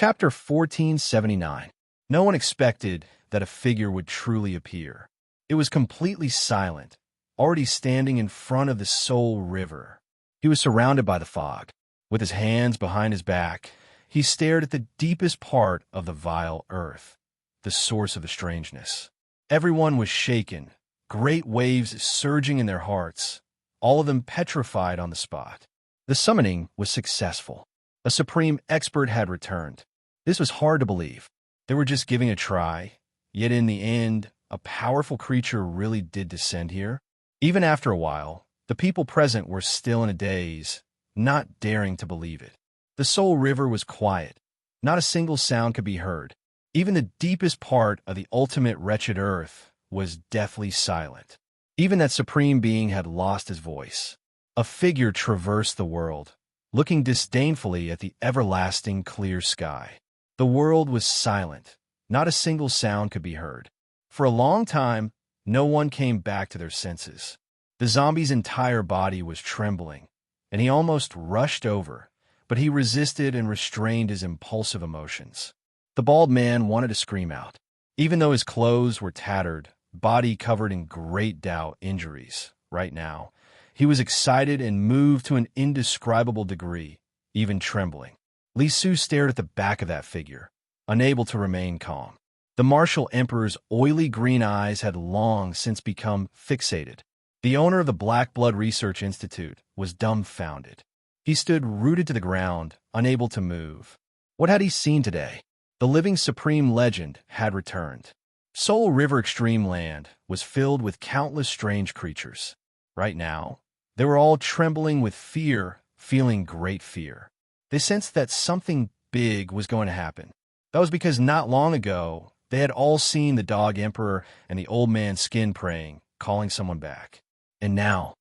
Chapter 1479. No one expected that a figure would truly appear. It was completely silent, already standing in front of the Soul River. He was surrounded by the fog. With his hands behind his back, he stared at the deepest part of the vile earth, the source of the strangeness. Everyone was shaken, great waves surging in their hearts, all of them petrified on the spot. The summoning was successful. A supreme expert had returned. This was hard to believe. They were just giving a try, yet in the end, a powerful creature really did descend here. Even after a while, the people present were still in a daze, not daring to believe it. The Soul River was quiet. Not a single sound could be heard. Even the deepest part of the ultimate wretched earth was deathly silent. Even that supreme being had lost his voice. A figure traversed the world, looking disdainfully at the everlasting clear sky. The world was silent. Not a single sound could be heard. For a long time, no one came back to their senses. The zombie's entire body was trembling, and he almost rushed over, but he resisted and restrained his impulsive emotions. The bald man wanted to scream out. Even though his clothes were tattered, body covered in great doubt injuries, right now, he was excited and moved to an indescribable degree, even trembling. Li Su stared at the back of that figure, unable to remain calm. The martial emperor's oily green eyes had long since become fixated. The owner of the Black Blood Research Institute was dumbfounded. He stood rooted to the ground, unable to move. What had he seen today? The living supreme legend had returned. Soul River Extreme Land was filled with countless strange creatures. Right now, they were all trembling with fear, feeling great fear. They sensed that something big was going to happen. That was because not long ago, they had all seen the Dog Emperor and the Old Man Skin praying, calling someone back. And now,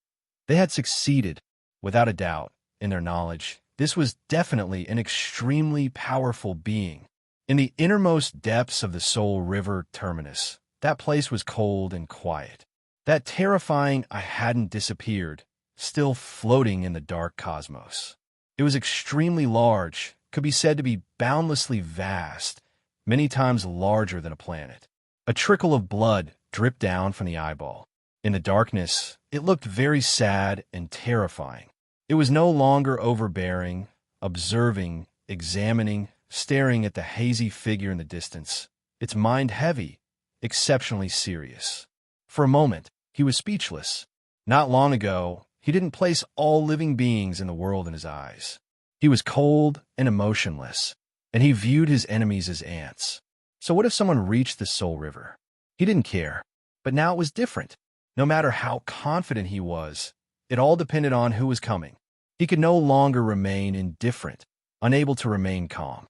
they had succeeded, without a doubt, in their knowledge. This was definitely an extremely powerful being. In the innermost depths of the Soul River terminus, that place was cold and quiet. That terrifying I hadn't disappeared, still floating in the dark cosmos. It was extremely large, could be said to be boundlessly vast, many times larger than a planet. A trickle of blood dripped down from the eyeball. In the darkness, it looked very sad and terrifying. It was no longer overbearing, observing, examining, staring at the hazy figure in the distance, its mind heavy, exceptionally serious. For a moment, he was speechless. Not long ago, he didn't place all living beings in the world in his eyes. He was cold and emotionless, and he viewed his enemies as ants. So what if someone reached the Soul River? He didn't care, but now it was different. No matter how confident he was, it all depended on who was coming. He could no longer remain indifferent, unable to remain calm.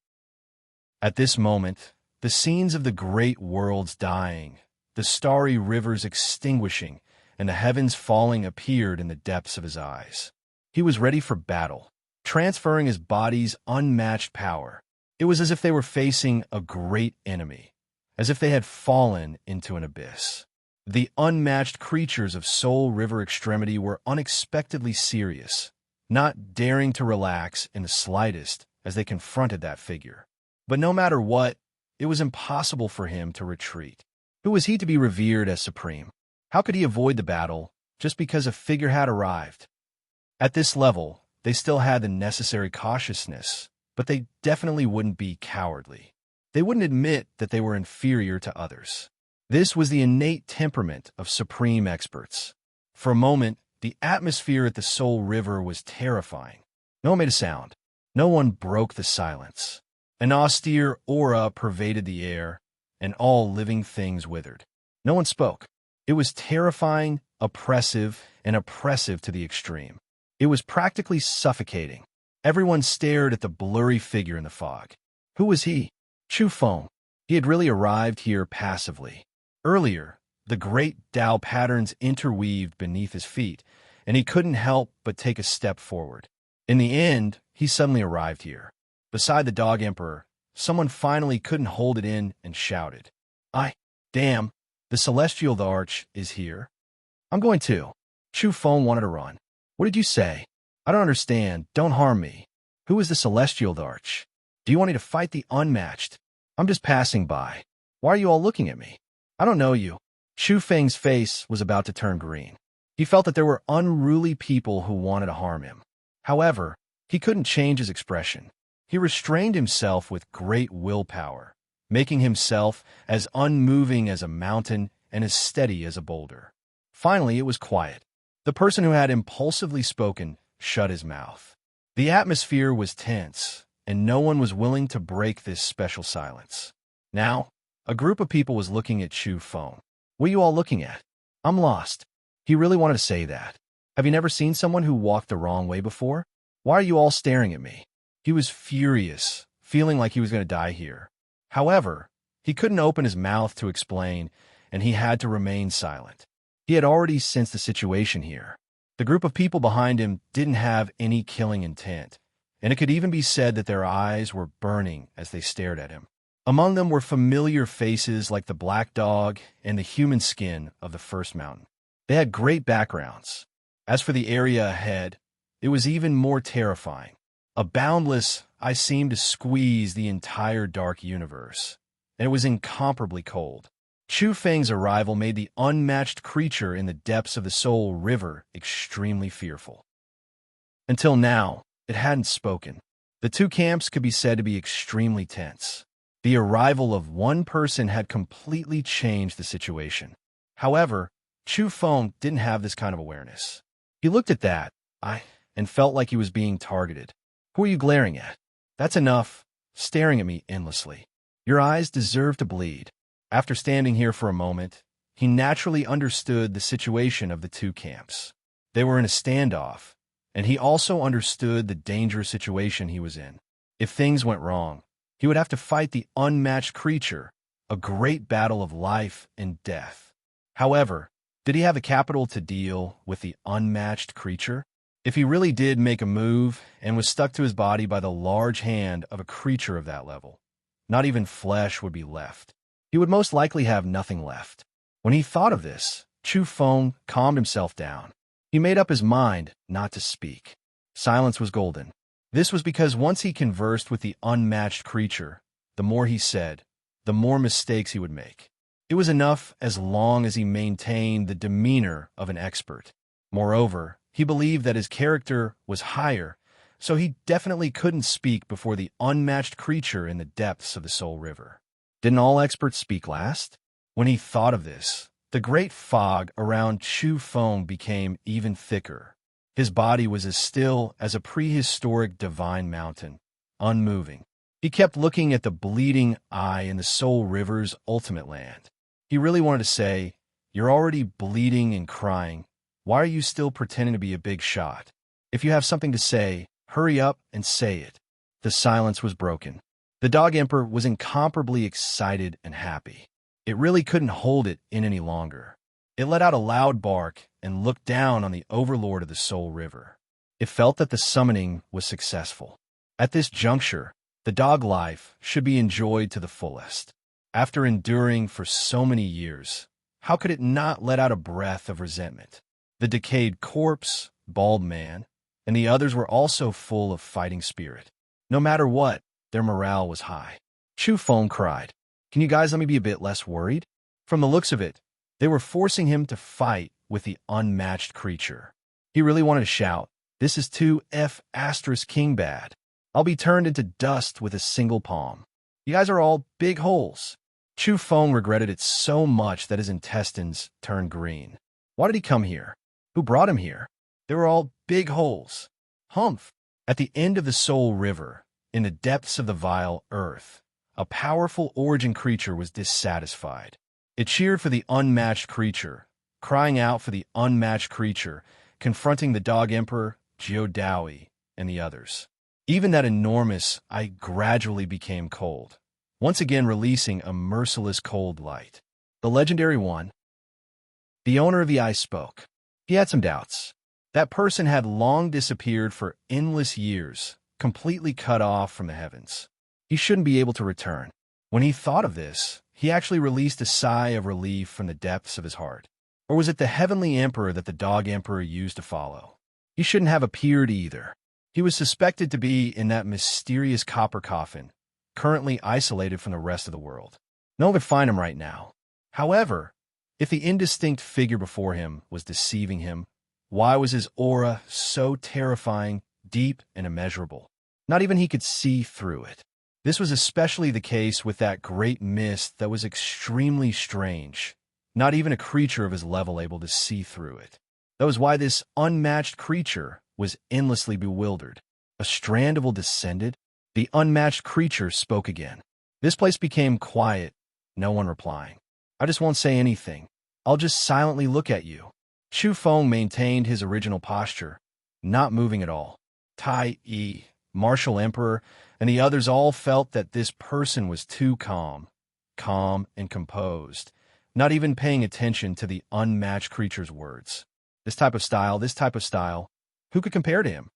At this moment, the scenes of the great worlds dying, the starry rivers extinguishing, and the heavens falling appeared in the depths of his eyes. He was ready for battle, transferring his body's unmatched power. It was as if they were facing a great enemy, as if they had fallen into an abyss. The unmatched creatures of Soul River Extremity were unexpectedly serious, not daring to relax in the slightest as they confronted that figure. But no matter what, it was impossible for him to retreat. Who was he to be revered as supreme? How could he avoid the battle just because a figure had arrived? At this level, they still had the necessary cautiousness, but they definitely wouldn't be cowardly. They wouldn't admit that they were inferior to others. This was the innate temperament of supreme experts. For a moment, the atmosphere at the Soul River was terrifying. No one made a sound. No one broke the silence. An austere aura pervaded the air, and all living things withered. No one spoke. It was terrifying, oppressive, and oppressive to the extreme. It was practically suffocating. Everyone stared at the blurry figure in the fog. Who was he? Chu Feng. He had really arrived here passively. Earlier, the great Tao patterns interweaved beneath his feet, and he couldn't help but take a step forward. In the end, he suddenly arrived here. Beside the Dog Emperor, someone finally couldn't hold it in and shouted, Damn, the Celestial Arch is here. I'm going too. Chu Feng wanted to run. What did you say? I don't understand. Don't harm me. Who is the Celestial Arch? Do you want me to fight the unmatched? I'm just passing by. Why are you all looking at me? I don't know you. Shu Feng's face was about to turn green. He felt that there were unruly people who wanted to harm him. However, he couldn't change his expression. He restrained himself with great willpower, making himself as unmoving as a mountain and as steady as a boulder. Finally, it was quiet. The person who had impulsively spoken shut his mouth. The atmosphere was tense, and no one was willing to break this special silence. Now, a group of people was looking at Chu Feng. What are you all looking at? I'm lost. He really wanted to say that. Have you never seen someone who walked the wrong way before? Why are you all staring at me? He was furious, feeling like he was going to die here. However, he couldn't open his mouth to explain, and he had to remain silent. He had already sensed the situation here. The group of people behind him didn't have any killing intent, and it could even be said that their eyes were burning as they stared at him. Among them were familiar faces like the black dog and the human skin of the first mountain. They had great backgrounds. As for the area ahead, it was even more terrifying. A boundless eye seemed to squeeze the entire dark universe, and it was incomparably cold. Chu Feng's arrival made the unmatched creature in the depths of the Soul River extremely fearful. Until now, it hadn't spoken. The two camps could be said to be extremely tense. The arrival of one person had completely changed the situation. However, Chu Feng didn't have this kind of awareness. He looked at that eye and felt like he was being targeted. Who are you glaring at? That's enough, staring at me endlessly. Your eyes deserve to bleed. After standing here for a moment, he naturally understood the situation of the two camps. They were in a standoff, and he also understood the dangerous situation he was in. If things went wrong, he would have to fight the unmatched creature, a great battle of life and death. However, did he have the capital to deal with the unmatched creature? If he really did make a move and was stuck to his body by the large hand of a creature of that level, not even flesh would be left. He would most likely have nothing left. When he thought of this, Chu Feng calmed himself down. He made up his mind not to speak. Silence was golden. This was because once he conversed with the unmatched creature, the more he said, the more mistakes he would make. It was enough as long as he maintained the demeanor of an expert. Moreover, he believed that his character was higher, so he definitely couldn't speak before the unmatched creature in the depths of the Soul River. Didn't all experts speak last? When he thought of this, the great fog around Chu Feng became even thicker. His body was as still as a prehistoric divine mountain, unmoving. He kept looking at the bleeding eye in the Soul River's ultimate land. He really wanted to say, "You're already bleeding and crying. Why are you still pretending to be a big shot? If you have something to say, hurry up and say it." The silence was broken. The Dog Emperor was incomparably excited and happy. It really couldn't hold it in any longer. It let out a loud bark and looked down on the overlord of the Soul River. It felt that the summoning was successful. At this juncture, the dog life should be enjoyed to the fullest. After enduring for so many years, how could it not let out a breath of resentment? The decayed corpse, bald man, and the others were also full of fighting spirit. No matter what, their morale was high. Chu Feng cried, "Can you guys let me be a bit less worried?" From the looks of it, they were forcing him to fight with the unmatched creature. He really wanted to shout, "This is too King bad. I'll be turned into dust with a single palm. You guys are all big holes." Chu Feng regretted it so much that his intestines turned green. Why did he come here? Who brought him here? They were all big holes. Humph! At the end of the Soul River, in the depths of the vile earth, a powerful origin creature was dissatisfied. It cheered for the unmatched creature, crying out for the unmatched creature, confronting the Dog Emperor, Jiu Daoi, and the others. Even that enormous eye gradually became cold, once again releasing a merciless cold light. The legendary one. The owner of the eye spoke. He had some doubts. That person had long disappeared for endless years, completely cut off from the heavens. He shouldn't be able to return. When he thought of this, he actually released a sigh of relief from the depths of his heart. Or was it the heavenly emperor that the Dog Emperor used to follow? He shouldn't have appeared either. He was suspected to be in that mysterious copper coffin, currently isolated from the rest of the world. No one could find him right now. However, if the indistinct figure before him was deceiving him, why was his aura so terrifying, deep, and immeasurable? Not even he could see through it. This was especially the case with that great mist that was extremely strange. Not even a creature of his level able to see through it. That was why this unmatched creature was endlessly bewildered. A Strandable descended? The unmatched creature spoke again. This place became quiet, no one replying. I just won't say anything. I'll just silently look at you. Chu Feng maintained his original posture, not moving at all. Tai Yi, Martial Emperor, and the others all felt that this person was too calm and composed, not even paying attention to the unmatched creature's words. This type of style, who could compare to him?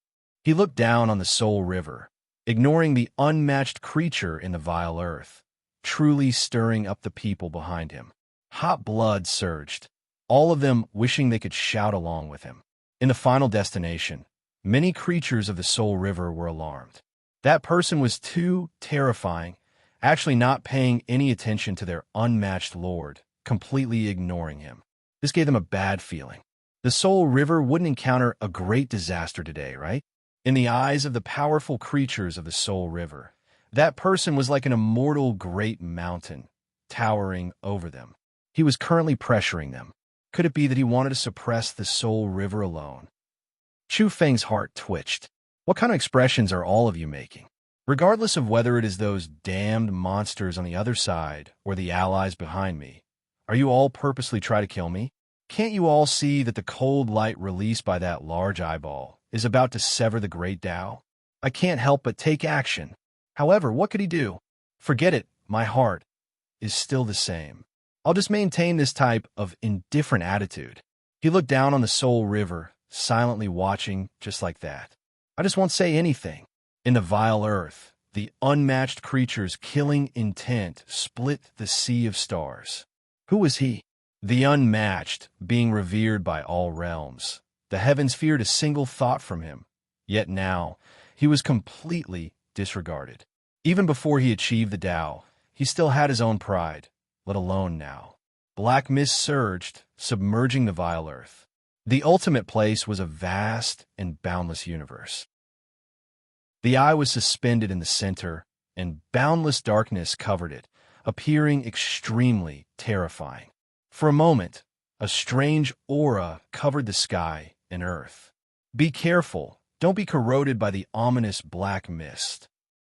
He looked down on the Soul River, ignoring the unmatched creature in the vile earth, truly stirring up the people behind him. Hot blood surged, all of them wishing they could shout along with him. In the final destination, many creatures of the Soul River were alarmed. That person was too terrifying, actually not paying any attention to their unmatched lord, completely ignoring him. This gave them a bad feeling. The Soul River wouldn't encounter a great disaster today, right? In the eyes of the powerful creatures of the Soul River, that person was like an immortal great mountain, towering over them. He was currently pressuring them. Could it be that he wanted to suppress the Soul River alone? Chu Feng's heart twitched. What kind of expressions are all of you making? Regardless of whether it is those damned monsters on the other side or the allies behind me, are you all purposely trying to kill me? Can't you all see that the cold light released by that large eyeball is about to sever the great Tao? I can't help but take action. However, what could he do? Forget it, my heart is still the same. I'll just maintain this type of indifferent attitude. He looked down on the Soul River, silently watching just like that. I just won't say anything. In the vile earth, the unmatched creature's killing intent split the sea of stars. Who was he? The unmatched, being revered by all realms. The heavens feared a single thought from him. Yet now, he was completely disregarded. Even before he achieved the Tao, he still had his own pride, let alone now. Black mist surged, submerging the vile earth. The ultimate place was a vast and boundless universe. The eye was suspended in the center, and boundless darkness covered it, appearing extremely terrifying. For a moment, a strange aura covered the sky and earth. Be careful, don't be corroded by the ominous black mist.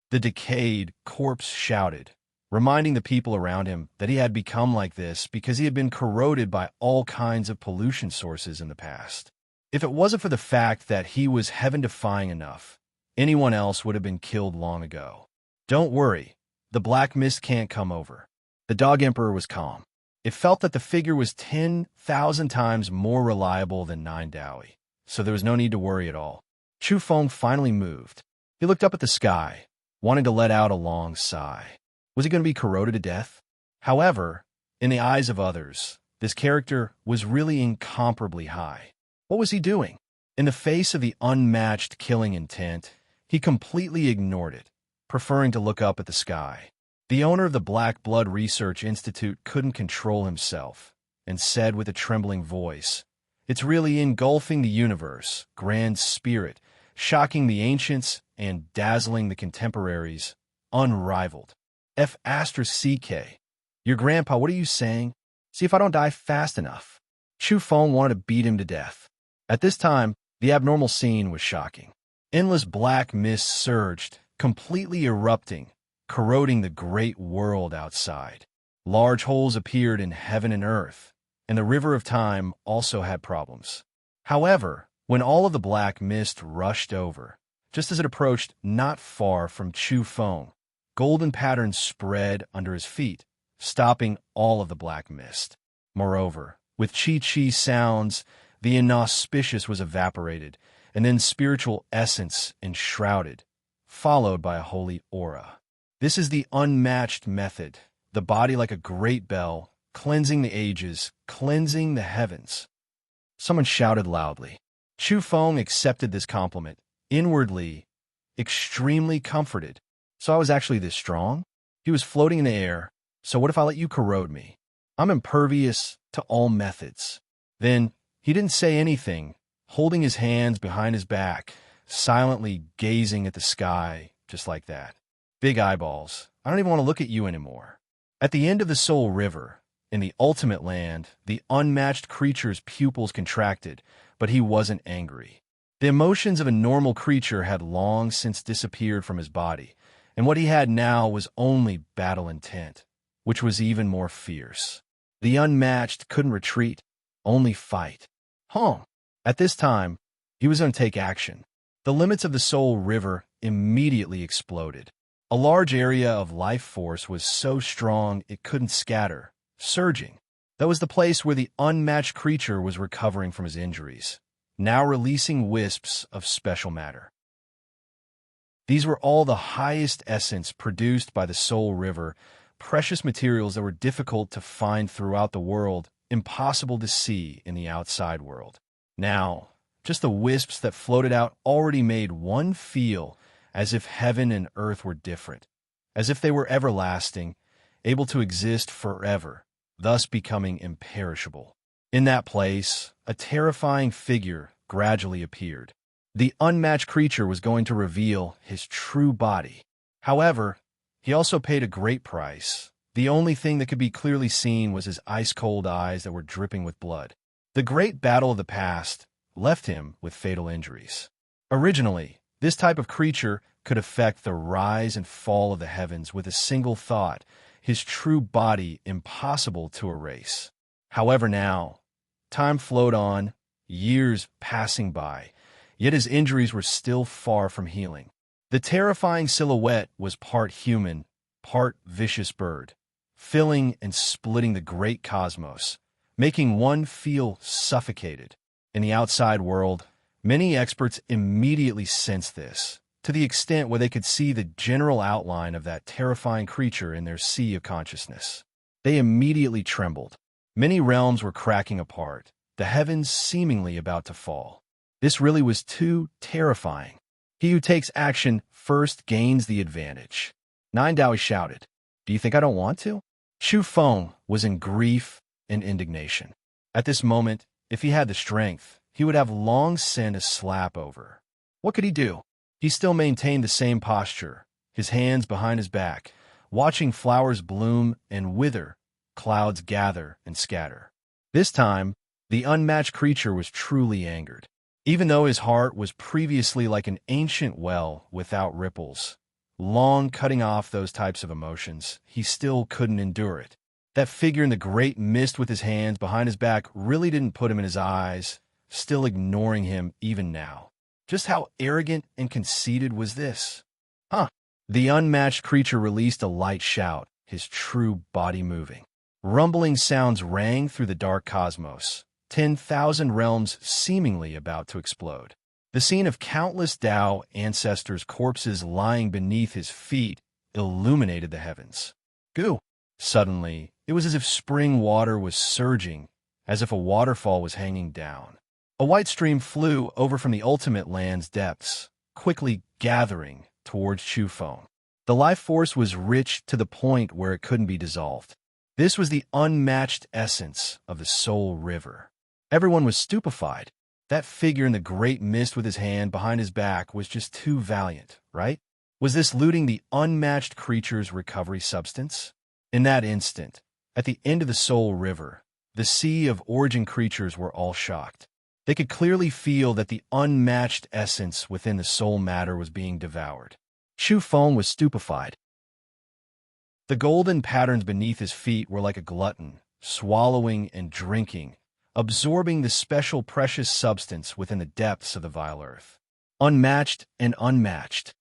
The decayed corpse shouted, reminding the people around him that he had become like this because he had been corroded by all kinds of pollution sources in the past. If it wasn't for the fact that he was heaven-defying enough, anyone else would have been killed long ago. Don't worry, the black mist can't come over. The Dog Emperor was calm. It felt that the figure was 10,000 times more reliable than Nine Dowie, so there was no need to worry at all. Chu Feng finally moved. He looked up at the sky, wanting to let out a long sigh. Was he going to be corroded to death? However, in the eyes of others, this character was really incomparably high. What was he doing? In the face of the unmatched killing intent, he completely ignored it, preferring to look up at the sky. The owner of the Black Blood Research Institute couldn't control himself and said with a trembling voice, "It's really engulfing the universe, grand spirit, shocking the ancients and dazzling the contemporaries, unrivaled. F***CK. Your grandpa, what are you saying? See if I don't die fast enough." Chu Feng wanted to beat him to death. At this time, the abnormal scene was shocking. Endless black mist surged, completely erupting, corroding the great world outside. Large holes appeared in heaven and earth, and the river of time also had problems. However, when all of the black mist rushed over, just as it approached not far from Chu Feng, golden patterns spread under his feet, stopping all of the black mist. Moreover, with chi-chi sounds, the inauspicious was evaporated, and then spiritual essence enshrouded, followed by a holy aura. This is the unmatched method, the body like a great bell, cleansing the ages, cleansing the heavens. Someone shouted loudly. Chu Feng accepted this compliment, inwardly extremely comforted. So I was actually this strong? He was floating in the air, so what if I let you corrode me? I'm impervious to all methods. Then he didn't say anything, holding his hands behind his back, silently gazing at the sky, just like that. Big eyeballs. I don't even want to look at you anymore. At the end of the Soul River, in the ultimate land, the unmatched creature's pupils contracted, but he wasn't angry. The emotions of a normal creature had long since disappeared from his body, and what he had now was only battle intent, which was even more fierce. The unmatched couldn't retreat, only fight. At this time, he was going to take action. The limits of the Soul River immediately exploded. A large area of life force was so strong it couldn't scatter, surging. That was the place where the unmatched creature was recovering from his injuries, now releasing wisps of special matter. These were all the highest essence produced by the Soul River, precious materials that were difficult to find throughout the world, impossible to see in the outside world. Now, just the wisps that floated out already made one feel as if heaven and earth were different, as if they were everlasting, able to exist forever, thus becoming imperishable. In that place, a terrifying figure gradually appeared. The unmatched creature was going to reveal his true body. However, he also paid a great price. The only thing that could be clearly seen was his ice-cold eyes that were dripping with blood. The great battle of the past left him with fatal injuries. Originally, this type of creature could affect the rise and fall of the heavens with a single thought, his true body impossible to erase. However now, time flowed on, years passing by, yet his injuries were still far from healing. The terrifying silhouette was part human, part vicious bird, filling and splitting the great cosmos, making one feel suffocated. In the outside world, many experts immediately sensed this, to the extent where they could see the general outline of that terrifying creature in their sea of consciousness. They immediately trembled. Many realms were cracking apart, the heavens seemingly about to fall. This really was too terrifying. He who takes action first gains the advantage. Nine Dowie shouted, "Do you think I don't want to?" Shu Feng was in grief and indignation. At this moment, if he had the strength, he would have long sent a slap over. What could he do? He still maintained the same posture, his hands behind his back, watching flowers bloom and wither, clouds gather and scatter. This time, the unmatched creature was truly angered. Even though his heart was previously like an ancient well without ripples, long cutting off those types of emotions, he still couldn't endure it. That figure in the great mist with his hands behind his back really didn't put him in his eyes, still ignoring him even now. Just how arrogant and conceited was this? The unmatched creature released a light shout, his true body moving. Rumbling sounds rang through the dark cosmos, 10,000 realms seemingly about to explode. The scene of countless Tao ancestors' corpses lying beneath his feet illuminated the heavens. Goo! Suddenly, it was as if spring water was surging, as if a waterfall was hanging down. A white stream flew over from the ultimate land's depths, quickly gathering towards Shu Feng. The life force was rich to the point where it couldn't be dissolved. This was the unmatched essence of the Soul River. Everyone was stupefied. That figure in the great mist with his hand behind his back was just too valiant, right? Was this looting the unmatched creature's recovery substance? In that instant, at the end of the Soul River, the sea of origin creatures were all shocked. They could clearly feel that the unmatched essence within the soul matter was being devoured. Shu Feng was stupefied. The golden patterns beneath his feet were like a glutton, swallowing and drinking, absorbing the special precious substance within the depths of the vile earth. Unmatched and unmatched.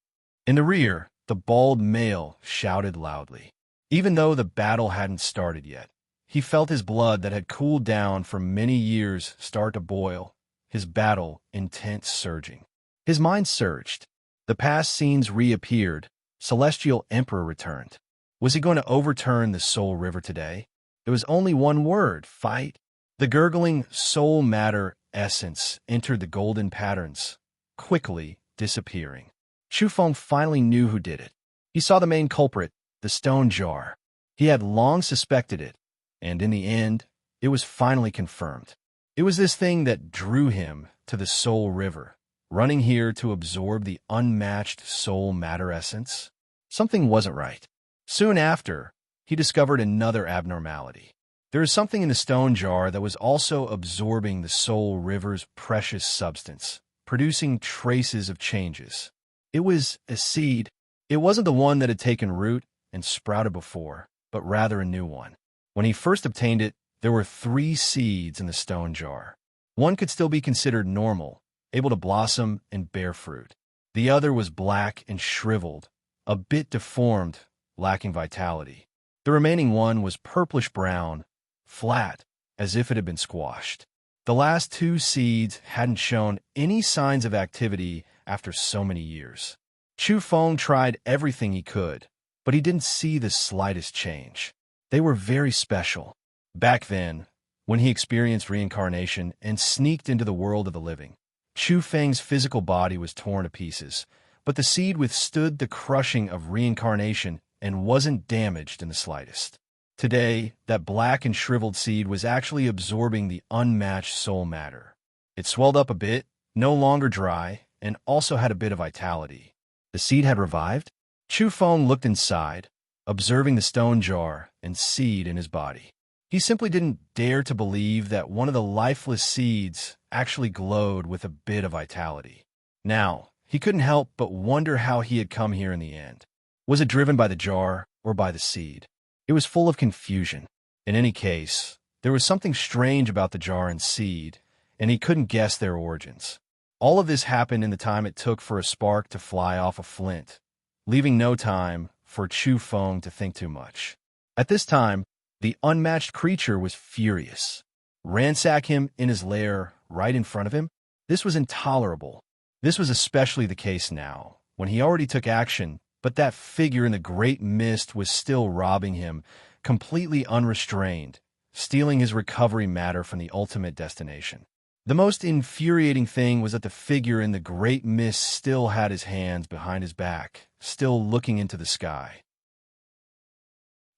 In the rear, the bald male shouted loudly. Even though the battle hadn't started yet, he felt his blood that had cooled down for many years start to boil, his battle intent surging. His mind surged. The past scenes reappeared. Celestial Emperor returned. Was he going to overturn the Soul River today? There was only one word: fight. The gurgling soul matter essence entered the golden patterns, quickly disappearing. Shu Feng finally knew who did it. He saw the main culprit, the stone jar. He had long suspected it, and in the end, it was finally confirmed. It was this thing that drew him to the soul river, running here to absorb the unmatched soul matter essence. Something wasn't right. Soon after, he discovered another abnormality. There is something in the stone jar that was also absorbing the soul river's precious substance, producing traces of changes. It was a seed. It wasn't the one that had taken root and sprouted before, but rather a new one. When he first obtained it, there were 3 seeds in the stone jar. One could still be considered normal, able to blossom and bear fruit. The other was black and shriveled, a bit deformed, lacking vitality. The remaining one was purplish-brown, flat, as if it had been squashed. The last 2 seeds hadn't shown any signs of activity after so many years. Chu Feng tried everything he could, but he didn't see the slightest change. They were very special. Back then, when he experienced reincarnation and sneaked into the world of the living, Chu Feng's physical body was torn to pieces, but the seed withstood the crushing of reincarnation and wasn't damaged in the slightest. Today, that black and shriveled seed was actually absorbing the unmatched soul matter. It swelled up a bit, no longer dry, and also had a bit of vitality. The seed had revived? Chu Feng looked inside, observing the stone jar and seed in his body. He simply didn't dare to believe that one of the lifeless seeds actually glowed with a bit of vitality. Now, he couldn't help but wonder how he had come here in the end. Was it driven by the jar or by the seed? It was full of confusion. In any case, there was something strange about the jar and seed, and he couldn't guess their origins. All of this happened in the time it took for a spark to fly off a flint, leaving no time for Chu Feng to think too much. At this time, the unmatched creature was furious. Ransack him in his lair right in front of him? This was intolerable. This was especially the case now, when he already took action, but that figure in the great mist was still robbing him, completely unrestrained, stealing his recovery matter from the ultimate destination. The most infuriating thing was that the figure in the great mist still had his hands behind his back, still looking into the sky.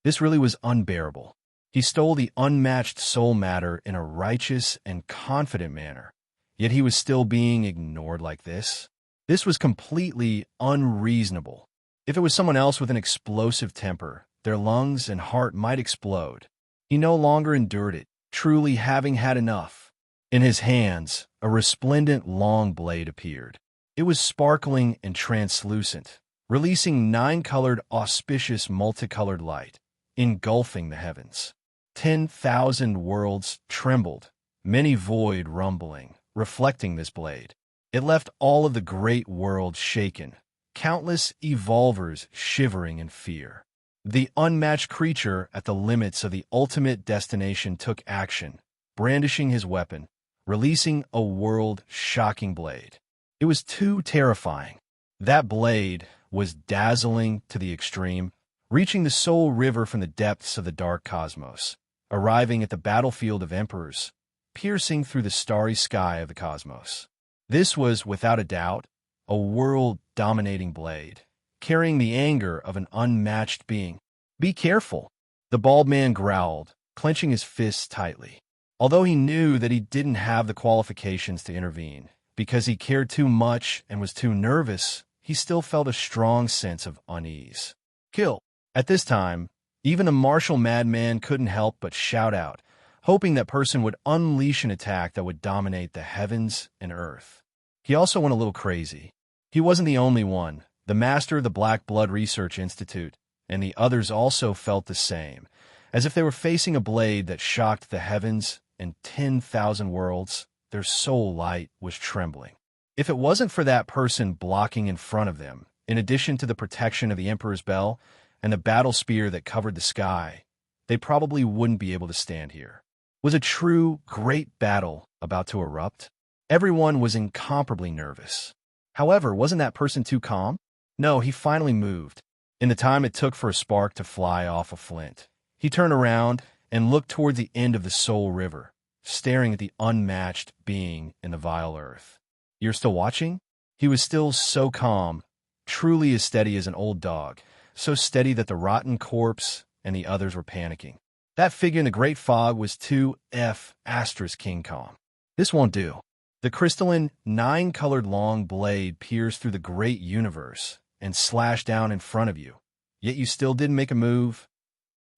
This really was unbearable. He stole the unmatched soul matter in a righteous and confident manner, yet he was still being ignored like this. This was completely unreasonable. If it was someone else with an explosive temper, their lungs and heart might explode. He no longer endured it, truly having had enough. In his hands, a resplendent long blade appeared. It was sparkling and translucent, releasing 9-colored auspicious multicolored light, engulfing the heavens. 10,000 worlds trembled, many void rumbling, reflecting this blade. It left all of the great world shaken, countless evolvers shivering in fear. The unmatched creature at the limits of the ultimate destination took action, brandishing his weapon, releasing a world-shocking blade. It was too terrifying. That blade was dazzling to the extreme, reaching the soul river from the depths of the dark cosmos, arriving at the battlefield of emperors, piercing through the starry sky of the cosmos. This was, without a doubt, a world-dominating blade, carrying the anger of an unmatched being. "Be careful," the bald man growled, clenching his fists tightly. Although he knew that he didn't have the qualifications to intervene, because he cared too much and was too nervous, he still felt a strong sense of unease. "Kill." At this time, even a martial madman couldn't help but shout out, hoping that person would unleash an attack that would dominate the heavens and earth. He also went a little crazy. He wasn't the only one. The master of the Black Blood Research Institute and the others also felt the same, as if they were facing a blade that shocked the heavens and 10,000 worlds. Their soul light was trembling. If it wasn't for that person blocking in front of them, in addition to the protection of the Emperor's Bell and the battle spear that covered the sky, they probably wouldn't be able to stand here. Was a true, great battle about to erupt? Everyone was incomparably nervous. However, wasn't that person too calm? No, he finally moved. In the time it took for a spark to fly off a flint, he turned around and looked toward the end of the soul river, staring at the unmatched being in the vile earth. "You're still watching?" He was still so calm, truly as steady as an old dog, so steady that the rotten corpse and the others were panicking. That figure in the great fog was 2F asterisk King Kong. This won't do. The crystalline, 9-colored long blade pierced through the great universe and slashed down in front of you, yet you still didn't make a move.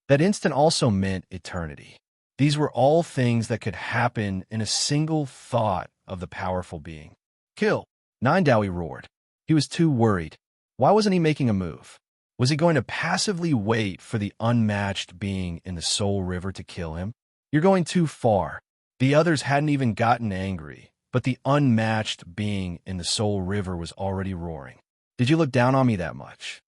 That instant also meant eternity. These were all things that could happen in a single thought of the powerful being. Kill! Nine Dowie roared. He was too worried. Why wasn't he making a move? Was he going to passively wait for the unmatched being in the Soul River to kill him? You're going too far. The others hadn't even gotten angry, but the unmatched being in the Soul River was already roaring. Did you look down on me that much?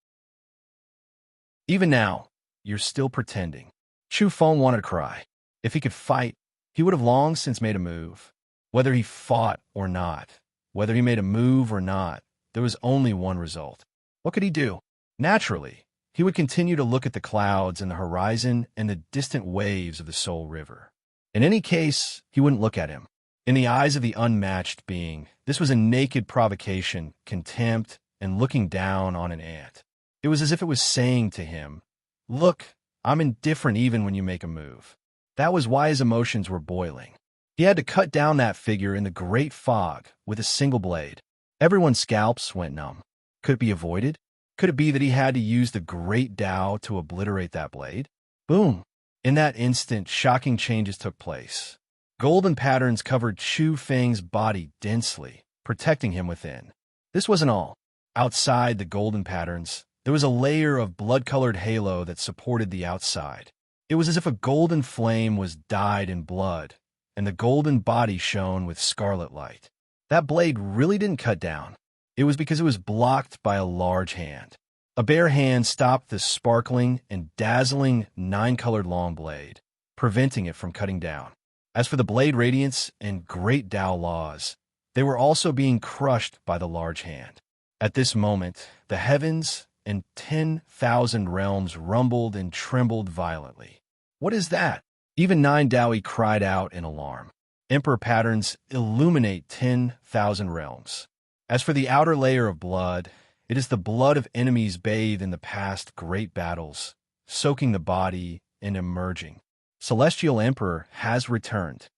Even now, you're still pretending. Chu Feng wanted to cry. If he could fight, he would have long since made a move. Whether he fought or not, whether he made a move or not, there was only one result. What could he do? Naturally, he would continue to look at the clouds and the horizon and the distant waves of the Soul River. In any case, he wouldn't look at him. In the eyes of the unmatched being, this was a naked provocation, contempt, and looking down on an ant. It was as if it was saying to him, "Look, I'm indifferent even when you make a move." That was why his emotions were boiling. He had to cut down that figure in the great fog with a single blade. Everyone's scalps went numb. Could it be avoided? Could it be that he had to use the great Tao to obliterate that blade? Boom! In that instant, shocking changes took place. Golden patterns covered Chu Feng's body densely, protecting him within. This wasn't all. Outside the golden patterns, there was a layer of blood-colored halo that supported the outside. It was as if a golden flame was dyed in blood, and the golden body shone with scarlet light. That blade really didn't cut down. It was because it was blocked by a large hand. A bare hand stopped the sparkling and dazzling 9-colored long blade, preventing it from cutting down. As for the blade radiance and great Tao laws, they were also being crushed by the large hand. At this moment, the heavens and 10,000 realms rumbled and trembled violently. What is that? Even Nine Dowie cried out in alarm. Emperor patterns illuminate 10,000 realms. As for the outer layer of blood, it is the blood of enemies bathed in the past great battles, soaking the body and emerging. Celestial Emperor has returned.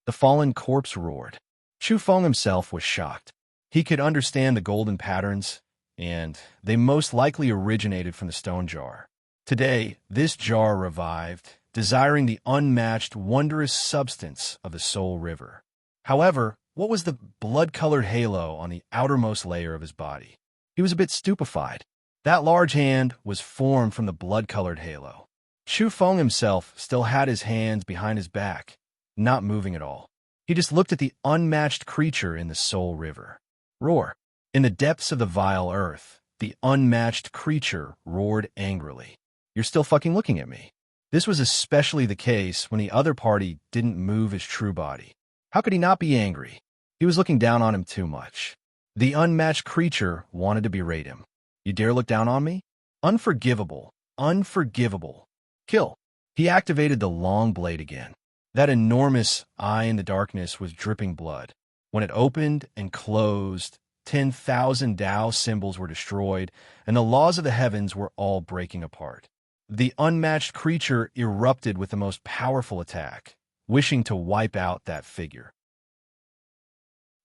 The fallen corpse roared. Chu Feng himself was shocked. He could understand the golden patterns, and they most likely originated from the stone jar. Today, this jar revived, desiring the unmatched, wondrous substance of the Soul River. However, what was the blood-colored halo on the outermost layer of his body? He was a bit stupefied. That large hand was formed from the blood-colored halo. Chu Feng himself still had his hands behind his back, not moving at all. He just looked at the unmatched creature in the Soul River. Roar! In the depths of the vile earth, the unmatched creature roared angrily. "You're still fucking looking at me." This was especially the case when the other party didn't move his true body. How could he not be angry? He was looking down on him too much. The unmatched creature wanted to berate him. "You dare look down on me? Unforgivable. Unforgivable. Kill." He activated the long blade again. That enormous eye in the darkness was dripping blood. When it opened and closed, 10,000 Tao symbols were destroyed, and the laws of the heavens were all breaking apart. The unmatched creature erupted with the most powerful attack, wishing to wipe out that figure.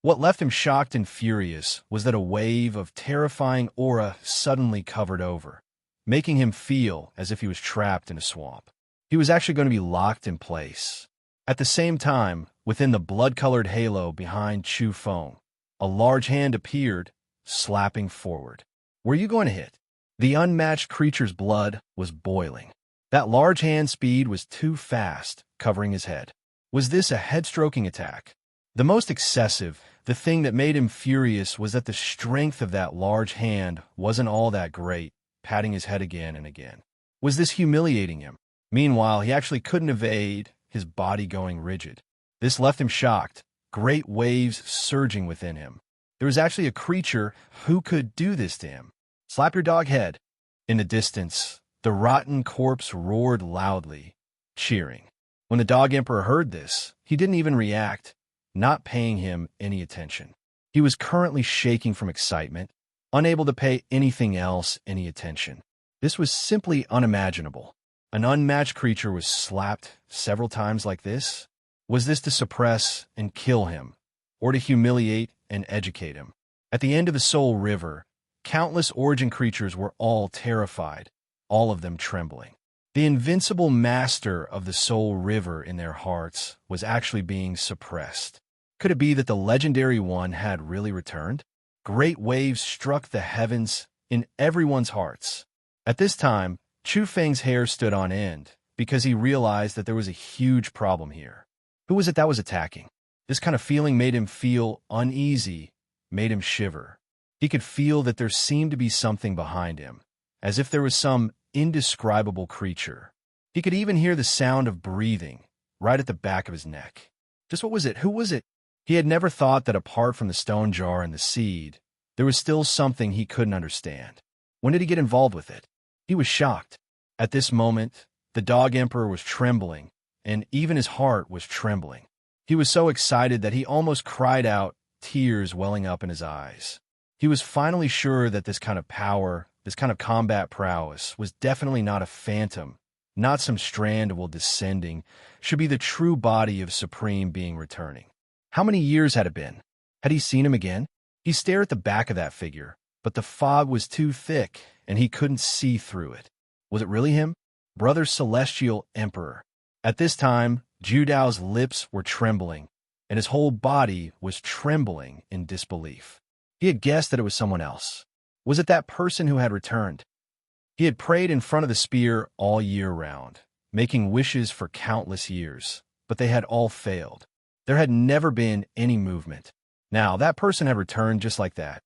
What left him shocked and furious was that a wave of terrifying aura suddenly covered over, making him feel as if he was trapped in a swamp. He was actually going to be locked in place. At the same time, within the blood-colored halo behind Chu Feng, a large hand appeared, slapping forward. Were you going to hit? The unmatched creature's blood was boiling. That large hand speed was too fast, covering his head. Was this a head-stroking attack? The most excessive, the thing that made him furious, was that the strength of that large hand wasn't all that great, patting his head again and again. Was this humiliating him? Meanwhile, he actually couldn't evade, his body going rigid. This left him shocked, great waves surging within him. There was actually a creature who could do this to him. Slap your dog head. In the distance, the rotten corpse roared loudly, cheering. When the Dog Emperor heard this, he didn't even react, not paying him any attention. He was currently shaking from excitement, unable to pay anything else any attention. This was simply unimaginable. An unmatched creature was slapped several times like this? Was this to suppress and kill him, or to humiliate and educate him? At the end of the Soul River, countless origin creatures were all terrified, all of them trembling. The invincible master of the Soul River in their hearts was actually being suppressed. Could it be that the legendary one had really returned? Great waves struck the heavens in everyone's hearts. At this time, Chu Feng's hair stood on end because he realized that there was a huge problem here. Who was it that was attacking? This kind of feeling made him feel uneasy, made him shiver. He could feel that there seemed to be something behind him, as if there was some indescribable creature. He could even hear the sound of breathing right at the back of his neck. Just what was it? Who was it? He had never thought that apart from the stone jar and the seed, there was still something he couldn't understand. When did he get involved with it? He was shocked. At this moment, the Dog Emperor was trembling, and even his heart was trembling. He was so excited that he almost cried out, tears welling up in his eyes. He was finally sure that this kind of power, this kind of combat prowess, was definitely not a phantom, not some strand while descending, should be the true body of Supreme Being returning. How many years had it been? Had he seen him again? He stared at the back of that figure, but the fog was too thick, and he couldn't see through it. Was it really him? Brother Celestial Emperor. At this time, Judao's lips were trembling, and his whole body was trembling in disbelief. He had guessed that it was someone else. Was it that person who had returned? He had prayed in front of the spear all year round, making wishes for countless years, but they had all failed. There had never been any movement. Now, that person had returned just like that.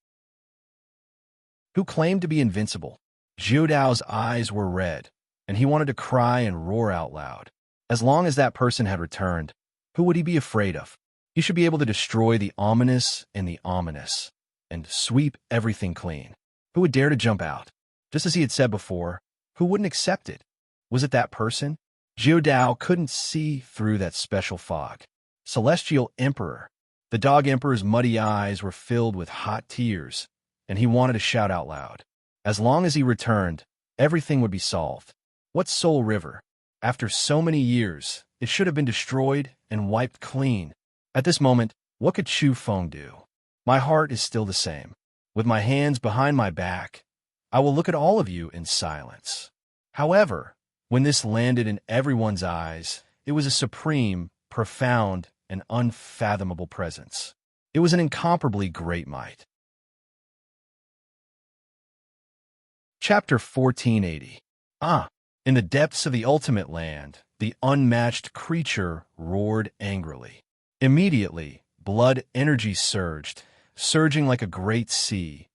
Who claimed to be invincible? Judao's eyes were red, and he wanted to cry and roar out loud. As long as that person had returned, who would he be afraid of? He should be able to destroy the ominous and the ominous, and sweep everything clean. Who would dare to jump out? Just as he had said before, who wouldn't accept it? Was it that person? Judao couldn't see through that special fog. Celestial Emperor. The Dog Emperor's muddy eyes were filled with hot tears, and he wanted to shout out loud. As long as he returned, everything would be solved. What Soul River? After so many years, it should have been destroyed and wiped clean. At this moment, what could Chu Feng do? My heart is still the same. With my hands behind my back, I will look at all of you in silence. However, when this landed in everyone's eyes, it was a supreme, profound, and unfathomable presence. It was an incomparably great might. Chapter 1480. In the depths of the ultimate land, the unmatched creature roared angrily. Immediately, blood energy surged, surging like a great sea,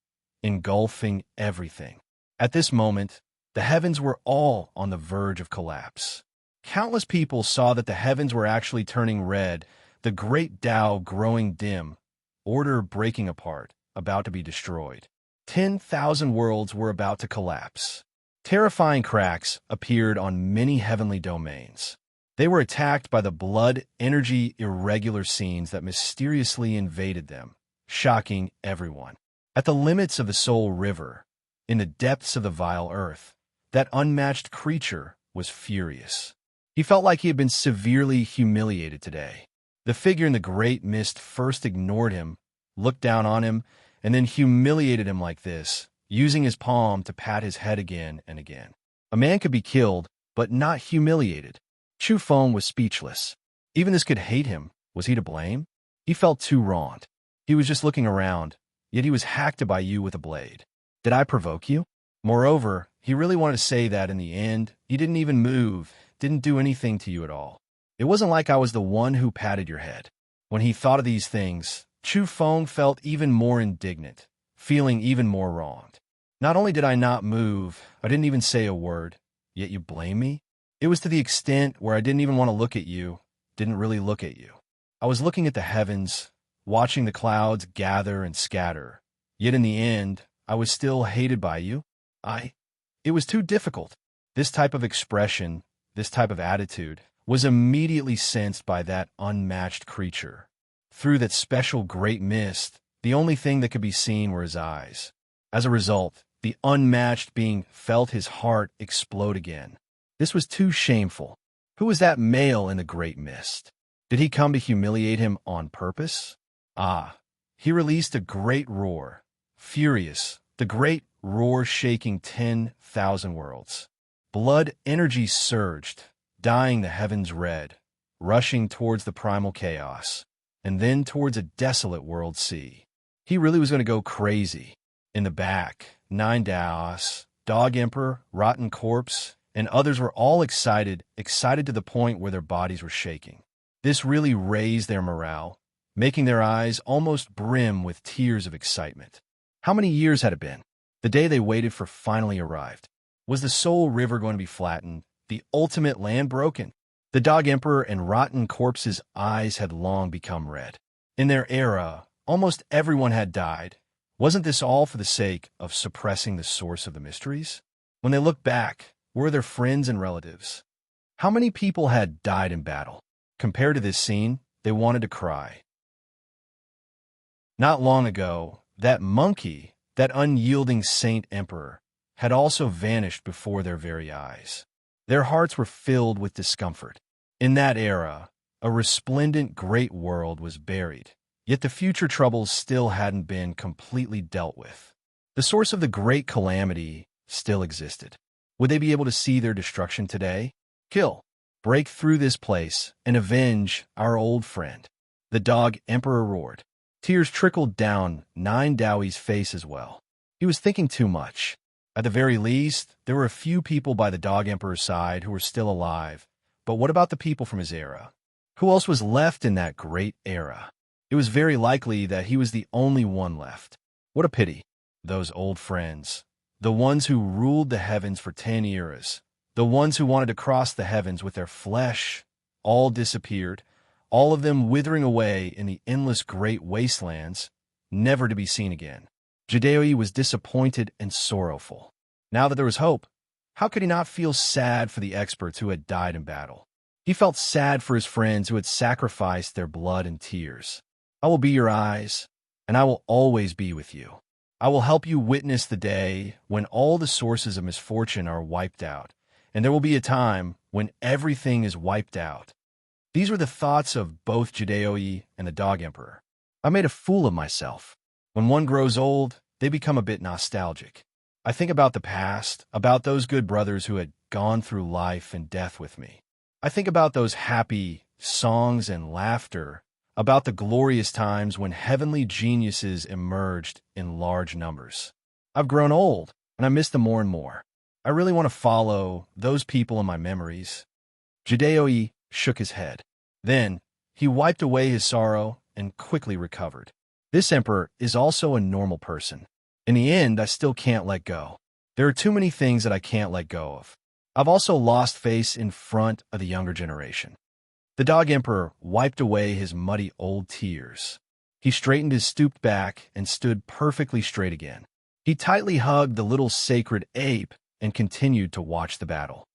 engulfing everything. At this moment, the heavens were all on the verge of collapse. Countless people saw that the heavens were actually turning red, the great Tao growing dim, order breaking apart, about to be destroyed. 10,000 worlds were about to collapse. Terrifying cracks appeared on many heavenly domains. They were attacked by the blood energy irregular scenes that mysteriously invaded them, shocking everyone. At the limits of the Soul River, in the depths of the vile earth, that unmatched creature was furious. He felt like he had been severely humiliated today. The figure in the great mist first ignored him, looked down on him, and then humiliated him like this, using his palm to pat his head again and again. A man could be killed, but not humiliated. Chu Feng was speechless. Even this could hate him. Was he to blame? He felt too wronged. He was just looking around, yet he was hacked by you with a blade. Did I provoke you? Moreover, he really wanted to say that in the end, he didn't even move, didn't do anything to you at all. It wasn't like I was the one who patted your head. When he thought of these things, Chu Feng felt even more indignant, feeling even more wronged. Not only did I not move, I didn't even say a word, yet you blame me? It was to the extent where I didn't even want to look at you, didn't really look at you. I was looking at the heavens, watching the clouds gather and scatter, yet in the end, I was still hated by you. It was too difficult. This type of expression, this type of attitude, was immediately sensed by that unmatched creature. Through that special great mist, the only thing that could be seen were his eyes. As a result, The unmatched being felt his heart explode again. This was too shameful. Who was that male in the great mist? Did he come to humiliate him on purpose? Ah, he released a great roar. Furious, the great roar shaking 10,000 worlds. Blood energy surged, dyeing the heavens red, rushing towards the primal chaos, and then towards a desolate world sea. He really was going to go crazy. In the back, 9 Daos, Dog Emperor, Rotten Corpse, and others were all excited to the point where their bodies were shaking. This really raised their morale, making their eyes almost brim with tears of excitement. How many years had it been? The day they waited for finally arrived. Was the Soul River going to be flattened, the ultimate land broken? The Dog Emperor and Rotten Corpse's eyes had long become red. In their era, almost everyone had died. Wasn't this all for the sake of suppressing the source of the mysteries? When they looked back, were their friends and relatives? How many people had died in battle? Compared to this scene, they wanted to cry. Not long ago, that monkey, that unyielding Saint Emperor, had also vanished before their very eyes. Their hearts were filled with discomfort. In that era, a resplendent great world was buried, yet the future troubles still hadn't been completely dealt with. The source of the great calamity still existed. Would they be able to see their destruction today? Kill, break through this place, and avenge our old friend. The Dog Emperor roared. Tears trickled down 9Dao's face as well. He was thinking too much. At the very least, there were a few people by the Dog Emperor's side who were still alive. But what about the people from his era? Who else was left in that great era? It was very likely that he was the only one left. What a pity. Those old friends. The ones who ruled the heavens for 10 eras. The ones who wanted to cross the heavens with their flesh. All disappeared. All of them withering away in the endless great wastelands, never to be seen again. Jidao was disappointed and sorrowful. Now that there was hope, how could he not feel sad for the experts who had died in battle? He felt sad for his friends who had sacrificed their blood and tears. I will be your eyes, and I will always be with you. I will help you witness the day when all the sources of misfortune are wiped out, and there will be a time when everything is wiped out. These were the thoughts of both Jidao and the Dog Emperor. I made a fool of myself. When one grows old, they become a bit nostalgic. I think about the past, about those good brothers who had gone through life and death with me. I think about those happy songs and laughter, about the glorious times when heavenly geniuses emerged in large numbers. I've grown old, and I miss them more and more. I really want to follow those people in my memories. Jidao shook his head. Then, he wiped away his sorrow and quickly recovered. This emperor is also a normal person. In the end, I still can't let go. There are too many things that I can't let go of. I've also lost face in front of the younger generation. The Dog Emperor wiped away his muddy old tears. He straightened his stooped back and stood perfectly straight again. He tightly hugged the little sacred ape and continued to watch the battle.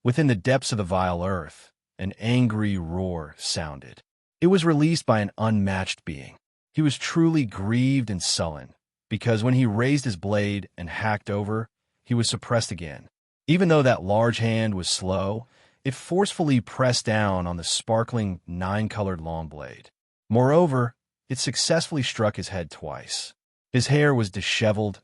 Within the depths of the vile earth, an angry roar sounded. It was released by an unmatched being. He was truly grieved and sullen, because when he raised his blade and hacked over, he was suppressed again. Even though that large hand was slow, it forcefully pressed down on the sparkling 9-colored long blade. Moreover, it successfully struck his head twice. His hair was disheveled,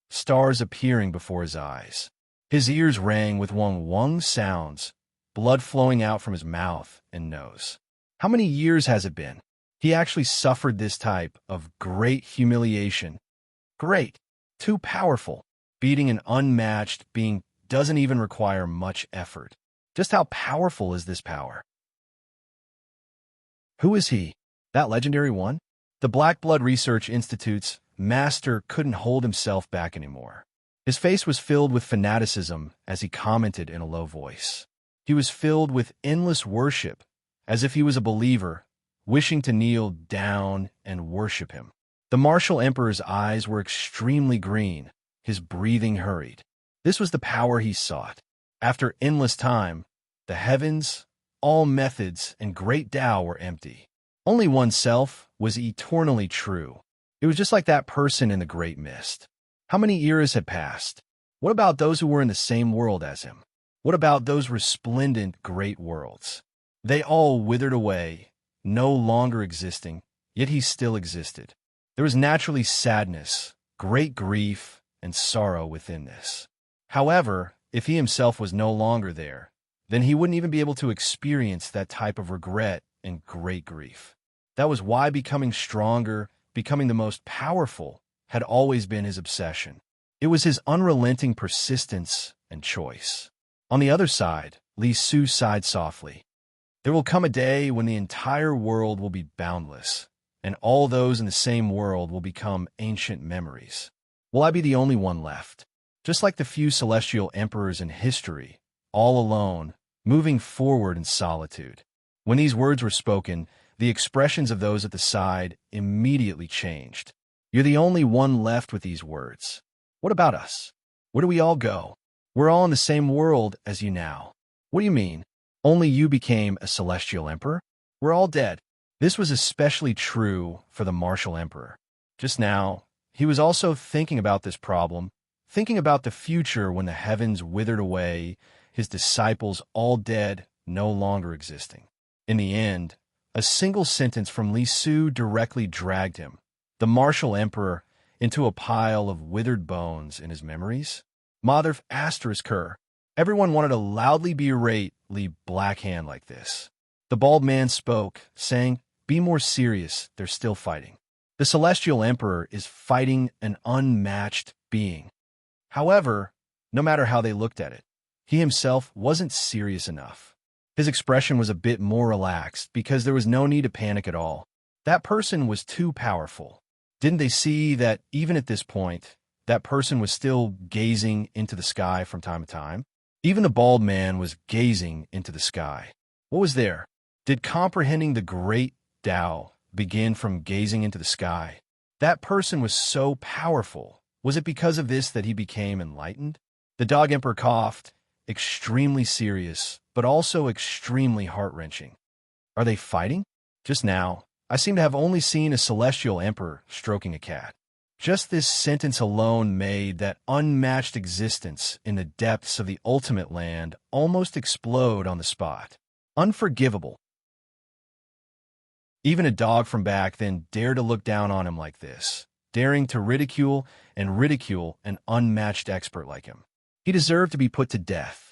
stars appearing before his eyes. His ears rang with wong sounds, blood flowing out from his mouth and nose. How many years has it been? He actually suffered this type of great humiliation. Great. Too powerful. Beating an unmatched being doesn't even require much effort. Just how powerful is this power? Who is he? That legendary one? The Black Blood Research Institute's master couldn't hold himself back anymore. His face was filled with fanaticism as he commented in a low voice. He was filled with endless worship, as if he was a believer, wishing to kneel down and worship him. The martial emperor's eyes were extremely green, his breathing hurried. This was the power he sought. After endless time, the heavens, all methods, and great Tao were empty. Only oneself was eternally true. It was just like that person in the great mist. How many eras had passed? What about those who were in the same world as him? What about those resplendent great worlds? They all withered away, no longer existing, yet he still existed. There was naturally sadness, great grief, and sorrow within this. However, if he himself was no longer there, then he wouldn't even be able to experience that type of regret and great grief. That was why becoming stronger, becoming the most powerful, had always been his obsession. It was his unrelenting persistence and choice. On the other side, Li Su sighed softly. There will come a day when the entire world will be boundless, and all those in the same world will become ancient memories. Will I be the only one left? Just like the few celestial emperors in history, all alone, moving forward in solitude. When these words were spoken, the expressions of those at the side immediately changed. You're the only one left with these words. What about us? Where do we all go? We're all in the same world as you now. What do you mean? Only you became a celestial emperor? We're all dead. This was especially true for the martial emperor. Just now, he was also thinking about this problem, thinking about the future when the heavens withered away, his disciples all dead, no longer existing. In the end, a single sentence from Li Su directly dragged him, the martial emperor, into a pile of withered bones in his memories. Mother asterisk her. Everyone wanted to loudly berate Li Blackhand like this. The bald man spoke, saying, "Be more serious, they're still fighting. The celestial emperor is fighting an unmatched being." However, no matter how they looked at it, he himself wasn't serious enough. His expression was a bit more relaxed because there was no need to panic at all. That person was too powerful. Didn't they see that even at this point, that person was still gazing into the sky from time to time? Even the bald man was gazing into the sky. What was there? Did comprehending the great Tao begin from gazing into the sky? That person was so powerful. Was it because of this that he became enlightened? The dog emperor coughed, extremely serious, but also extremely heart-wrenching. Are they fighting? Just now, I seem to have only seen a celestial emperor stroking a cat. Just this sentence alone made that unmatched existence in the depths of the ultimate land almost explode on the spot. Unforgivable. Even a dog from back then dared to look down on him like this, daring to ridicule an unmatched expert like him. He deserved to be put to death.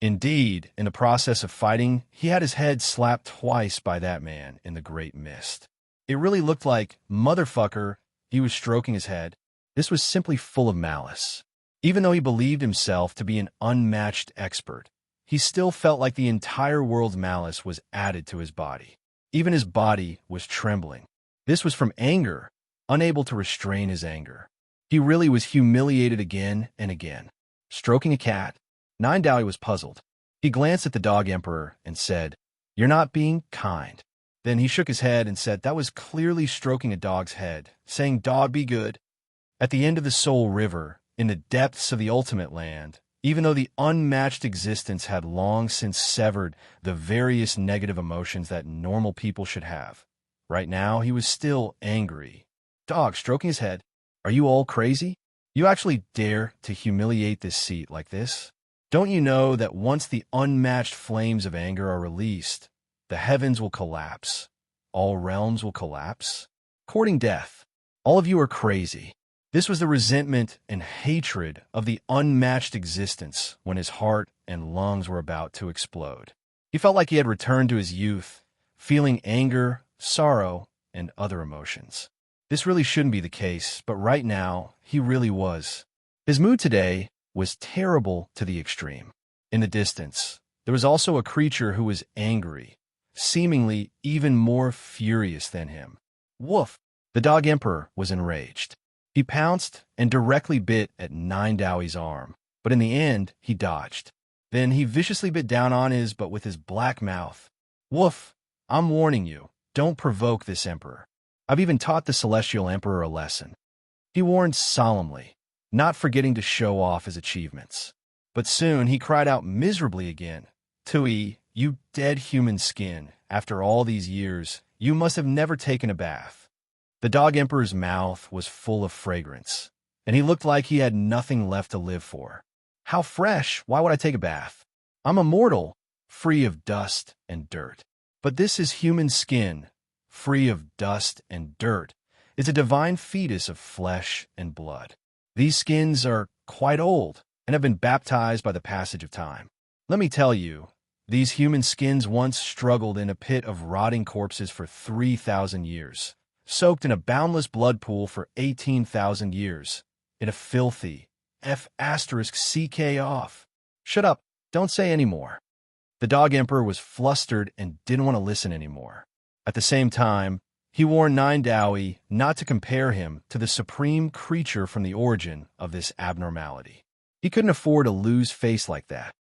Indeed, in the process of fighting, he had his head slapped twice by that man in the great mist. It really looked like, motherfucker, he was stroking his head. This was simply full of malice. Even though he believed himself to be an unmatched expert, he still felt like the entire world's malice was added to his body. Even his body was trembling. This was from anger, unable to restrain his anger. He really was humiliated again and again. Stroking a cat, Nine Dowie was puzzled. He glanced at the dog emperor and said, "You're not being kind." Then he shook his head and said that was clearly stroking a dog's head, saying, "Dog, be good." At the end of the Soul River, in the depths of the ultimate land, even though the unmatched existence had long since severed the various negative emotions that normal people should have, right now he was still angry. Dog, stroking his head, "Are you all crazy? You actually dare to humiliate this seat like this? Don't you know that once the unmatched flames of anger are released, the heavens will collapse, all realms will collapse? Courting death. All of you are crazy." This was the resentment and hatred of the unmatched existence when his heart and lungs were about to explode. He felt like he had returned to his youth, feeling anger, sorrow, and other emotions. This really shouldn't be the case, but right now, he really was. His mood today was terrible to the extreme. In the distance, there was also a creature who was angry, seemingly even more furious than him. Woof! The dog emperor was enraged. He pounced and directly bit at Nine Dowie's arm, but in the end, he dodged. Then he viciously bit down on his, but with his black mouth. "Woof! I'm warning you, don't provoke this emperor. I've even taught the celestial emperor a lesson." He warned solemnly, not forgetting to show off his achievements. But soon he cried out miserably again, "Tui, you dead human skin, after all these years, you must have never taken a bath." The dog emperor's mouth was full of fragrance. and he looked like he had nothing left to live for. How fresh! Why would I take a bath? I'm immortal, free of dust and dirt. But this is human skin, free of dust and dirt. It's a divine fetus of flesh and blood. These skins are quite old and have been baptized by the passage of time. Let me tell you, these human skins once struggled in a pit of rotting corpses for 3,000 years, soaked in a boundless blood pool for 18,000 years, in a filthy F***ck off. Shut up, don't say any more. The dog emperor was flustered and didn't want to listen anymore. At the same time, he warned Nine Dowie not to compare him to the supreme creature from the origin of this abnormality. He couldn't afford to lose face like that.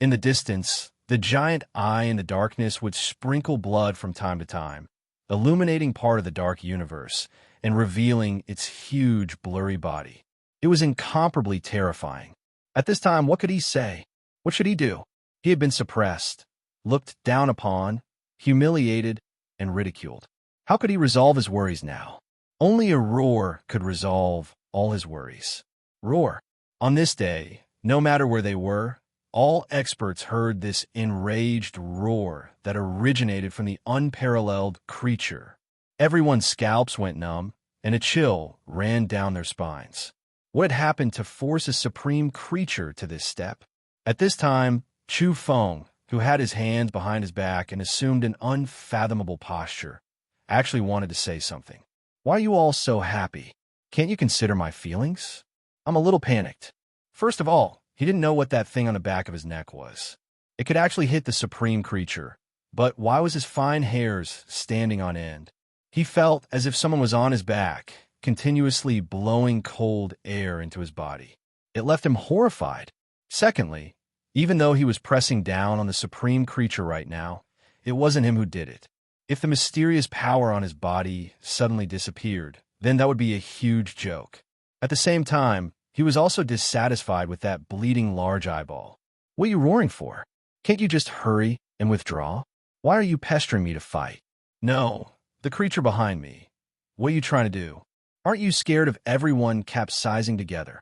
In the distance, the giant eye in the darkness would sprinkle blood from time to time, illuminating part of the dark universe and revealing its huge, blurry body. It was incomparably terrifying. At this time, what could he say? What should he do? He had been suppressed, looked down upon, humiliated, and ridiculed. How could he resolve his worries now? Only a roar could resolve all his worries. Roar. On this day, no matter where they were, all experts heard this enraged roar that originated from the unparalleled creature. Everyone's scalps went numb, and a chill ran down their spines. What had happened to force a supreme creature to this step? At this time, Chu Feng, who had his hands behind his back and assumed an unfathomable posture, actually wanted to say something. Why are you all so happy? Can't you consider my feelings? I'm a little panicked. First of all, he didn't know what that thing on the back of his neck was. It could actually hit the supreme creature, but why was his fine hairs standing on end? He felt as if someone was on his back, continuously blowing cold air into his body. It left him horrified. Secondly, even though he was pressing down on the supreme creature right now, it wasn't him who did it. If the mysterious power on his body suddenly disappeared, then that would be a huge joke. At the same time, he was also dissatisfied with that bleeding large eyeball. What are you roaring for? Can't you just hurry and withdraw? Why are you pestering me to fight? No, the creature behind me. What are you trying to do? Aren't you scared of everyone capsizing together?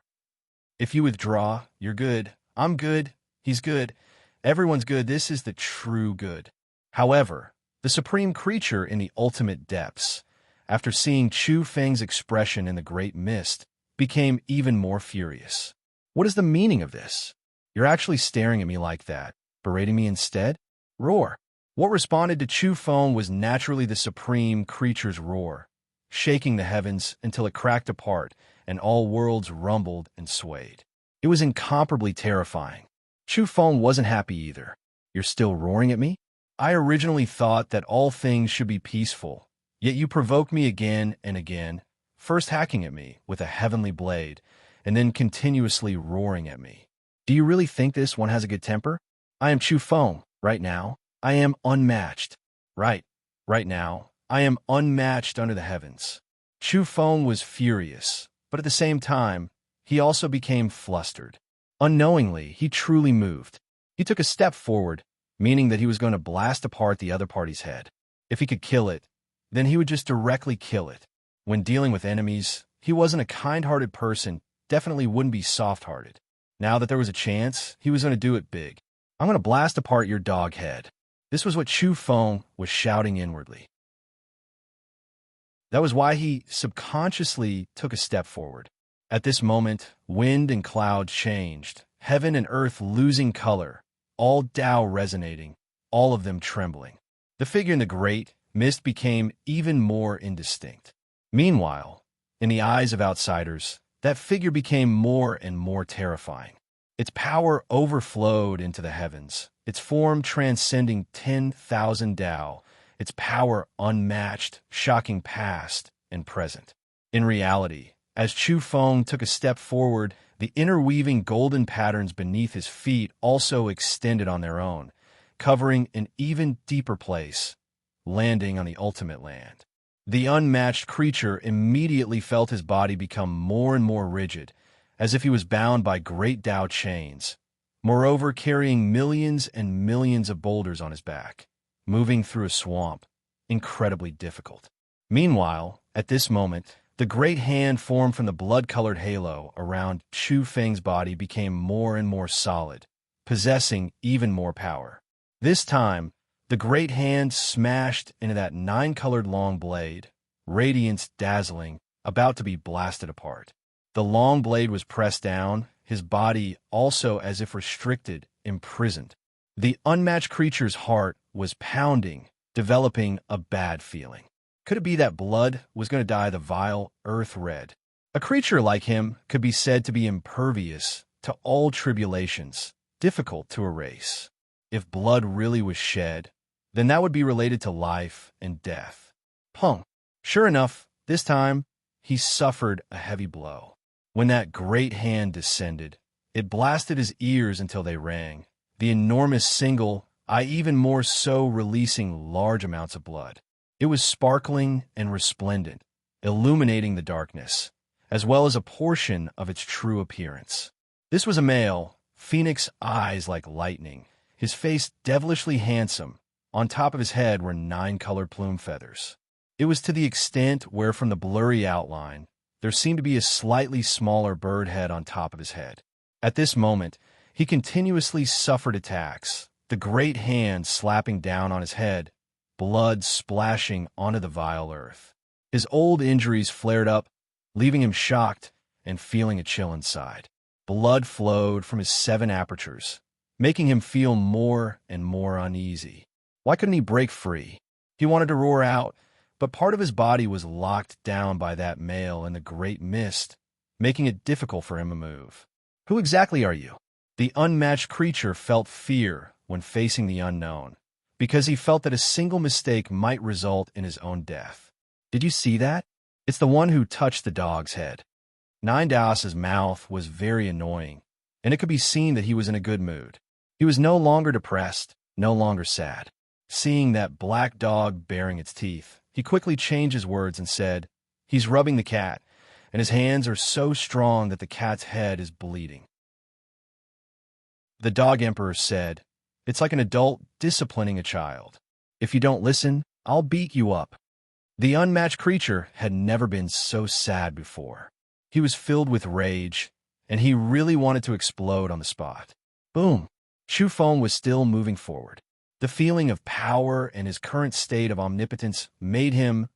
If you withdraw, you're good. I'm good. He's good. Everyone's good. This is the true good. However, the supreme creature in the ultimate depths, after seeing Chu Feng's expression in the great mist, became even more furious. What is the meaning of this? You're actually staring at me like that, berating me instead? Roar. What responded to Chu Feng was naturally the supreme creature's roar, shaking the heavens until it cracked apart and all worlds rumbled and swayed. It was incomparably terrifying. Chu Feng wasn't happy either. You're still roaring at me? I originally thought that all things should be peaceful, yet you provoke me again and again, first hacking at me with a heavenly blade, and then continuously roaring at me. Do you really think this one has a good temper? I am Chu Feng, right now. I am unmatched. Right now. I am unmatched under the heavens. Chu Feng was furious, but at the same time, he also became flustered. Unknowingly, he truly moved. He took a step forward, meaning that he was going to blast apart the other party's head. If he could kill it, then he would just directly kill it. When dealing with enemies, he wasn't a kind-hearted person, definitely wouldn't be soft-hearted. Now that there was a chance, he was going to do it big. I'm going to blast apart your dog head. This was what Chu Feng was shouting inwardly. That was why he subconsciously took a step forward. At this moment, wind and cloud changed, heaven and earth losing color, all Tao resonating, all of them trembling. The figure in the great mist became even more indistinct. Meanwhile, in the eyes of outsiders, that figure became more and more terrifying. Its power overflowed into the heavens, its form transcending 10,000 Tao, its power unmatched, shocking past and present. In reality, as Chu Feng took a step forward, the interweaving golden patterns beneath his feet also extended on their own, covering an even deeper place, landing on the ultimate land. The unmatched creature immediately felt his body become more and more rigid, as if he was bound by great Tao chains, moreover carrying millions and millions of boulders on his back, moving through a swamp, incredibly difficult. Meanwhile, at this moment, The great hand formed from the blood-colored halo around Chu Feng's body became more and more solid, possessing even more power. This time, the great hand smashed into that nine-colored long blade, radiance dazzling, about to be blasted apart. The long blade was pressed down, his body also as if restricted, imprisoned. The unmatched creature's heart was pounding, developing a bad feeling. Could it be that blood was going to dye the vile earth red? A creature like him could be said to be impervious to all tribulations, difficult to erase. If blood really was shed, then that would be related to life and death. Pung. Sure enough, this time, he suffered a heavy blow. When that great hand descended, it blasted his ears until they rang, the enormous single, even more so releasing large amounts of blood. It was sparkling and resplendent, illuminating the darkness, as well as a portion of its true appearance. This was a male, phoenix eyes like lightning, his face devilishly handsome. On top of his head were 9 colored plume feathers. It was to the extent where from the blurry outline, there seemed to be a slightly smaller bird head on top of his head. At this moment, he continuously suffered attacks, the great hand slapping down on his head, blood splashing onto the vile earth. His old injuries flared up, leaving him shocked and feeling a chill inside. Blood flowed from his 7 apertures, making him feel more and more uneasy. Why couldn't he break free? He wanted to roar out, but part of his body was locked down by that male in the great mist, making it difficult for him to move. Who exactly are you? The unmatched creature felt fear when facing the unknown, because he felt that a single mistake might result in his own death. Did you see that? It's the one who touched the dog's head. Nine Daos's mouth was very annoying, and it could be seen that he was in a good mood. He was no longer depressed, no longer sad. Seeing that black dog baring its teeth, he quickly changed his words and said, "He's rubbing the cat, and his hands are so strong that the cat's head is bleeding." The dog emperor said, "It's like an adult disciplining a child. If you don't listen, I'll beat you up." The unmatched creature had never been so sad before. He was filled with rage, and he really wanted to explode on the spot. Boom! Chu Feng was still moving forward. The feeling of power and his current state of omnipotence made him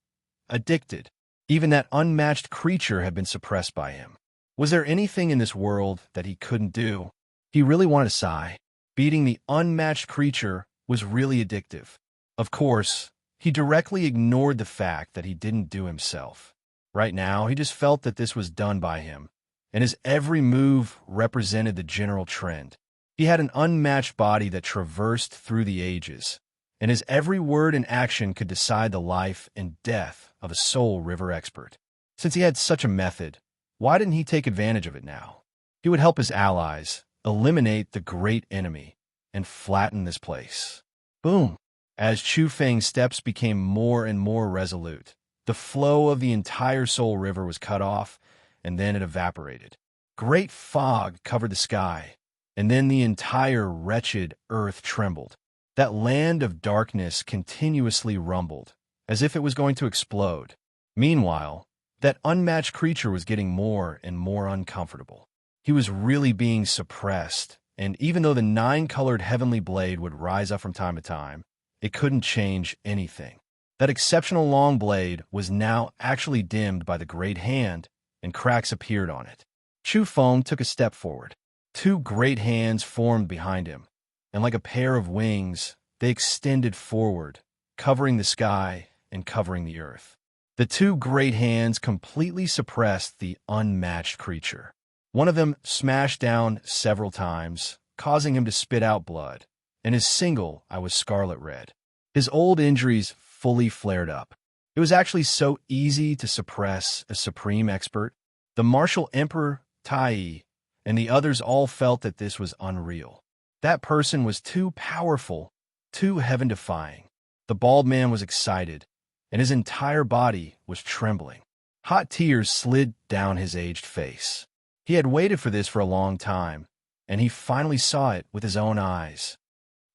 addicted. Even that unmatched creature had been suppressed by him. Was there anything in this world that he couldn't do? He really wanted to sigh. Beating the unmatched creature was really addictive. Of course, he directly ignored the fact that he didn't do himself. Right now, he just felt that this was done by him, and his every move represented the general trend. He had an unmatched body that traversed through the ages, and his every word and action could decide the life and death of a soul river expert. Since he had such a method, why didn't he take advantage of it now? He would help his allies eliminate the great enemy and flatten this place. Boom! As Chu Feng's steps became more and more resolute, the flow of the entire Soul River was cut off, and then it evaporated. Great fog covered the sky, and then the entire wretched earth trembled. That land of darkness continuously rumbled, as if it was going to explode. Meanwhile, that unmatched creature was getting more and more uncomfortable. He was really being suppressed, and even though the 9-colored heavenly blade would rise up from time to time, it couldn't change anything. That exceptional long blade was now actually dimmed by the great hand, and cracks appeared on it. Chu Feng took a step forward. 2 great hands formed behind him, and like a pair of wings, they extended forward, covering the sky and covering the earth. The 2 great hands completely suppressed the unmatched creature. One of them smashed down several times, causing him to spit out blood, and his single eye was scarlet red. His old injuries fully flared up. It was actually so easy to suppress a supreme expert. The martial emperor, Tai, and the others all felt that this was unreal. That person was too powerful, too heaven-defying. The bald man was excited, and his entire body was trembling. Hot tears slid down his aged face. He had waited for this for a long time, and he finally saw it with his own eyes.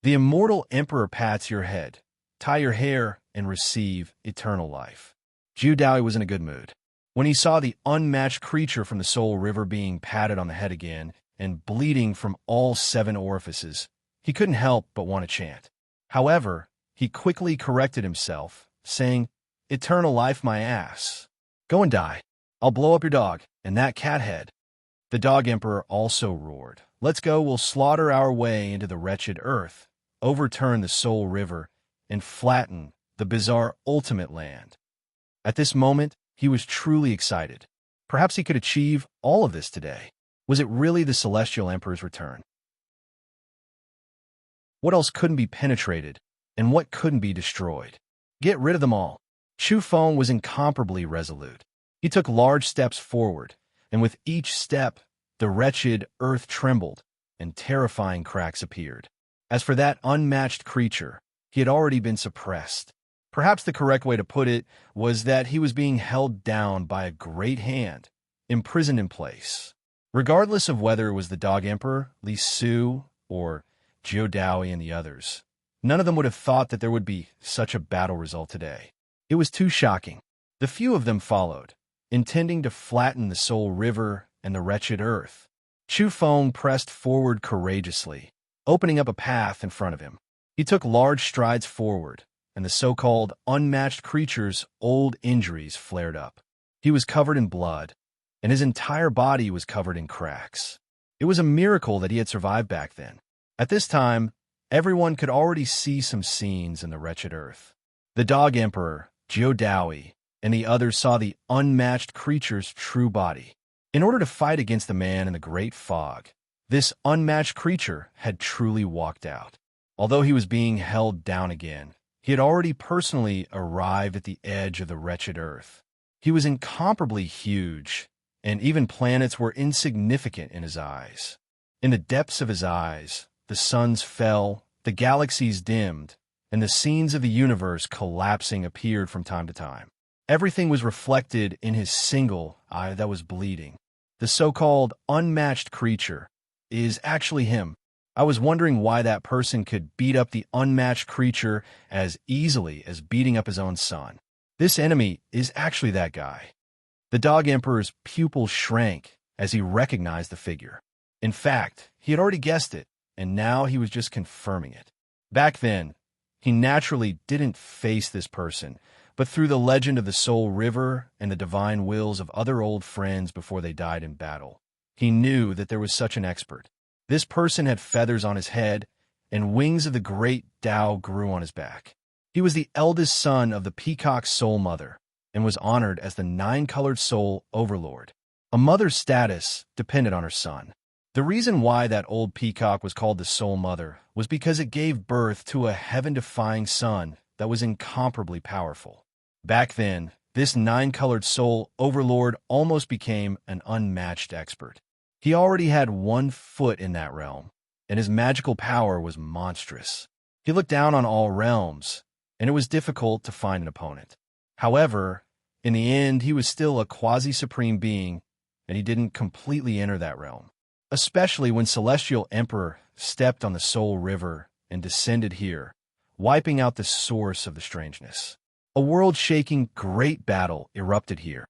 The immortal emperor pats your head, tie your hair, and receive eternal life. Ju Dao was in a good mood. When he saw the unmatched creature from the Soul River being patted on the head again and bleeding from all 7 orifices, he couldn't help but want to chant. However, he quickly corrected himself, saying, "Eternal life my ass. Go and die. I'll blow up your dog and that cat head." The Dog Emperor also roared, "Let's go, we'll slaughter our way into the wretched earth, overturn the Soul River, and flatten the bizarre ultimate land." At this moment, he was truly excited. Perhaps he could achieve all of this today. Was it really the Celestial Emperor's return? What else couldn't be penetrated, and what couldn't be destroyed? Get rid of them all. Chu Feng was incomparably resolute. He took large steps forward, and with each step, the wretched earth trembled, and terrifying cracks appeared. As for that unmatched creature, he had already been suppressed. Perhaps the correct way to put it was that he was being held down by a great hand, imprisoned in place. Regardless of whether it was the Dog Emperor, Li Su, or Jiu Daoyi and the others, none of them would have thought that there would be such a battle result today. It was too shocking. The few of them followed, intending to flatten the Soul River and the wretched earth. Chu Feng pressed forward courageously, opening up a path in front of him. He took large strides forward, and the so-called unmatched creature's old injuries flared up. He was covered in blood, and his entire body was covered in cracks. It was a miracle that he had survived back then. At this time, everyone could already see some scenes in the wretched earth. The Dog Emperor, Jiu Daoyi, and the others saw the unmatched creature's true body. In order to fight against the man in the great fog, this unmatched creature had truly walked out. Although he was being held down again, he had already personally arrived at the edge of the wretched earth. He was incomparably huge, and even planets were insignificant in his eyes. In the depths of his eyes, the suns fell, the galaxies dimmed, and the scenes of the universe collapsing appeared from time to time. Everything was reflected in his single eye that was bleeding. The so-called unmatched creature is actually him. I was wondering why that person could beat up the unmatched creature as easily as beating up his own son. This enemy is actually that guy. The Dog Emperor's pupils shrank as he recognized the figure. In fact, he had already guessed it, and now he was just confirming it. Back then, he naturally didn't face this person, but through the legend of the Soul River and the divine wills of other old friends before they died in battle, he knew that there was such an expert. This person had feathers on his head, and wings of the great Tao grew on his back. He was the eldest son of the Peacock's Soul Mother, and was honored as the 9-colored Soul Overlord. A mother's status depended on her son. The reason why that old peacock was called the Soul Mother was because it gave birth to a heaven-defying son that was incomparably powerful. Back then, this 9-colored Soul Overlord almost became an unmatched expert. He already had 1 foot in that realm, and his magical power was monstrous. He looked down on all realms, and it was difficult to find an opponent. However, in the end, he was still a quasi-supreme being, and he didn't completely enter that realm. Especially when Celestial Emperor stepped on the Soul River and descended here, wiping out the source of the strangeness. A world-shaking great battle erupted here.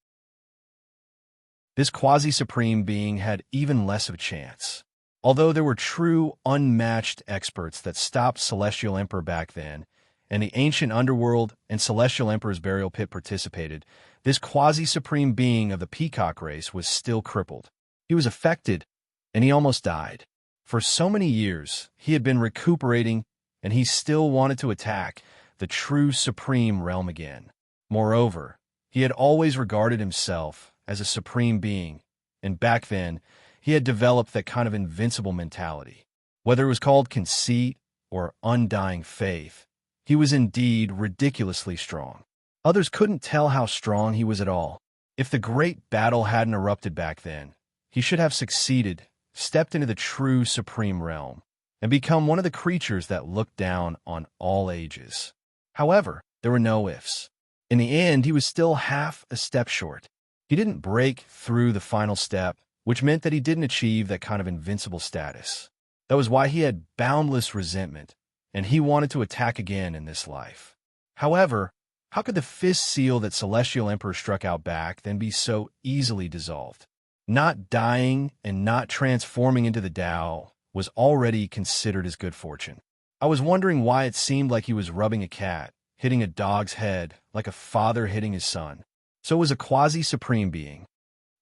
This quasi-supreme being had even less of a chance. Although there were true, unmatched experts that stopped Celestial Emperor back then, and the ancient underworld and Celestial Emperor's burial pit participated, this quasi-supreme being of the Peacock race was still crippled. He was affected, and he almost died. For so many years, he had been recuperating, and he still wanted to attack the true supreme realm again. Moreover, he had always regarded himself as a supreme being, and back then, he had developed that kind of invincible mentality. Whether it was called conceit or undying faith, he was indeed ridiculously strong. Others couldn't tell how strong he was at all. If the great battle hadn't erupted back then, he should have succeeded, stepped into the true supreme realm, and become one of the creatures that looked down on all ages. However, there were no ifs. In the end, he was still half a step short. He didn't break through the final step, which meant that he didn't achieve that kind of invincible status. That was why he had boundless resentment, and he wanted to attack again in this life. However, How could the fifth seal that Celestial Emperor struck out back then be so easily dissolved? Not dying and not transforming into the Tao was already considered as good fortune. I was wondering why it seemed like he was rubbing a cat, hitting a dog's head, like a father hitting his son. So it was a quasi-supreme being.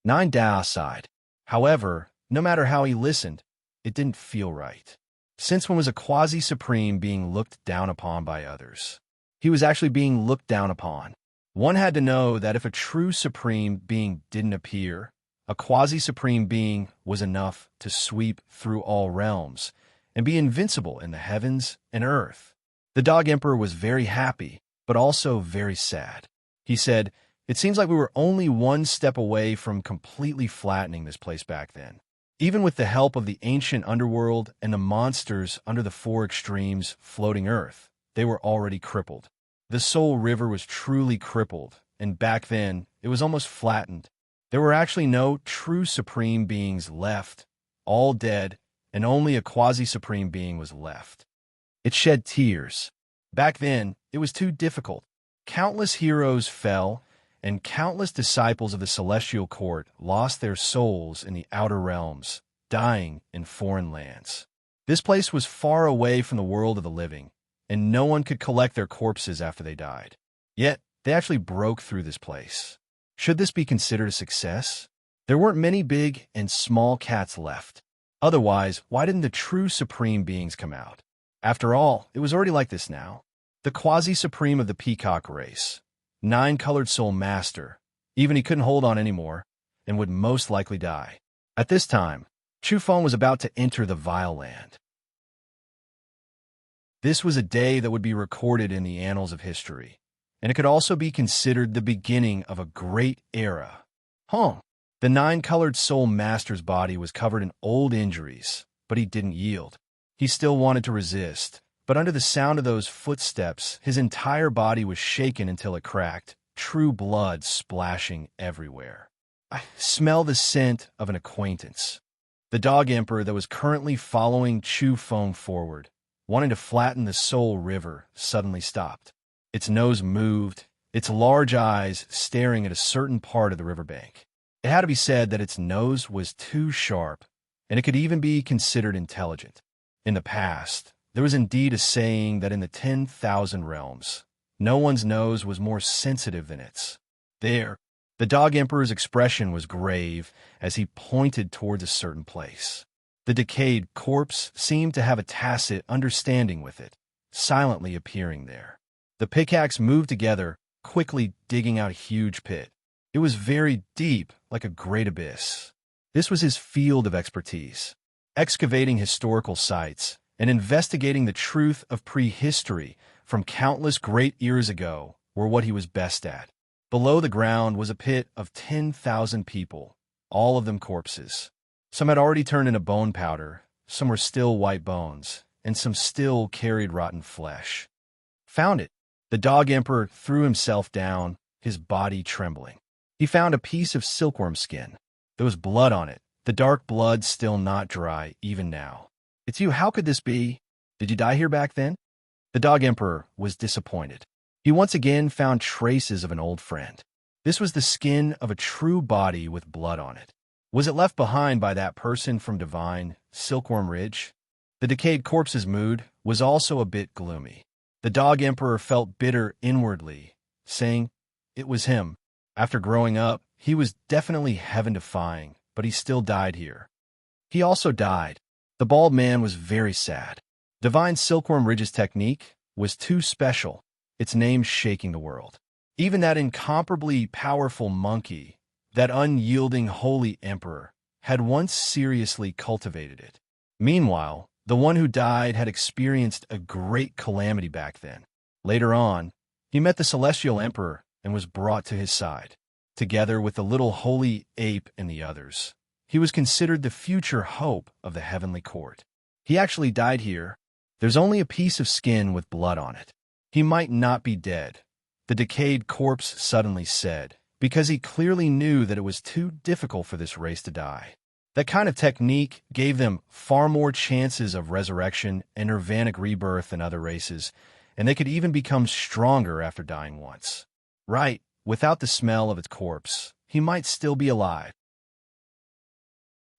9 Tao sighed. However, no matter how he listened, it didn't feel right. Since when was a quasi-supreme being looked down upon by others? He was actually being looked down upon. One had to know that if a true supreme being didn't appear, a quasi-supreme being was enough to sweep through all realms and be invincible in the heavens and earth. The Dog Emperor was very happy, but also very sad. He said, "It seems like we were only one step away from completely flattening this place back then. Even with the help of the ancient underworld and the monsters under the 4 extremes floating earth, they were already crippled. The Soul River was truly crippled, and back then, it was almost flattened. There were actually no true supreme beings left, all dead, and only a quasi-supreme being was left. It shed tears. Back then, it was too difficult. Countless heroes fell, and countless disciples of the Celestial Court lost their souls in the outer realms, dying in foreign lands. This place was far away from the world of the living, and no one could collect their corpses after they died. Yet, they actually broke through this place. Should this be considered a success? There weren't many big and small cats left. Otherwise, why didn't the true supreme beings come out? After all, it was already like this now. The quasi-supreme of the peacock race, 9-colored soul master, even he couldn't hold on anymore, and would most likely die. At this time, Chufeng was about to enter the vile land. This was a day that would be recorded in the annals of history, and it could also be considered the beginning of a great era. The 9-colored soul master's body was covered in old injuries, but he didn't yield. He still wanted to resist, but under the sound of those footsteps, his entire body was shaken until it cracked, true blood splashing everywhere. I smell the scent of an acquaintance. The Dog Emperor that was currently following Chufeng forward, wanting to flatten the Soul River, suddenly stopped. Its nose moved, its large eyes staring at a certain part of the riverbank. It had to be said that its nose was too sharp, and it could even be considered intelligent. In the past, there was indeed a saying that in the 10,000 realms, no one's nose was more sensitive than its. There, the Dog Emperor's expression was grave as he pointed towards a certain place. The decayed corpse seemed to have a tacit understanding with it, silently appearing there. The pickaxe moved together, quickly digging out a huge pit. It was very deep, like a great abyss. This was his field of expertise. Excavating historical sites and investigating the truth of prehistory from countless great eras ago were what he was best at. Below the ground was a pit of 10,000 people, all of them corpses. Some had already turned into bone powder, some were still white bones, and some still carried rotten flesh. Found it. The Dog Emperor threw himself down, his body trembling. He found a piece of silkworm skin. There was blood on it, the dark blood still not dry even now. "It's you, how could this be? Did you die here back then?" The Dog Emperor was disappointed. He once again found traces of an old friend. This was the skin of a true body with blood on it. Was it left behind by that person from divine Silkworm Ridge? The decayed corpse's mood was also a bit gloomy. The Dog Emperor felt bitter inwardly, saying, it was him. After growing up, he was definitely heaven-defying, but he still died here. He also died. The bald man was very sad. Divine Silkworm Ridge's technique was too special, its name shaking the world. Even that incomparably powerful monkey, that unyielding holy emperor, had once seriously cultivated it. Meanwhile, the one who died had experienced a great calamity back then. Later on, he met the celestial emperor and was brought to his side, together with the little holy ape and the others. He was considered the future hope of the heavenly court. He actually died here. There's only a piece of skin with blood on it. He might not be dead, the decayed corpse suddenly said, because he clearly knew that it was too difficult for this race to die. That kind of technique gave them far more chances of resurrection and nirvanic rebirth than other races, and they could even become stronger after dying once. Right, without the smell of its corpse, he might still be alive.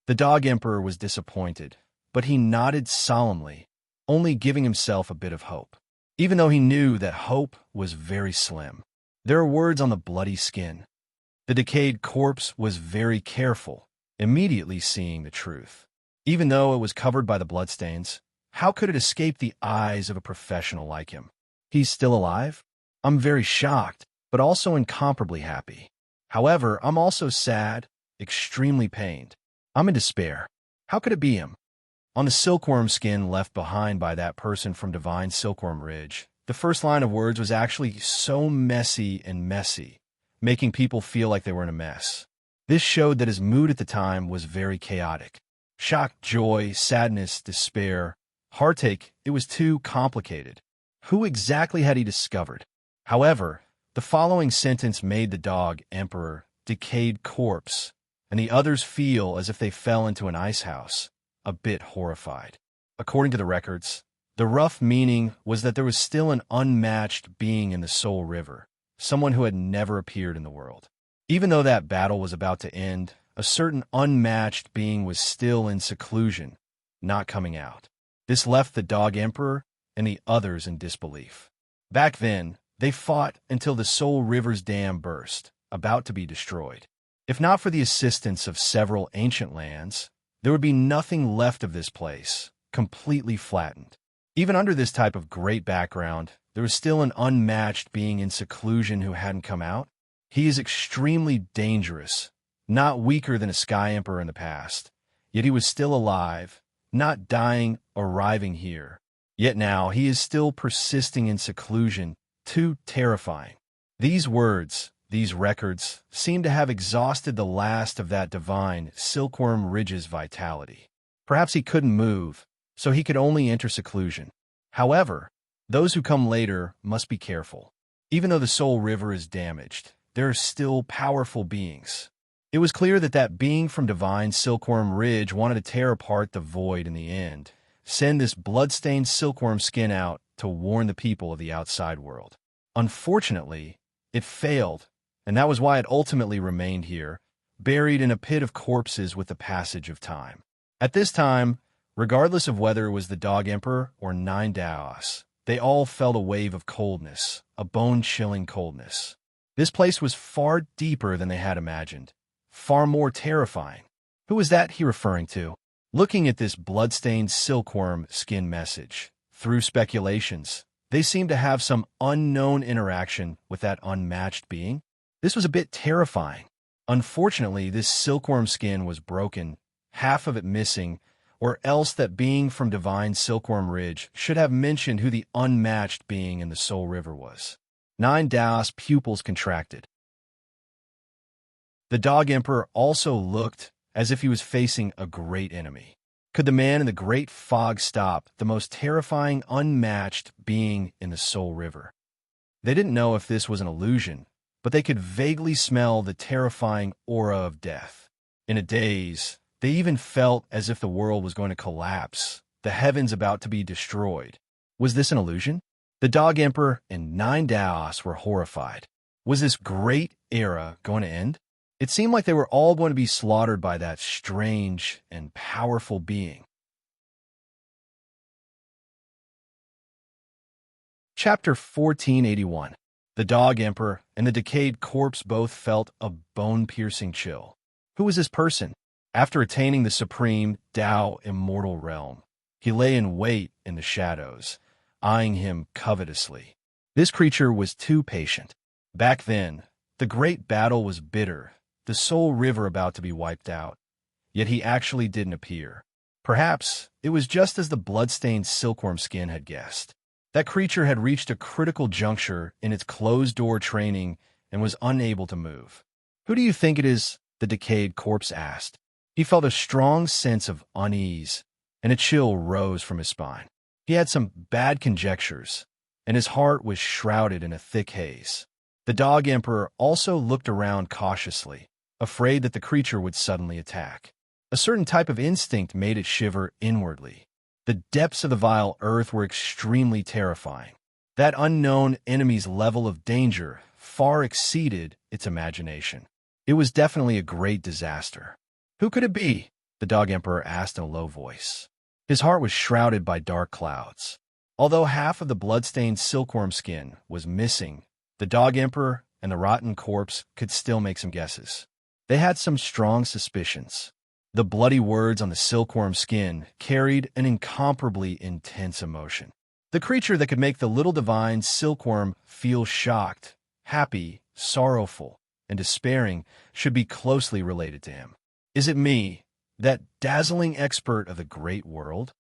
The Dog Emperor was disappointed, but he nodded solemnly, only giving himself a bit of hope, even though he knew that hope was very slim. There are words on the bloody skin. The decayed corpse was very careful, immediately seeing the truth. Even though it was covered by the bloodstains, how could it escape the eyes of a professional like him? He's still alive? I'm very shocked, but also incomparably happy. However, I'm also sad, extremely pained. I'm in despair. How could it be him? On the silkworm skin left behind by that person from Divine Silkworm Ridge, the first line of words was actually so messy, making people feel like they were in a mess. This showed that his mood at the time was very chaotic. Shock, joy, sadness, despair, heartache, it was too complicated. Who exactly had he discovered? However, the following sentence made the Dog Emperor decayed corpse, and the others feel as if they fell into an ice house, a bit horrified. According to the records, the rough meaning was that there was still an unmatched being in the Soul River, someone who had never appeared in the world. Even though that battle was about to end, a certain unmatched being was still in seclusion, not coming out. This left the Dog Emperor and the others in disbelief. Back then, they fought until the Soul River's dam burst, about to be destroyed. If not for the assistance of several ancient lands, there would be nothing left of this place, completely flattened. Even under this type of great background, there was still an unmatched being in seclusion who hadn't come out. He is extremely dangerous, not weaker than a Sky Emperor in the past, yet he was still alive, not dying, arriving here. Yet now he is still persisting in seclusion, too terrifying. These words, these records, seem to have exhausted the last of that divine Silkworm Ridge's vitality. Perhaps he couldn't move, so he could only enter seclusion. However, those who come later must be careful. Even though the Soul River is damaged, there are still powerful beings. It was clear that that being from Divine Silkworm Ridge wanted to tear apart the void in the end, send this blood-stained silkworm skin out to warn the people of the outside world. Unfortunately, it failed, and that was why it ultimately remained here, buried in a pit of corpses with the passage of time. At this time, regardless of whether it was the Dog Emperor or 9 Daos, they all felt a wave of coldness, a bone-chilling coldness. This place was far deeper than they had imagined, far more terrifying. Who was that he referring to? Looking at this blood-stained silkworm skin message, through speculations, they seemed to have some unknown interaction with that unmatched being. This was a bit terrifying. Unfortunately, this silkworm skin was broken, half of it missing, or else that being from Divine Silkworm Ridge should have mentioned who the unmatched being in the Soul River was. 9 Daos' pupils contracted. The Dog Emperor also looked as if he was facing a great enemy. Could the man in the great fog stop the most terrifying, unmatched being in the Soul River? They didn't know if this was an illusion, but they could vaguely smell the terrifying aura of death. In a daze, they even felt as if the world was going to collapse, the heavens about to be destroyed. Was this an illusion? The Dog Emperor and 9 Daos were horrified. Was this great era going to end? It seemed like they were all going to be slaughtered by that strange and powerful being. Chapter 1481. The Dog Emperor and the decayed corpse both felt a bone-piercing chill. Who was this person? After attaining the supreme Tao immortal realm, he lay in wait in the shadows, eyeing him covetously. This creature was too patient. Back then, the great battle was bitter, the Soul River about to be wiped out, yet he actually didn't appear. Perhaps it was just as the blood-stained silkworm skin had guessed. That creature had reached a critical juncture in its closed-door training and was unable to move. Who do you think it is? The decayed corpse asked. He felt a strong sense of unease, and a chill rose from his spine. He had some bad conjectures, and his heart was shrouded in a thick haze. The Dog Emperor also looked around cautiously, afraid that the creature would suddenly attack. A certain type of instinct made it shiver inwardly. The depths of the vile earth were extremely terrifying. That unknown enemy's level of danger far exceeded its imagination. It was definitely a great disaster. Who could it be? The Dog Emperor asked in a low voice. His heart was shrouded by dark clouds. Although half of the blood-stained silkworm skin was missing, the Dog Emperor and the rotten corpse could still make some guesses. They had some strong suspicions. The bloody words on the silkworm skin carried an incomparably intense emotion. The creature that could make the little divine silkworm feel shocked, happy, sorrowful, and despairing should be closely related to him. Is it me, that dazzling expert of the great world?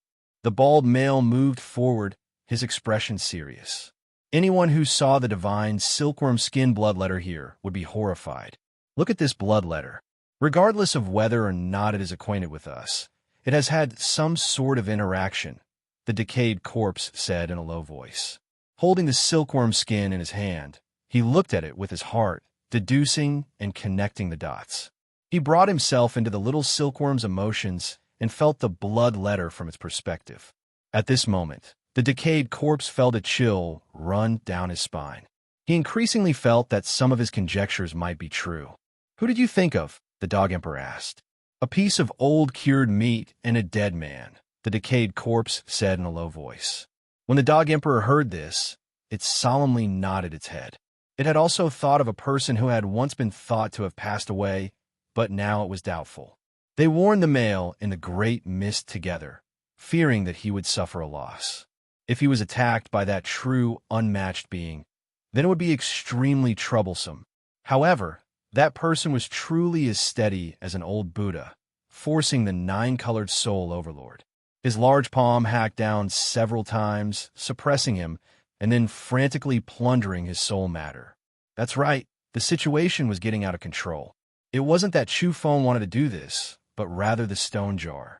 The bald male moved forward, his expression serious. Anyone who saw the divine silkworm skin bloodletter here would be horrified. Look at this bloodletter. Regardless of whether or not it is acquainted with us, it has had some sort of interaction, the decayed corpse said in a low voice. Holding the silkworm skin in his hand, he looked at it with his heart, deducing and connecting the dots. He brought himself into the little silkworm's emotions and felt the blood letter from its perspective. At this moment, the decayed corpse felt a chill run down his spine. He increasingly felt that some of his conjectures might be true. Who did you think of? The Dog Emperor asked. A piece of old cured meat and a dead man, the decayed corpse said in a low voice. When the Dog Emperor heard this, it solemnly nodded its head. It had also thought of a person who had once been thought to have passed away, but now it was doubtful. They warned the male in the great mist together, fearing that he would suffer a loss. If he was attacked by that true, unmatched being, then it would be extremely troublesome. However, that person was truly as steady as an old Buddha, forcing the nine-colored soul overlord. His large palm hacked down several times, suppressing him, and then frantically plundering his soul matter. That's right, the situation was getting out of control. It wasn't that Chu Feng wanted to do this, but rather the stone jar.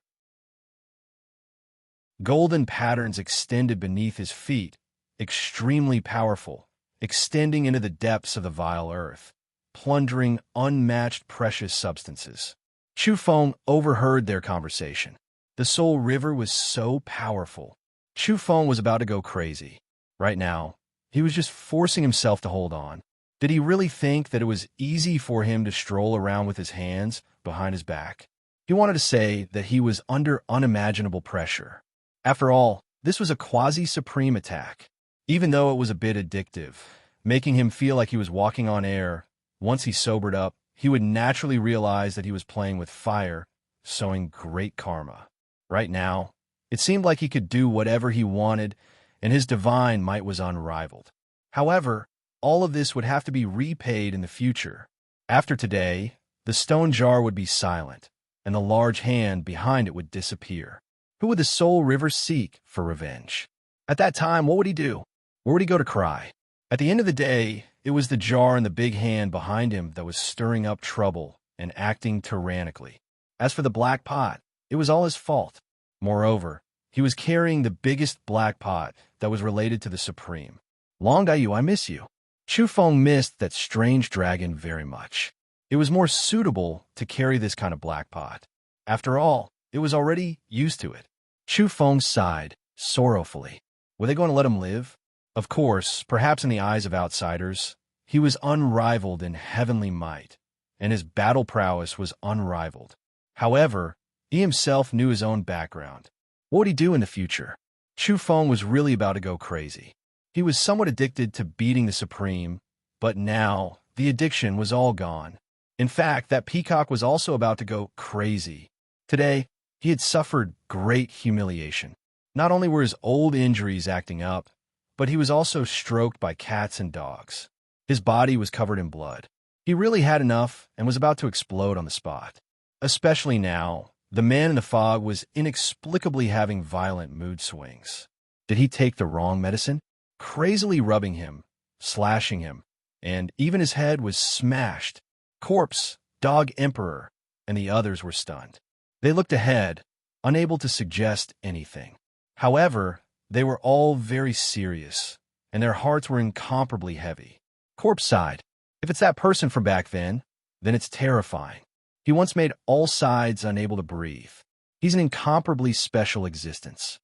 Golden patterns extended beneath his feet, extremely powerful, extending into the depths of the vile earth, plundering unmatched precious substances. Chu Feng overheard their conversation. The soul river was so powerful. Chu Feng was about to go crazy. Right now, he was just forcing himself to hold on. Did he really think that it was easy for him to stroll around with his hands behind his back? He wanted to say that he was under unimaginable pressure. After all, this was a quasi-supreme attack, even though it was a bit addictive, making him feel like he was walking on air. Once he sobered up, he would naturally realize that he was playing with fire, sowing great karma. Right now, it seemed like he could do whatever he wanted, and his divine might was unrivaled. However, all of this would have to be repaid in the future. After today, the stone jar would be silent, and the large hand behind it would disappear. Who would the soul river seek for revenge? At that time, what would he do? Where would he go to cry? At the end of the day, it was the jar and the big hand behind him that was stirring up trouble and acting tyrannically. As for the black pot, it was all his fault. Moreover, he was carrying the biggest black pot that was related to the Supreme. Long Dayu, I miss you. Chu Feng missed that strange dragon very much. It was more suitable to carry this kind of black pot. After all, it was already used to it. Chu Feng sighed, sorrowfully. Were they going to let him live? Of course, perhaps in the eyes of outsiders, he was unrivaled in heavenly might, and his battle prowess was unrivaled. However, he himself knew his own background. What would he do in the future? Chu Feng was really about to go crazy. He was somewhat addicted to beating the Supreme, but now the addiction was all gone. In fact, that peacock was also about to go crazy. Today, he had suffered great humiliation. Not only were his old injuries acting up, but he was also stroked by cats and dogs. His body was covered in blood. He really had enough and was about to explode on the spot. Especially now, the man in the fog was inexplicably having violent mood swings. Did he take the wrong medicine? Crazily rubbing him, slashing him, and even his head was smashed. Corpse, Dog Emperor, and the others were stunned. They looked ahead, unable to suggest anything. However, they were all very serious, and their hearts were incomparably heavy. Corpse sighed. If it's that person from back then it's terrifying. He once made all sides unable to breathe. He's an incomparably special existence.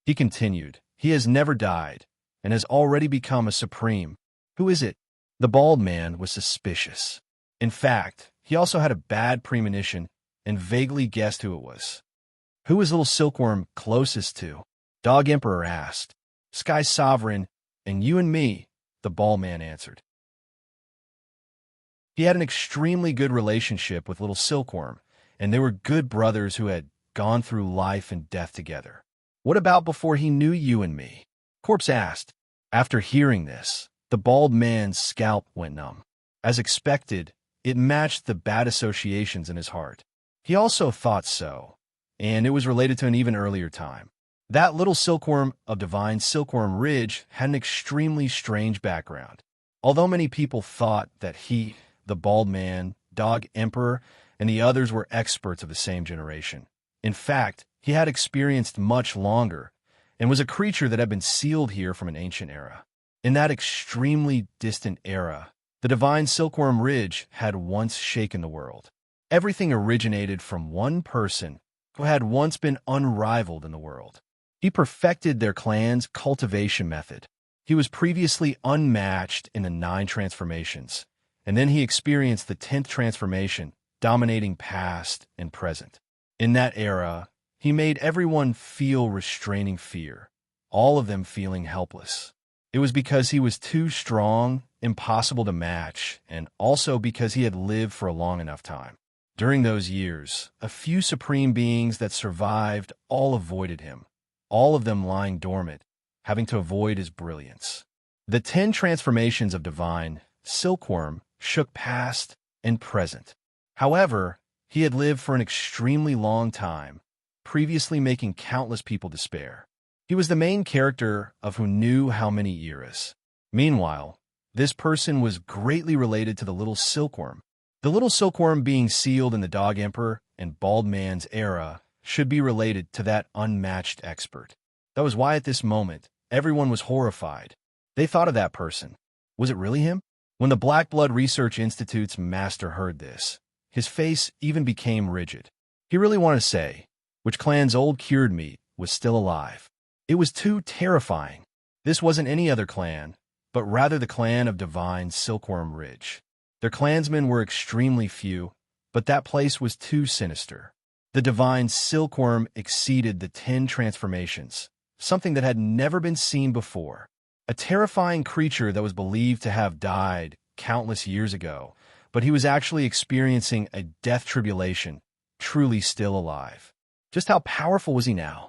He continued, he has never died, and has already become a supreme. Who is it? The bald man was suspicious. In fact, he also had a bad premonition and vaguely guessed who it was. Who was little silkworm closest to? Dog Emperor asked. Sky Sovereign, and you and me, the bald man answered. He had an extremely good relationship with little silkworm, and they were good brothers who had gone through life and death together. What about before he knew you and me? Corpse asked. After hearing this, the bald man's scalp went numb. As expected, it matched the bad associations in his heart. He also thought so, and it was related to an even earlier time. That little silkworm of divine Silkworm Ridge had an extremely strange background. Although many people thought that he, the bald man, Dog Emperor, and the others were experts of the same generation. In fact, he had experienced much longer and was a creature that had been sealed here from an ancient era. In that extremely distant era, the divine Silkworm Ridge had once shaken the world. Everything originated from one person who had once been unrivaled in the world. He perfected their clan's cultivation method. He was previously unmatched in the 9 transformations, and then he experienced the 10th transformation, dominating past and present. In that era, he made everyone feel restraining fear, all of them feeling helpless. It was because he was too strong, impossible to match, and also because he had lived for a long enough time. During those years, a few supreme beings that survived all avoided him, all of them lying dormant, having to avoid his brilliance. The 10 transformations of divine Silkworm shook past and present. However, he had lived for an extremely long time, previously making countless people despair. He was the main character of who knew how many eras. Meanwhile, this person was greatly related to the little silkworm. The little silkworm being sealed in the Dog Emperor and Bald Man's era should be related to that unmatched expert. That was why at this moment, everyone was horrified. They thought of that person. Was it really him? When the Black Blood Research Institute's master heard this, his face even became rigid. He really wanted to say, which clan's old cured meat was still alive. It was too terrifying. This wasn't any other clan, but rather the clan of divine Silkworm Ridge. Their clansmen were extremely few, but that place was too sinister. The divine Silkworm exceeded the 10 transformations, something that had never been seen before. A terrifying creature that was believed to have died countless years ago, but he was actually experiencing a death tribulation, truly still alive. Just how powerful was he now?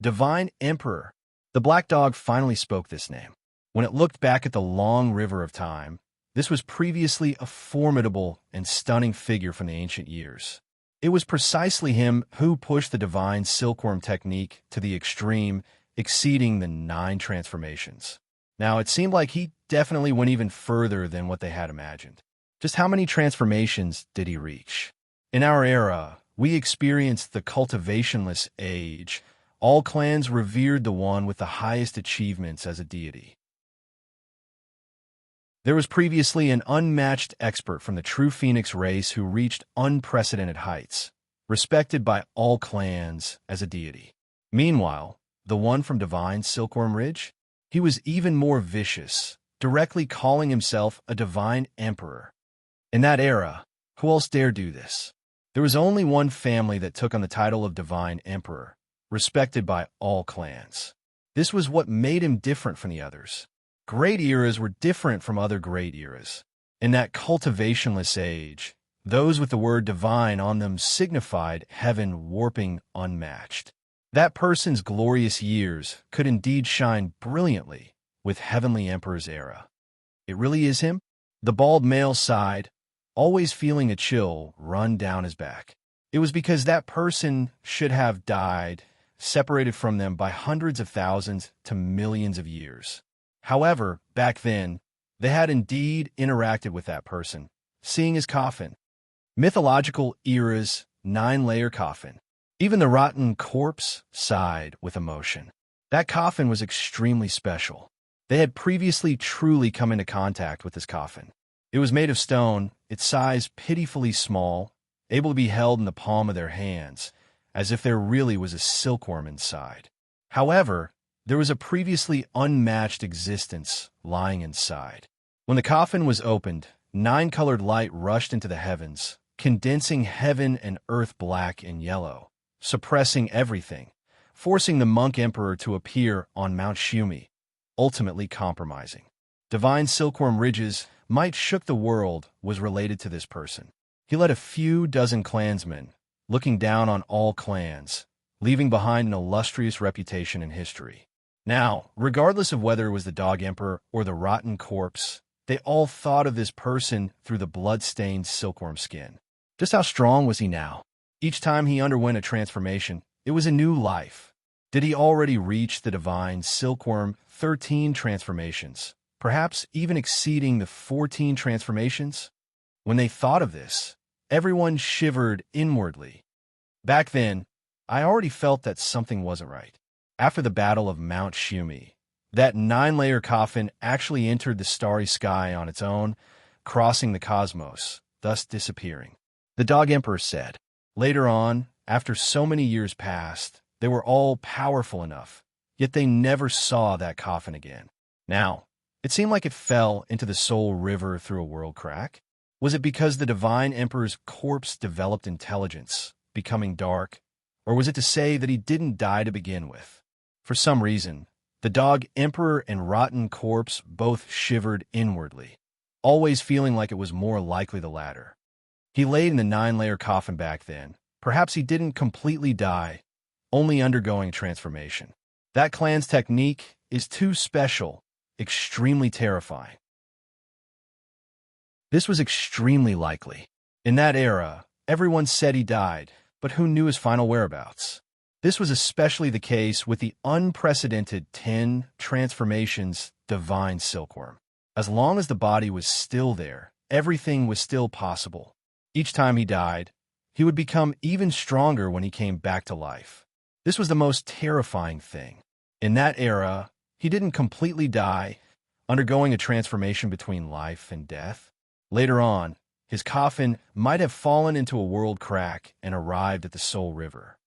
Divine Emperor. The black dog finally spoke this name. When it looked back at the long river of time, this was previously a formidable and stunning figure from the ancient years. It was precisely him who pushed the divine silkworm technique to the extreme, exceeding the 9 transformations. Now, it seemed like he definitely went even further than what they had imagined. Just how many transformations did he reach? In our era, we experienced the cultivationless age. All clans revered the one with the highest achievements as a deity. There was previously an unmatched expert from the true Phoenix race who reached unprecedented heights, respected by all clans as a deity. Meanwhile, the one from divine Silkworm Ridge, he was even more vicious, directly calling himself a divine emperor. In that era, who else dared do this? There was only one family that took on the title of divine emperor, respected by all clans. This was what made him different from the others. Great eras were different from other great eras. In that cultivationless age, those with the word divine on them signified heaven warping unmatched. That person's glorious years could indeed shine brilliantly with Heavenly Emperor's era. It really is him? The bald male sighed, always feeling a chill run down his back. It was because that person should have died, separated from them by hundreds of thousands to millions of years. However, back then, they had indeed interacted with that person, seeing his coffin. Mythological era's 9-layer coffin. Even the rotten corpse sighed with emotion. That coffin was extremely special. They had previously truly come into contact with this coffin. It was made of stone, its size pitifully small, able to be held in the palm of their hands, as if there really was a silkworm inside. However, there was a previously unmatched existence lying inside. When the coffin was opened, nine-colored light rushed into the heavens, condensing heaven and earth black and yellow, suppressing everything, forcing the monk emperor to appear on Mount Shumi, ultimately compromising. Divine silkworm ridges might shook the world was related to this person. He led a few dozen clansmen, looking down on all clans, leaving behind an illustrious reputation in history. Now, regardless of whether it was the Dog Emperor or the rotten corpse, they all thought of this person through the blood-stained silkworm skin. Just how strong was he now? Each time he underwent a transformation, it was a new life. Did he already reach the divine silkworm 13 transformations, perhaps even exceeding the 14 transformations? When they thought of this, everyone shivered inwardly. Back then, I already felt that something wasn't right. After the Battle of Mount Shumi, that 9-layer coffin actually entered the starry sky on its own, crossing the cosmos, thus disappearing. The Dog Emperor said. Later on, after so many years passed, they were all powerful enough, yet they never saw that coffin again. Now, it seemed like it fell into the soul river through a world crack. Was it because the Divine Emperor's corpse developed intelligence, becoming dark, or was it to say that he didn't die to begin with? For some reason, the Dog Emperor and rotten corpse both shivered inwardly, always feeling like it was more likely the latter. He laid in the 9-layer coffin back then. Perhaps he didn't completely die, only undergoing transformation. That clan's technique is too special, extremely terrifying. This was extremely likely. In that era, everyone said he died, but who knew his final whereabouts? This was especially the case with the unprecedented 10 transformations divine silkworm. As long as the body was still there, everything was still possible. Each time he died, he would become even stronger when he came back to life. This was the most terrifying thing. In that era, he didn't completely die, undergoing a transformation between life and death. Later on, his coffin might have fallen into a world crack and arrived at the Soul River.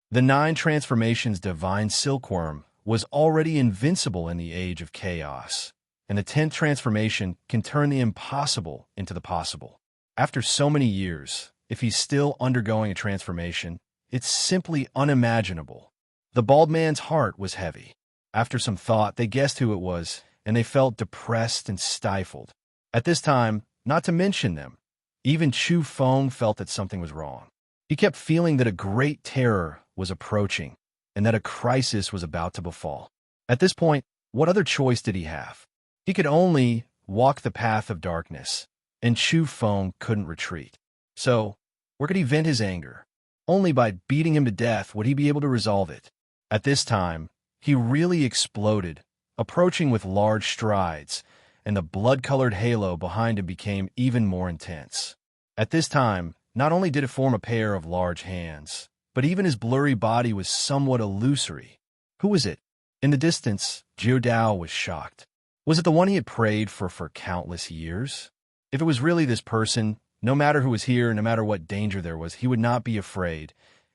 The 9 transformations divine silkworm was already invincible in the age of chaos, and the 10th transformation can turn the impossible into the possible. After so many years, if he's still undergoing a transformation, it's simply unimaginable. The bald man's heart was heavy. After some thought, they guessed who it was, and they felt depressed and stifled. At this time, not to mention them, even Chu Feng felt that something was wrong. He kept feeling that a great terror was approaching, and that a crisis was about to befall. At this point, what other choice did he have? He could only walk the path of darkness, and Chu Feng couldn't retreat. So, where could he vent his anger? Only by beating him to death would he be able to resolve it. At this time, he really exploded, approaching with large strides, and the blood-colored halo behind him became even more intense. At this time, not only did it form a pair of large hands, but even his blurry body was somewhat illusory. Who was it? In the distance, Jiu Dao was shocked. Was it the one he had prayed for countless years? If it was really this person, no matter who was here, no matter what danger there was, he would not be afraid,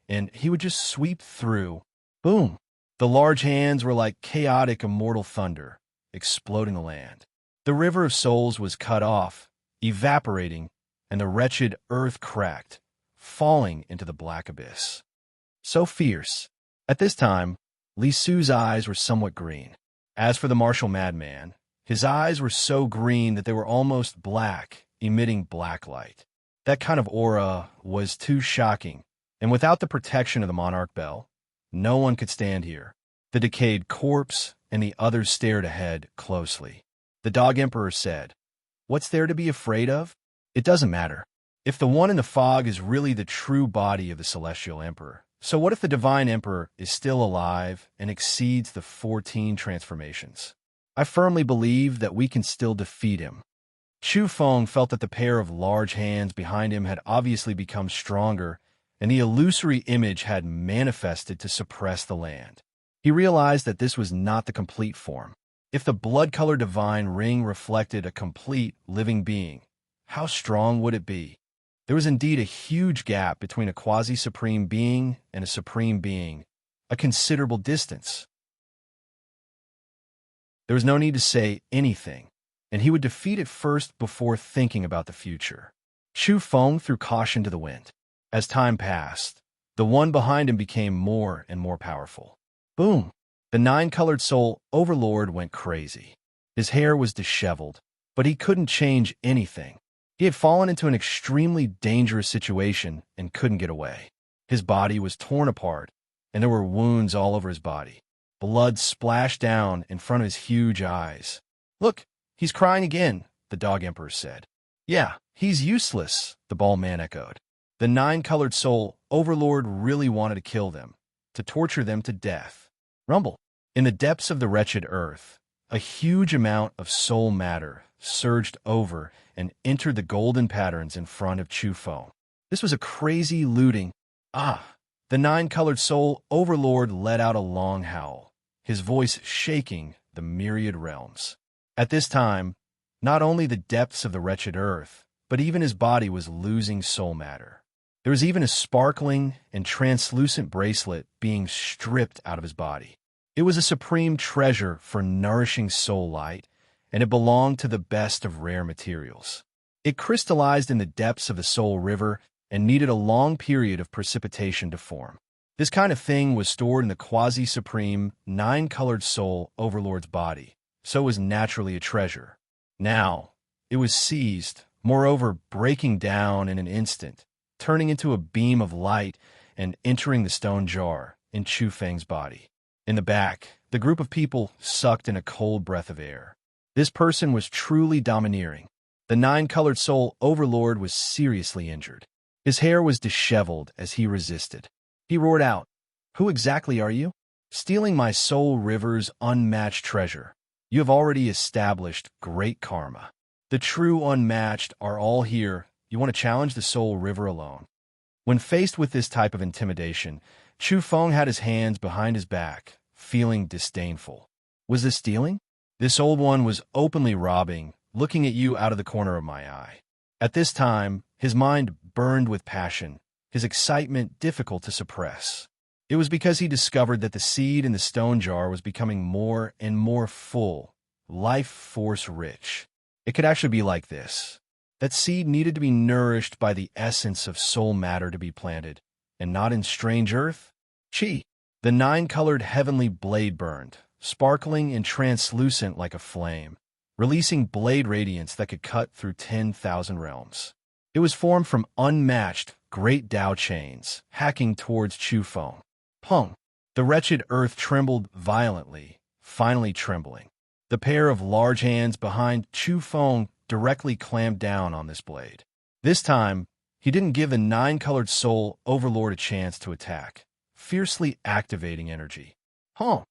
and he would just sweep through. Boom! The large hands were like chaotic immortal thunder, exploding the land. The river of souls was cut off, evaporating, and the wretched earth cracked, falling into the black abyss. So fierce. At this time, Li Su's eyes were somewhat green. As for the martial madman, his eyes were so green that they were almost black, emitting black light. That kind of aura was too shocking, and without the protection of the monarch bell, no one could stand here. The decayed corpse and the others stared ahead closely. The Dog Emperor said, "What's there to be afraid of? It doesn't matter. If the one in the fog is really the true body of the Celestial Emperor, so what if the Divine Emperor is still alive and exceeds the 14 transformations? I firmly believe that we can still defeat him." Chu Feng felt that the pair of large hands behind him had obviously become stronger, and the illusory image had manifested to suppress the land. He realized that this was not the complete form. If the blood-colored divine ring reflected a complete living being, how strong would it be? There was indeed a huge gap between a quasi-supreme being and a supreme being, a considerable distance. There was no need to say anything, and he would defeat it first before thinking about the future. Chu Feng threw caution to the wind. As time passed, the one behind him became more and more powerful. Boom! The nine-colored soul overlord went crazy. His hair was disheveled, but he couldn't change anything. He had fallen into an extremely dangerous situation and couldn't get away. His body was torn apart, and there were wounds all over his body. Blood splashed down in front of his huge eyes. "Look, he's crying again," the Dog Emperor said. "Yeah, he's useless," the Bald Man echoed. The nine-colored soul overlord really wanted to kill them, to torture them to death. Rumble. In the depths of the wretched earth, a huge amount of soul matter surged over and entered the golden patterns in front of Chu Feng. This was a crazy looting. Ah! The nine-colored soul overlord let out a long howl, his voice shaking the myriad realms. At this time, not only the depths of the wretched earth, but even his body was losing soul matter. There was even a sparkling and translucent bracelet being stripped out of his body. It was a supreme treasure for nourishing soul light, and it belonged to the best of rare materials. It crystallized in the depths of the soul river and needed a long period of precipitation to form. This kind of thing was stored in the quasi-supreme, nine-colored soul overlord's body, so it was naturally a treasure. Now, it was seized, moreover breaking down in an instant, turning into a beam of light and entering the stone jar in Chu Feng's body. In the back, the group of people sucked in a cold breath of air. This person was truly domineering. The nine-colored soul overlord was seriously injured. His hair was disheveled as he resisted. He roared out, "Who exactly are you? Stealing my soul river's unmatched treasure. You have already established great karma. The true unmatched are all here. You want to challenge the soul river alone." When faced with this type of intimidation, Chu Feng had his hands behind his back, feeling disdainful. Was this stealing? This old one was openly robbing, looking at you out of the corner of my eye. At this time, his mind burned with passion, his excitement difficult to suppress. It was because he discovered that the seed in the stone jar was becoming more and more full, life force rich. It could actually be like this. That seed needed to be nourished by the essence of soul matter to be planted, and not in strange earth. Chi. The nine-colored heavenly blade burned, sparkling and translucent like a flame, releasing blade radiance that could cut through 10,000 realms. It was formed from unmatched great Tao chains, hacking towards Chu Feng. Pung! The wretched earth trembled violently, finally trembling. The pair of large hands behind Chu Feng directly clamped down on this blade. This time, he didn't give the nine-colored soul overlord a chance to attack, fiercely activating energy. The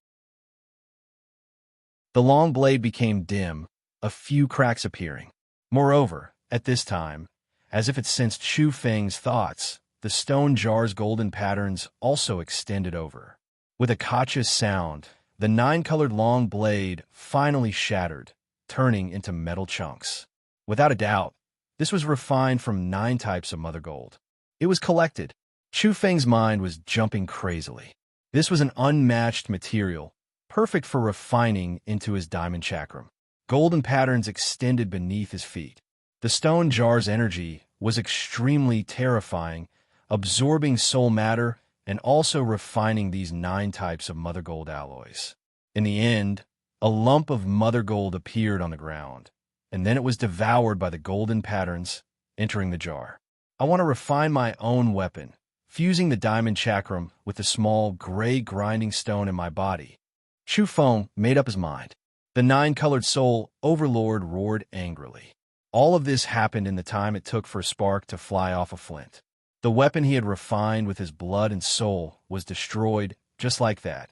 long blade became dim, a few cracks appearing. Moreover, at this time, as if it sensed Chu Feng's thoughts, the stone jar's golden patterns also extended over. With a cautious sound, the nine-colored long blade finally shattered, turning into metal chunks. Without a doubt, this was refined from 9 types of mother gold. It was collected. Chu Feng's mind was jumping crazily. This was an unmatched material, perfect for refining into his diamond chakram. Golden patterns extended beneath his feet. The stone jar's energy was extremely terrifying, absorbing soul matter and also refining these 9 types of mother gold alloys. In the end, a lump of mother gold appeared on the ground, and then it was devoured by the golden patterns, entering the jar. I want to refine my own weapon, fusing the diamond chakram with the small gray grinding stone in my body. Chu Feng made up his mind. The 9-colored soul overlord roared angrily. All of this happened in the time it took for a spark to fly off a flint. The weapon he had refined with his blood and soul was destroyed just like that,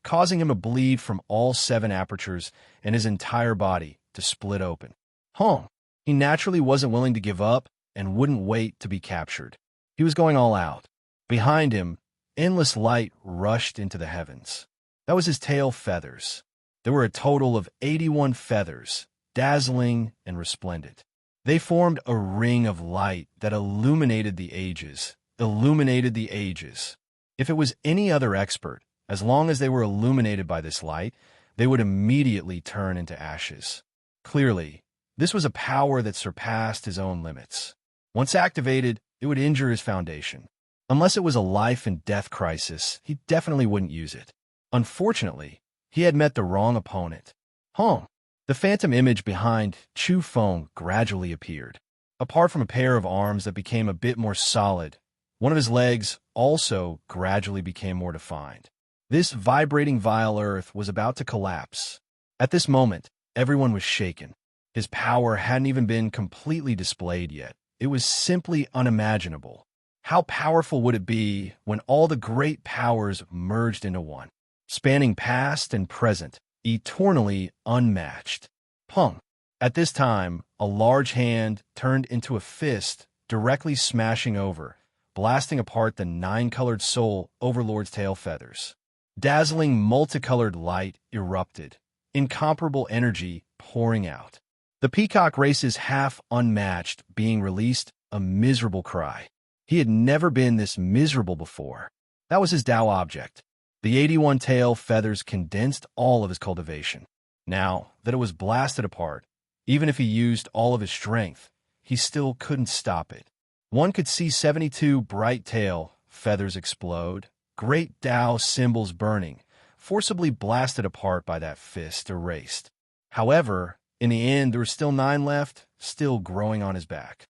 causing him to bleed from all 7 apertures and his entire body to split open. He naturally wasn't willing to give up and wouldn't wait to be captured. He was going all out. Behind him, endless light rushed into the heavens. That was his tail feathers. There were a total of 81 feathers, dazzling and resplendent. They formed a ring of light that illuminated the ages. If it was any other expert, as long as they were illuminated by this light, they would immediately turn into ashes. Clearly, this was a power that surpassed his own limits. Once activated, it would injure his foundation. Unless it was a life-and-death crisis, he definitely wouldn't use it. Unfortunately, he had met the wrong opponent. The phantom image behind Chu Feng gradually appeared. Apart from a pair of arms that became a bit more solid, one of his legs also gradually became more defined. This vibrating vile earth was about to collapse. At this moment, everyone was shaken. His power hadn't even been completely displayed yet. It was simply unimaginable. How powerful would it be when all the great powers merged into one, spanning past and present, eternally unmatched? Pung! At this time, a large hand turned into a fist, directly smashing over, blasting apart the nine-colored soul overlord's tail feathers. Dazzling multicolored light erupted, incomparable energy pouring out. The peacock race's half-unmatched being released a miserable cry. He had never been this miserable before. That was his Tao object. The 81 tail feathers condensed all of his cultivation. Now that it was blasted apart, even if he used all of his strength, he still couldn't stop it. One could see 72 bright tail feathers explode, great Tao symbols burning, forcibly blasted apart by that fist erased. However, in the end, there were still 9 left, still growing on his back.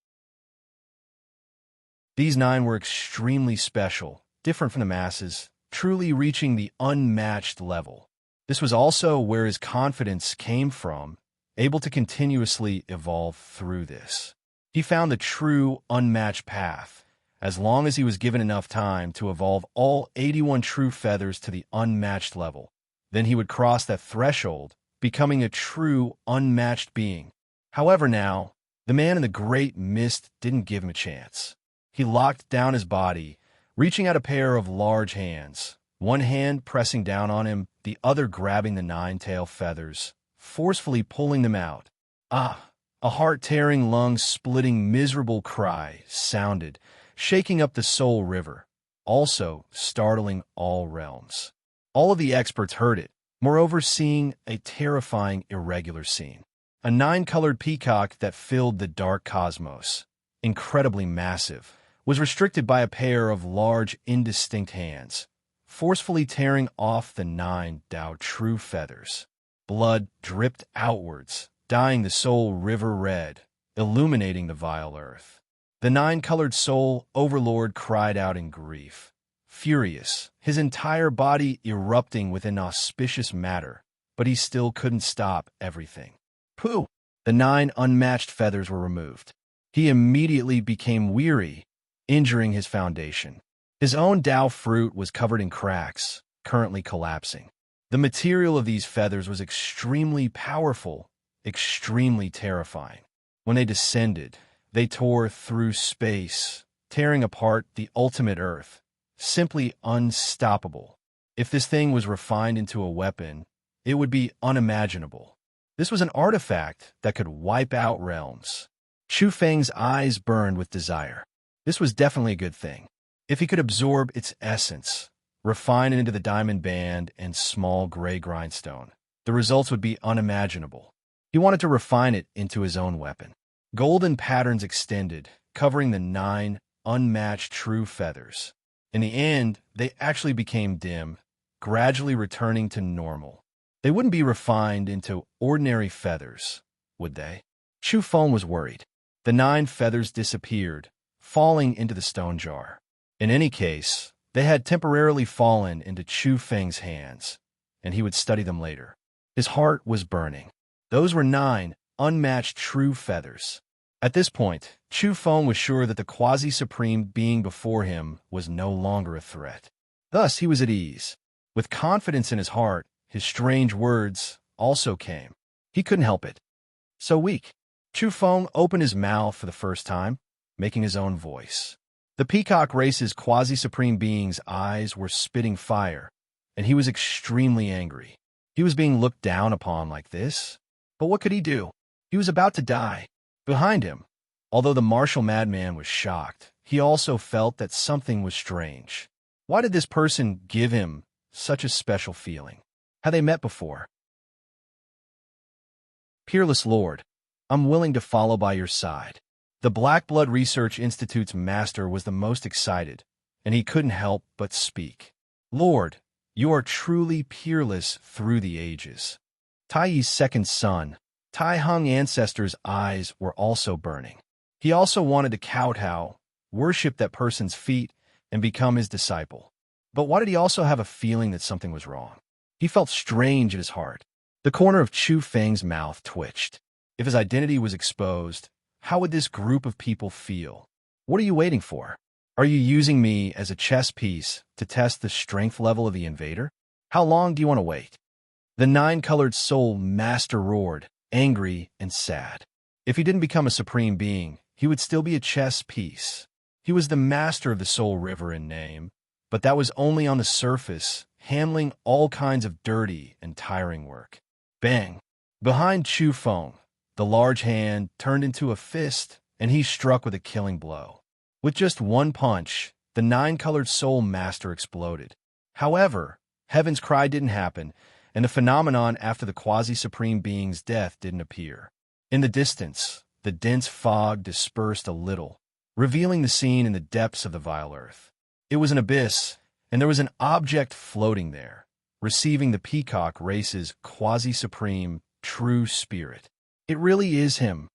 These 9 were extremely special, different from the masses, truly reaching the unmatched level. This was also where his confidence came from, able to continuously evolve through this. He found the true unmatched path, as long as he was given enough time to evolve all 81 true feathers to the unmatched level. Then he would cross that threshold, becoming a true unmatched being. However now, the man in the great mist didn't give him a chance. He locked down his body, reaching out a pair of large hands, one hand pressing down on him, the other grabbing the 9 tail feathers, forcefully pulling them out. A heart-tearing, lung-splitting, miserable cry sounded, shaking up the soul river, also startling all realms. All of the experts heard it, moreover seeing a terrifying, irregular scene. A 9-colored peacock that filled the dark cosmos, incredibly massive, was restricted by a pair of large, indistinct hands, forcefully tearing off the 9 Tao true feathers. Blood dripped outwards, dyeing the soul river red, illuminating the vile earth. The 9-colored soul overlord cried out in grief, furious, his entire body erupting with inauspicious matter, but he still couldn't stop everything. Pooh! The 9 unmatched feathers were removed. He immediately became weary, injuring his foundation. His own Tao fruit was covered in cracks, currently collapsing. The material of these feathers was extremely powerful, extremely terrifying. When they descended, they tore through space, tearing apart the ultimate earth, simply unstoppable. If this thing was refined into a weapon, it would be unimaginable. This was an artifact that could wipe out realms. Chu Feng's eyes burned with desire. This was definitely a good thing. If he could absorb its essence, refine it into the diamond band and small gray grindstone, the results would be unimaginable. He wanted to refine it into his own weapon. Golden patterns extended, covering the 9 unmatched true feathers. In the end, they actually became dim, gradually returning to normal. They wouldn't be refined into ordinary feathers, would they? Chu Feng was worried. The 9 feathers disappeared, falling into the stone jar. In any case, they had temporarily fallen into Chu Feng's hands, and he would study them later. His heart was burning. Those were 9 unmatched true feathers. At this point, Chu Feng was sure that the quasi-supreme being before him was no longer a threat. Thus, he was at ease. With confidence in his heart, his strange words also came. He couldn't help it. So weak. Chu Feng opened his mouth for the first time, making his own voice. The peacock race's quasi-supreme being's eyes were spitting fire, and he was extremely angry. He was being looked down upon like this. But what could he do? He was about to die. Behind him, although the martial madman was shocked, he also felt that something was strange. Why did this person give him such a special feeling? Had they met before? Peerless Lord, I'm willing to follow by your side. The Black Blood Research Institute's master was the most excited, and he couldn't help but speak. Lord, you are truly peerless through the ages. Tai's second son, Tai Hung ancestors' eyes were also burning. He also wanted to kowtow, worship that person's feet, and become his disciple. But why did he also have a feeling that something was wrong? He felt strange in his heart. The corner of Chu Feng's mouth twitched. If his identity was exposed, how would this group of people feel? What are you waiting for? Are you using me as a chess piece to test the strength level of the invader? How long do you want to wait? The nine-colored soul master roared, angry and sad. If he didn't become a supreme being, he would still be a chess piece. He was the master of the soul river in name, but that was only on the surface, handling all kinds of dirty and tiring work. Bang! Behind Chu Feng, the large hand turned into a fist, and he struck with a killing blow. With just one punch, the nine-colored soul master exploded. However, Heaven's cry didn't happen, and the phenomenon after the quasi-supreme being's death didn't appear. In the distance, the dense fog dispersed a little, revealing the scene in the depths of the vile earth. It was an abyss, and there was an object floating there, receiving the peacock race's quasi-supreme, true spirit. It really is him.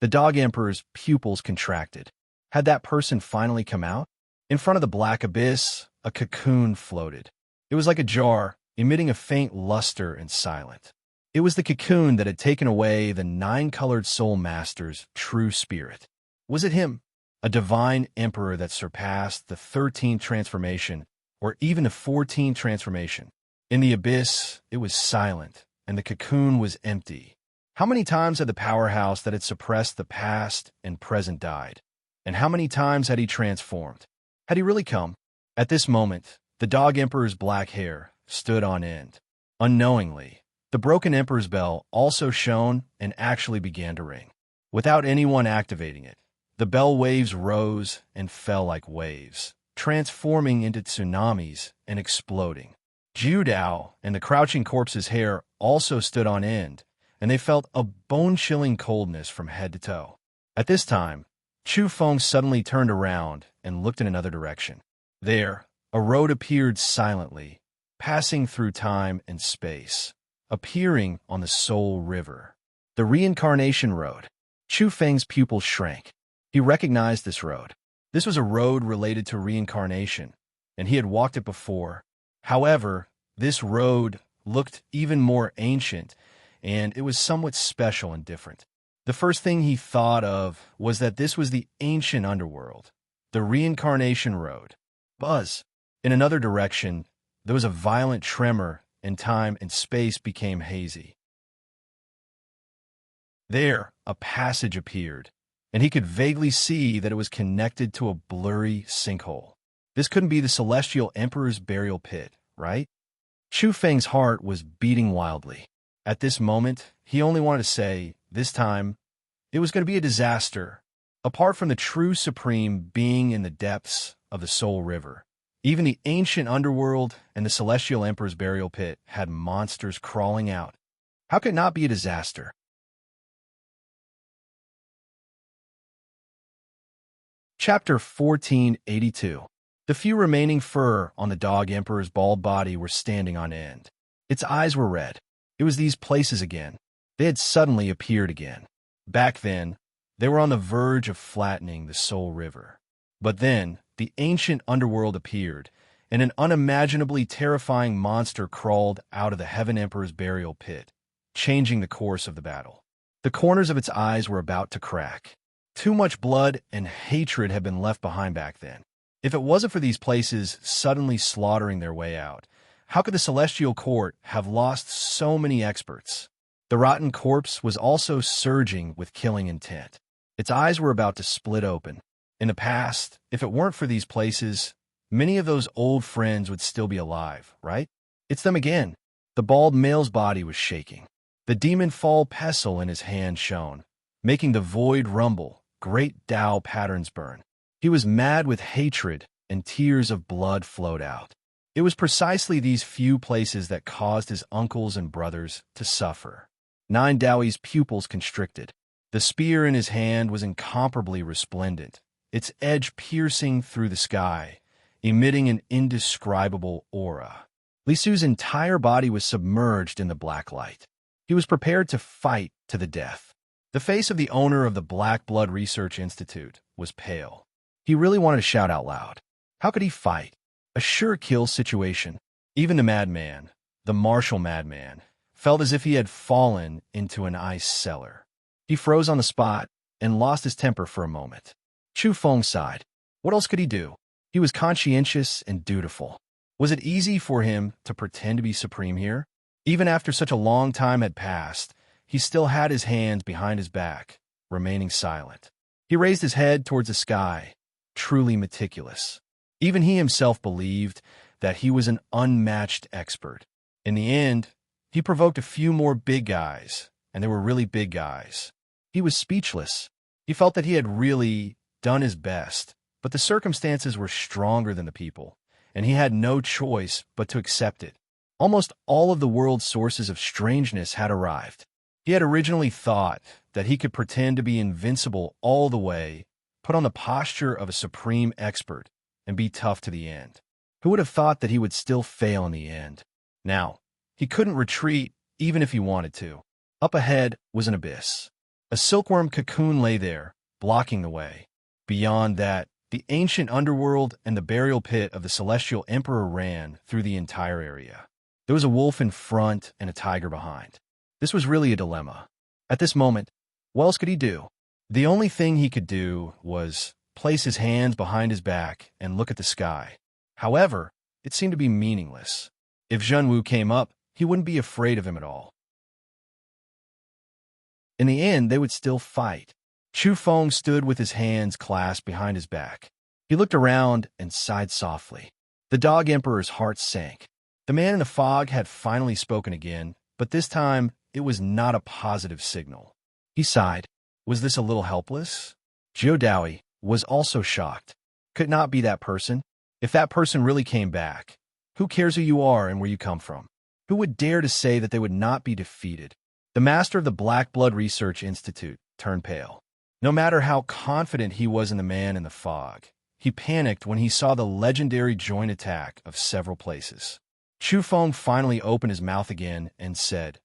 The Dog Emperor's pupils contracted. Had that person finally come out? In front of the black abyss, a cocoon floated. It was like a jar, emitting a faint luster and silent. It was the cocoon that had taken away the nine-colored soul master's true spirit. Was it him? A divine emperor that surpassed the 13th transformation, or even the 14th transformation. In the abyss, it was silent, and the cocoon was empty. How many times had the powerhouse that had suppressed the past and present died? And how many times had he transformed? Had he really come? At this moment, the Dog Emperor's black hair stood on end. Unknowingly, the broken Emperor's bell also shone and actually began to ring. Without anyone activating it, the bell waves rose and fell like waves, transforming into tsunamis and exploding. Judao and the crouching corpse's hair also stood on end, and they felt a bone-chilling coldness from head to toe. At this time, Chu Feng suddenly turned around and looked in another direction. There, a road appeared silently, passing through time and space, appearing on the Soul River. The Reincarnation Road. Chu Feng's pupils shrank. He recognized this road. This was a road related to reincarnation, and he had walked it before. However, this road looked even more ancient, and it was somewhat special and different. The first thing he thought of was that this was the ancient underworld, the Reincarnation Road. Buzz! In another direction, there was a violent tremor, and time and space became hazy. There, a passage appeared, and he could vaguely see that it was connected to a blurry sinkhole. This couldn't be the Celestial Emperor's burial pit, right? Chu Feng's heart was beating wildly. At this moment, he only wanted to say, this time, it was going to be a disaster. Apart from the true supreme being in the depths of the Soul River, even the ancient underworld and the Celestial Emperor's burial pit had monsters crawling out. How could it not be a disaster? Chapter 1482. The few remaining fur on the Dog Emperor's bald body were standing on end. Its eyes were red. It was these places again. They had suddenly appeared again. Back then, they were on the verge of flattening the Soul River. But then, the ancient underworld appeared, and an unimaginably terrifying monster crawled out of the Heaven Emperor's burial pit, changing the course of the battle. The corners of its eyes were about to crack. Too much blood and hatred had been left behind back then. If it wasn't for these places suddenly slaughtering their way out, how could the Celestial Court have lost so many experts? The rotten corpse was also surging with killing intent. Its eyes were about to split open. In the past, if it weren't for these places, many of those old friends would still be alive, right? It's them again. The bald male's body was shaking. The demon fall pestle in his hand shone, making the void rumble, great Tao patterns burn. He was mad with hatred, and tears of blood flowed out. It was precisely these few places that caused his uncles and brothers to suffer. Nine Dowie's pupils constricted. The spear in his hand was incomparably resplendent, its edge piercing through the sky, emitting an indescribable aura. Li Su's entire body was submerged in the black light. He was prepared to fight to the death. The face of the owner of the Black Blood Research Institute was pale. He really wanted to shout out loud. How could he fight? A sure-kill situation. Even the madman, the martial madman, felt as if he had fallen into an ice cellar. He froze on the spot and lost his temper for a moment. Chu Feng sighed. What else could he do? He was conscientious and dutiful. Was it easy for him to pretend to be supreme here? Even after such a long time had passed, he still had his hands behind his back, remaining silent. He raised his head towards the sky, truly meticulous. Even he himself believed that he was an unmatched expert. In the end, he provoked a few more big guys, and they were really big guys. He was speechless. He felt that he had really done his best, but the circumstances were stronger than the people, and he had no choice but to accept it. Almost all of the world's sources of strangeness had arrived. He had originally thought that he could pretend to be invincible all the way, put on the posture of a supreme expert, and be tough to the end. Who would have thought that he would still fail in the end? Now, he couldn't retreat even if he wanted to. Up ahead was an abyss. A silkworm cocoon lay there, blocking the way. Beyond that, the ancient underworld and the burial pit of the Celestial Emperor ran through the entire area. There was a wolf in front and a tiger behind. This was really a dilemma. At this moment, what else could he do? The only thing he could do was place his hands behind his back and look at the sky. However, it seemed to be meaningless. If Zhenwu came up, he wouldn't be afraid of him at all. In the end, they would still fight. Chu Feng stood with his hands clasped behind his back. He looked around and sighed softly. The Dog Emperor's heart sank. The man in the fog had finally spoken again, but this time it was not a positive signal. He sighed. Was this a little helpless? Zhou Daoi was also shocked. Could not be that person. If that person really came back, who cares who you are and where you come from? Who would dare to say that they would not be defeated? The master of the Black Blood Research Institute turned pale. No matter how confident he was in the man in the fog, he panicked when he saw the legendary joint attack of several places. Chu Feng finally opened his mouth again and said,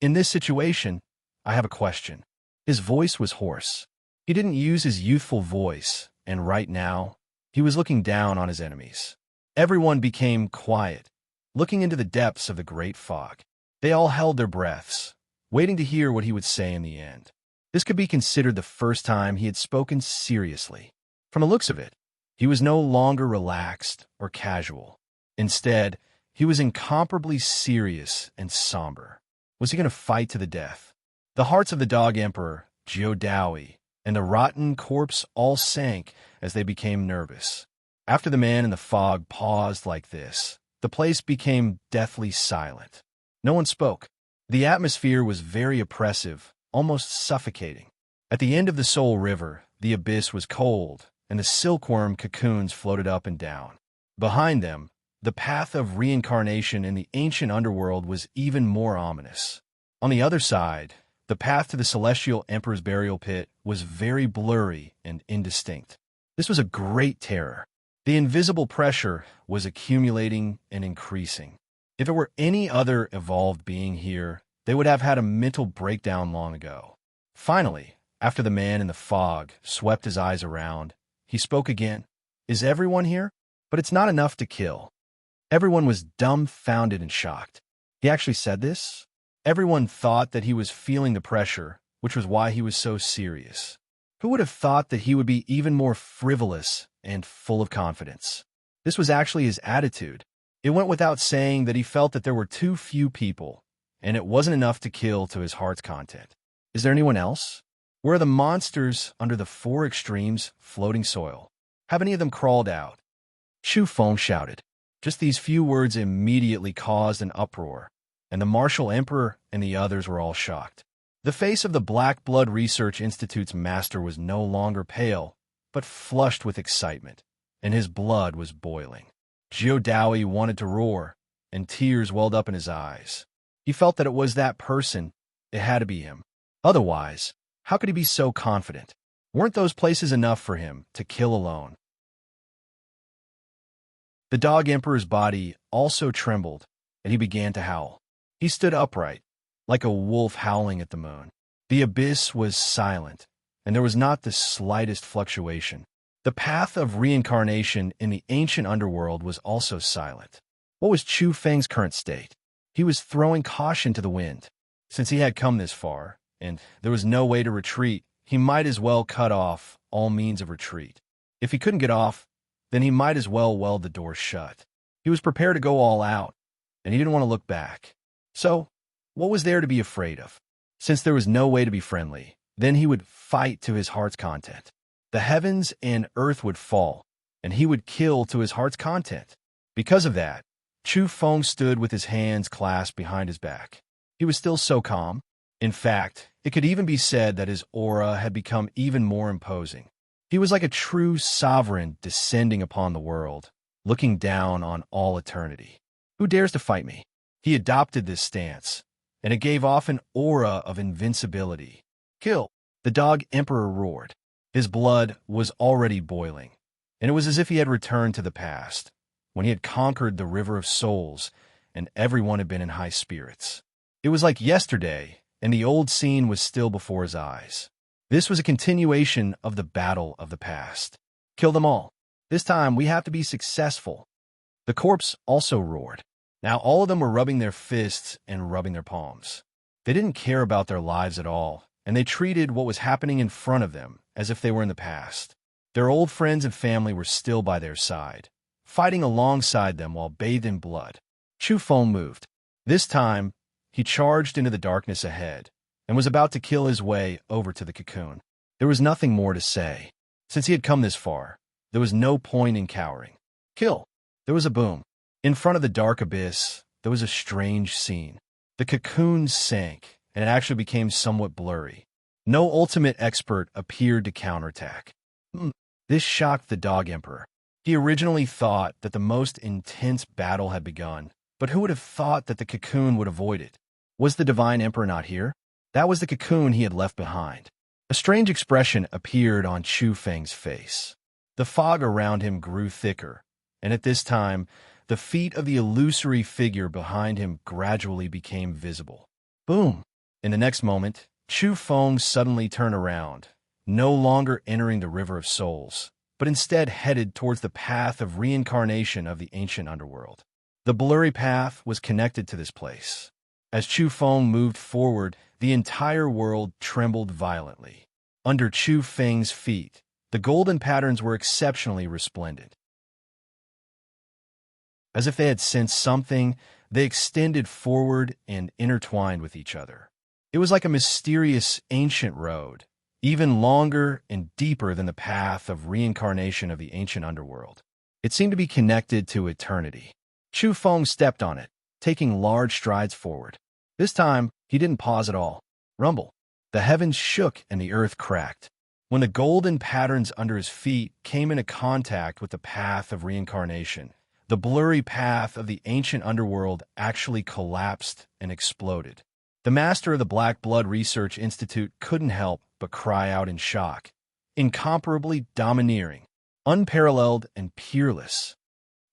"In this situation, I have a question." His voice was hoarse. He didn't use his youthful voice, and right now, he was looking down on his enemies. Everyone became quiet, looking into the depths of the great fog. They all held their breaths, waiting to hear what he would say in the end. This could be considered the first time he had spoken seriously. From the looks of it, he was no longer relaxed or casual. Instead, he was incomparably serious and somber. Was he going to fight to the death? The hearts of the Dog Emperor, Zhou Daoi, and the rotten corpse all sank as they became nervous. After the man in the fog paused like this, the place became deathly silent. No one spoke. The atmosphere was very oppressive, almost suffocating. At the end of the Soul River, the abyss was cold, and the silkworm cocoons floated up and down. Behind them, the path of reincarnation in the ancient underworld was even more ominous. On the other side, the path to the Celestial Emperor's burial pit was very blurry and indistinct. This was a great terror. The invisible pressure was accumulating and increasing. If it were any other evolved being here, they would have had a mental breakdown long ago. Finally, after the man in the fog swept his eyes around, he spoke again. "Is everyone here? But it's not enough to kill." Everyone was dumbfounded and shocked. He actually said this? Everyone thought that he was feeling the pressure, which was why he was so serious. Who would have thought that he would be even more frivolous and full of confidence? This was actually his attitude. It went without saying that he felt that there were too few people, and it wasn't enough to kill to his heart's content. Is there anyone else? Where are the monsters under the four extremes floating soil? Have any of them crawled out? Chu Feng shouted. Just these few words immediately caused an uproar, and the Martial Emperor and the others were all shocked. The face of the Black Blood Research Institute's master was no longer pale, but flushed with excitement, and his blood was boiling. Zhou Daoi wanted to roar, and tears welled up in his eyes. He felt that it was that person, It had to be him. Otherwise, how could he be so confident? Weren't those places enough for him to kill alone? The dog emperor's body also trembled, and he began to howl. He stood upright, like a wolf howling at the moon. The abyss was silent, and there was not the slightest fluctuation. The path of reincarnation in the ancient underworld was also silent. What was Chu Feng's current state? He was throwing caution to the wind. Since he had come this far, and there was no way to retreat, he might as well cut off all means of retreat. If he couldn't get off, then he might as well weld the door shut. He was prepared to go all out, and he didn't want to look back. So, what was there to be afraid of? Since there was no way to be friendly, then he would fight to his heart's content. The heavens and earth would fall, and he would kill to his heart's content. Because of that, Chu Feng stood with his hands clasped behind his back. He was still so calm. In fact, it could even be said that his aura had become even more imposing. He was like a true sovereign descending upon the world, looking down on all eternity. Who dares to fight me? He adopted this stance, and it gave off an aura of invincibility. Kill! The dog emperor roared. His blood was already boiling, and it was as if he had returned to the past, when he had conquered the river of souls, and everyone had been in high spirits. It was like yesterday, and the old scene was still before his eyes. This was a continuation of the battle of the past. Kill them all. This time, we have to be successful. The corpse also roared. Now all of them were rubbing their fists and rubbing their palms. They didn't care about their lives at all, and they treated what was happening in front of them as if they were in the past. Their old friends and family were still by their side, fighting alongside them while bathed in blood. Chu Feng moved. This time, he charged into the darkness ahead and was about to kill his way over to the cocoon. There was nothing more to say. Since he had come this far, there was no point in cowering. Kill! There was a boom. In front of the dark abyss, there was a strange scene. The cocoon sank, and it actually became somewhat blurry. No ultimate expert appeared to counterattack. This shocked the dog emperor. He originally thought that the most intense battle had begun, but who would have thought that the cocoon would avoid it? Was the divine emperor not here? That was the cocoon he had left behind. A strange expression appeared on Chu Feng's face. The fog around him grew thicker, and at this time, the feet of the illusory figure behind him gradually became visible. Boom! In the next moment, Chu Feng suddenly turned around, no longer entering the river of souls, but instead headed towards the path of reincarnation of the ancient underworld. The blurry path was connected to this place. As Chu Feng moved forward, the entire world trembled violently. Under Chu Feng's feet, the golden patterns were exceptionally resplendent. As if they had sensed something, they extended forward and intertwined with each other. It was like a mysterious ancient road, even longer and deeper than the path of reincarnation of the ancient underworld. It seemed to be connected to eternity. Chu Feng stepped on it, taking large strides forward. This time, he didn't pause at all. Rumble. The heavens shook and the earth cracked. When the golden patterns under his feet came into contact with the path of reincarnation, the blurry path of the ancient underworld actually collapsed and exploded. The master of the Black Blood Research Institute couldn't help but cry out in shock. Incomparably domineering, unparalleled and peerless.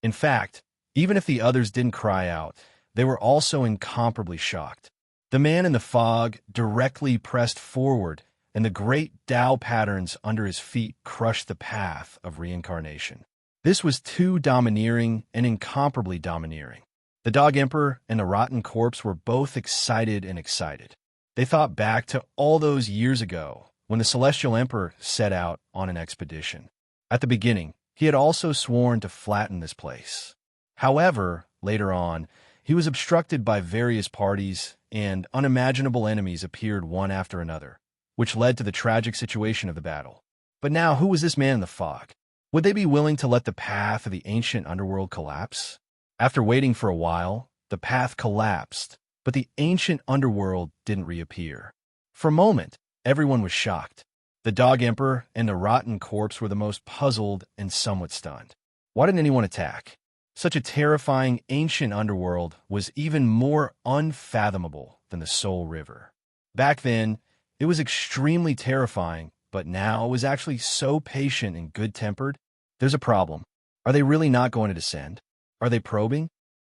In fact, even if the others didn't cry out, they were also incomparably shocked. The man in the fog directly pressed forward, and the great Tao patterns under his feet crushed the path of reincarnation. This was too domineering and incomparably domineering. The dog emperor and the rotten corpse were both excited and excited. They thought back to all those years ago when the celestial emperor set out on an expedition. At the beginning, he had also sworn to flatten this place. However, later on, he was obstructed by various parties, and unimaginable enemies appeared one after another, which led to the tragic situation of the battle. But now, who was this man in the fog? Would they be willing to let the path of the ancient underworld collapse? After waiting for a while, the path collapsed, but the ancient underworld didn't reappear. For a moment, everyone was shocked. The dog emperor and the rotten corpse were the most puzzled and somewhat stunned. Why didn't anyone attack? Such a terrifying ancient underworld was even more unfathomable than the Soul River. Back then, it was extremely terrifying, but now it was actually so patient and good-tempered. There's a problem. Are they really not going to descend? Are they probing?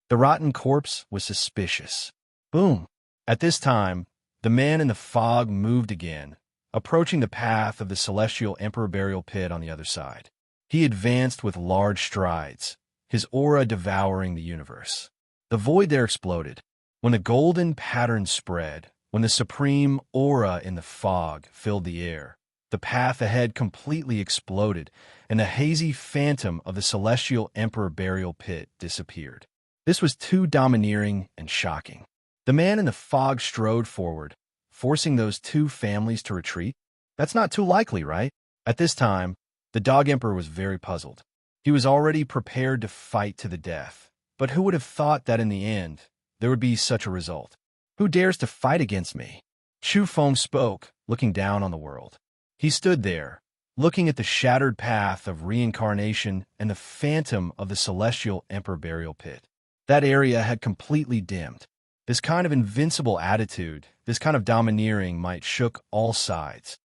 The rotten corpse was suspicious. Boom! At this time, the man in the fog moved again, approaching the path of the celestial emperor burial pit on the other side. He advanced with large strides, his aura devouring the universe. The void there exploded. When the golden pattern spread, when the supreme aura in the fog filled the air, the path ahead completely exploded, and the hazy phantom of the celestial emperor burial pit disappeared. This was too domineering and shocking. The man in the fog strode forward, forcing those two families to retreat. That's not too likely, right? At this time, the dog emperor was very puzzled. He was already prepared to fight to the death. But who would have thought that in the end, there would be such a result? Who dares to fight against me? Chu Feng spoke, looking down on the world. He stood there, looking at the shattered path of reincarnation and the phantom of the celestial emperor burial pit. That area had completely dimmed. This kind of invincible attitude, this kind of domineering might shook all sides.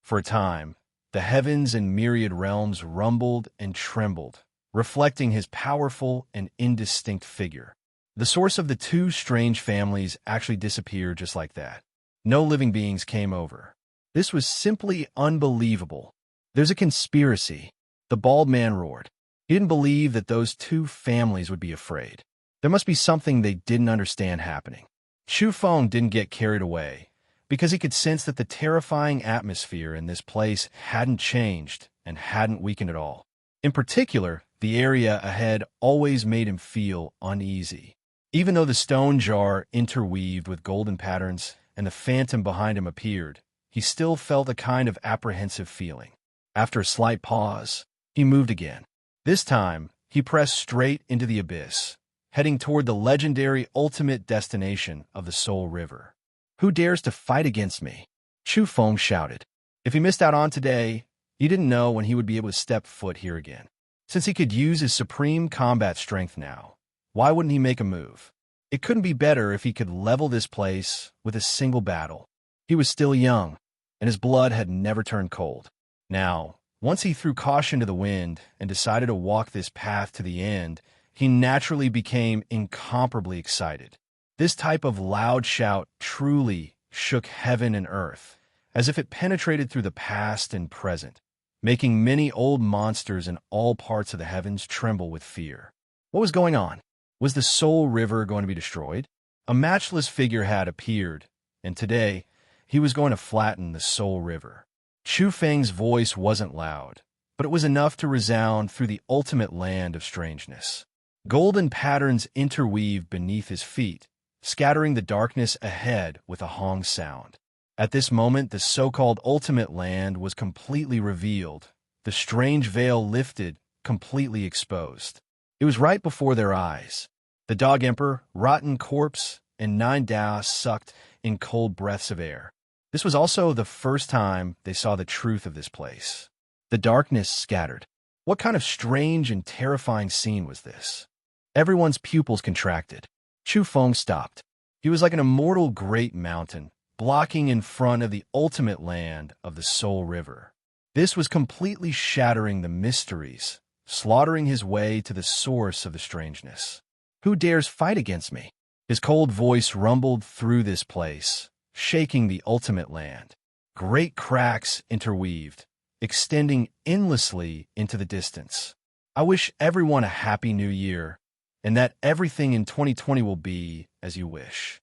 For a time, the heavens and myriad realms rumbled and trembled, reflecting his powerful and indistinct figure. The source of the two strange families actually disappeared just like that. No living beings came over. This was simply unbelievable. There's a conspiracy. The bald man roared. He didn't believe that those two families would be afraid. There must be something they didn't understand happening. Chu Feng didn't get carried away, because he could sense that the terrifying atmosphere in this place hadn't changed and hadn't weakened at all. In particular, the area ahead always made him feel uneasy. Even though the stone jar interweaved with golden patterns and the phantom behind him appeared, he still felt a kind of apprehensive feeling. After a slight pause, he moved again. This time, he pressed straight into the abyss, heading toward the legendary ultimate destination of the Soul River. Who dares to fight against me? Chu Feng shouted. If he missed out on today, he didn't know when he would be able to step foot here again. Since he could use his supreme combat strength now, why wouldn't he make a move? It couldn't be better if he could level this place with a single battle. He was still young, and his blood had never turned cold. Now, once he threw caution to the wind and decided to walk this path to the end, he naturally became incomparably excited. This type of loud shout truly shook heaven and earth, as if it penetrated through the past and present, making many old monsters in all parts of the heavens tremble with fear. What was going on? Was the Soul River going to be destroyed? A matchless figure had appeared, and today he was going to flatten the Soul River. Chu Feng's voice wasn't loud, but it was enough to resound through the ultimate land of strangeness. Golden patterns interweaved beneath his feet, scattering the darkness ahead with a Hong sound. At this moment, the so-called ultimate land was completely revealed, the strange veil lifted, completely exposed. It was right before their eyes. The Dog Emperor, rotten corpse, and 9 Dao sucked in cold breaths of air. This was also the first time they saw the truth of this place. The darkness scattered. What kind of strange and terrifying scene was this? Everyone's pupils contracted. Chu Feng stopped. He was like an immortal great mountain, blocking in front of the ultimate land of the Soul River. This was completely shattering the mysteries, slaughtering his way to the source of the strangeness. Who dares fight against me? His cold voice rumbled through this place, shaking the ultimate land. Great cracks interweaved, extending endlessly into the distance. I wish everyone a happy new year, and that everything in 2020 will be as you wish.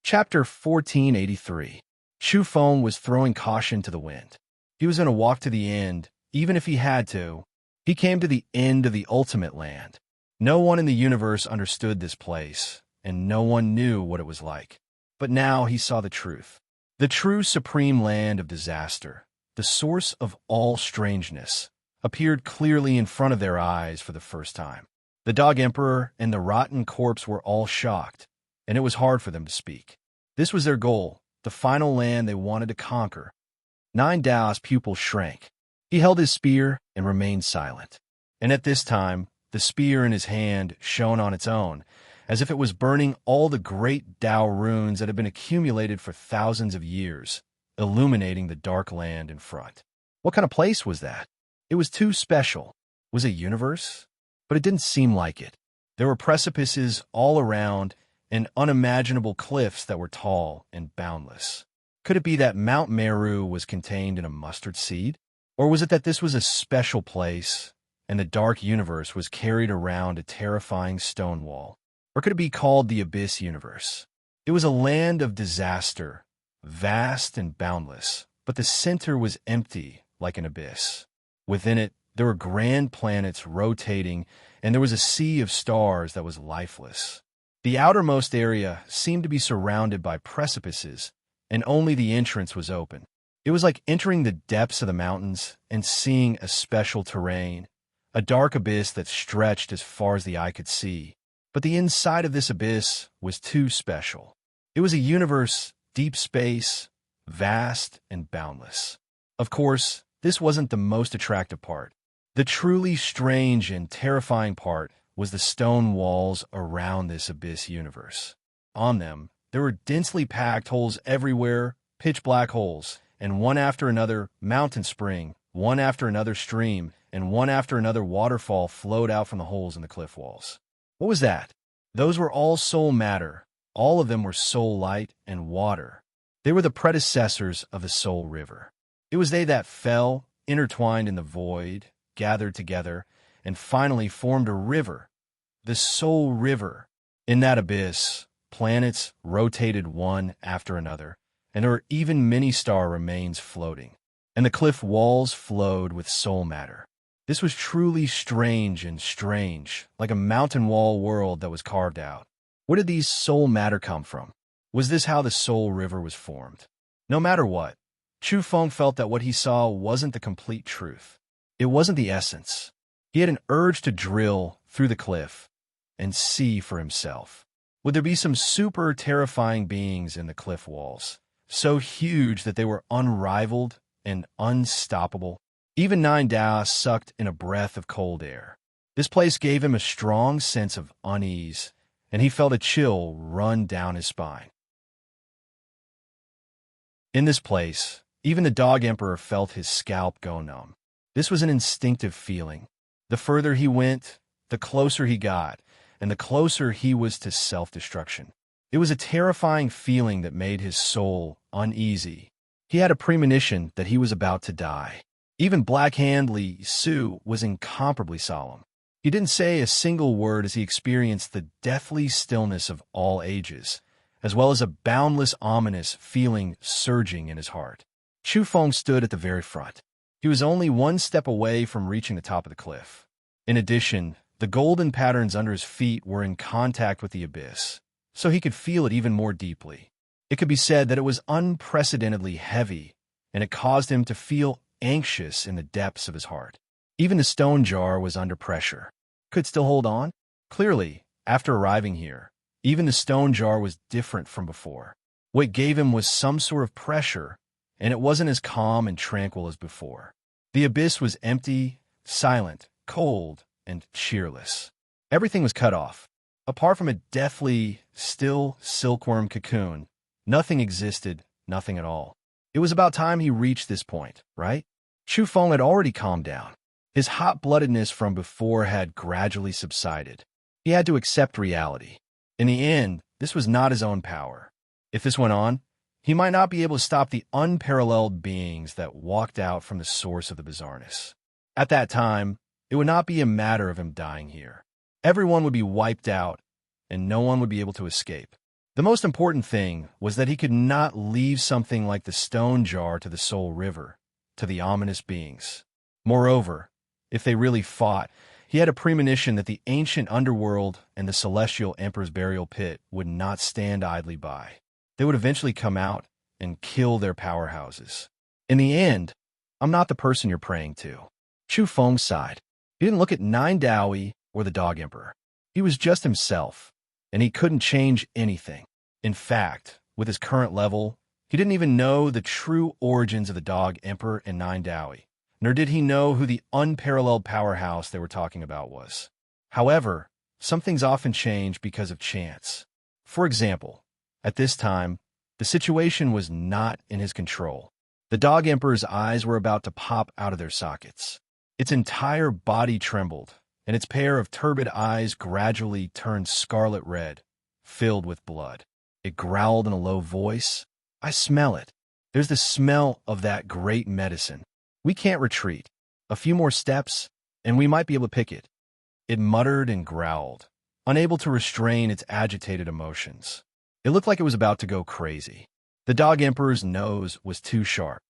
Chapter 1483. Chu Feng was throwing caution to the wind. He was going to walk to the end, even if he had to. He came to the end of the ultimate land. No one in the universe understood this place, and no one knew what it was like. But now he saw the truth. The true supreme land of disaster, the source of all strangeness, appeared clearly in front of their eyes for the first time. The Dog Emperor and the rotten corpse were all shocked, and it was hard for them to speak. This was their goal, the final land they wanted to conquer. 9 Dao's pupil shrank. He held his spear and remained silent. And at this time, The spear in his hand shone on its own, as if it was burning all the great Tao runes that had been accumulated for thousands of years, illuminating the dark land in front. What kind of place was that? It was too special. Was it a universe? But it didn't seem like it. There were precipices all around and unimaginable cliffs that were tall and boundless. Could it be that Mount Meru was contained in a mustard seed? Or was it that this was a special place and the dark universe was carried around a terrifying stone wall? Or could it be called the Abyss Universe? It was a land of disaster, vast and boundless, but the center was empty like an abyss. Within it, there were grand planets rotating, and there was a sea of stars that was lifeless. The outermost area seemed to be surrounded by precipices, and only the entrance was open. It was like entering the depths of the mountains and seeing a special terrain, a dark abyss that stretched as far as the eye could see. But the inside of this abyss was too special. It was a universe, deep space, vast and boundless. Of course, this wasn't the most attractive part. The truly strange and terrifying part was the stone walls around this abyss universe. On them, there were densely packed holes everywhere, pitch black holes, and one after another mountain spring, one after another stream, and one after another waterfall flowed out from the holes in the cliff walls. What was that? Those were all soul matter. All of them were soul light and water. They were the predecessors of the soul river. It was they that fell, intertwined in the void, gathered together, and finally formed a river, the soul river. In that abyss, planets rotated one after another, and there were even many star remains floating, and the cliff walls flowed with soul matter. This was truly strange, like a mountain wall world that was carved out. Where did these soul matter come from? Was this how the soul river was formed? No matter what, Chu Feng felt that what he saw wasn't the complete truth. It wasn't the essence. He had an urge to drill through the cliff and see for himself. Would there be some super terrifying beings in the cliff walls, so huge that they were unrivaled and unstoppable? Even Nine Dao sucked in a breath of cold air. This place gave him a strong sense of unease, and he felt a chill run down his spine. In this place, even the Dog Emperor felt his scalp go numb. This was an instinctive feeling. The further he went, the closer he got, and the closer he was to self-destruction. It was a terrifying feeling that made his soul uneasy. He had a premonition that he was about to die. Even Black Hand Li Su was incomparably solemn. He didn't say a single word as he experienced the deathly stillness of all ages, as well as a boundless ominous feeling surging in his heart. Chu Feng stood at the very front. He was only one step away from reaching the top of the cliff. In addition, the golden patterns under his feet were in contact with the abyss, so he could feel it even more deeply. It could be said that it was unprecedentedly heavy, and it caused him to feel anxious in the depths of his heart. Even the stone jar was under pressure. Could still hold on? Clearly, after arriving here, even the stone jar was different from before. What gave him was some sort of pressure, and it wasn't as calm and tranquil as before. The abyss was empty, silent, cold, and cheerless. Everything was cut off. Apart from a deathly, still silkworm cocoon, nothing existed, nothing at all. It was about time he reached this point, right? Chu Feng had already calmed down. His hot-bloodedness from before had gradually subsided. He had to accept reality. In the end, this was not his own power. If this went on, he might not be able to stop the unparalleled beings that walked out from the source of the bizarreness. At that time, it would not be a matter of him dying here. Everyone would be wiped out, and no one would be able to escape. The most important thing was that he could not leave something like the stone jar to the soul river, to the ominous beings. Moreover, if they really fought, he had a premonition that the ancient underworld and the celestial emperor's burial pit would not stand idly by. They would eventually come out and kill their powerhouses. In the end, I'm not the person you're praying to. Chu Feng sighed. He didn't look at Nine Dao or the Dog Emperor. He was just himself, and he couldn't change anything. In fact, with his current level, he didn't even know the true origins of the Dog Emperor and Nine Dao, nor did he know who the unparalleled powerhouse they were talking about was. However, some things often change because of chance. For example, at this time, the situation was not in his control. The dog emperor's eyes were about to pop out of their sockets. Its entire body trembled, and its pair of turbid eyes gradually turned scarlet red, filled with blood. It growled in a low voice. "I smell it. There's the smell of that great medicine. We can't retreat. A few more steps, and we might be able to pick it." It muttered and growled, unable to restrain its agitated emotions. It looked like it was about to go crazy. The dog emperor's nose was too sharp.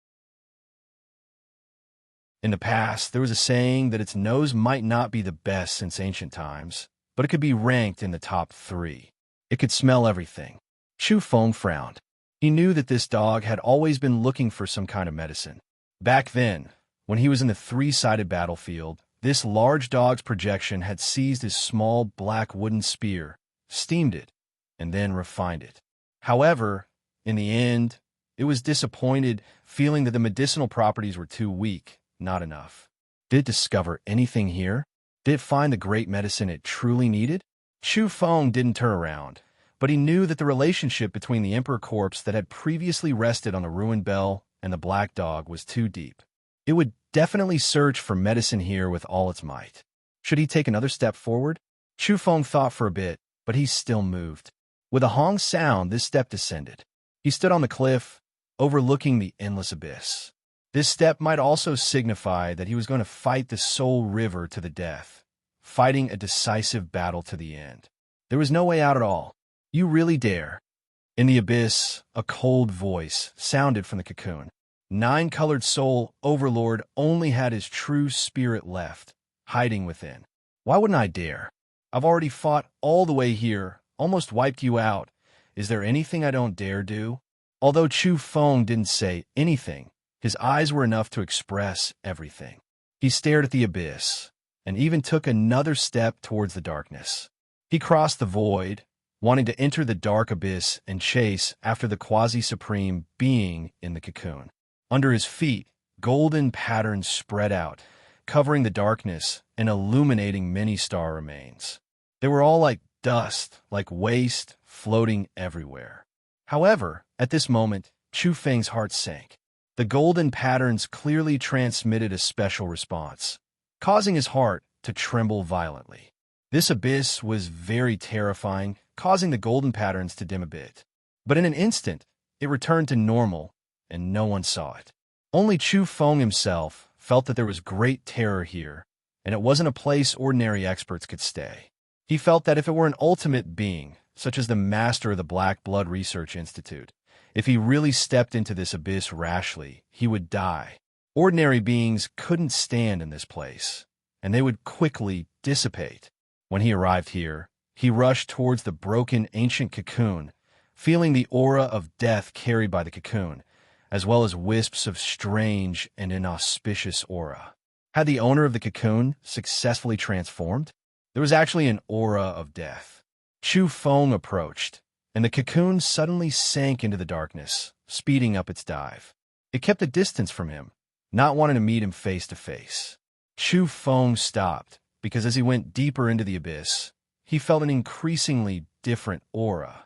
In the past, there was a saying that its nose might not be the best since ancient times, but it could be ranked in the top 3. It could smell everything. Chu Feng frowned. He knew that this dog had always been looking for some kind of medicine. Back then, when he was in the 3-sided battlefield, this large dog's projection had seized his small black wooden spear, steamed it, and then refined it. However, in the end, it was disappointed, feeling that the medicinal properties were too weak, not enough. Did it discover anything here? Did it find the great medicine it truly needed? Chu Feng didn't turn around, but he knew that the relationship between the emperor corpse that had previously rested on the ruined bell and the black dog was too deep. It would definitely search for medicine here with all its might. Should he take another step forward? Chu Feng thought for a bit, but he still moved. With a Hong sound, this step descended. He stood on the cliff, overlooking the endless abyss. This step might also signify that he was going to fight the Soul River to the death, fighting a decisive battle to the end. There was no way out at all. "You really dare?" In the abyss, a cold voice sounded from the cocoon. 9-colored soul overlord only had his true spirit left, hiding within. "Why wouldn't I dare? I've already fought all the way here, almost wiped you out. Is there anything I don't dare do?" Although Chu Feng didn't say anything, his eyes were enough to express everything. He stared at the abyss, and even took another step towards the darkness. He crossed the void, wanting to enter the dark abyss and chase after the quasi-supreme being in the cocoon. Under his feet, golden patterns spread out, covering the darkness and illuminating many star remains. They were all like dust, like waste, floating everywhere. However, at this moment, Chu Feng's heart sank. The golden patterns clearly transmitted a special response, causing his heart to tremble violently. This abyss was very terrifying, causing the golden patterns to dim a bit. But in an instant, it returned to normal, and no one saw it. Only Chu Feng himself felt that there was great terror here, and it wasn't a place ordinary experts could stay. He felt that if it were an ultimate being, such as the master of the Black Blood Research Institute, if he really stepped into this abyss rashly, he would die. Ordinary beings couldn't stand in this place, and they would quickly dissipate. When he arrived here, he rushed towards the broken ancient cocoon, feeling the aura of death carried by the cocoon, as well as wisps of strange and inauspicious aura. Had the owner of the cocoon successfully transformed? There was actually an aura of death. Chu Feng approached, and the cocoon suddenly sank into the darkness, speeding up its dive. It kept a distance from him, not wanting to meet him face to face. Chu Feng stopped, because as he went deeper into the abyss, he felt an increasingly different aura.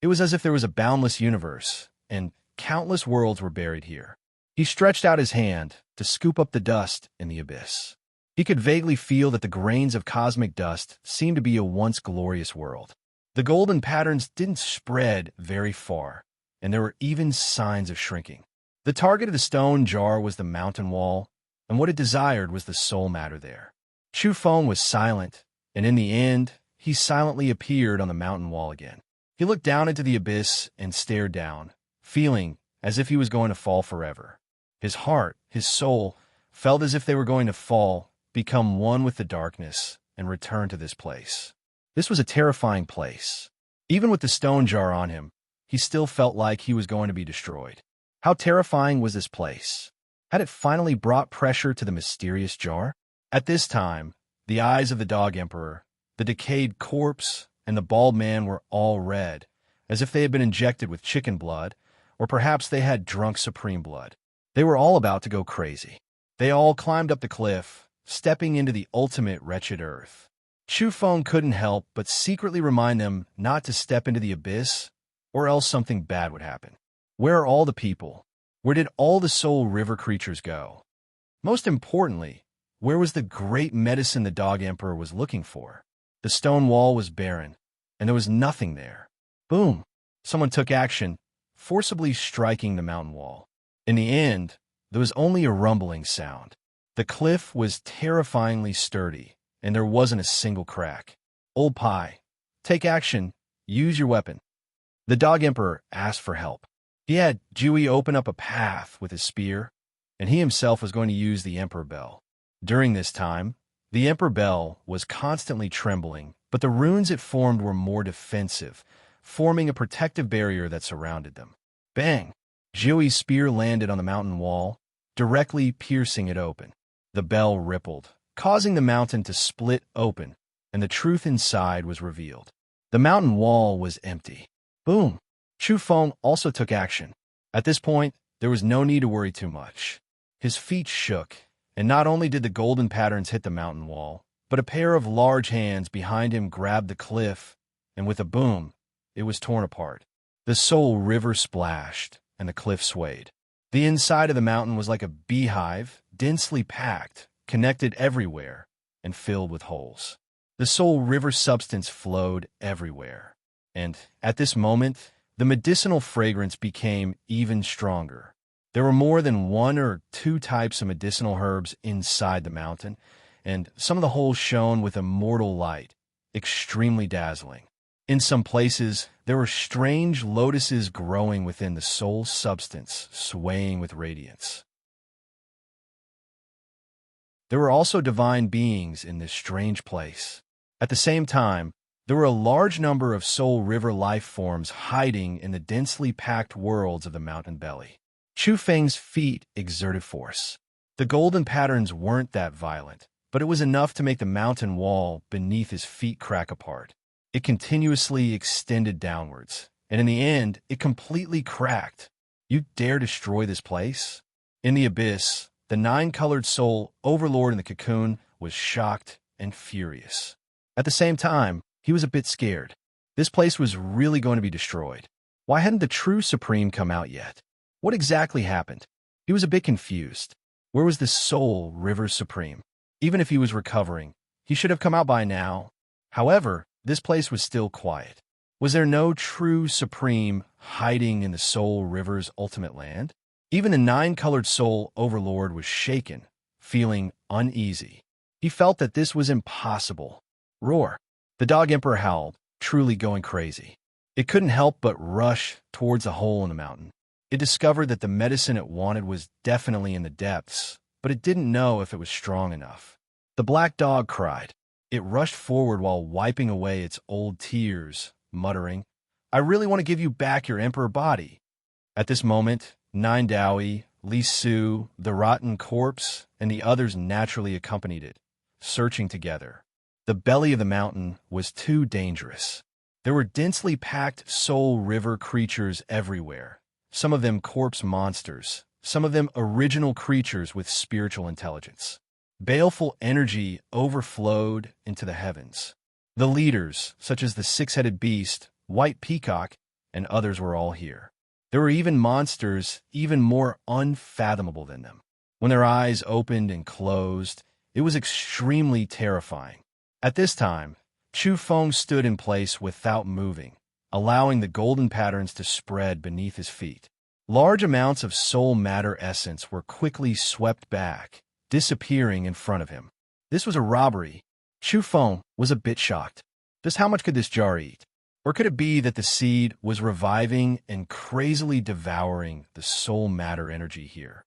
It was as if there was a boundless universe, and countless worlds were buried here. He stretched out his hand to scoop up the dust in the abyss. He could vaguely feel that the grains of cosmic dust seemed to be a once glorious world. The golden patterns didn't spread very far, and there were even signs of shrinking. The target of the stone jar was the mountain wall, and what it desired was the soul matter there. Chu Feng was silent, and in the end, he silently appeared on the mountain wall again. He looked down into the abyss and stared down, feeling as if he was going to fall forever. His heart, his soul, felt as if they were going to fall, become one with the darkness, and return to this place. This was a terrifying place. Even with the stone jar on him, he still felt like he was going to be destroyed. How terrifying was this place? Had it finally brought pressure to the mysterious jar? At this time, the eyes of the dog emperor, the decayed corpse, and the bald man were all red, as if they had been injected with chicken blood, or perhaps they had drunk supreme blood. They were all about to go crazy. They all climbed up the cliff, stepping into the ultimate wretched earth. Chu Feng couldn't help but secretly remind them not to step into the abyss, or else something bad would happen. Where are all the people? Where did all the soul river creatures go? Most importantly, where was the great medicine the Dog Emperor was looking for? The stone wall was barren, and there was nothing there. Boom! Someone took action, forcibly striking the mountain wall. In the end, there was only a rumbling sound. The cliff was terrifyingly sturdy, and there wasn't a single crack. Old Pie, take action. Use your weapon. The Dog Emperor asked for help. He had Jiui open up a path with his spear, and he himself was going to use the Emperor Bell. During this time, the Emperor Bell was constantly trembling, but the runes it formed were more defensive, forming a protective barrier that surrounded them. Bang! Jiui's spear landed on the mountain wall, directly piercing it open. The bell rippled, causing the mountain to split open, and the truth inside was revealed. The mountain wall was empty. Boom! Chu Feng also took action. At this point, there was no need to worry too much. His feet shook, and not only did the golden patterns hit the mountain wall, but a pair of large hands behind him grabbed the cliff, and with a boom, it was torn apart. The soul river splashed, and the cliff swayed. The inside of the mountain was like a beehive, densely packed, connected everywhere, and filled with holes. The soul river substance flowed everywhere. And at this moment, the medicinal fragrance became even stronger. There were more than 1 or 2 types of medicinal herbs inside the mountain, and some of the holes shone with immortal light, extremely dazzling. In some places, there were strange lotuses growing within the soul substance, swaying with radiance. There were also divine beings in this strange place. At the same time, there were a large number of soul river life forms hiding in the densely packed worlds of the mountain belly. Chu Feng's feet exerted force. The golden patterns weren't that violent, but it was enough to make the mountain wall beneath his feet crack apart. It continuously extended downwards, and in the end, it completely cracked. You dare destroy this place? In the abyss, the 9-colored soul overlord in the cocoon was shocked and furious. At the same time, he was a bit scared. This place was really going to be destroyed. Why hadn't the true Supreme come out yet? What exactly happened? He was a bit confused. Where was the Soul River Supreme? Even if he was recovering, he should have come out by now. However, this place was still quiet. Was there no true Supreme hiding in the Soul River's ultimate land? Even the 9-colored soul overlord was shaken, feeling uneasy. He felt that this was impossible. Roar! The Dog Emperor howled, truly going crazy. It couldn't help but rush towards a hole in the mountain. It discovered that the medicine it wanted was definitely in the depths, but it didn't know if it was strong enough. The black dog cried. It rushed forward while wiping away its old tears, muttering, "I really want to give you back your emperor body." At this moment, Nine Dowie, Li Su, the rotten corpse, and the others naturally accompanied it, searching together. The belly of the mountain was too dangerous. There were densely packed soul river creatures everywhere, some of them corpse monsters, some of them original creatures with spiritual intelligence. Baleful energy overflowed into the heavens. The leaders, such as the 6-headed beast, white peacock, and others were all here. There were even monsters even more unfathomable than them. When their eyes opened and closed, it was extremely terrifying. At this time, Chu Feng stood in place without moving, allowing the golden patterns to spread beneath his feet. Large amounts of soul matter essence were quickly swept back, disappearing in front of him. This was a robbery. Chu Feng was a bit shocked. Just how much could this jar eat? Or could it be that the seed was reviving and crazily devouring the soul matter energy here?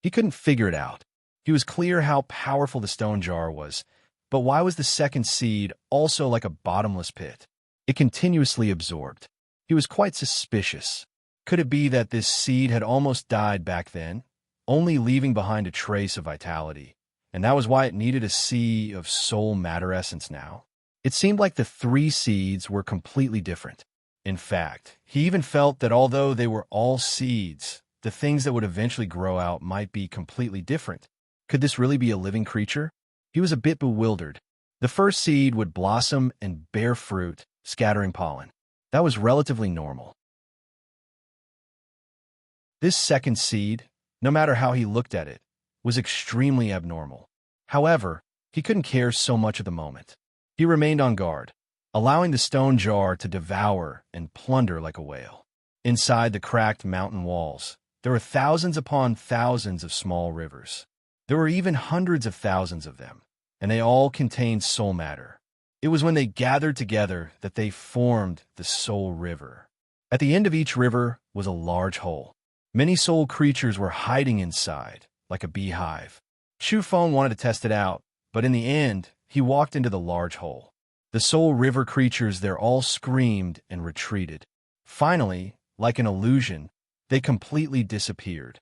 He couldn't figure it out. He was clear how powerful the stone jar was, but why was the second seed also like a bottomless pit? It continuously absorbed. He was quite suspicious. Could it be that this seed had almost died back then, only leaving behind a trace of vitality, and that was why it needed a sea of soul matter essence now? It seemed like the 3 seeds were completely different. In fact, he even felt that although they were all seeds, the things that would eventually grow out might be completely different. Could this really be a living creature? He was a bit bewildered. The first seed would blossom and bear fruit, scattering pollen. That was relatively normal. This second seed, no matter how he looked at it, was extremely abnormal. However, he couldn't care so much at the moment. He remained on guard, allowing the stone jar to devour and plunder like a whale. Inside the cracked mountain walls, there were thousands upon thousands of small rivers. There were even hundreds of thousands of them, and they all contained soul matter. It was when they gathered together that they formed the soul river. At the end of each river was a large hole. Many soul creatures were hiding inside, like a beehive. Chu Feng wanted to test it out, but in the end, he walked into the large hole. The soul river creatures there all screamed and retreated. Finally, like an illusion, they completely disappeared.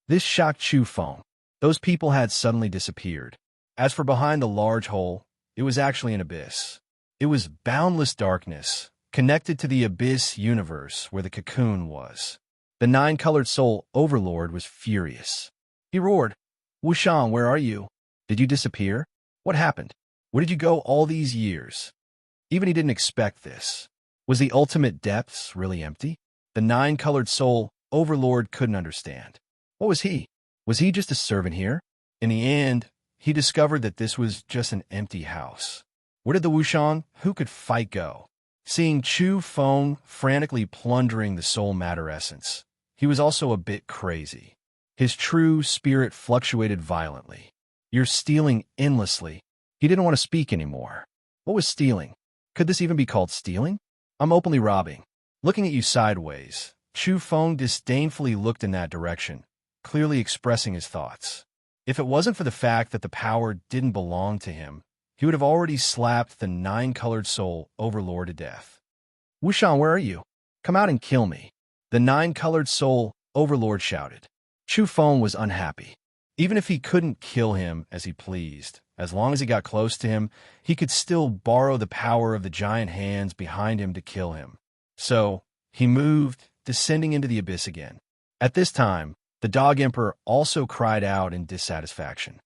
This shocked Chu Feng. Those people had suddenly disappeared. As for behind the large hole, it was actually an abyss. It was boundless darkness, connected to the abyss universe where the cocoon was. The nine-colored soul overlord was furious. He roared, "Wushang, where are you? Did you disappear? What happened? Where did you go all these years?" Even he didn't expect this. Was the ultimate depths really empty? The nine-colored soul overlord couldn't understand. What was he? Was he just a servant here? In the end, he discovered that this was just an empty house. Where did the Wushang who could fight go? Seeing Chu Feng frantically plundering the soul matter essence, he was also a bit crazy. His true spirit fluctuated violently. "You're stealing endlessly." He didn't want to speak anymore. What was stealing? Could this even be called stealing? "I'm openly robbing." Looking at you sideways, Chu Feng disdainfully looked in that direction, clearly expressing his thoughts. If it wasn't for the fact that the power didn't belong to him, he would have already slapped the nine-colored soul overlord to death. "Wushang, where are you? Come out and kill me." The nine-colored soul overlord shouted. Chu Feng was unhappy. Even if he couldn't kill him as he pleased, as long as he got close to him, he could still borrow the power of the giant hands behind him to kill him. So, he moved, descending into the abyss again. At this time, the Dog Emperor also cried out in dissatisfaction.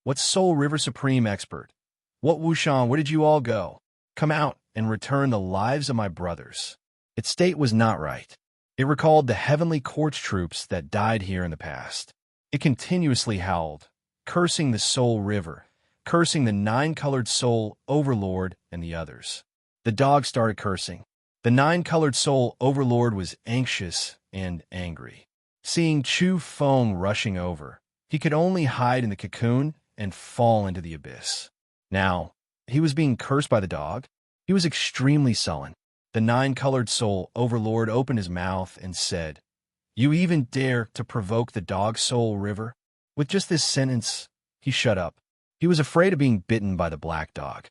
"What Soul River Supreme Expert? What Wushang, where did you all go? Come out and return the lives of my brothers." Its state was not right. It recalled the heavenly quartz troops that died here in the past. It continuously howled, cursing the Soul River, cursing the nine-colored soul overlord and the others. The dog started cursing. The nine-colored soul overlord was anxious and angry. Seeing Chu Feng rushing over, he could only hide in the cocoon and fall into the abyss. Now, he was being cursed by the dog. He was extremely sullen. The nine-colored soul overlord opened his mouth and said, "You even dare to provoke the dog soul river?" With just this sentence, he shut up. He was afraid of being bitten by the black dog.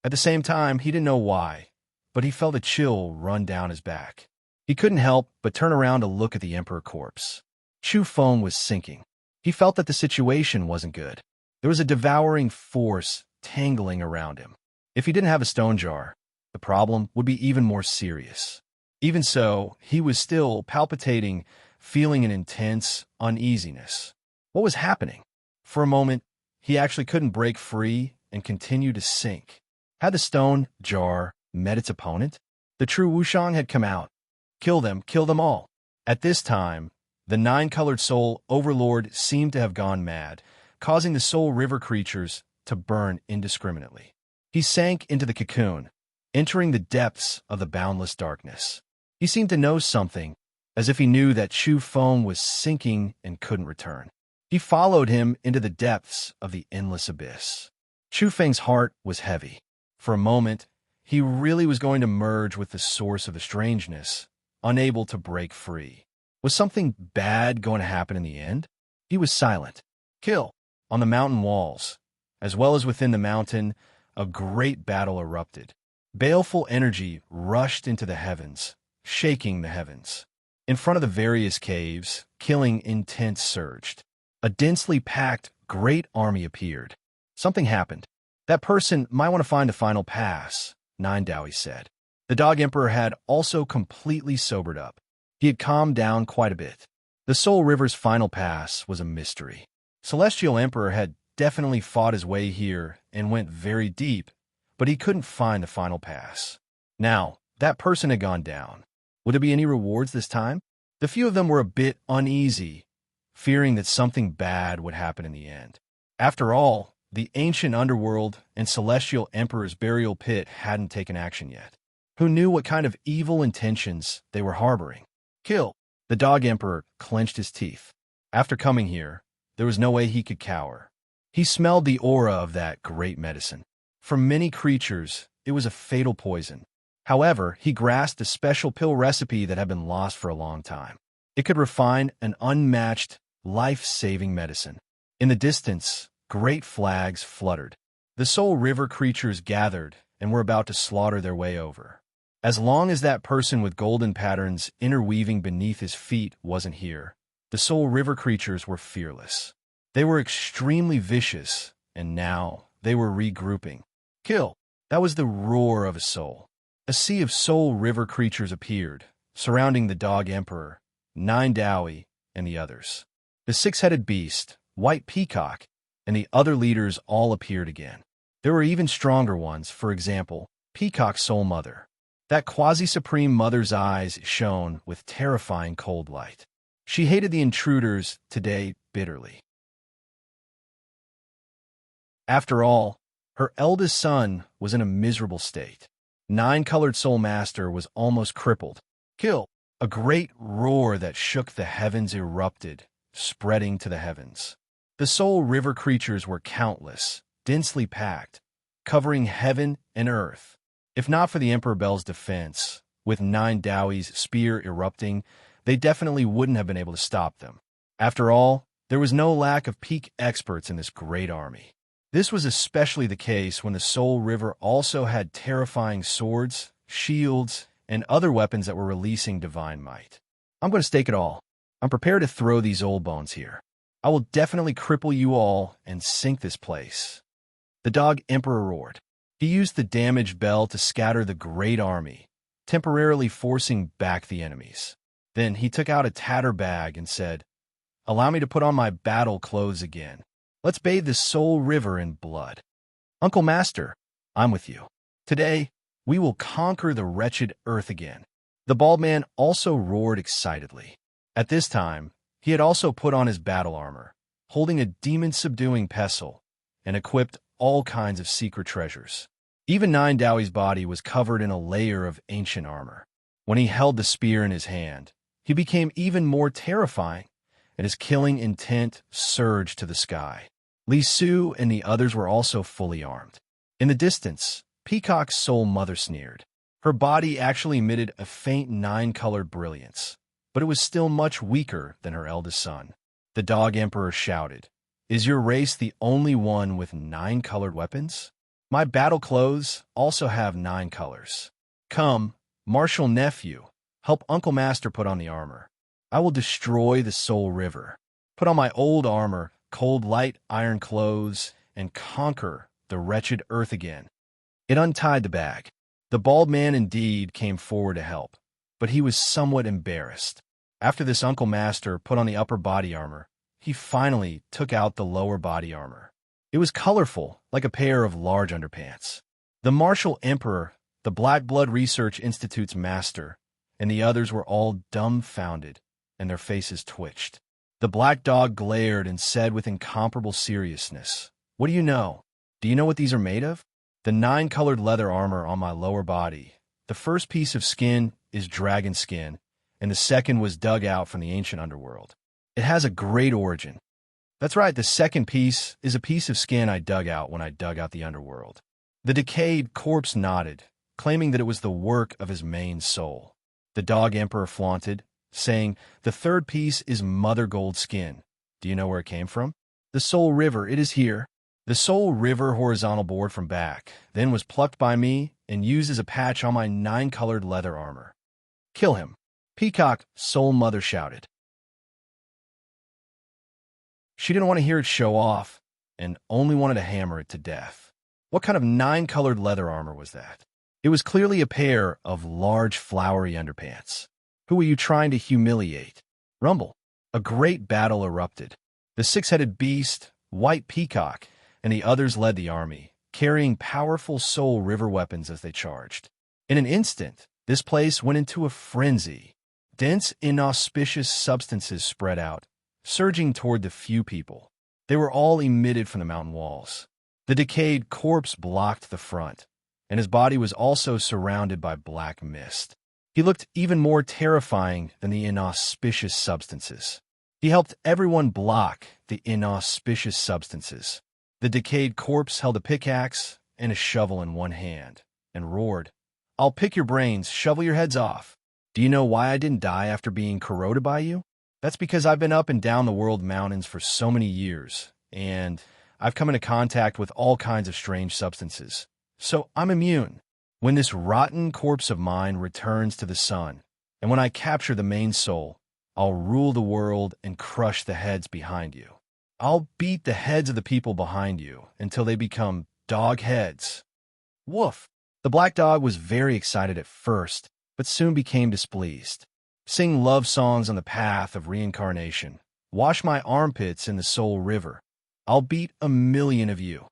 At the same time, he didn't know why, but he felt a chill run down his back. He couldn't help but turn around to look at the Emperor corpse. Chu Feng was sinking. He felt that the situation wasn't good. There was a devouring force tangling around him. If he didn't have a stone jar, the problem would be even more serious. Even so, he was still palpitating, feeling an intense uneasiness. What was happening? For a moment, he actually couldn't break free and continued to sink. Had the stone jar met its opponent? The true Wushang had come out. Kill them all. At this time, the nine-colored soul overlord seemed to have gone mad, causing the soul river creatures to burn indiscriminately. He sank into the cocoon, entering the depths of the boundless darkness. He seemed to know something, as if he knew that Chu Feng was sinking and couldn't return. He followed him into the depths of the endless abyss. Chu Feng's heart was heavy. For a moment, he really was going to merge with the source of the strangeness, unable to break free. Was something bad going to happen in the end? He was silent. Kill. On the mountain walls, as well as within the mountain, a great battle erupted. Baleful energy rushed into the heavens, shaking the heavens. In front of the various caves, killing intent surged. A densely packed, great army appeared. Something happened. That person might want to find a final pass, Nine Dowie said. The Dog Emperor had also completely sobered up. He had calmed down quite a bit. The Soul River's final pass was a mystery. Celestial Emperor had definitely fought his way here and went very deep, but he couldn't find the final pass. Now, that person had gone down. Would there be any rewards this time? The few of them were a bit uneasy, fearing that something bad would happen in the end. After all, the ancient underworld and Celestial Emperor's burial pit hadn't taken action yet. Who knew what kind of evil intentions they were harboring? Kill! The Dog Emperor clenched his teeth. After coming here, there was no way he could cower. He smelled the aura of that great medicine. For many creatures, it was a fatal poison. However, he grasped a special pill recipe that had been lost for a long time. It could refine an unmatched, life-saving medicine. In the distance, great flags fluttered. The Soul River creatures gathered and were about to slaughter their way over. As long as that person with golden patterns interweaving beneath his feet wasn't here, the Soul River creatures were fearless. They were extremely vicious, and now they were regrouping. Kill! That was the roar of a soul. A sea of Soul River creatures appeared, surrounding the Dog Emperor, Nine Dowie, and the others. The six-headed beast, White Peacock, and the other leaders all appeared again. There were even stronger ones, for example, Peacock's Soul Mother. That quasi-supreme mother's eyes shone with terrifying cold light. She hated the intruders today bitterly. After all, her eldest son was in a miserable state. Nine-colored Soul Master was almost crippled. Kill! A great roar that shook the heavens erupted, spreading to the heavens. The Soul River creatures were countless, densely packed, covering heaven and earth. If not for the Emperor Bell's defense, with Nine Dowie's spear erupting, they definitely wouldn't have been able to stop them. After all, there was no lack of peak experts in this great army. This was especially the case when the Soul River also had terrifying swords, shields, and other weapons that were releasing divine might. I'm going to stake it all. I'm prepared to throw these old bones here. I will definitely cripple you all and sink this place. The Dog Emperor roared. He used the damaged bell to scatter the great army, temporarily forcing back the enemies. Then he took out a tatter bag and said, "Allow me to put on my battle clothes again. Let's bathe the Soul River in blood. Uncle Master, I'm with you. Today, we will conquer the wretched earth again." The bald man also roared excitedly. At this time, he had also put on his battle armor, holding a demon-subduing pestle, and equipped all kinds of secret treasures. Even Nine Dowie's body was covered in a layer of ancient armor. When he held the spear in his hand, he became even more terrifying, and his killing intent surged to the sky. Li Su and the others were also fully armed. In the distance, Peacock's Soul Mother sneered. Her body actually emitted a faint nine-colored brilliance, but it was still much weaker than her eldest son. The Dog Emperor shouted, "Is your race the only one with nine-colored weapons? My battle clothes also have 9 colors. Come, Martial Nephew, help Uncle Master put on the armor. I will destroy the Soul River, put on my old armor, cold light iron clothes, and conquer the wretched earth again." It untied the bag. The bald man indeed came forward to help, but he was somewhat embarrassed. After this Uncle Master put on the upper body armor, he finally took out the lower body armor. It was colorful, like a pair of large underpants. The Martial Emperor, the Black Blood Research Institute's master, and the others were all dumbfounded, and their faces twitched. The black dog glared and said with incomparable seriousness, "What do you know? Do you know what these are made of?" "The 9-colored leather armor on my lower body. The first piece of skin is dragon skin, and the second was dug out from the ancient underworld. It has a great origin." "That's right, the second piece is a piece of skin I dug out when I dug out the underworld." The decayed corpse nodded, claiming that it was the work of his main soul. The Dog Emperor flaunted, saying, "The third piece is mother gold skin. Do you know where it came from?" "The Soul River, it is here." The Soul River horizontal board from back then was plucked by me and used as a patch on my 9-colored leather armor. "Kill him," Peacock Soul Mother shouted. She didn't want to hear it show off and only wanted to hammer it to death. What kind of 9-colored leather armor was that? It was clearly a pair of large flowery underpants. Who were you trying to humiliate? Rumble. A great battle erupted. The The six-headed beast, White Peacock, and the others led the army, carrying powerful soul river weapons as they charged. In an instant, this place went into a frenzy. Dense, inauspicious substances spread out, surging toward the few people. They were all emitted from the mountain walls. The decayed corpse blocked the front, and his body was also surrounded by black mist. He looked even more terrifying than the inauspicious substances. He helped everyone block the inauspicious substances. The decayed corpse held a pickaxe and a shovel in one hand, and roared, "I'll pick your brains, shovel your heads off. Do you know why I didn't die after being corroded by you? That's because I've been up and down the world mountains for so many years, and I've come into contact with all kinds of strange substances. So I'm immune. When this rotten corpse of mine returns to the sun, and when I capture the main soul, I'll rule the world and crush the heads behind you. I'll beat the heads of the people behind you until they become dog heads." Woof! The black dog was very excited at first, but soon became displeased. "Sing love songs on the path of reincarnation. Wash my armpits in the soul river. I'll beat 1,000,000 of you."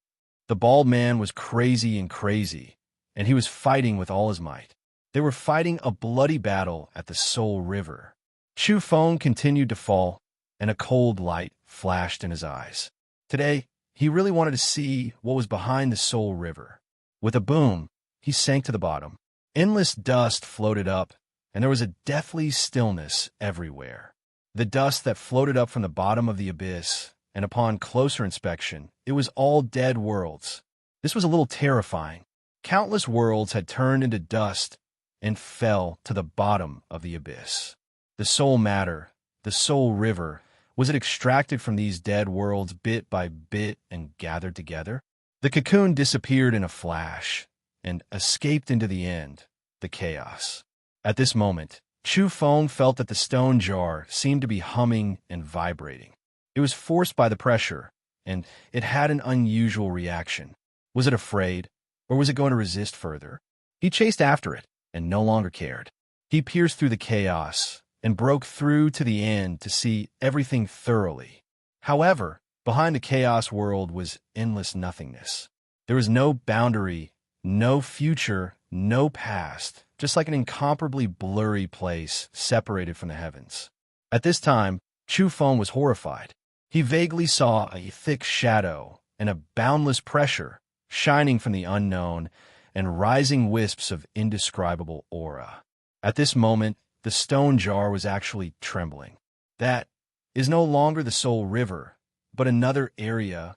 The bald man was crazy, and he was fighting with all his might. They were fighting a bloody battle at the soul river. Chu Feng continued to fall, and a cold light flashed in his eyes. Today, he really wanted to see what was behind the soul river. With a boom, he sank to the bottom. Endless dust floated up, and there was a deathly stillness everywhere. The dust that floated up from the bottom of the abyss, and upon closer inspection, it was all dead worlds. This was a little terrifying. Countless worlds had turned into dust and fell to the bottom of the abyss. The soul matter, the soul river, was it extracted from these dead worlds bit by bit and gathered together? The cocoon disappeared in a flash and escaped into the end, the chaos. At this moment, Chu Feng felt that the stone jar seemed to be humming and vibrating. It was forced by the pressure, and it had an unusual reaction. Was it afraid, or was it going to resist further? He chased after it, and no longer cared. He pierced through the chaos, and broke through to the end to see everything thoroughly. However, behind the chaos world was endless nothingness. There was no boundary, no future, no past, just like an incomparably blurry place separated from the heavens. At this time, Chu Feng was horrified. He vaguely saw a thick shadow and a boundless pressure shining from the unknown and rising wisps of indescribable aura. At this moment, the stone jar was actually trembling. That is no longer the soul river, but another area.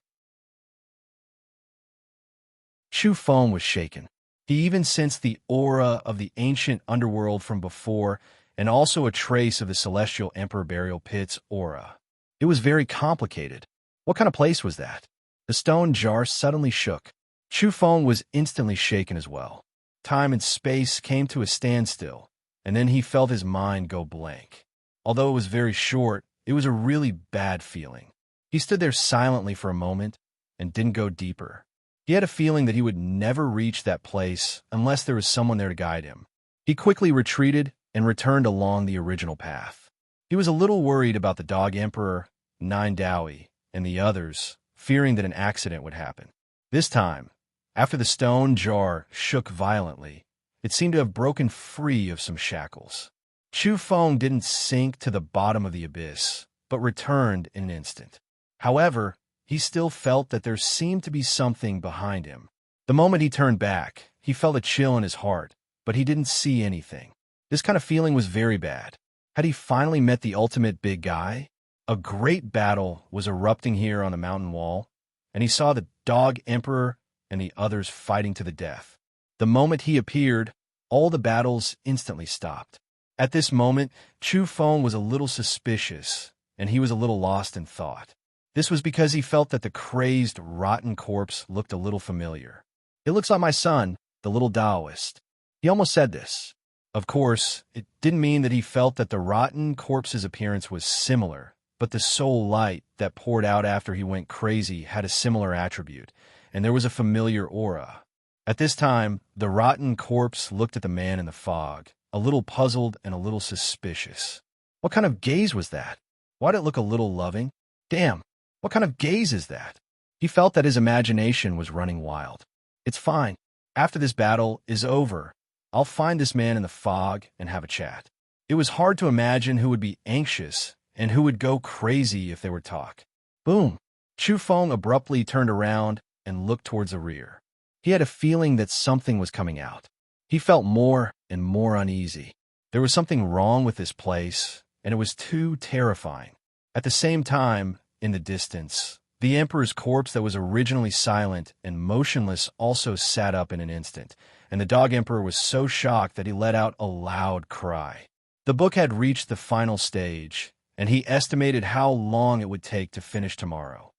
Chu Feng was shaken. He even sensed the aura of the ancient underworld from before, and also a trace of the celestial emperor burial pit's aura. It was very complicated. What kind of place was that? The stone jar suddenly shook. Chu Feng was instantly shaken as well. Time and space came to a standstill, and then he felt his mind go blank. Although it was very short, it was a really bad feeling. He stood there silently for a moment and didn't go deeper. He had a feeling that he would never reach that place unless there was someone there to guide him. He quickly retreated and returned along the original path. He was a little worried about the Dog Emperor, Nine Dowie, and the others, fearing that an accident would happen. This time, after the stone jar shook violently, it seemed to have broken free of some shackles. Chu Feng didn't sink to the bottom of the abyss, but returned in an instant. However, he still felt that there seemed to be something behind him. The moment he turned back, he felt a chill in his heart, but he didn't see anything. This kind of feeling was very bad. Had he finally met the ultimate big guy? A great battle was erupting here on the mountain wall, and he saw the Dog Emperor and the others fighting to the death. The moment he appeared, all the battles instantly stopped. At this moment, Chu Feng was a little suspicious, and he was a little lost in thought. This was because he felt that the crazed, rotten corpse looked a little familiar. "It looks like my son, the little Taoist." He almost said this. Of course, it didn't mean that he felt that the rotten corpse's appearance was similar, but the soul light that poured out after he went crazy had a similar attribute, and there was a familiar aura. At this time, the rotten corpse looked at the man in the fog, a little puzzled and a little suspicious. What kind of gaze was that? Why'd it look a little loving? Damn, What kind of gaze is that? He felt that his imagination was running wild. It's fine. After this battle is over, I'll find this man in the fog and have a chat. It was hard to imagine who would be anxious and who would go crazy if they were talk. Boom! Chu Feng abruptly turned around and looked towards the rear. He had a feeling that something was coming out. He felt more and more uneasy. There was something wrong with this place, and it was too terrifying. At the same time, in the distance, the Emperor's corpse that was originally silent and motionless also sat up in an instant, and the Dog Emperor was so shocked that he let out a loud cry. The book had reached the final stage, and he estimated how long it would take to finish tomorrow.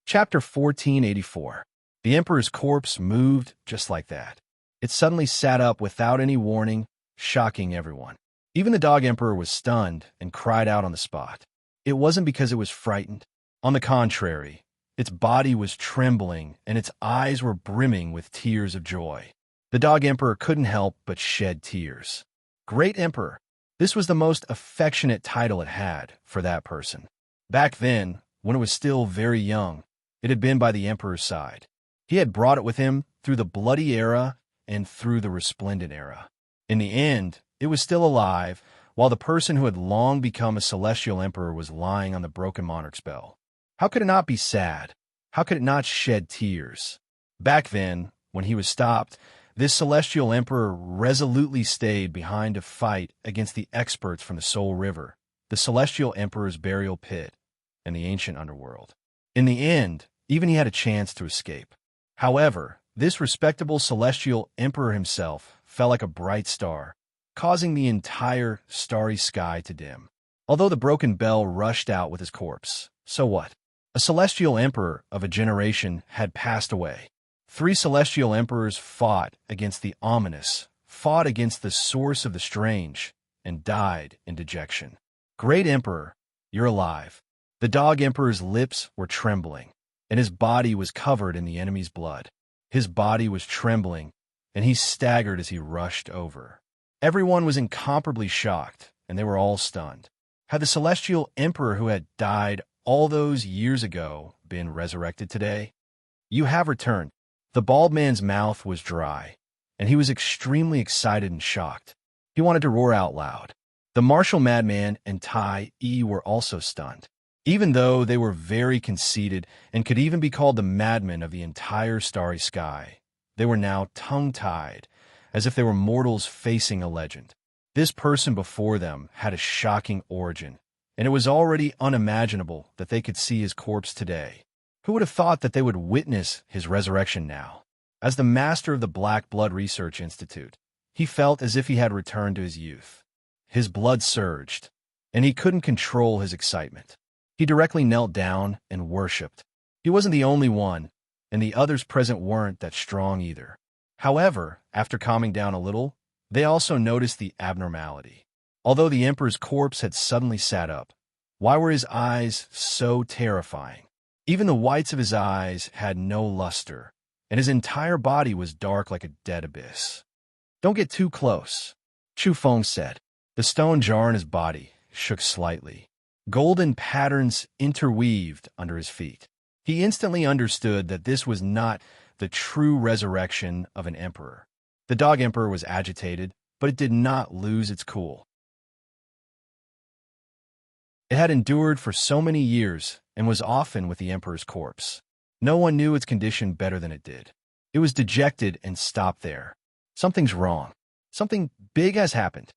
Chapter 1484. The Emperor's corpse moved just like that. It suddenly sat up without any warning, shocking everyone. Even the Dog Emperor was stunned and cried out on the spot. It wasn't because it was frightened. On the contrary, its body was trembling and its eyes were brimming with tears of joy. The Dog Emperor couldn't help but shed tears. Great Emperor. This was the most affectionate title it had for that person. Back then, when it was still very young, it had been by the Emperor's side. He had brought it with him through the bloody era and through the resplendent era. In the end, it was still alive, while the person who had long become a celestial emperor was lying on the broken monarch's bell. How could it not be sad? How could it not shed tears? Back then, when he was stopped, this celestial emperor resolutely stayed behind to fight against the experts from the Soul River, the celestial emperor's burial pit, and the ancient underworld. In the end, even he had a chance to escape. However, this respectable celestial emperor himself fell like a bright star, causing the entire starry sky to dim. Although the broken bell rushed out with his corpse, so what? A celestial emperor of a generation had passed away. 3 celestial emperors fought against the ominous, fought against the source of the strange, and died in dejection. Great Emperor, you're alive. The Dog Emperor's lips were trembling, and his body was covered in the enemy's blood. His body was trembling, and he staggered as he rushed over. Everyone was incomparably shocked, and they were all stunned. Had the celestial emperor who had died all those years ago been resurrected today? You have returned. The bald man's mouth was dry, and he was extremely excited and shocked. He wanted to roar out loud. The martial madman and Tai Yi were also stunned. Even though they were very conceited and could even be called the madmen of the entire starry sky, they were now tongue-tied, as if they were mortals facing a legend. This person before them had a shocking origin, and it was already unimaginable that they could see his corpse today. Who would have thought that they would witness his resurrection now? As the master of the Black Blood Research Institute, he felt as if he had returned to his youth. His blood surged, and he couldn't control his excitement. He directly knelt down and worshipped. He wasn't the only one, and the others present weren't that strong either. However, after calming down a little, they also noticed the abnormality. Although the Emperor's corpse had suddenly sat up, why were his eyes so terrifying? Even the whites of his eyes had no luster, and his entire body was dark like a dead abyss. Don't get too close, Chu Feng said. The stone jar in his body shook slightly. Golden patterns interweaved under his feet. He instantly understood that this was not the true resurrection of an emperor. The Dog Emperor was agitated, but it did not lose its cool. It had endured for so many years and was often with the Emperor's corpse. No one knew its condition better than it did. It was dejected and stopped there. Something's wrong. Something big has happened.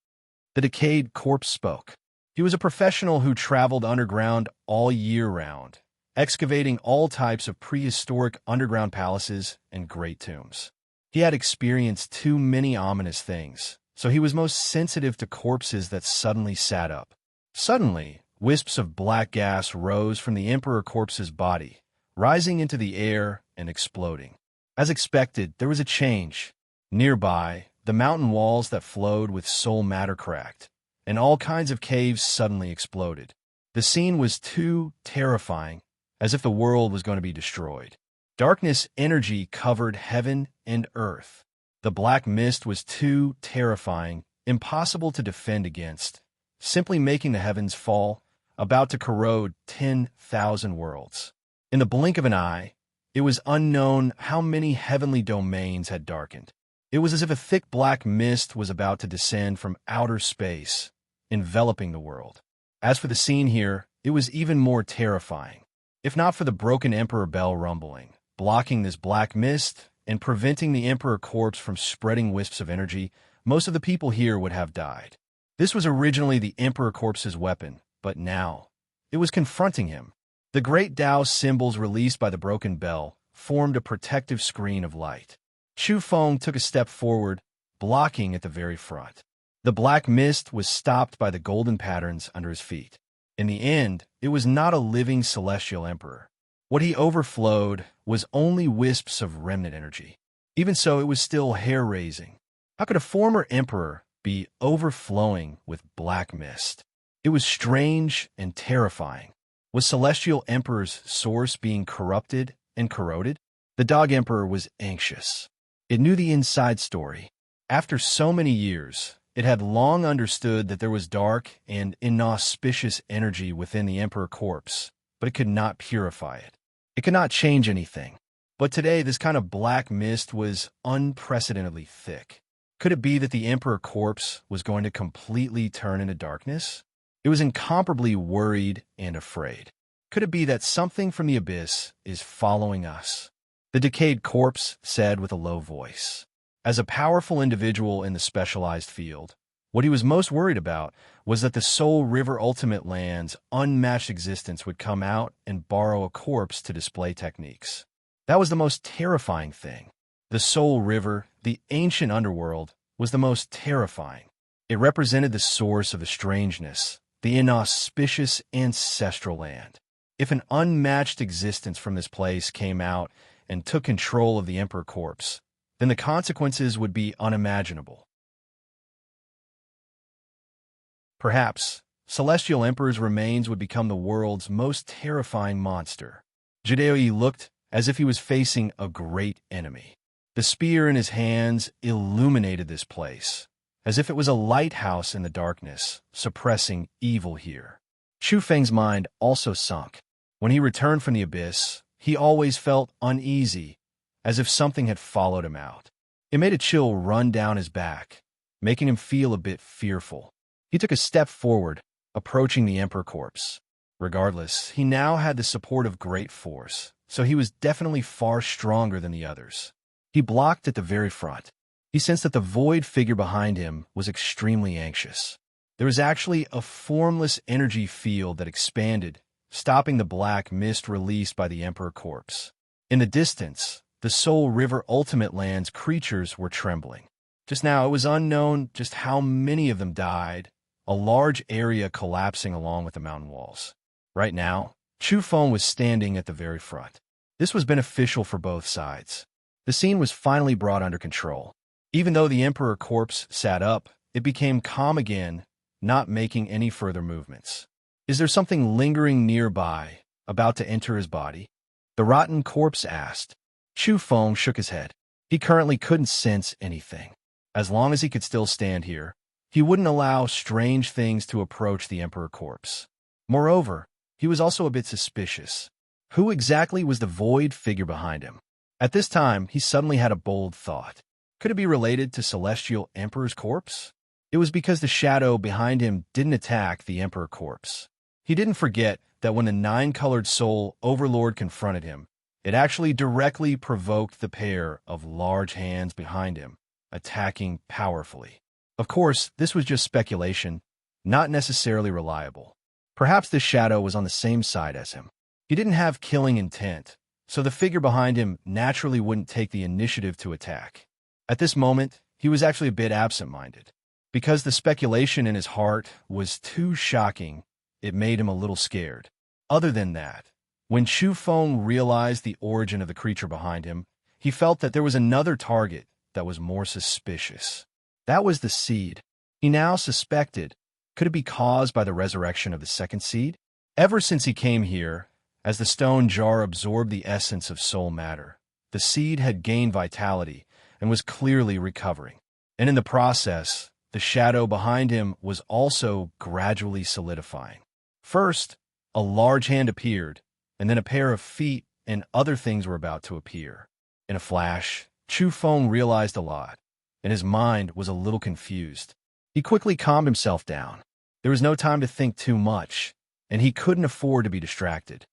The decayed corpse spoke. He was a professional who traveled underground all year round, excavating all types of prehistoric underground palaces and great tombs. He had experienced too many ominous things, so he was most sensitive to corpses that suddenly sat up. Suddenly, wisps of black gas rose from the Emperor corpse's body, rising into the air and exploding. As expected, there was a change. Nearby, the mountain walls that flowed with soul matter cracked, and all kinds of caves suddenly exploded. The scene was too terrifying, as if the world was going to be destroyed. Darkness energy covered heaven and earth. The black mist was too terrifying, impossible to defend against, simply making the heavens fall, about to corrode 10,000 worlds. In the blink of an eye, it was unknown how many heavenly domains had darkened. It was as if a thick black mist was about to descend from outer space, enveloping the world. As for the scene here, it was even more terrifying. If not for the broken Emperor bell rumbling, blocking this black mist and preventing the Emperor corpse from spreading wisps of energy, most of the people here would have died. This was originally the Emperor corpse's weapon, but now it was confronting him. The great Tao symbols released by the broken bell formed a protective screen of light. Chu Feng took a step forward, blocking at the very front. The black mist was stopped by the golden patterns under his feet. In the end, it was not a living celestial emperor. What he overflowed was only wisps of remnant energy. Even so, it was still hair-raising. How could a former emperor be overflowing with black mist? It was strange and terrifying. Was Celestial Emperor's source being corrupted and corroded? The Dog Emperor was anxious. It knew the inside story. After so many years, it had long understood that there was dark and inauspicious energy within the Emperor corpse, but it could not purify it. It could not change anything. But today, this kind of black mist was unprecedentedly thick. Could it be that the Emperor corpse was going to completely turn into darkness? It was incomparably worried and afraid. Could it be that something from the abyss is following us? The decayed corpse said with a low voice. As a powerful individual in the specialized field, what he was most worried about was that the Soul River Ultimate Land's unmatched existence would come out and borrow a corpse to display techniques. That was the most terrifying thing. The Soul River, the ancient underworld, was the most terrifying. It represented the source of the strangeness, the inauspicious ancestral land. If an unmatched existence from this place came out and took control of the Emperor corpse, then the consequences would be unimaginable. Perhaps, Celestial Emperor's remains would become the world's most terrifying monster. Jideo looked as if he was facing a great enemy. The spear in his hands illuminated this place, as if it was a lighthouse in the darkness, suppressing evil here. Chu Feng's mind also sunk. When he returned from the abyss, he always felt uneasy, as if something had followed him out. It made a chill run down his back, making him feel a bit fearful. He took a step forward, approaching the Emperor corpse. Regardless, he now had the support of great force, so he was definitely far stronger than the others. He blocked at the very front. He sensed that the void figure behind him was extremely anxious. There was actually a formless energy field that expanded, stopping the black mist released by the Emperor corpse. In the distance, the Soul River Ultimate Land's creatures were trembling. Just now, it was unknown just how many of them died, a large area collapsing along with the mountain walls. Right now, Chu Feng was standing at the very front. This was beneficial for both sides. The scene was finally brought under control. Even though the Emperor corpse sat up, it became calm again, not making any further movements. Is there something lingering nearby, about to enter his body? The rotten corpse asked. Chu Feng shook his head. He currently couldn't sense anything. As long as he could still stand here, he wouldn't allow strange things to approach the Emperor corpse. Moreover, he was also a bit suspicious. Who exactly was the void figure behind him? At this time, he suddenly had a bold thought. Could it be related to Celestial Emperor's corpse? It was because the shadow behind him didn't attack the Emperor corpse. He didn't forget that when the nine-colored soul overlord confronted him, it actually directly provoked the pair of large hands behind him, attacking powerfully. Of course, this was just speculation, not necessarily reliable. Perhaps this shadow was on the same side as him. He didn't have killing intent, so the figure behind him naturally wouldn't take the initiative to attack. At this moment, he was actually a bit absent-minded. Because the speculation in his heart was too shocking, it made him a little scared. Other than that, when Chu Feng realized the origin of the creature behind him, he felt that there was another target that was more suspicious. That was the seed. He now suspected, could it be caused by the resurrection of the second seed? Ever since he came here, as the stone jar absorbed the essence of soul matter, the seed had gained vitality and was clearly recovering. And in the process, the shadow behind him was also gradually solidifying. First, a large hand appeared, and then a pair of feet and other things were about to appear. In a flash, Chu Feng realized a lot, and his mind was a little confused. He quickly calmed himself down. There was no time to think too much, and he couldn't afford to be distracted.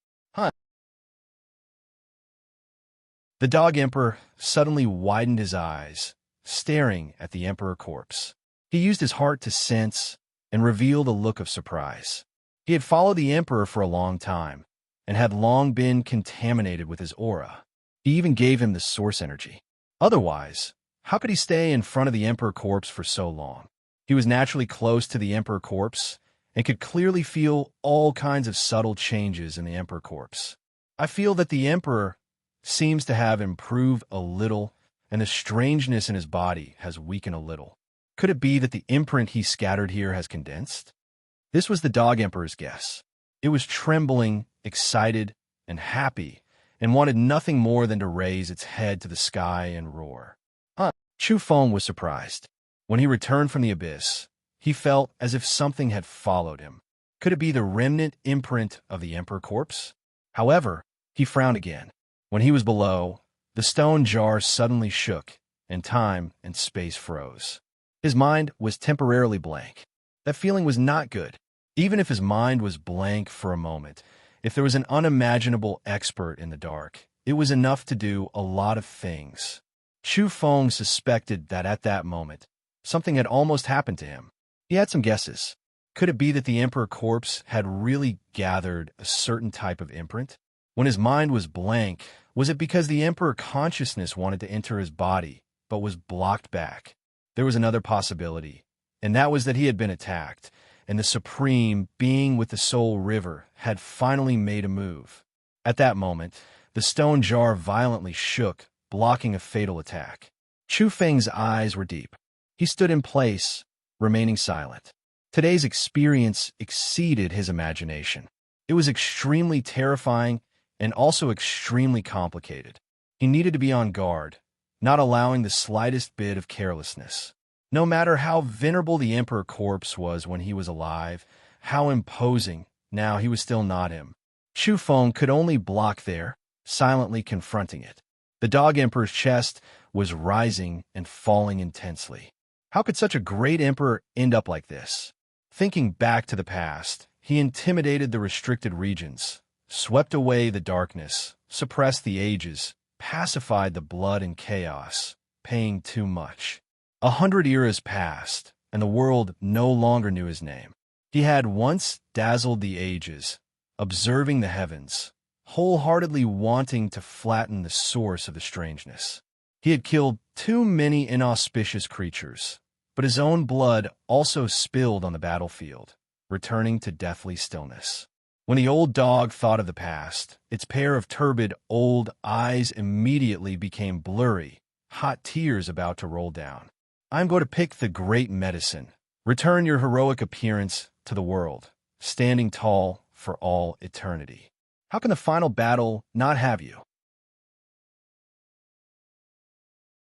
The Dog Emperor suddenly widened his eyes, staring at the Emperor corpse. He used his heart to sense and revealed a look of surprise. He had followed the Emperor for a long time and had long been contaminated with his aura. He even gave him the source energy. Otherwise, how could he stay in front of the Emperor corpse for so long? He was naturally close to the Emperor corpse and could clearly feel all kinds of subtle changes in the Emperor corpse. I feel that the Emperor seems to have improved a little, and the strangeness in his body has weakened a little. Could it be that the imprint he scattered here has condensed? This was the Dog Emperor's guess. It was trembling, excited, and happy, and wanted nothing more than to raise its head to the sky and roar. Chu Feng was surprised. When he returned from the abyss, he felt as if something had followed him. Could it be the remnant imprint of the Emperor corpse? However, he frowned again. When he was below, the stone jar suddenly shook, and time and space froze. His mind was temporarily blank. That feeling was not good. Even if his mind was blank for a moment, if there was an unimaginable expert in the dark, it was enough to do a lot of things. Chu Feng suspected that at that moment, something had almost happened to him. He had some guesses. Could it be that the Emperor corpse had really gathered a certain type of imprint? When his mind was blank, was it because the Emperor consciousness wanted to enter his body, but was blocked back? There was another possibility, and that was that he had been attacked, and the Supreme Being with the Soul River had finally made a move. At that moment, the stone jar violently shook, blocking a fatal attack. Chu Feng's eyes were deep. He stood in place, remaining silent. Today's experience exceeded his imagination. It was extremely terrifying and also extremely complicated. He needed to be on guard, not allowing the slightest bit of carelessness. No matter how venerable the Emperor corpse was when he was alive, how imposing, now he was still not him. Chu Feng could only block there, silently confronting it. The Dog Emperor's chest was rising and falling intensely. How could such a great emperor end up like this? Thinking back to the past, he intimidated the restricted regions, swept away the darkness, suppressed the ages, pacified the blood and chaos, paying too much. 100 eras passed, and the world no longer knew his name. He had once dazzled the ages, observing the heavens, wholeheartedly wanting to flatten the source of the strangeness. He had killed too many inauspicious creatures, but his own blood also spilled on the battlefield, returning to deathly stillness. When the old dog thought of the past, its pair of turbid old eyes immediately became blurry, hot tears about to roll down. I'm going to pick the great medicine. Return your heroic appearance to the world, standing tall for all eternity. How can the final battle not have you?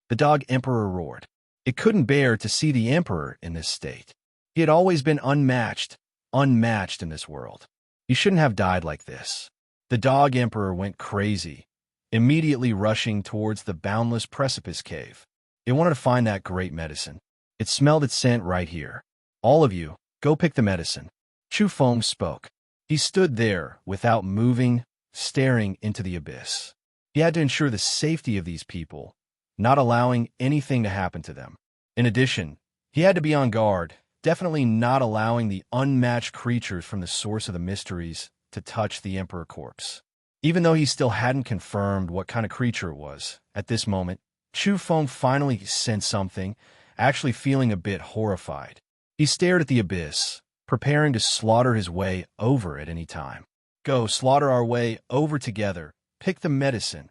The Dog Emperor roared. It couldn't bear to see the Emperor in this state. He had always been unmatched in this world. He shouldn't have died like this. The Dog Emperor went crazy, immediately rushing towards the boundless precipice cave. It wanted to find that great medicine. It smelled its scent right here. All of you, go pick the medicine. Chu Feng spoke. He stood there, without moving, staring into the abyss. He had to ensure the safety of these people, not allowing anything to happen to them. In addition, he had to be on guard, definitely not allowing the unmatched creatures from the source of the mysteries to touch the Emperor corpse. Even though he still hadn't confirmed what kind of creature it was, at this moment, Chu Feng finally sensed something, actually feeling a bit horrified. He stared at the abyss, preparing to slaughter his way over at any time. Go, slaughter our way over together. Pick the medicine.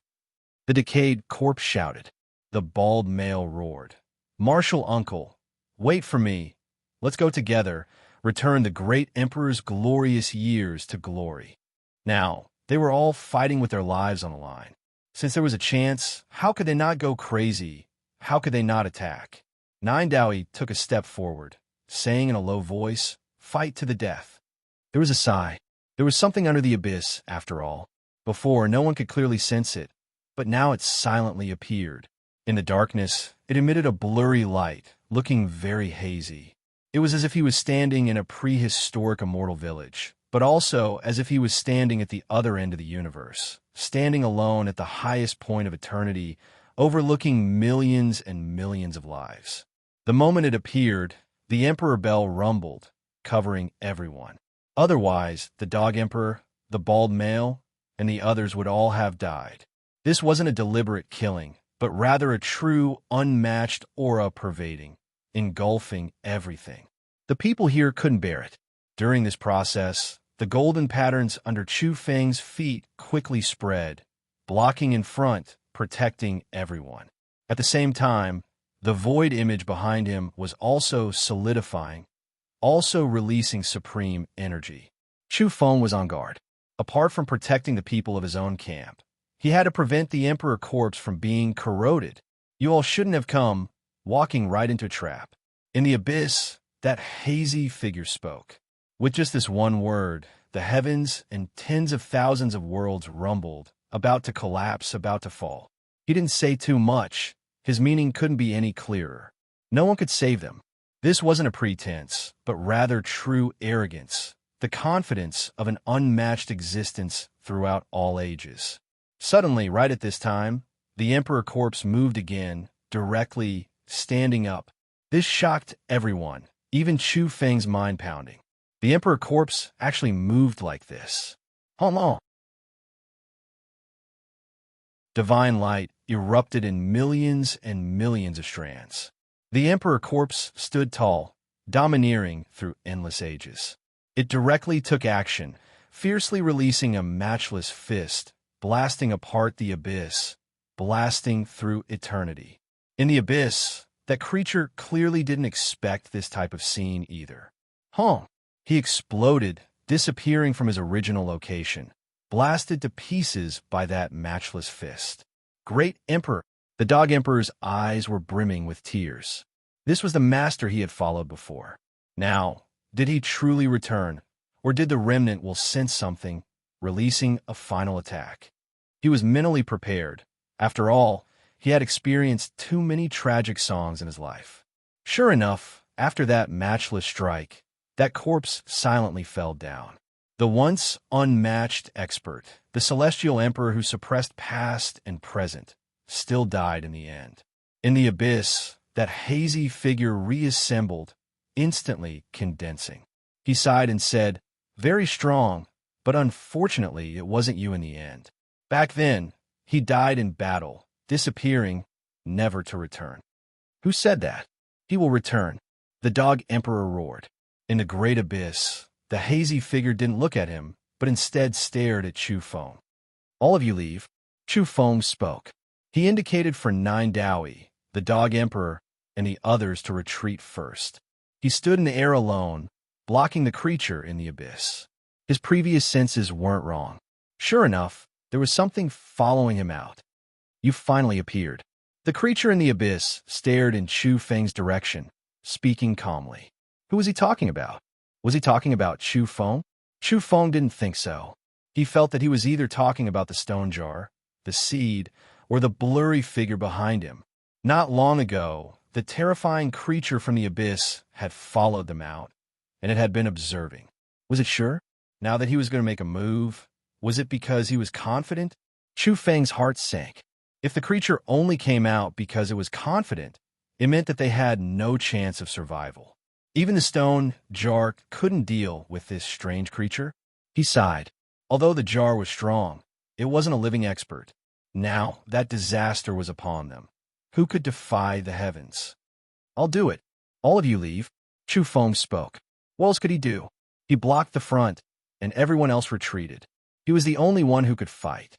The decayed corpse shouted. The bald male roared. Martial uncle, wait for me. Let's go together, return the great emperor's glorious years to glory. Now, they were all fighting with their lives on the line. Since there was a chance, how could they not go crazy? How could they not attack? Nine Dowie took a step forward, saying in a low voice, "Fight to the death." There was a sigh. There was something under the abyss, after all. Before, no one could clearly sense it, but now it silently appeared. In the darkness, it emitted a blurry light, looking very hazy. It was as if he was standing in a prehistoric immortal village, but also as if he was standing at the other end of the universe, standing alone at the highest point of eternity, overlooking millions and millions of lives. The moment it appeared, the Emperor Bell rumbled, covering everyone. Otherwise, the Dog Emperor, the Bald Male, and the others would all have died. This wasn't a deliberate killing, but rather a true, unmatched aura pervading, engulfing everything. The people here couldn't bear it. During this process, the golden patterns under Chu Feng's feet quickly spread, blocking in front, protecting everyone. At the same time, the void image behind him was also solidifying, also releasing supreme energy. Chu Feng was on guard. Apart from protecting the people of his own camp, he had to prevent the Emperor corpse from being corroded. "You all shouldn't have come," walking right into a trap. In the abyss, that hazy figure spoke. With just this one word, the heavens and tens of thousands of worlds rumbled, about to collapse, about to fall. He didn't say too much. His meaning couldn't be any clearer. No one could save them. This wasn't a pretense, but rather true arrogance, the confidence of an unmatched existence throughout all ages. Suddenly, right at this time, the Emperor corpse moved again, directly, standing up. This shocked everyone, even Chu Feng's mind pounding. The Emperor corpse actually moved like this. Hold on. Divine light erupted in millions and millions of strands. The Emperor corpse stood tall, domineering through endless ages. It directly took action, fiercely releasing a matchless fist, blasting apart the abyss, blasting through eternity. In the abyss, that creature clearly didn't expect this type of scene either. He exploded, disappearing from his original location, blasted to pieces by that matchless fist. Great Emperor! The Dog Emperor's eyes were brimming with tears. This was the master he had followed before. Now, did he truly return, or did the remnant will sense something, releasing a final attack? He was mentally prepared. After all, he had experienced too many tragic songs in his life. Sure enough, after that matchless strike, that corpse silently fell down. The once unmatched expert, the celestial emperor who suppressed past and present, still died in the end. In the abyss, that hazy figure reassembled, instantly condensing. He sighed and said, "Very strong, but unfortunately it wasn't you in the end. Back then, he died in battle, disappearing, never to return." "Who said that?" "He will return," the Dog Emperor roared. In the great abyss, the hazy figure didn't look at him, but instead stared at Chu Feng. "All of you leave." Chu Feng spoke. He indicated for Nine Dowie, the Dog Emperor, and the others to retreat first. He stood in the air alone, blocking the creature in the abyss. His previous senses weren't wrong. Sure enough, there was something following him out. "You finally appeared." The creature in the abyss stared in Chu Feng's direction, speaking calmly. Who was he talking about? Was he talking about Chu Feng? Chu Feng didn't think so. He felt that he was either talking about the stone jar, the seed, or the blurry figure behind him. Not long ago, the terrifying creature from the abyss had followed them out, and it had been observing. Was it sure? Now that he was going to make a move, was it because he was confident? Chu Feng's heart sank. If the creature only came out because it was confident, it meant that they had no chance of survival. Even the stone jar couldn't deal with this strange creature. He sighed. Although the jar was strong, it wasn't a living expert. Now that disaster was upon them. Who could defy the heavens? "I'll do it. All of you leave." Chu Feng spoke. What else could he do? He blocked the front, and everyone else retreated. He was the only one who could fight.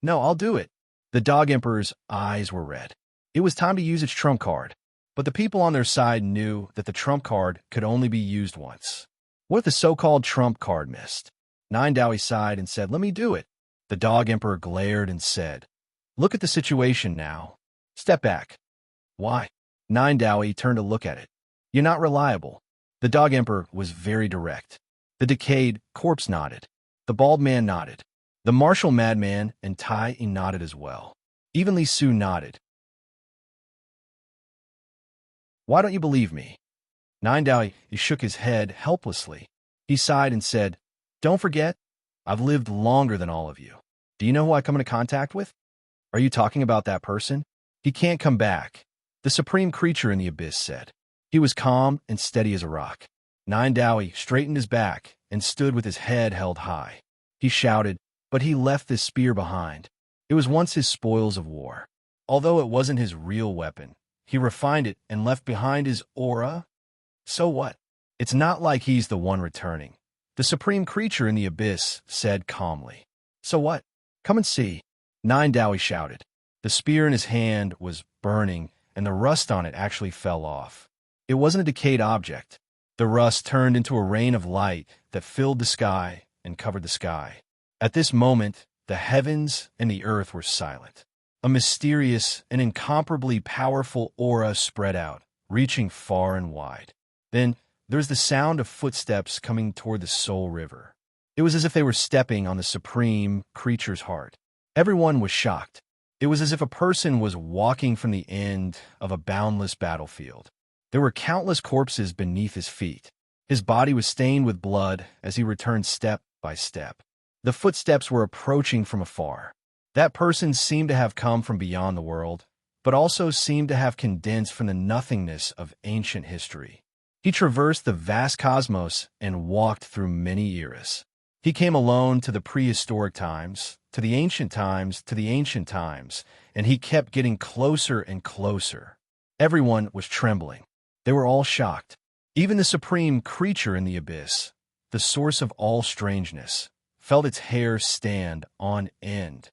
"No, I'll do it." The Dog Emperor's eyes were red. It was time to use its trump card. But the people on their side knew that the trump card could only be used once. What if the so-called trump card missed? Nine Dowie sighed and said, "Let me do it." The Dog Emperor glared and said, "Look at the situation now. Step back." "Why?" Nine Dowie turned to look at it. You're not reliable. The dog emperor was very direct. The decayed corpse nodded. The bald man nodded. The martial madman and Tai nodded as well. Even Li Su nodded. Why don't you believe me? Nine Dowie shook his head helplessly. He sighed and said, Don't forget, I've lived longer than all of you. Do you know who I come into contact with? Are you talking about that person? He can't come back. The supreme creature in the abyss said. He was calm and steady as a rock. Nine Dowie straightened his back and stood with his head held high. He shouted, but he left this spear behind. It was once his spoils of war. Although it wasn't his real weapon, he refined it and left behind his aura. So what? It's not like he's the one returning. The supreme creature in the abyss said calmly. So what? Come and see. Nine Dowie shouted. The spear in his hand was burning, and the rust on it actually fell off. It wasn't a decayed object. The rust turned into a rain of light that filled the sky and covered the sky. At this moment, the heavens and the earth were silent. A mysterious and incomparably powerful aura spread out, reaching far and wide. Then, there was the sound of footsteps coming toward the soul river. It was as if they were stepping on the supreme creature's heart. Everyone was shocked. It was as if a person was walking from the end of a boundless battlefield. There were countless corpses beneath his feet. His body was stained with blood as he returned step by step. The footsteps were approaching from afar. That person seemed to have come from beyond the world, but also seemed to have condensed from the nothingness of ancient history. He traversed the vast cosmos and walked through many eras. He came alone to the prehistoric times, to the ancient times, to the ancient times, and he kept getting closer and closer. Everyone was trembling. They were all shocked. Even the supreme creature in the abyss, the source of all strangeness, felt its hair stand on end.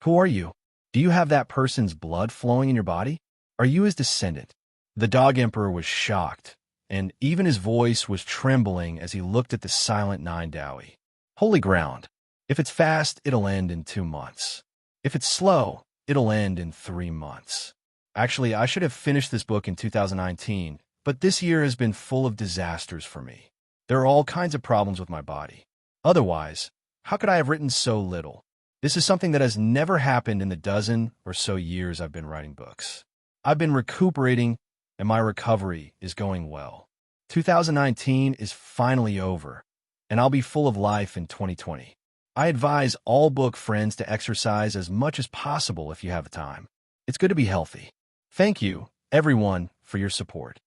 Who are you? Do you have that person's blood flowing in your body? Are you his descendant? The dog emperor was shocked, and even his voice was trembling as he looked at the silent Nine Dowie. Holy ground. If it's fast, it'll end in 2 months. If it's slow, it'll end in 3 months. Actually, I should have finished this book in 2019, but this year has been full of disasters for me. There are all kinds of problems with my body. Otherwise, how could I have written so little? This is something that has never happened in the dozen or so years I've been writing books. I've been recuperating, and my recovery is going well. 2019 is finally over, and I'll be full of life in 2020. I advise all book friends to exercise as much as possible if you have the time. It's good to be healthy. Thank you, everyone, for your support.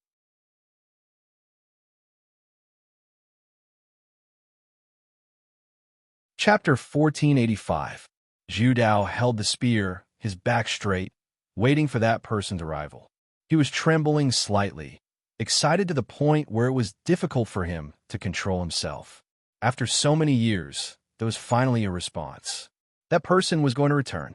Chapter 1485. Zhu Dao held the spear, his back straight, waiting for that person's arrival. He was trembling slightly, excited to the point where it was difficult for him to control himself. After so many years, there was finally a response. That person was going to return.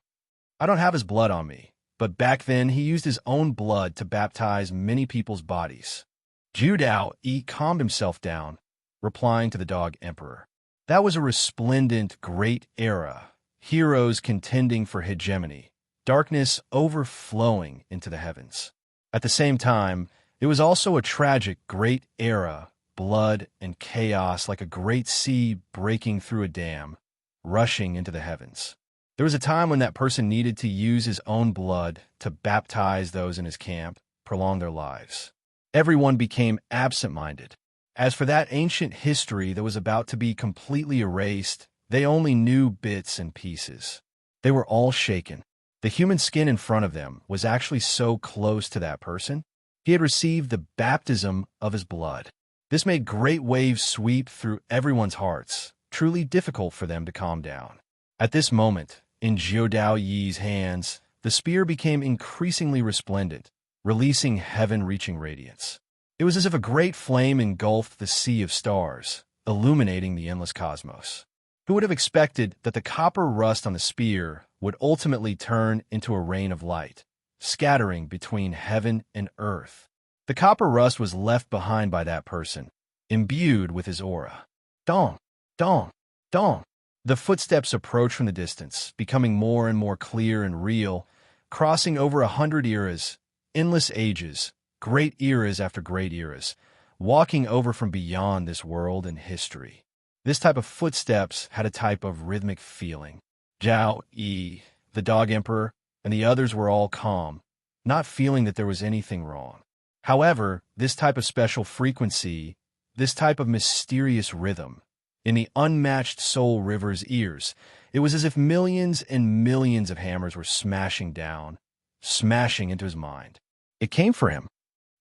I don't have his blood on me, but back then he used his own blood to baptize many people's bodies. Zhu Dao calmed himself down, replying to the dog emperor. That was a resplendent, great era, heroes contending for hegemony, darkness overflowing into the heavens. At the same time, it was also a tragic, great era, blood and chaos like a great sea breaking through a dam, rushing into the heavens. There was a time when that person needed to use his own blood to baptize those in his camp, prolong their lives. Everyone became absent-minded. As for that ancient history that was about to be completely erased, they only knew bits and pieces. They were all shaken. The human skin in front of them was actually so close to that person. He had received the baptism of his blood. This made great waves sweep through everyone's hearts, truly difficult for them to calm down. At this moment, in Zhou Dao Yi's hands, the spear became increasingly resplendent, releasing heaven-reaching radiance. It was as if a great flame engulfed the sea of stars, illuminating the endless cosmos. Who would have expected that the copper rust on the spear would ultimately turn into a rain of light, scattering between heaven and earth? The copper rust was left behind by that person, imbued with his aura. Dong, dong, dong. The footsteps approached from the distance, becoming more and more clear and real, crossing over 100 eras, endless ages, great eras after great eras, walking over from beyond this world and history. This type of footsteps had a type of rhythmic feeling. Zhao Yi, the dog emperor, and the others were all calm, not feeling that there was anything wrong. However, this type of special frequency, this type of mysterious rhythm, in the unmatched Soul River's ears, it was as if millions and millions of hammers were smashing down, smashing into his mind. It came for him.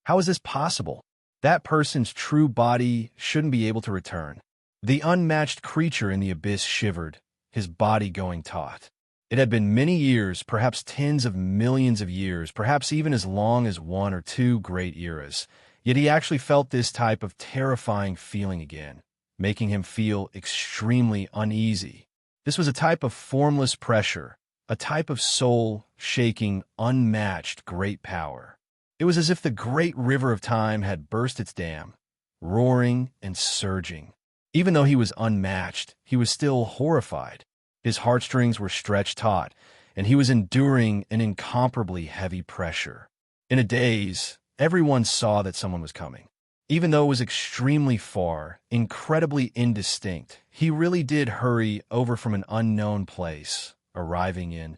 How is this possible? That person's true body shouldn't be able to return. The unmatched creature in the abyss shivered, his body going taut. It had been many years, perhaps tens of millions of years, perhaps even as long as one or two great eras, yet he actually felt this type of terrifying feeling again, making him feel extremely uneasy. This was a type of formless pressure, a type of soul-shaking, unmatched great power. It was as if the great river of time had burst its dam, roaring and surging. Even though he was unmatched, he was still horrified. His heartstrings were stretched taut, and he was enduring an incomparably heavy pressure. In a daze, everyone saw that someone was coming. Even though it was extremely far, incredibly indistinct, he really did hurry over from an unknown place, arriving in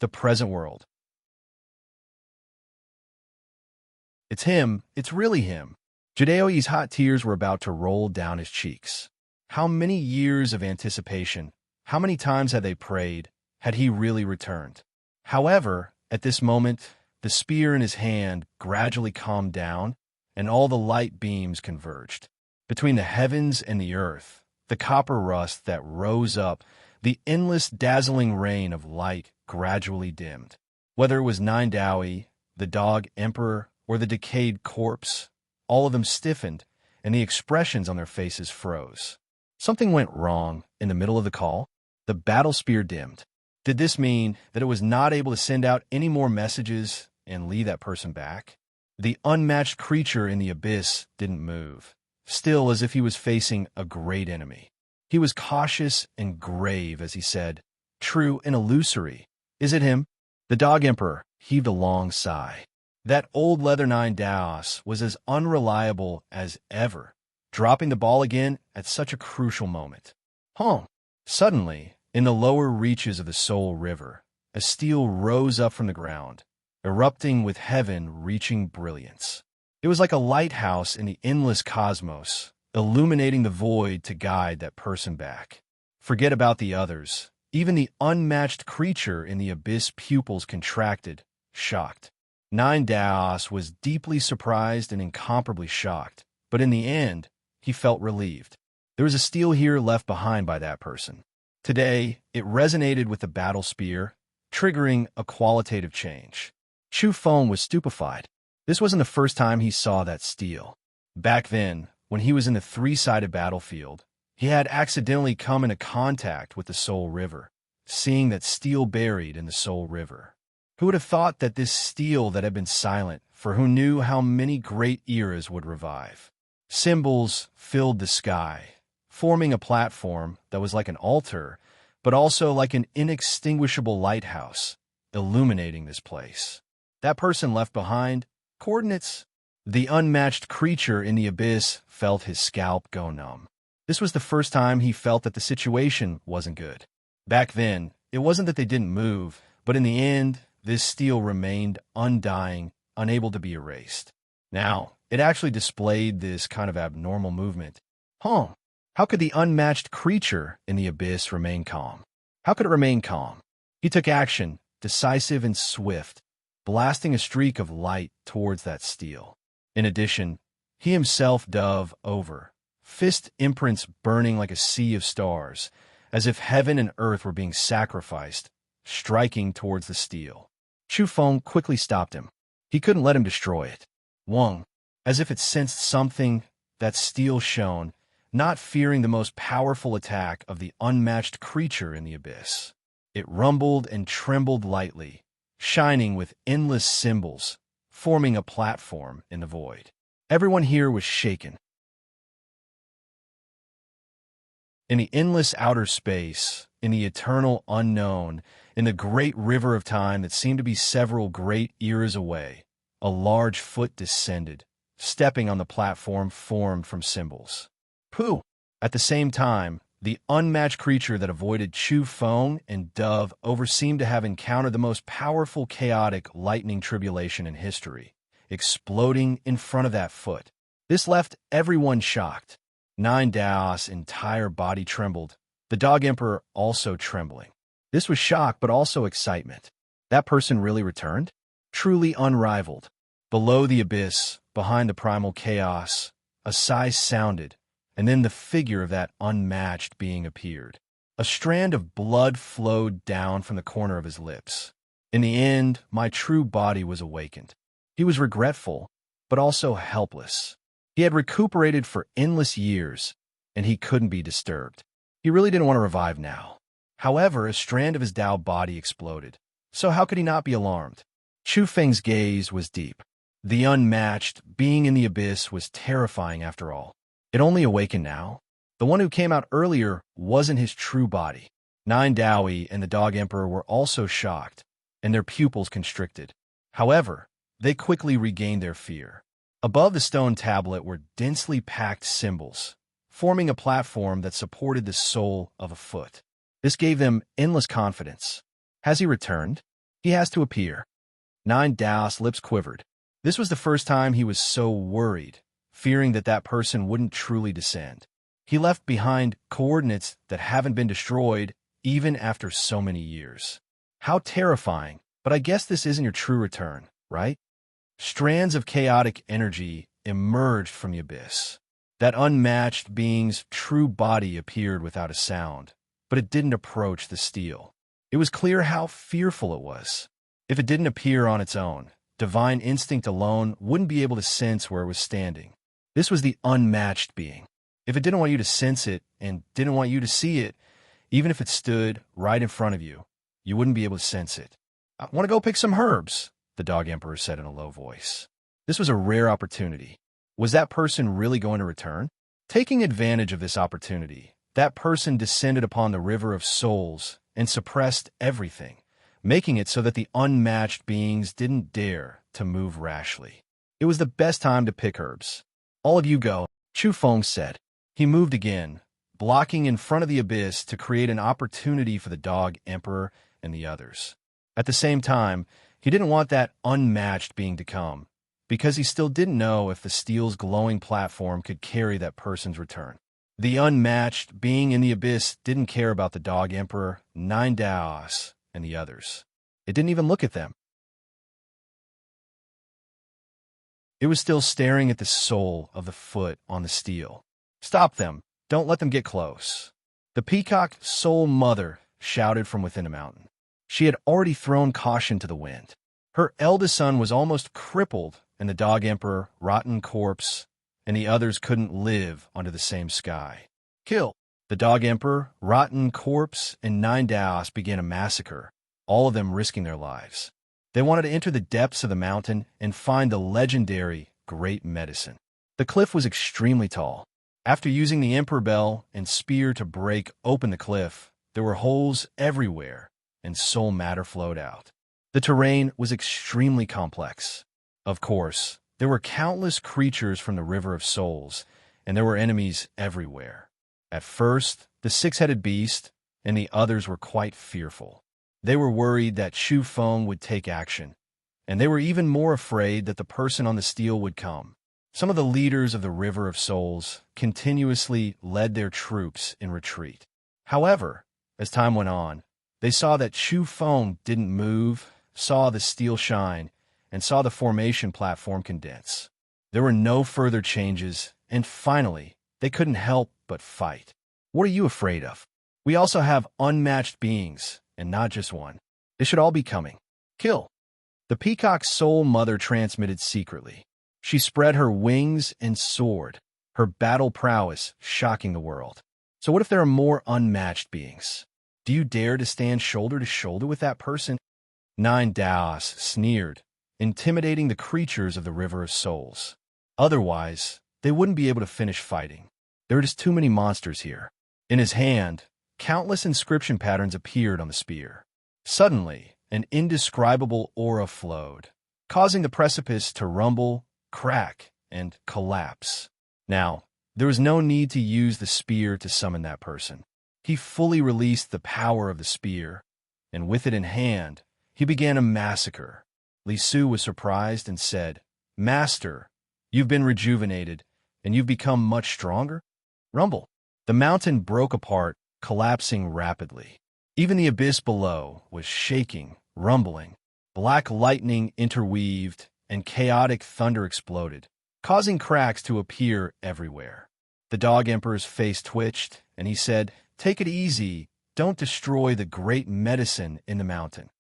the present world. It's him. It's really him. Jidaoi's hot tears were about to roll down his cheeks. How many years of anticipation, how many times had they prayed, had he really returned? However, at this moment, the spear in his hand gradually calmed down, and all the light beams converged. Between the heavens and the earth, the copper rust that rose up, the endless dazzling rain of light gradually dimmed. Whether it was Nine Daoi, the dog emperor, or the decayed corpse, all of them stiffened, and the expressions on their faces froze. Something went wrong in the middle of the call. The battle spear dimmed. Did this mean that it was not able to send out any more messages and lead that person back? The unmatched creature in the abyss didn't move, still as if he was facing a great enemy. He was cautious and grave as he said, "True and illusory. Is it him?" The dog emperor heaved a long sigh. That old leather Nine Daos was as unreliable as ever, dropping the ball again at such a crucial moment. Suddenly, in the lower reaches of the Soul River, a steel rose up from the ground, erupting with heaven-reaching brilliance. It was like a lighthouse in the endless cosmos, illuminating the void to guide that person back. Forget about the others. Even the unmatched creature in the abyss pupils contracted, shocked. Nine Daos was deeply surprised and incomparably shocked, but in the end, he felt relieved. There was a steel here left behind by that person. Today, it resonated with the battle spear, triggering a qualitative change. Chu Feng was stupefied. This wasn't the first time he saw that steel. Back then, when he was in the three-sided battlefield, he had accidentally come into contact with the Soul River, seeing that steel buried in the Soul River. Who would have thought that this steel that had been silent, for who knew how many great eras would revive? Symbols filled the sky, forming a platform that was like an altar, but also like an inextinguishable lighthouse, illuminating this place. That person left behind, coordinates. The unmatched creature in the abyss felt his scalp go numb. This was the first time he felt that the situation wasn't good. Back then, it wasn't that they didn't move, but in the end, this steel remained undying, unable to be erased. Now, it actually displayed this kind of abnormal movement. How could the unmatched creature in the abyss remain calm? How could it remain calm? He took action, decisive and swift, blasting a streak of light towards that steel. In addition, he himself dove over, fist imprints burning like a sea of stars, as if heaven and earth were being sacrificed, striking towards the steel. Chu Feng quickly stopped him. He couldn't let him destroy it. Wang, as if it sensed something, that steel shone, not fearing the most powerful attack of the unmatched creature in the abyss. It rumbled and trembled lightly, shining with endless symbols, forming a platform in the void. Everyone here was shaken. In the endless outer space, in the eternal unknown, in the great river of time that seemed to be several great eras away, a large foot descended, stepping on the platform formed from symbols. Pooh! At the same time, the unmatched creature that avoided Chu Feng and Dove over seemed to have encountered the most powerful chaotic lightning tribulation in history, exploding in front of that foot. This left everyone shocked. Nine Daos' entire body trembled, the Dog Emperor also trembling. This was shock, but also excitement. That person really returned? Truly unrivaled. Below the abyss, behind the primal chaos, a sigh sounded, and then the figure of that unmatched being appeared. A strand of blood flowed down from the corner of his lips. In the end, my true body was awakened. He was regretful, but also helpless. He had recuperated for endless years, and he couldn't be disturbed. He really didn't want to revive now. However, a strand of his Tao body exploded. So how could he not be alarmed? Chu Feng's gaze was deep. The unmatched being in the abyss was terrifying after all. It only awakened now. The one who came out earlier wasn't his true body. Nine Daoi and the Dog Emperor were also shocked, and their pupils constricted. However, they quickly regained their fear. Above the stone tablet were densely packed symbols, forming a platform that supported the sole of a foot. This gave them endless confidence. Has he returned? He has to appear. Nine Daos' lips quivered. This was the first time he was so worried, fearing that that person wouldn't truly descend. He left behind coordinates that haven't been destroyed even after so many years. How terrifying, but I guess this isn't your true return, right? Strands of chaotic energy emerged from the abyss. That unmatched being's true body appeared without a sound, but it didn't approach the steel. It was clear how fearful it was. If it didn't appear on its own, divine instinct alone wouldn't be able to sense where it was standing. This was the unmatched being. If it didn't want you to sense it and didn't want you to see it, even if it stood right in front of you, you wouldn't be able to sense it. "I want to go pick some herbs," the Dog Emperor said in a low voice. This was a rare opportunity. Was that person really going to return? Taking advantage of this opportunity, that person descended upon the river of souls and suppressed everything, making it so that the unmatched beings didn't dare to move rashly. It was the best time to pick herbs. "All of you go," Chu Feng said. He moved again, blocking in front of the abyss to create an opportunity for the Dog Emperor and the others. At the same time, he didn't want that unmatched being to come, because he still didn't know if the steel's glowing platform could carry that person's return. The unmatched being in the abyss didn't care about the Dog Emperor, Nine Daos, and the others. It didn't even look at them. It was still staring at the sole of the foot on the steel. "Stop them! Don't let them get close!" The peacock soul mother shouted from within a mountain. She had already thrown caution to the wind. Her eldest son was almost crippled, and the Dog Emperor, rotten corpse, and the others couldn't live under the same sky. "Kill!" The Dog Emperor, rotten corpse, and Nine Daos began a massacre, all of them risking their lives. They wanted to enter the depths of the mountain and find the legendary Great Medicine. The cliff was extremely tall. After using the Emperor Bell and spear to break open the cliff, there were holes everywhere, and soul matter flowed out. The terrain was extremely complex. Of course, there were countless creatures from the River of Souls, and there were enemies everywhere. At first, the six-headed beast and the others were quite fearful. They were worried that Chu Feng would take action, and they were even more afraid that the person on the steel would come. Some of the leaders of the River of Souls continuously led their troops in retreat. However, as time went on, they saw that Chu Feng didn't move, saw the steel shine, and saw the formation platform condense. There were no further changes, and finally, they couldn't help but fight. What are you afraid of? We also have unmatched beings, and not just one. They should all be coming. Kill! The peacock's soul mother transmitted secretly. She spread her wings and soared, her battle prowess shocking the world. So what if there are more unmatched beings? Do you dare to stand shoulder to shoulder with that person? Nine Daos sneered, intimidating the creatures of the River of Souls. Otherwise, they wouldn't be able to finish fighting. There are just too many monsters here. In his hand, countless inscription patterns appeared on the spear. Suddenly, an indescribable aura flowed, causing the precipice to rumble, crack, and collapse. Now, there was no need to use the spear to summon that person. He fully released the power of the spear, and with it in hand, he began a massacre. Li Su was surprised and said, "Master, you've been rejuvenated, and you've become much stronger?" Rumble. The mountain broke apart, collapsing rapidly. Even the abyss below was shaking, rumbling. Black lightning interweaved, and chaotic thunder exploded, causing cracks to appear everywhere. The Dog Emperor's face twitched, and he said, "Take it easy. Don't destroy the great medicine in the mountain."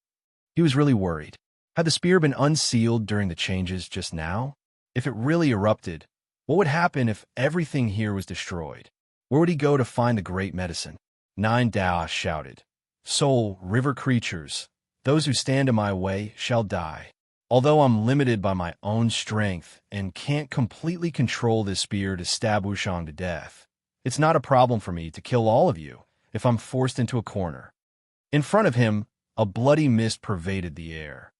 He was really worried. Had the spear been unsealed during the changes just now? If it really erupted, what would happen if everything here was destroyed? Where would he go to find the great medicine? Nine Dao shouted, "Soul, river creatures, those who stand in my way shall die. Although I'm limited by my own strength and can't completely control this spear to stab Wushang to death, it's not a problem for me to kill all of you if I'm forced into a corner." In front of him, a bloody mist pervaded the air.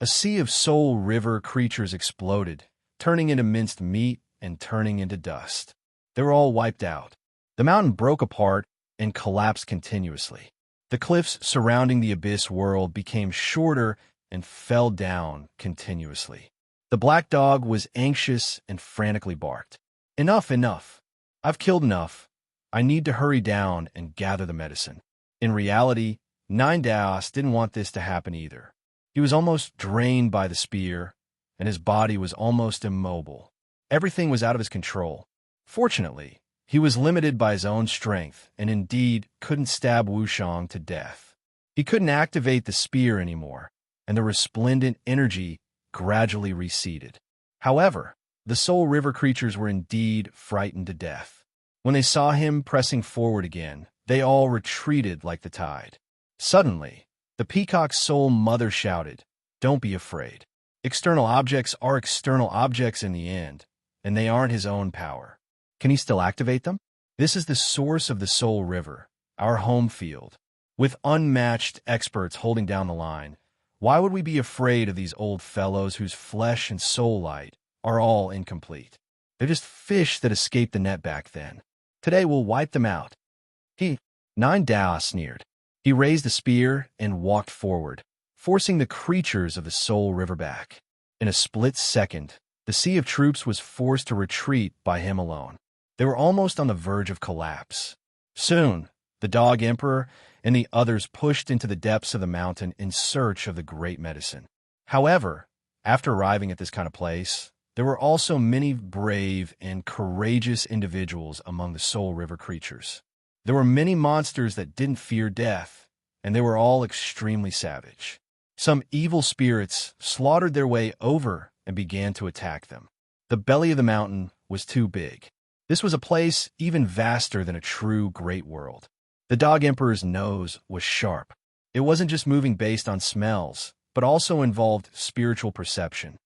A sea of soul river creatures exploded, turning into minced meat and turning into dust. They were all wiped out. The mountain broke apart and collapsed continuously. The cliffs surrounding the abyss world became shorter and fell down continuously. The black dog was anxious and frantically barked. "Enough, enough. I've killed enough. I need to hurry down and gather the medicine." In reality, Nine Daos didn't want this to happen either. He was almost drained by the spear, and his body was almost immobile. Everything was out of his control. Fortunately, he was limited by his own strength and indeed couldn't stab Wushang to death. He couldn't activate the spear anymore, and the resplendent energy gradually receded. However, the soul river creatures were indeed frightened to death. When they saw him pressing forward again, they all retreated like the tide. Suddenly, the peacock's soul mother shouted, "Don't be afraid. External objects are external objects in the end, and they aren't his own power. Can he still activate them? This is the source of the soul river, our home field. With unmatched experts holding down the line, why would we be afraid of these old fellows whose flesh and soul light are all incomplete? They're just fish that escaped the net back then. Today we'll wipe them out." Nine Dao sneered. He raised the spear and walked forward, forcing the creatures of the soul river back. In a split second, the sea of troops was forced to retreat by him alone. They were almost on the verge of collapse. Soon, the Dog Emperor and the others pushed into the depths of the mountain in search of the great medicine. However, after arriving at this kind of place, there were also many brave and courageous individuals among the soul river creatures. There were many monsters that didn't fear death, and they were all extremely savage. Some evil spirits slaughtered their way over and began to attack them. The belly of the mountain was too big. This was a place even vaster than a true great world. The Dog Emperor's nose was sharp. It wasn't just moving based on smells, but also involved spiritual perception.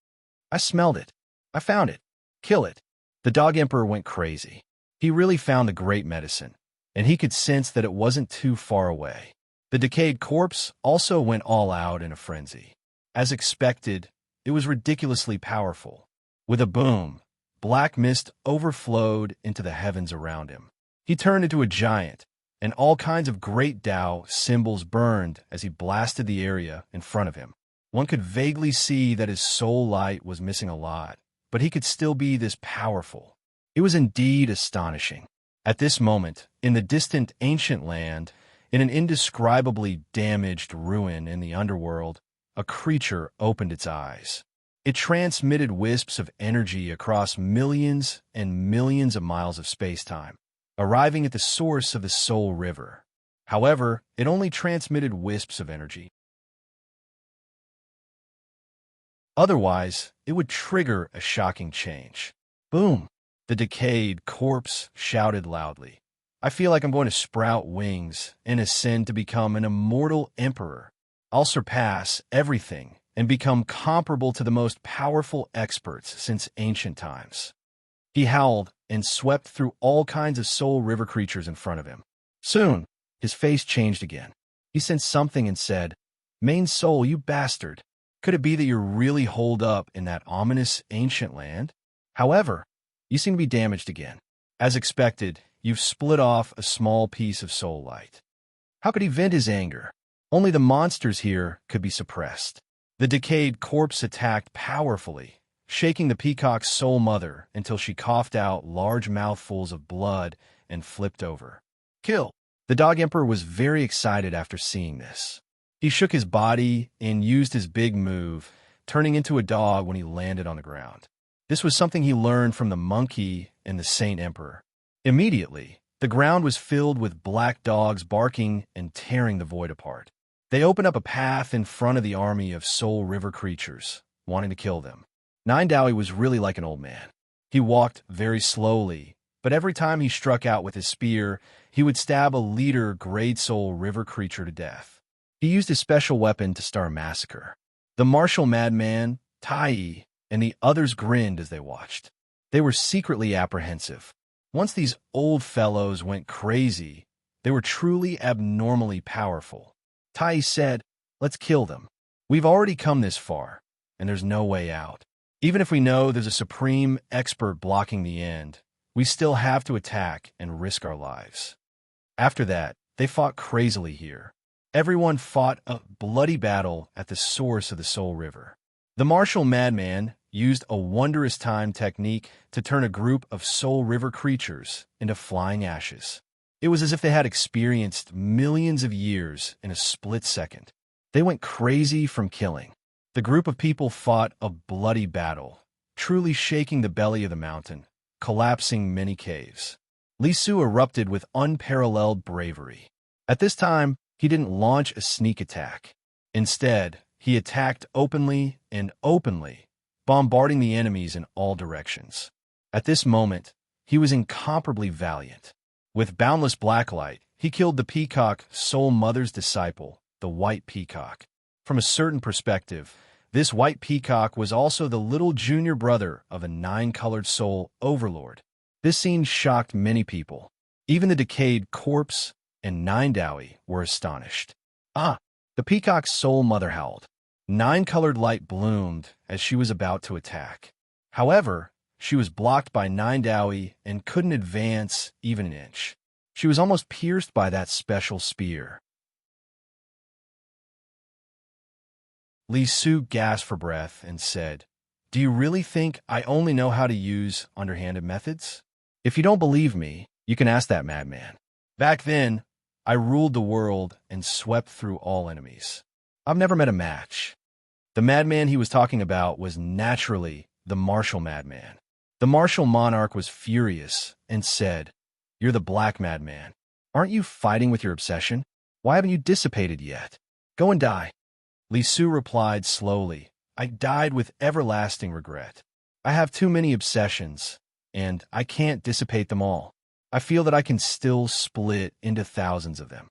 "I smelled it. I found it. Kill it." The Dog Emperor went crazy. He really found the great medicine, and he could sense that it wasn't too far away. The decayed corpse also went all out in a frenzy. As expected, it was ridiculously powerful. With a boom, black mist overflowed into the heavens around him. He turned into a giant, and all kinds of great Dao symbols burned as he blasted the area in front of him. One could vaguely see that his soul light was missing a lot, but he could still be this powerful. It was indeed astonishing. At this moment, in the distant ancient land, in an indescribably damaged ruin in the underworld, a creature opened its eyes. It transmitted wisps of energy across millions and millions of miles of space-time, arriving at the source of the soul river. However, it only transmitted wisps of energy. Otherwise, it would trigger a shocking change. Boom! The decayed corpse shouted loudly. "I feel like I'm going to sprout wings and ascend to become an immortal emperor. I'll surpass everything and become comparable to the most powerful experts since ancient times." He howled and swept through all kinds of soul river creatures in front of him. Soon, his face changed again. He sensed something and said, Main soul, you bastard. Could it be that you're really holed up in that ominous ancient land? However, you seem to be damaged again. As expected, you've split off a small piece of soul light. How could he vent his anger? Only the monsters here could be suppressed. The decayed corpse attacked powerfully, shaking the peacock's soul mother until she coughed out large mouthfuls of blood and flipped over. Kill! The dog emperor was very excited after seeing this. He shook his body and used his big move, turning into a dog when he landed on the ground. This was something he learned from the monkey and the Saint Emperor. Immediately, the ground was filled with black dogs barking and tearing the void apart. They opened up a path in front of the army of Soul River creatures, wanting to kill them. Nine Dowie was really like an old man. He walked very slowly, but every time he struck out with his spear, he would stab a leader Great Soul River creature to death. He used his special weapon to start a massacre. The martial madman, Tai, and the others grinned as they watched. They were secretly apprehensive. Once these old fellows went crazy, they were truly abnormally powerful. Tai said, "Let's kill them. We've already come this far, and there's no way out. Even if we know there's a supreme expert blocking the end, we still have to attack and risk our lives." After that, they fought crazily here. Everyone fought a bloody battle at the source of the Soul River. The martial madman used a wondrous time technique to turn a group of Soul River creatures into flying ashes. It was as if they had experienced millions of years in a split second. They went crazy from killing. The group of people fought a bloody battle, truly shaking the belly of the mountain, collapsing many caves. Li Su erupted with unparalleled bravery. At this time, he didn't launch a sneak attack. Instead, he attacked openly and openly, bombarding the enemies in all directions. At this moment, he was incomparably valiant. With boundless blacklight, he killed the peacock Soul Mother's disciple, the white peacock. From a certain perspective, this white peacock was also the little junior brother of a nine-colored soul overlord. This scene shocked many people. Even the decayed corpse and Nine Dowie were astonished. Ah! The peacock's soul mother howled. Nine-colored light bloomed as she was about to attack. However, she was blocked by Nine Dowie and couldn't advance even an inch. She was almost pierced by that special spear. Li Su gasped for breath and said, "Do you really think I only know how to use underhanded methods? If you don't believe me, you can ask that madman. Back then, I ruled the world and swept through all enemies. I've never met a match." The madman he was talking about was naturally the martial madman. The martial monarch was furious and said, "You're the black madman. Aren't you fighting with your obsession? Why haven't you dissipated yet? Go and die." Li Su replied slowly, "I died with everlasting regret. I have too many obsessions, and I can't dissipate them all. I feel that I can still split into thousands of them."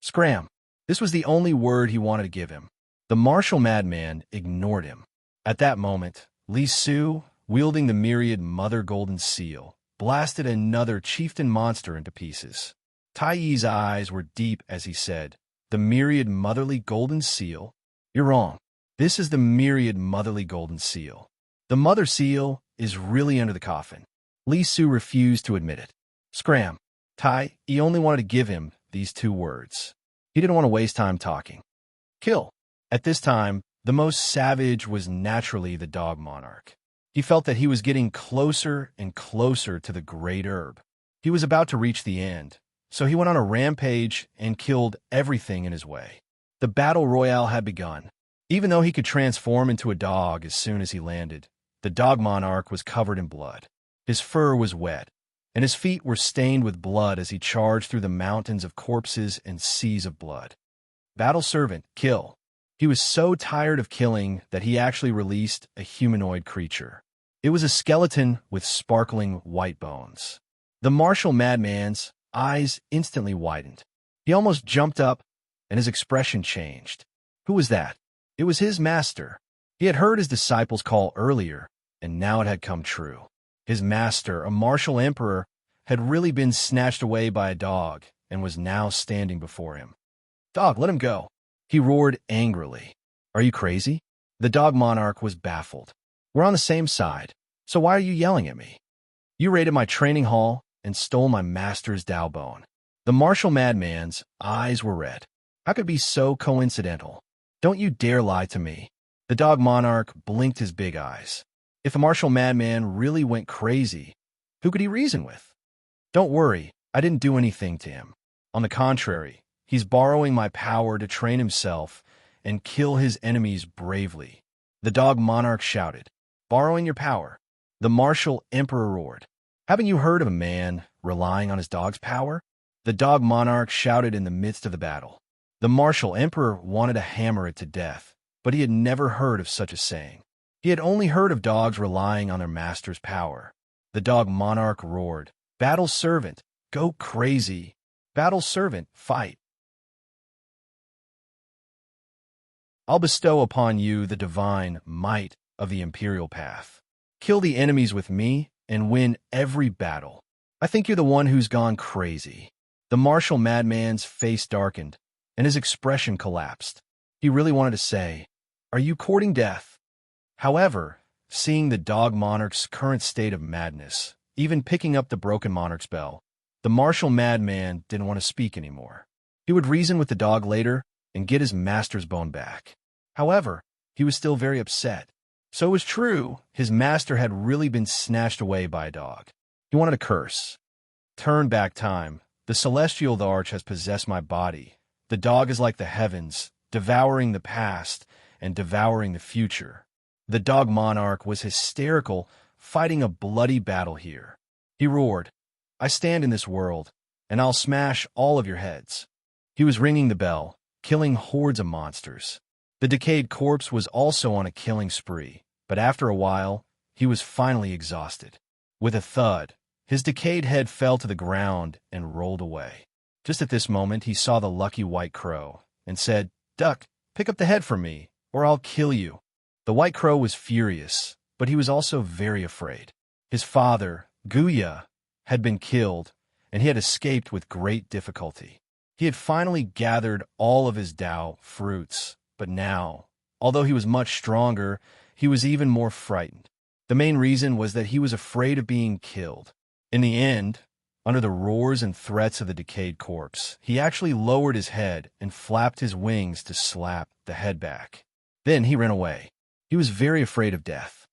Scram! This was the only word he wanted to give him. The martial madman ignored him. At that moment, Li Su, wielding the myriad mother golden seal, blasted another chieftain monster into pieces. Tai Yi's eyes were deep as he said, "The myriad motherly golden seal? You're wrong. This is the myriad motherly golden seal. The mother seal is really under the coffin." Li Su refused to admit it. Scram! Tai Yi only wanted to give him these two words. He didn't want to waste time talking. Kill! At this time, the most savage was naturally the dog monarch. He felt that he was getting closer and closer to the great herb. He was about to reach the end, so he went on a rampage and killed everything in his way. The battle royale had begun. Even though he could transform into a dog as soon as he landed, the dog monarch was covered in blood. His fur was wet, and his feet were stained with blood as he charged through the mountains of corpses and seas of blood. Battle servant, kill. He was so tired of killing that he actually released a humanoid creature. It was a skeleton with sparkling white bones. The martial madman's eyes instantly widened. He almost jumped up, and his expression changed. Who was that? It was his master. He had heard his disciples call earlier, and now it had come true. His master, a martial emperor, had really been snatched away by a dog and was now standing before him. "Dog, let him go. He roared angrily. Are you crazy? The dog monarch was baffled. We're on the same side, so why are you yelling at me? You raided my training hall and stole my master's Dao bone. The martial madman's eyes were red. How could it be so coincidental? Don't you dare lie to me. The dog monarch blinked his big eyes. If a martial madman really went crazy, who could he reason with? Don't worry, I didn't do anything to him. On the contrary, he's borrowing my power to train himself and kill his enemies bravely. The dog monarch shouted. Borrowing your power? The martial emperor roared. Haven't you heard of a man relying on his dog's power? The dog monarch shouted in the midst of the battle. The martial emperor wanted to hammer it to death, but he had never heard of such a saying. He had only heard of dogs relying on their master's power. The dog monarch roared, Battle servant, go crazy. Battle servant, fight. I'll bestow upon you the divine might of the imperial path. Kill the enemies with me and win every battle. I think you're the one who's gone crazy. The martial madman's face darkened, and his expression collapsed. He really wanted to say, Are you courting death? However, seeing the dog monarch's current state of madness, even picking up the broken monarch's bell, the martial madman didn't want to speak anymore. He would reason with the dog later and get his master's bone back. However, he was still very upset. So it was true, his master had really been snatched away by a dog. He wanted to curse. Turn back time. The celestial arch has possessed my body. The dog is like the heavens, devouring the past and devouring the future. The dog monarch was hysterical, fighting a bloody battle here. He roared, I stand in this world, and I'll smash all of your heads. He was ringing the bell, killing hordes of monsters. The decayed corpse was also on a killing spree, but after a while, he was finally exhausted. With a thud, his decayed head fell to the ground and rolled away. Just at this moment, he saw the lucky white crow and said, Duck, pick up the head for me, or I'll kill you. The white crow was furious, but he was also very afraid. His father, Guya, had been killed, and he had escaped with great difficulty. He had finally gathered all of his Dao fruits, but now, although he was much stronger, he was even more frightened. The main reason was that he was afraid of being killed. In the end, under the roars and threats of the decayed corpse, he actually lowered his head and flapped his wings to slap the head back. Then he ran away. He was very afraid of death.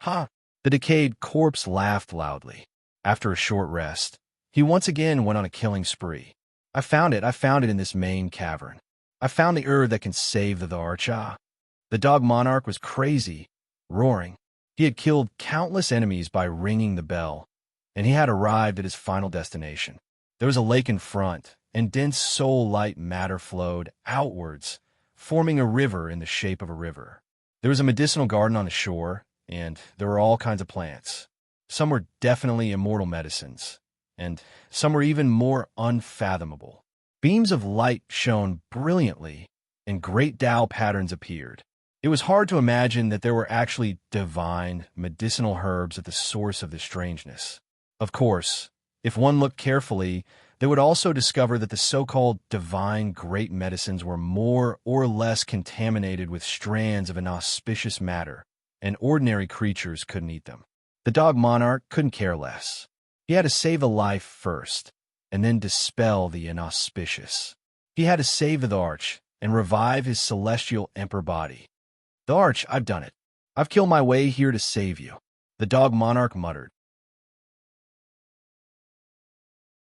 Ha! The decayed corpse laughed loudly. After a short rest, he once again went on a killing spree. I found it in this main cavern. I found the herb that can save the Archa. The dog monarch was crazy, roaring. He had killed countless enemies by ringing the bell, and he had arrived at his final destination. There was a lake in front, and dense soul-light matter flowed outwards, forming a river in the shape of a river. There was a medicinal garden on the shore, and there were all kinds of plants. Some were definitely immortal medicines, and some were even more unfathomable. Beams of light shone brilliantly, and great Tao patterns appeared. It was hard to imagine that there were actually divine, medicinal herbs at the source of this strangeness. Of course, if one looked carefully, they would also discover that the so-called divine great medicines were more or less contaminated with strands of inauspicious matter, and ordinary creatures couldn't eat them. The dog monarch couldn't care less. He had to save a life first, and then dispel the inauspicious. He had to save the arch and revive his celestial emperor body. The arch, I've done it. I've killed my way here to save you, the dog monarch muttered.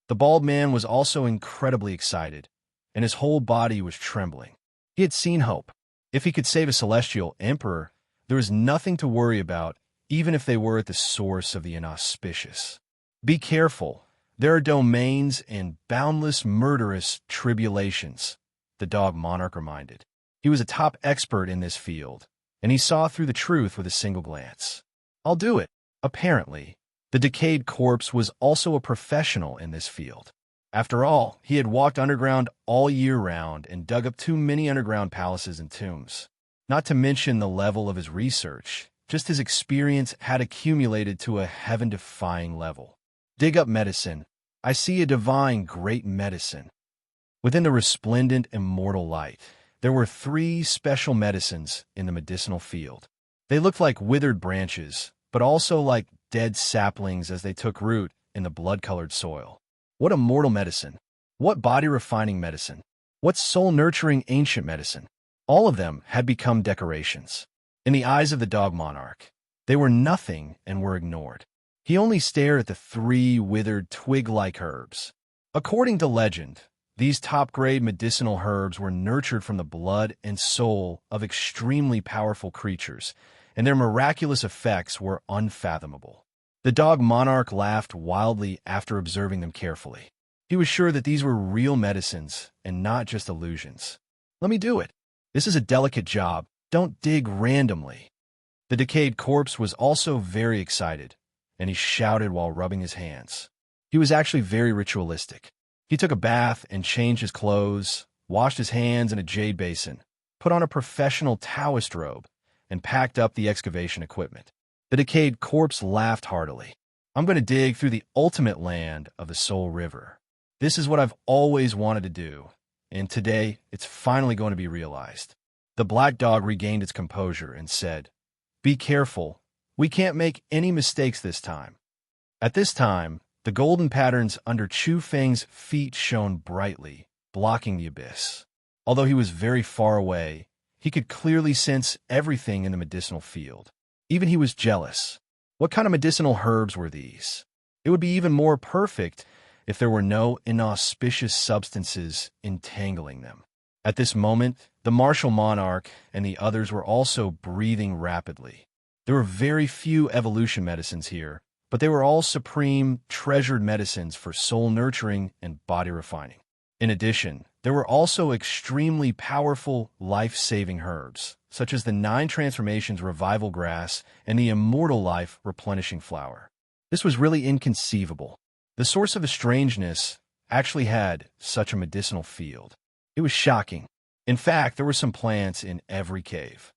The bald man was also incredibly excited, and his whole body was trembling. He had seen hope. If he could save a celestial emperor, there was nothing to worry about, even if they were at the source of the inauspicious. Be careful. There are domains and boundless murderous tribulations, the dog monarch reminded. He was a top expert in this field, and he saw through the truth with a single glance. I'll do it. Apparently, the decayed corpse was also a professional in this field. After all, he had walked underground all year round and dug up too many underground palaces and tombs. Not to mention the level of his research, just his experience had accumulated to a heaven-defying level. Dig up medicine. I see a divine great medicine. Within the resplendent immortal light, There were 3 special medicines in the medicinal field. They looked like withered branches, but also like dead saplings as they took root in the blood-colored soil. What immortal medicine! What body-refining medicine! What soul-nurturing ancient medicine! All of them had become decorations. In the eyes of the dog monarch, they were nothing and were ignored. He only stared at the 3 withered twig-like herbs. According to legend, these top-grade medicinal herbs were nurtured from the blood and soul of extremely powerful creatures, and their miraculous effects were unfathomable. The dog monarch laughed wildly after observing them carefully. He was sure that these were real medicines and not just illusions. "Let me do it. This is a delicate job. Don't dig randomly." The decayed corpse was also very excited, and he shouted while rubbing his hands. He was actually very ritualistic. He took a bath and changed his clothes, washed his hands in a jade basin, put on a professional Taoist robe, and packed up the excavation equipment. The decayed corpse laughed heartily. "I'm going to dig through the ultimate land of the Soul River. This is what I've always wanted to do, and today it's finally going to be realized." The black dog regained its composure and said, "Be careful. We can't make any mistakes this time." At this time, the golden patterns under Chu Feng's feet shone brightly, blocking the abyss. Although he was very far away, he could clearly sense everything in the medicinal field. Even he was jealous. What kind of medicinal herbs were these? It would be even more perfect if there were no inauspicious substances entangling them. At this moment, the martial monarch and the others were also breathing rapidly. There were very few evolution medicines here, but they were all supreme, treasured medicines for soul nurturing and body refining. In addition, there were also extremely powerful, life-saving herbs, such as the 9 Transformations Revival Grass and the Immortal Life Replenishing Flower. This was really inconceivable. The source of the strangeness actually had such a medicinal field. It was shocking. In fact, there were some plants in every cave.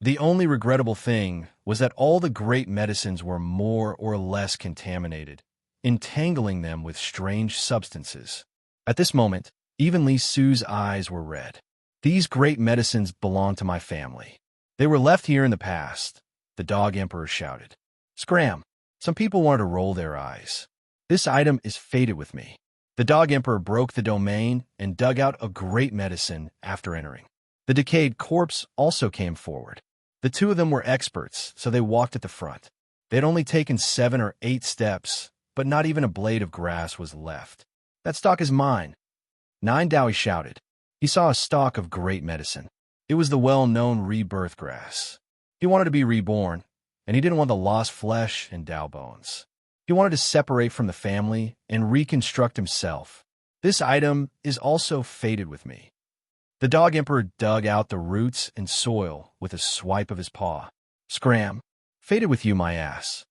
The only regrettable thing was that all the great medicines were more or less contaminated, entangling them with strange substances. At this moment, even Li Su's eyes were red. "These great medicines belong to my family. They were left here in the past," the dog emperor shouted. Scram! Some people wanted to roll their eyes. "This item is fated with me." The dog emperor broke the domain and dug out a great medicine after entering. The decayed corpse also came forward. The 2 of them were experts, so they walked at the front. They had only taken 7 or 8 steps, but not even a blade of grass was left. "That stalk is mine." Nine Dowie shouted. He saw a stalk of great medicine. It was the well-known rebirth grass. He wanted to be reborn, and he didn't want the lost flesh and Dao bones. He wanted to separate from the family and reconstruct himself. "This item is also fated with me." The dog emperor dug out the roots and soil with a swipe of his paw. Scram! "Fated with you, my ass."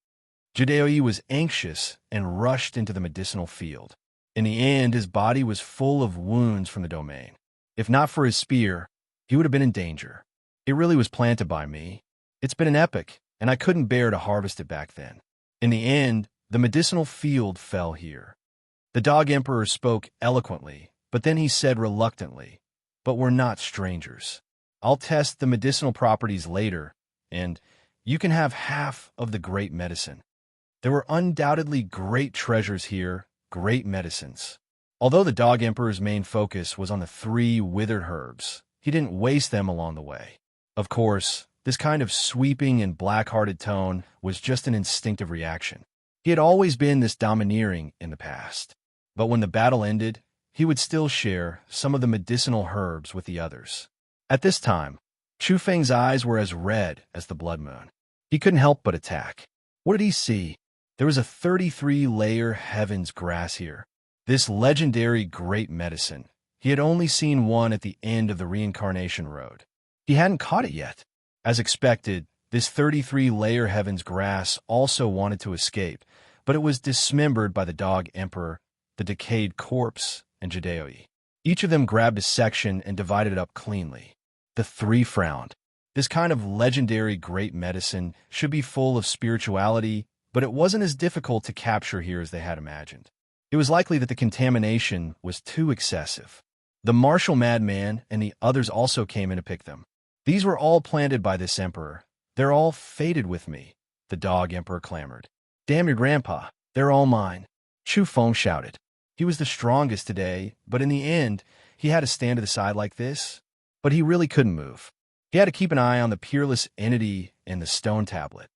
Jidaoi was anxious and rushed into the medicinal field. In the end, his body was full of wounds from the domain. If not for his spear, he would have been in danger. It really was planted by me. It's been an epic, and I couldn't bear to harvest it back then. In the end, the medicinal field fell here. The dog emperor spoke eloquently, but then he said reluctantly, "But we're not strangers. I'll test the medicinal properties later, and you can have half of the great medicine." There were undoubtedly great treasures here, great medicines. Although the dog emperor's main focus was on the 3 withered herbs, he didn't waste them along the way. Of course, this kind of sweeping and black-hearted tone was just an instinctive reaction. He had always been this domineering in the past. But when the battle ended, he would still share some of the medicinal herbs with the others. At this time, Chu Feng's eyes were as red as the blood moon. He couldn't help but attack. What did he see? There was a 33-layer heavens grass here. This legendary great medicine. He had only seen one at the end of the reincarnation road. He hadn't caught it yet. As expected, this 33-layer heavens grass also wanted to escape, but it was dismembered by the dog emperor, the decayed corpse, and Jidaoi. Each of them grabbed a section and divided it up cleanly. The 3 frowned. This kind of legendary great medicine should be full of spirituality, but it wasn't as difficult to capture here as they had imagined. It was likely that the contamination was too excessive. The martial madman and the others also came in to pick them. These were all planted by this emperor. They're all fated with me, the dog emperor clamored. Damn your grandpa, they're all mine, Chu Feng shouted. He was the strongest today, but in the end, he had to stand to the side like this. But he really couldn't move. He had to keep an eye on the peerless entity in the stone tablet.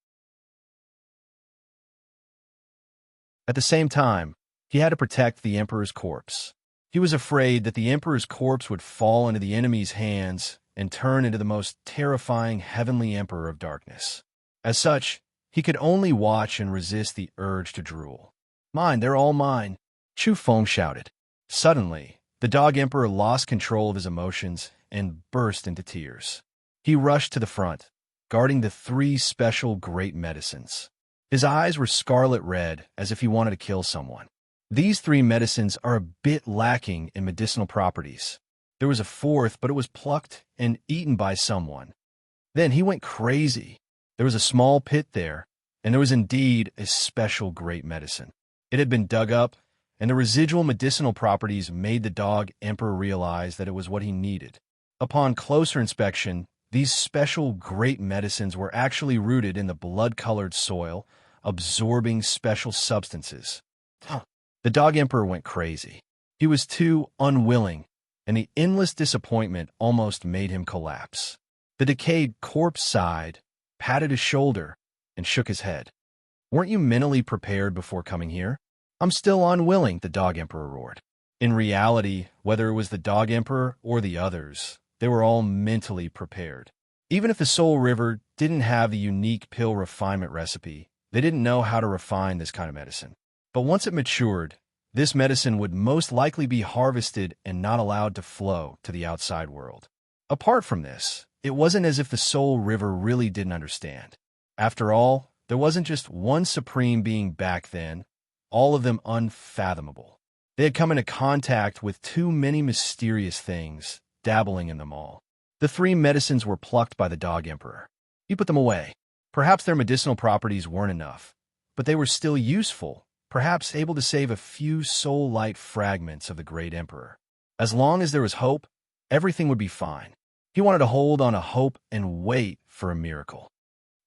At the same time, he had to protect the emperor's corpse. He was afraid that the emperor's corpse would fall into the enemy's hands and turn into the most terrifying heavenly emperor of darkness. As such, he could only watch and resist the urge to drool. Mine, they're all mine, Chu Feng shouted. Suddenly, the dog emperor lost control of his emotions and burst into tears. He rushed to the front, guarding the 3 special great medicines. His eyes were scarlet red, as if he wanted to kill someone. These 3 medicines are a bit lacking in medicinal properties. There was a 4th, but it was plucked and eaten by someone. Then he went crazy. There was a small pit there, and there was indeed a special great medicine. It had been dug up, and the residual medicinal properties made the dog emperor realize that it was what he needed. Upon closer inspection, these special great medicines were actually rooted in the blood-colored soil, absorbing special substances. The dog emperor went crazy. He was too unwilling, and the endless disappointment almost made him collapse. The decayed corpse sighed, patted his shoulder, and shook his head. Weren't you mentally prepared before coming here? I'm still unwilling, the dog emperor roared. In reality, whether it was the dog emperor or the others, they were all mentally prepared. Even if the Soul River didn't have the unique pill refinement recipe, they didn't know how to refine this kind of medicine. But once it matured, this medicine would most likely be harvested and not allowed to flow to the outside world. Apart from this, it wasn't as if the Soul River really didn't understand. After all, there wasn't just one supreme being back then, all of them unfathomable. They had come into contact with too many mysterious things, dabbling in them all. The 3 medicines were plucked by the dog emperor. He put them away. Perhaps their medicinal properties weren't enough, but they were still useful, perhaps able to save a few soul-light fragments of the great emperor. As long as there was hope, everything would be fine. He wanted to hold on to hope and wait for a miracle.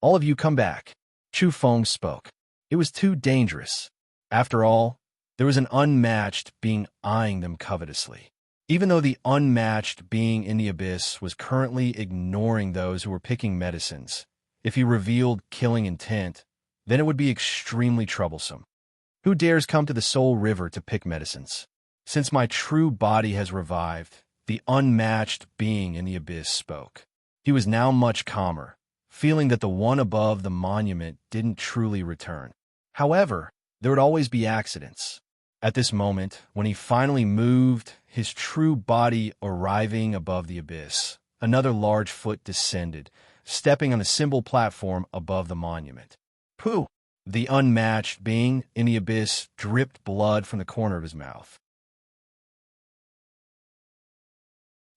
All of you come back, Chu Feng spoke. It was too dangerous. After all, there was an unmatched being eyeing them covetously. Even though the unmatched being in the abyss was currently ignoring those who were picking medicines, if he revealed killing intent, then it would be extremely troublesome. Who dares come to the Soul River to pick medicines? Since my true body has revived, the unmatched being in the abyss spoke. He was now much calmer, feeling that the one above the monument didn't truly return. However, there would always be accidents. At this moment, when he finally moved, his true body arriving above the abyss, another large foot descended, stepping on the symbol platform above the monument. Pooh! The unmatched being in the abyss dripped blood from the corner of his mouth.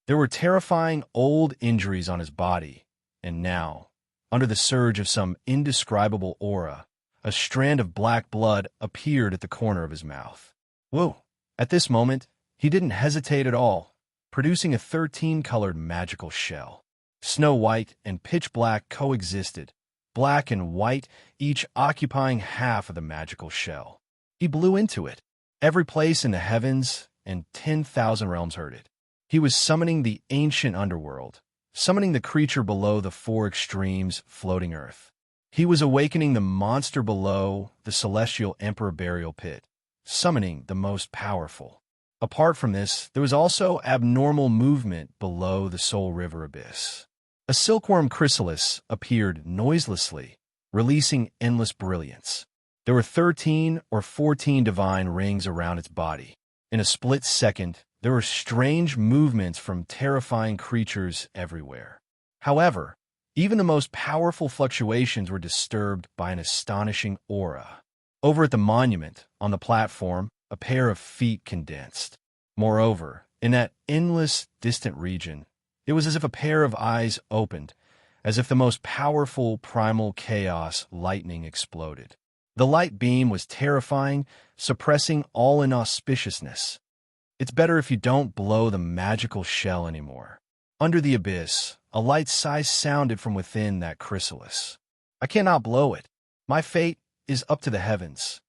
There were terrifying old injuries on his body, and now, under the surge of some indescribable aura, a strand of black blood appeared at the corner of his mouth. Whoa! At this moment, he didn't hesitate at all, producing a 13-colored magical shell. Snow White and pitch black coexisted, black and white, each occupying half of the magical shell. He blew into it. Every place in the heavens and 10,000 realms heard it. He was summoning the ancient underworld, summoning the creature below the 4 extremes floating earth. He was awakening the monster below the celestial emperor burial pit, summoning the most powerful. Apart from this, there was also abnormal movement below the Soul River abyss. A silkworm chrysalis appeared noiselessly, releasing endless brilliance. There were 13 or 14 divine rings around its body. In a split second, there were strange movements from terrifying creatures everywhere. However, even the most powerful fluctuations were disturbed by an astonishing aura. Over at the monument, on the platform, a pair of feet condensed. Moreover, in that endless, distant region, it was as if a pair of eyes opened, as if the most powerful primal chaos lightning exploded. The light beam was terrifying, suppressing all inauspiciousness. It's better if you don't blow the magical shell anymore. Under the abyss, a light sigh sounded from within that chrysalis. I cannot blow it. My fate is up to the heavens.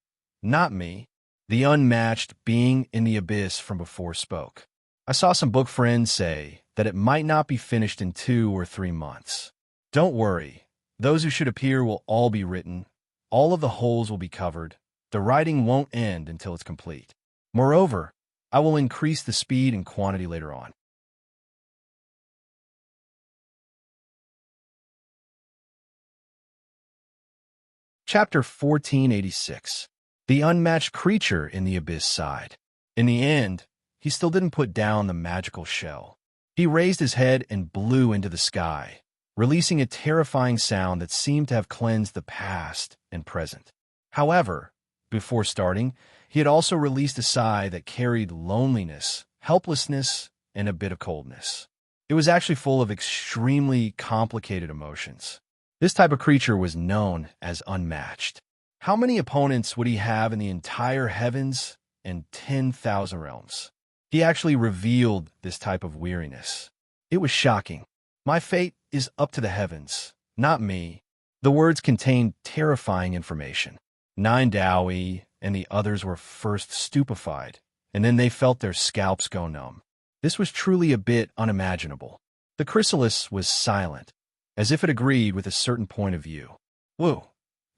Not me. The unmatched being in the abyss from before spoke. I saw some book friends say that it might not be finished in 2 or 3 months. Don't worry. Those who should appear will all be written. All of the holes will be covered. The writing won't end until it's complete. Moreover, I will increase the speed and quantity later on. Chapter 1486. The unmatched creature in the abyss sighed. In the end, he still didn't put down the magical shell. He raised his head and blew into the sky, releasing a terrifying sound that seemed to have cleansed the past and present. However, before starting, he had also released a sigh that carried loneliness, helplessness, and a bit of coldness. It was actually full of extremely complicated emotions. This type of creature was known as unmatched. How many opponents would he have in the entire heavens and 10,000 realms? He actually revealed this type of weariness. It was shocking. My fate is up to the heavens, not me. The words contained terrifying information. 9 Dowie and the others were first stupefied, and then they felt their scalps go numb. This was truly a bit unimaginable. The chrysalis was silent, as if it agreed with a certain point of view. Woo!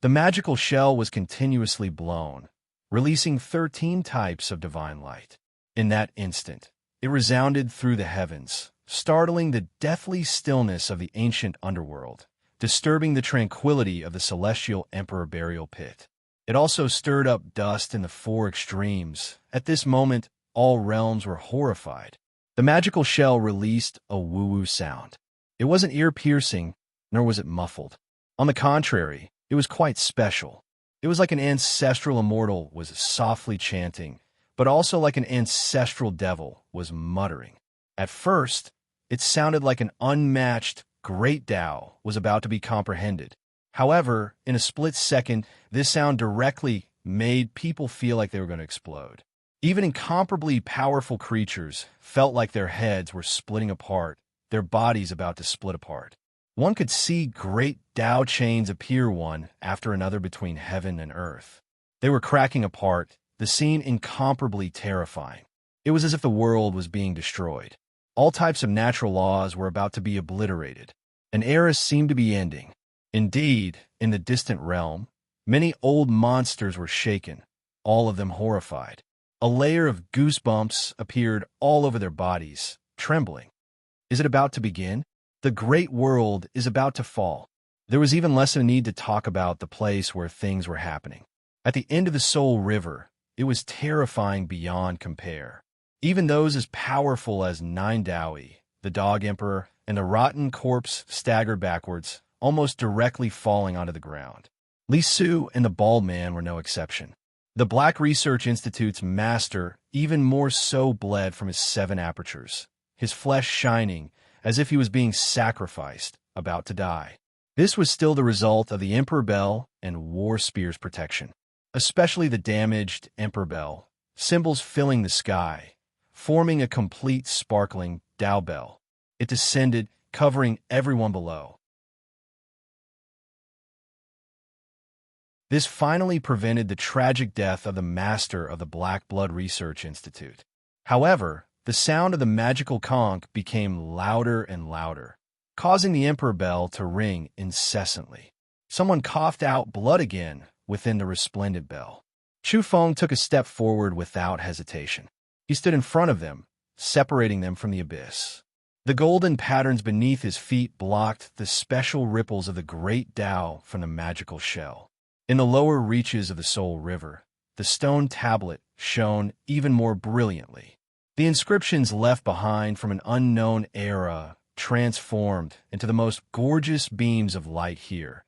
The magical shell was continuously blown, releasing 13 types of divine light. In that instant, it resounded through the heavens, startling the deathly stillness of the ancient underworld, disturbing the tranquility of the celestial emperor burial pit. It also stirred up dust in the 4 extremes. At this moment, all realms were horrified. The magical shell released a woo-woo sound. It wasn't ear-piercing, nor was it muffled. On the contrary, it was quite special. It was like an ancestral immortal was softly chanting, but also like an ancestral devil was muttering. At first, it sounded like an unmatched great Tao was about to be comprehended. However, in a split second, this sound directly made people feel like they were going to explode. Even incomparably powerful creatures felt like their heads were splitting apart, their bodies about to split apart. One could see great Tao chains appear one after another between heaven and earth. They were cracking apart, the scene incomparably terrifying. It was as if the world was being destroyed. All types of natural laws were about to be obliterated. An era seemed to be ending. Indeed, in the distant realm, many old monsters were shaken, all of them horrified. A layer of goosebumps appeared all over their bodies, trembling. Is it about to begin? The great world is about to fall. There was even less of a need to talk about the place where things were happening. At the end of the Soul River, it was terrifying beyond compare. Even those as powerful as 9 Dowie, the Dog Emperor, and the rotten corpse staggered backwards, almost directly falling onto the ground. Li Su and the Bald Man were no exception. The Black Research Institute's master even more so bled from his 7 apertures, his flesh shining as if he was being sacrificed, about to die. This was still the result of the Emperor Bell and War Spear's protection, especially the damaged Emperor Bell, symbols filling the sky, forming a complete sparkling Tao bell. It descended, covering everyone below. This finally prevented the tragic death of the master of the Black Blood Research Institute. However, the sound of the magical conch became louder and louder, causing the Emperor Bell to ring incessantly. Someone coughed out blood again within the resplendent bell. Chu Feng took a step forward without hesitation. He stood in front of them, separating them from the abyss. The golden patterns beneath his feet blocked the special ripples of the great Tao from the magical shell. In the lower reaches of the Soul River, the stone tablet shone even more brilliantly. The inscriptions left behind from an unknown era transformed into the most gorgeous beams of light here,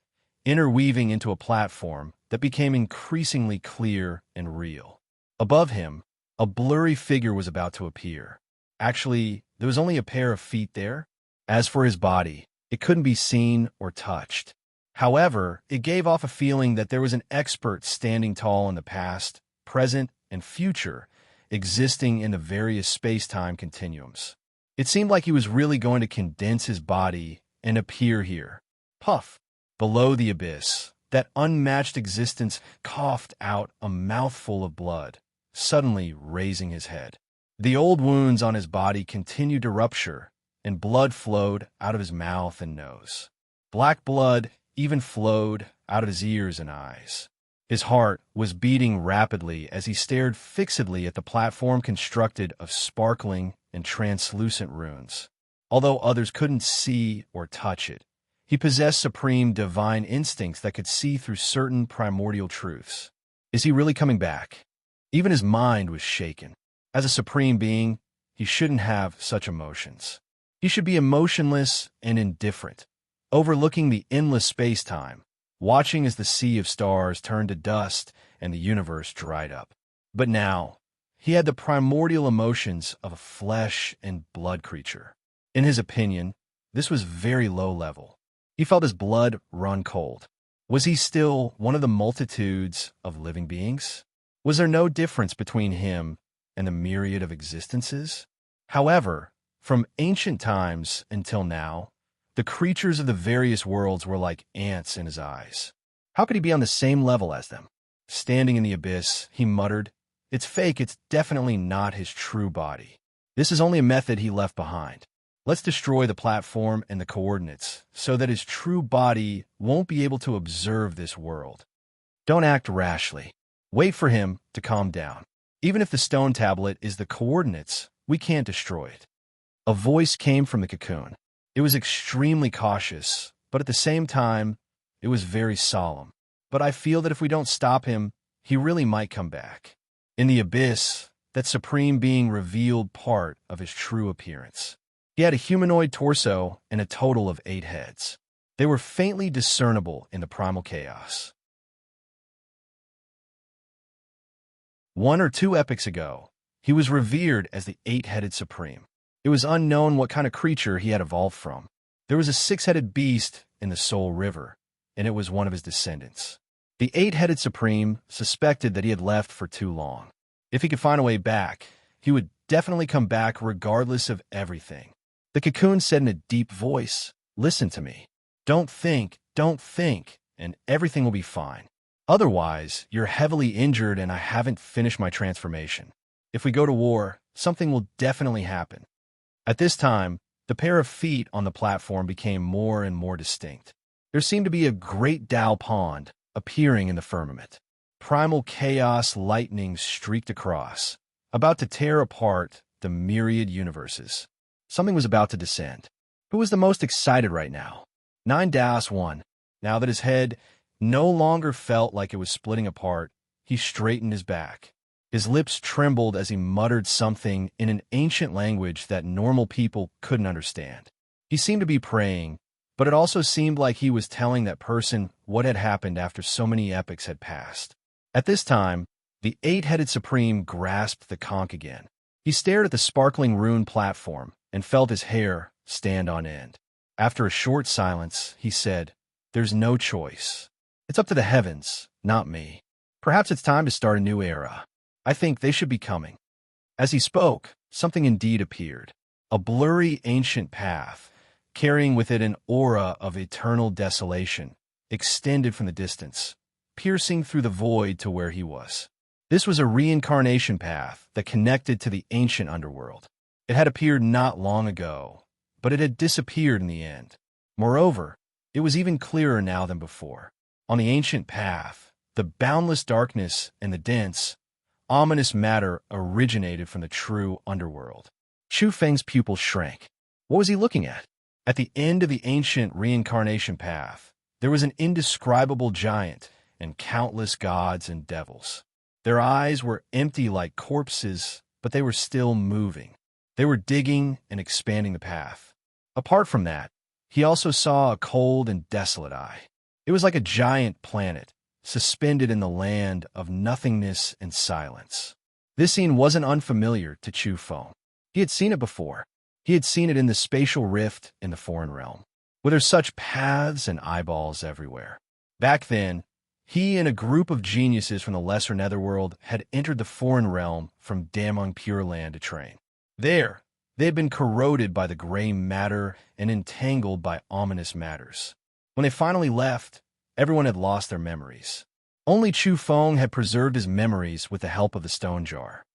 interweaving into a platform that became increasingly clear and real. Above him, a blurry figure was about to appear. Actually, there was only a pair of feet there. As for his body, it couldn't be seen or touched. However, it gave off a feeling that there was an expert standing tall in the past, present, and future, existing in the various space-time continuums. It seemed like he was really going to condense his body and appear here. Puff! Below the abyss, that unmatched existence coughed out a mouthful of blood, suddenly raising his head. The old wounds on his body continued to rupture, and blood flowed out of his mouth and nose. Black blood even flowed out of his ears and eyes. His heart was beating rapidly as he stared fixedly at the platform constructed of sparkling and translucent runes. Although others couldn't see or touch it, he possessed supreme divine instincts that could see through certain primordial truths. Is he really coming back? Even his mind was shaken. As a supreme being, he shouldn't have such emotions. He should be emotionless and indifferent, overlooking the endless space-time, watching as the sea of stars turned to dust and the universe dried up. But now, he had the primordial emotions of a flesh and blood creature. In his opinion, this was very low level. He felt his blood run cold. Was he still one of the multitudes of living beings? Was there no difference between him and the myriad of existences? However, from ancient times until now, the creatures of the various worlds were like ants in his eyes. How could he be on the same level as them? Standing in the abyss, he muttered, "It's fake, it's definitely not his true body. This is only a method he left behind. Let's destroy the platform and the coordinates so that his true body won't be able to observe this world." Don't act rashly. Wait for him to calm down. Even if the stone tablet is the coordinates, we can't destroy it. A voice came from the cocoon. It was extremely cautious, but at the same time, it was very solemn. But I feel that if we don't stop him, he really might come back. In the abyss, that supreme being revealed part of his true appearance. He had a humanoid torso and a total of 8 heads. They were faintly discernible in the primal chaos. 1 or 2 epochs ago, he was revered as the 8-headed supreme. It was unknown what kind of creature he had evolved from. There was a 6-headed beast in the Soul River, and it was one of his descendants. The 8-headed supreme suspected that he had left for too long. If he could find a way back, he would definitely come back regardless of everything. The cocoon said in a deep voice, "Listen to me. Don't think, and everything will be fine. Otherwise, you're heavily injured and I haven't finished my transformation. If we go to war, something will definitely happen." At this time, the pair of feet on the platform became more and more distinct. There seemed to be a great Tao pond appearing in the firmament. Primal chaos lightning streaked across, about to tear apart the myriad universes. Something was about to descend. Who was the most excited right now? 9-1. Now that his head no longer felt like it was splitting apart, he straightened his back. His lips trembled as he muttered something in an ancient language that normal people couldn't understand. He seemed to be praying, but it also seemed like he was telling that person what had happened after so many epochs had passed. At this time, the 8-headed supreme grasped the conch again. He stared at the sparkling rune platform and felt his hair stand on end. After a short silence, he said, "There's no choice. It's up to the heavens, not me. Perhaps it's time to start a new era. I think they should be coming." As he spoke, something indeed appeared. A blurry ancient path, carrying with it an aura of eternal desolation, extended from the distance, piercing through the void to where he was. This was a reincarnation path that connected to the ancient underworld. It had appeared not long ago, but it had disappeared in the end. Moreover, it was even clearer now than before. On the ancient path, the boundless darkness and the dense, ominous matter originated from the true underworld. Chu Feng's pupils shrank. What was he looking at? At the end of the ancient reincarnation path, there was an indescribable giant and countless gods and devils. Their eyes were empty like corpses, but they were still moving. They were digging and expanding the path. Apart from that, he also saw a cold and desolate eye. It was like a giant planet, suspended in the land of nothingness and silence. This scene wasn't unfamiliar to Chu Feng. He had seen it before. He had seen it in the spatial rift in the foreign realm. with there's such paths and eyeballs everywhere. Back then, he and a group of geniuses from the lesser netherworld had entered the foreign realm from damning Pure Land to train. There, they had been corroded by the gray matter and entangled by ominous matters. When they finally left, everyone had lost their memories. Only Chu Feng had preserved his memories with the help of the stone jar.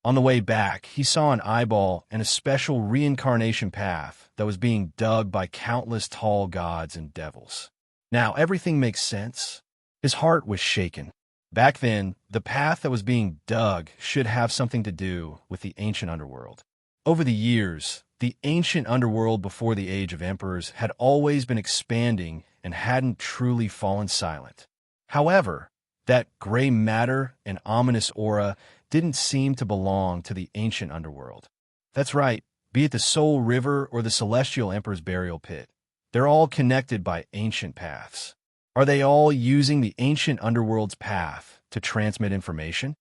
On the way back, he saw an eyeball and a special reincarnation path that was being dug by countless tall gods and devils. Now everything makes sense. His heart was shaken. Back then, the path that was being dug should have something to do with the ancient underworld. Over the years, the ancient underworld before the Age of Emperors had always been expanding and hadn't truly fallen silent. However, that gray matter and ominous aura didn't seem to belong to the ancient underworld. That's right, be it the Soul River or the Celestial Emperor's burial pit, they're all connected by ancient paths. Are they all using the ancient underworld's path to transmit information?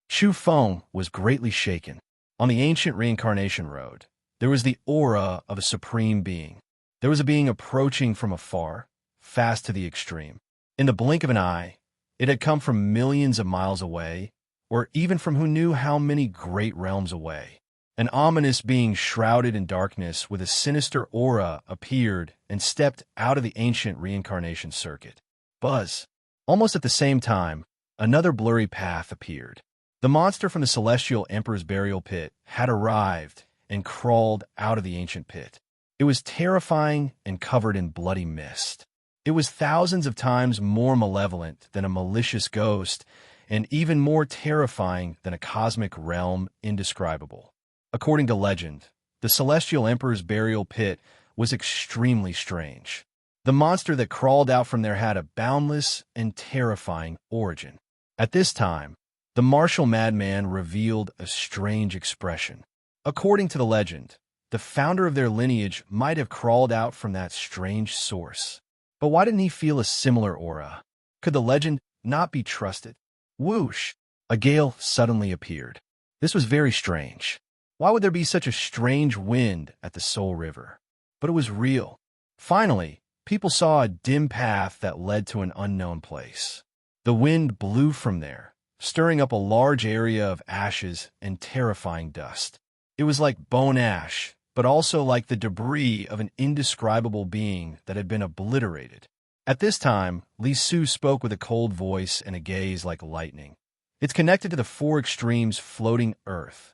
Chu Feng was greatly shaken. On the ancient reincarnation road, there was the aura of a supreme being. There was a being approaching from afar, fast to the extreme. In the blink of an eye, it had come from millions of miles away, or even from who knew how many great realms away. An ominous being shrouded in darkness with a sinister aura appeared and stepped out of the ancient reincarnation circuit. Buzz. Almost at the same time, another blurry path appeared. The monster from the Celestial Emperor's burial pit had arrived and crawled out of the ancient pit. It was terrifying and covered in bloody mist. It was thousands of times more malevolent than a malicious ghost and even more terrifying than a cosmic realm indescribable. According to legend, the Celestial Emperor's burial pit was extremely strange. The monster that crawled out from there had a boundless and terrifying origin. At this time, the martial madman revealed a strange expression. According to the legend, the founder of their lineage might have crawled out from that strange source. But why didn't he feel a similar aura? Could the legend not be trusted? Whoosh! A gale suddenly appeared. This was very strange. Why would there be such a strange wind at the Soul River? But it was real. Finally, people saw a dim path that led to an unknown place. The wind blew from there, stirring up a large area of ashes and terrifying dust. It was like bone ash, but also like the debris of an indescribable being that had been obliterated. At this time, Li Su spoke with a cold voice and a gaze like lightning. It's connected to the four extremes floating earth.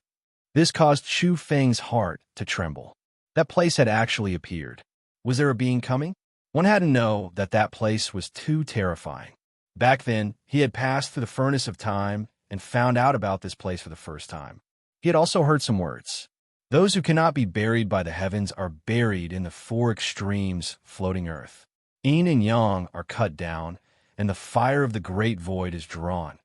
This caused Chu Feng's heart to tremble. That place had actually appeared. Was there a being coming? One had to know that that place was too terrifying. Back then, he had passed through the furnace of time and found out about this place for the first time. He had also heard some words. Those who cannot be buried by the heavens are buried in the four extremes floating earth. Yin and yang are cut down, and the fire of the great void is drawn.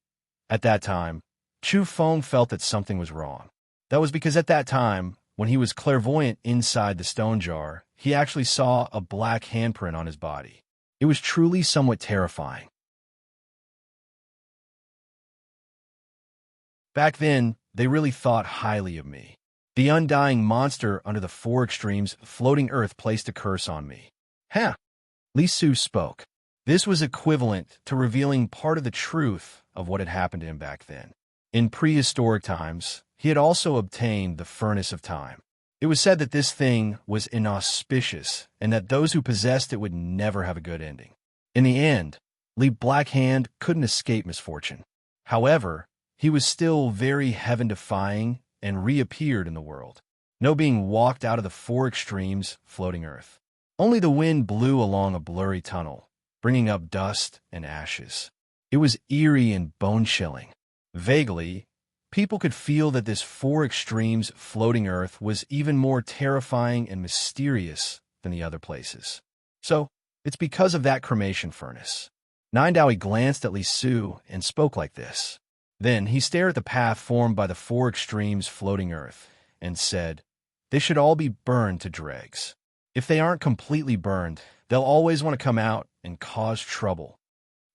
At that time, Chu Feng felt that something was wrong. That was because at that time, when he was clairvoyant inside the stone jar, he actually saw a black handprint on his body. It was truly somewhat terrifying. Back then, they really thought highly of me. The undying monster under the four extremes floating earth placed a curse on me. Huh. Li Su spoke. This was equivalent to revealing part of the truth of what had happened to him back then. In prehistoric times, he had also obtained the furnace of time. It was said that this thing was inauspicious and that those who possessed it would never have a good ending. In the end, Li Blackhand couldn't escape misfortune. However, he was still very heaven-defying and reappeared in the world. No being walked out of the four extremes floating earth. Only the wind blew along a blurry tunnel, bringing up dust and ashes. It was eerie and bone-chilling. Vaguely, people could feel that this four extremes floating earth was even more terrifying and mysterious than the other places. So, it's because of that cremation furnace. Nindawi glanced at Li Su and spoke like this. Then he stared at the path formed by the four extremes floating earth and said, "They should all be burned to dregs. If they aren't completely burned, they'll always want to come out and cause trouble."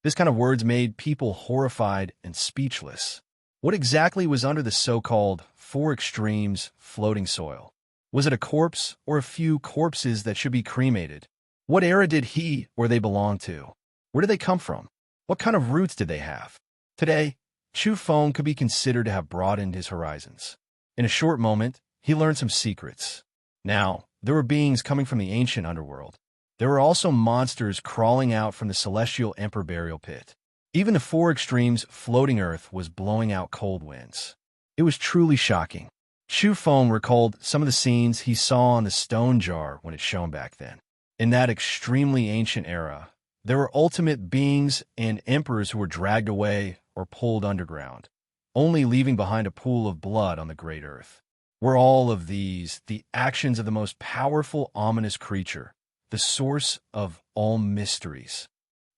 This kind of words made people horrified and speechless. What exactly was under the so-called four extremes floating soil? Was it a corpse or a few corpses that should be cremated? What era did he or they belong to? Where did they come from? What kind of roots did they have? Today, Chu Feng could be considered to have broadened his horizons. In a short moment, he learned some secrets. Now, there were beings coming from the ancient underworld. There were also monsters crawling out from the celestial emperor burial pit. Even the four extremes floating earth was blowing out cold winds. It was truly shocking. Chu Feng recalled some of the scenes he saw on the stone jar when it shone back then. In that extremely ancient era, there were ultimate beings and emperors who were dragged away or pulled underground, only leaving behind a pool of blood on the great earth. Were all of these the actions of the most powerful, ominous creature, the source of all mysteries?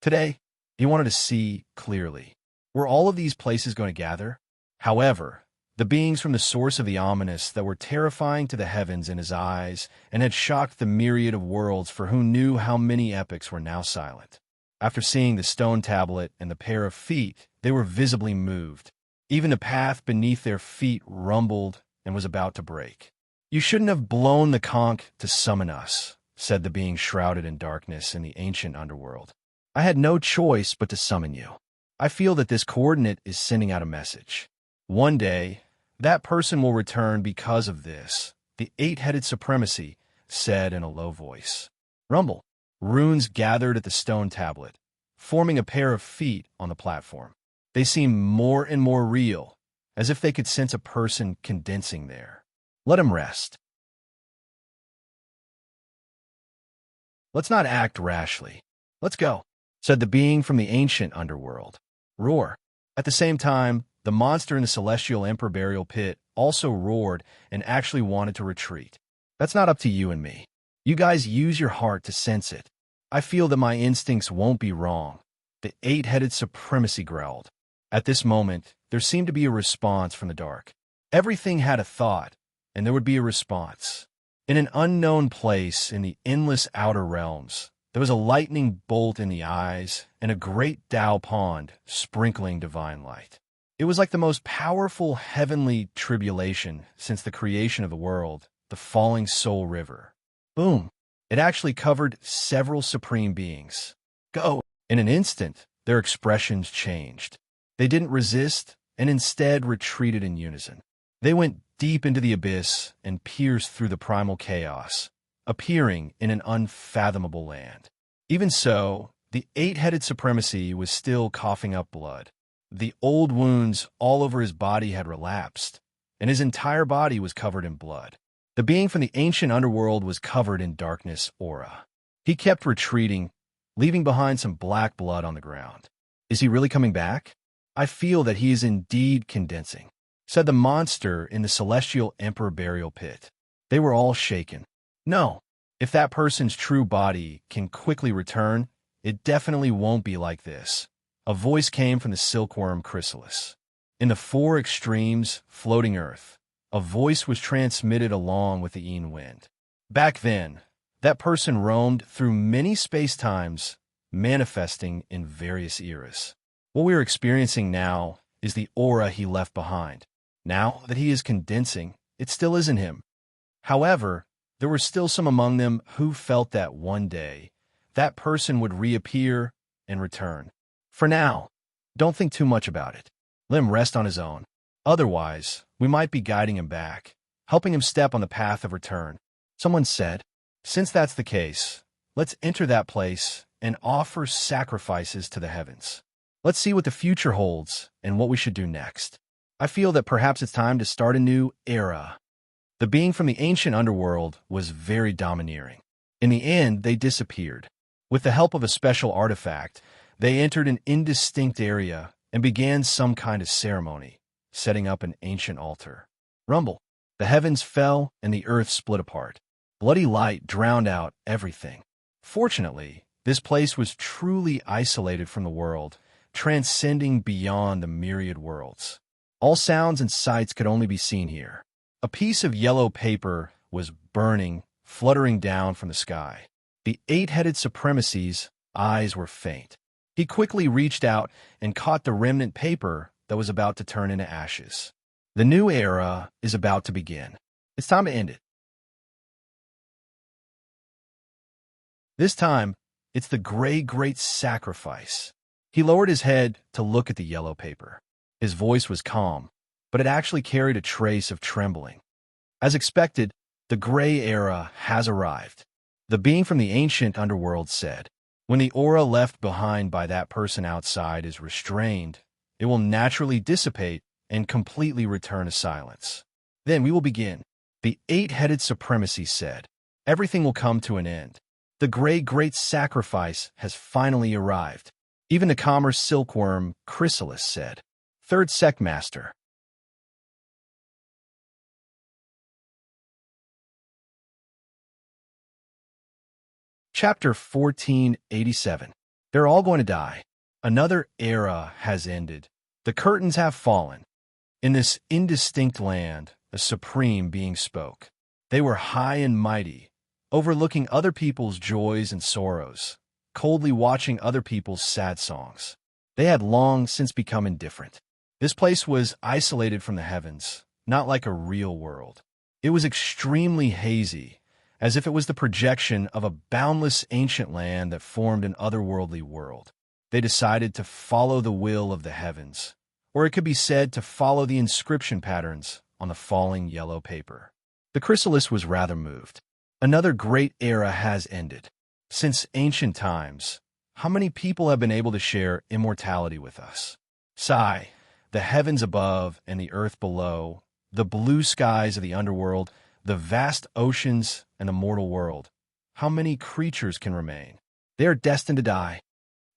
Today, he wanted to see clearly. Were all of these places going to gather? However, the beings from the source of the ominous that were terrifying to the heavens in his eyes and had shocked the myriad of worlds for who knew how many epochs were now silent. After seeing the stone tablet and the pair of feet, they were visibly moved. Even the path beneath their feet rumbled and was about to break. "You shouldn't have blown the conch to summon us," said the being shrouded in darkness in the ancient underworld. "I had no choice but to summon you. I feel that this coordinate is sending out a message. One day, that person will return because of this," the eight-headed supremacy said in a low voice. Rumble. Runes gathered at the stone tablet, forming a pair of feet on the platform. They seemed more and more real, as if they could sense a person condensing there. "Let him rest. Let's not act rashly. Let's go," said the being from the ancient underworld. Roar. At the same time, the monster in the celestial emperor burial pit also roared and actually wanted to retreat. "That's not up to you and me. You guys use your heart to sense it. I feel that my instincts won't be wrong," the eight-headed supremacy growled. At this moment, there seemed to be a response from the dark. Everything had a thought, and there would be a response. In an unknown place in the endless outer realms, there was a lightning bolt in the eyes and a great Tao pond sprinkling divine light. It was like the most powerful heavenly tribulation since the creation of the world, the falling soul river. Boom! It actually covered several supreme beings. Go! In an instant, their expressions changed. They didn't resist and instead retreated in unison. They went deep into the abyss and pierced through the primal chaos, appearing in an unfathomable land. Even so, the eight-headed supremacy was still coughing up blood. The old wounds all over his body had relapsed, and his entire body was covered in blood. The being from the ancient underworld was covered in darkness aura. He kept retreating, leaving behind some black blood on the ground. "Is he really coming back? I feel that he is indeed condensing," said the monster in the celestial emperor burial pit. They were all shaken. "No, if that person's true body can quickly return, it definitely won't be like this." A voice came from the silkworm chrysalis. In the four extremes floating earth, a voice was transmitted along with the Yin wind. Back then, that person roamed through many space-times, manifesting in various eras. What we are experiencing now is the aura he left behind. Now that he is condensing, it still isn't him. However, there were still some among them who felt that one day, that person would reappear and return. For now, don't think too much about it. Let him rest on his own. Otherwise, we might be guiding him back, helping him step on the path of return. Someone said, "Since that's the case, let's enter that place and offer sacrifices to the heavens. Let's see what the future holds and what we should do next. I feel that perhaps it's time to start a new era." The being from the ancient underworld was very domineering. In the end, they disappeared. With the help of a special artifact, they entered an indistinct area and began some kind of ceremony, setting up an ancient altar. Rumble. The heavens fell and the earth split apart. Bloody light drowned out everything. Fortunately, this place was truly isolated from the world, transcending beyond the myriad worlds. All sounds and sights could only be seen here. A piece of yellow paper was burning, fluttering down from the sky. The eight-headed supremacy's eyes were faint. He quickly reached out and caught the remnant paper that was about to turn into ashes. The new era is about to begin. It's time to end it. This time, it's the gray great sacrifice. He lowered his head to look at the yellow paper. His voice was calm, but it actually carried a trace of trembling. As expected, the gray era has arrived. The being from the ancient underworld said, when the aura left behind by that person outside is restrained, it will naturally dissipate and completely return to silence. Then we will begin. The eight-headed supremacy said, everything will come to an end. The gray great sacrifice has finally arrived. Even the commerce silkworm chrysalis said, third sect master. Chapter 1487. They're all going to die. Another era has ended. The curtains have fallen. In this indistinct land, a supreme being spoke. They were high and mighty, overlooking other people's joys and sorrows, coldly watching other people's sad songs. They had long since become indifferent. This place was isolated from the heavens, not like a real world. It was extremely hazy, as if it was the projection of a boundless ancient land that formed an otherworldly world. They decided to follow the will of the heavens, or it could be said to follow the inscription patterns on the falling yellow paper. The chrysalis was rather moved. Another great era has ended. Since ancient times, how many people have been able to share immortality with us? Sigh, the heavens above and the earth below, the blue skies of the underworld, the vast oceans and the mortal world. How many creatures can remain? They are destined to die.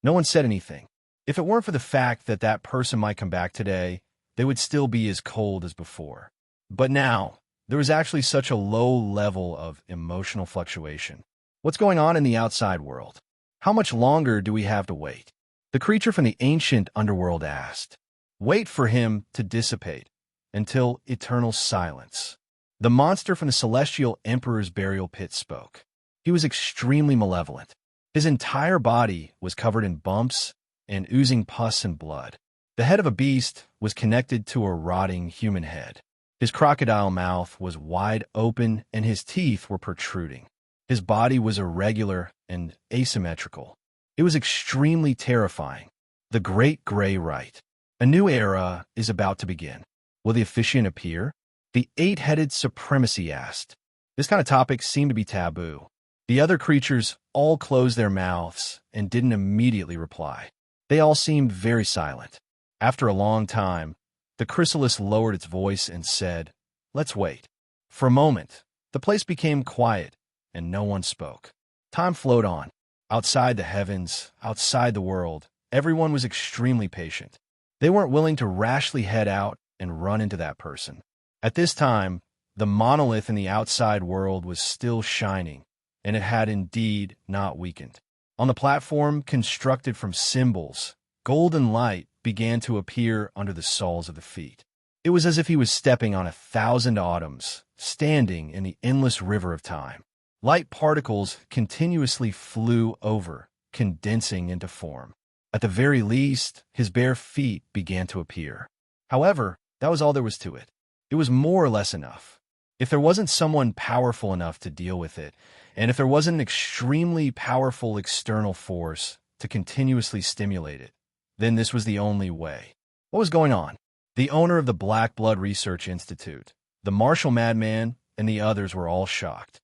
No one said anything. If it weren't for the fact that that person might come back today, they would still be as cold as before. But now, there was actually such a low level of emotional fluctuation. What's going on in the outside world? How much longer do we have to wait? The creature from the ancient underworld asked. Wait for him to dissipate until eternal silence. The monster from the celestial emperor's burial pit spoke. He was extremely malevolent. His entire body was covered in bumps and oozing pus and blood. The head of a beast was connected to a rotting human head. His crocodile mouth was wide open and his teeth were protruding. His body was irregular and asymmetrical. It was extremely terrifying. The Great Gray Rite. A new era is about to begin. Will the officiant appear? The eight-headed supremacy asked. This kind of topic seemed to be taboo. The other creatures all closed their mouths and didn't immediately reply. They all seemed very silent. After a long time, the chrysalis lowered its voice and said, let's wait. For a moment, the place became quiet and no one spoke. Time flowed on. Outside the heavens, outside the world, everyone was extremely patient. They weren't willing to rashly head out and run into that person. At this time, the monolith in the outside world was still shining, and it had indeed not weakened. On the platform constructed from symbols, golden light began to appear under the soles of the feet. It was as if he was stepping on 1,000 autumns, standing in the endless river of time. Light particles continuously flew over, condensing into form. At the very least, his bare feet began to appear. However, that was all there was to it. It was more or less enough. If there wasn't someone powerful enough to deal with it, and if there wasn't an extremely powerful external force to continuously stimulate it, then this was the only way. What was going on? The owner of the Black Blood Research Institute, the martial madman, and the others were all shocked.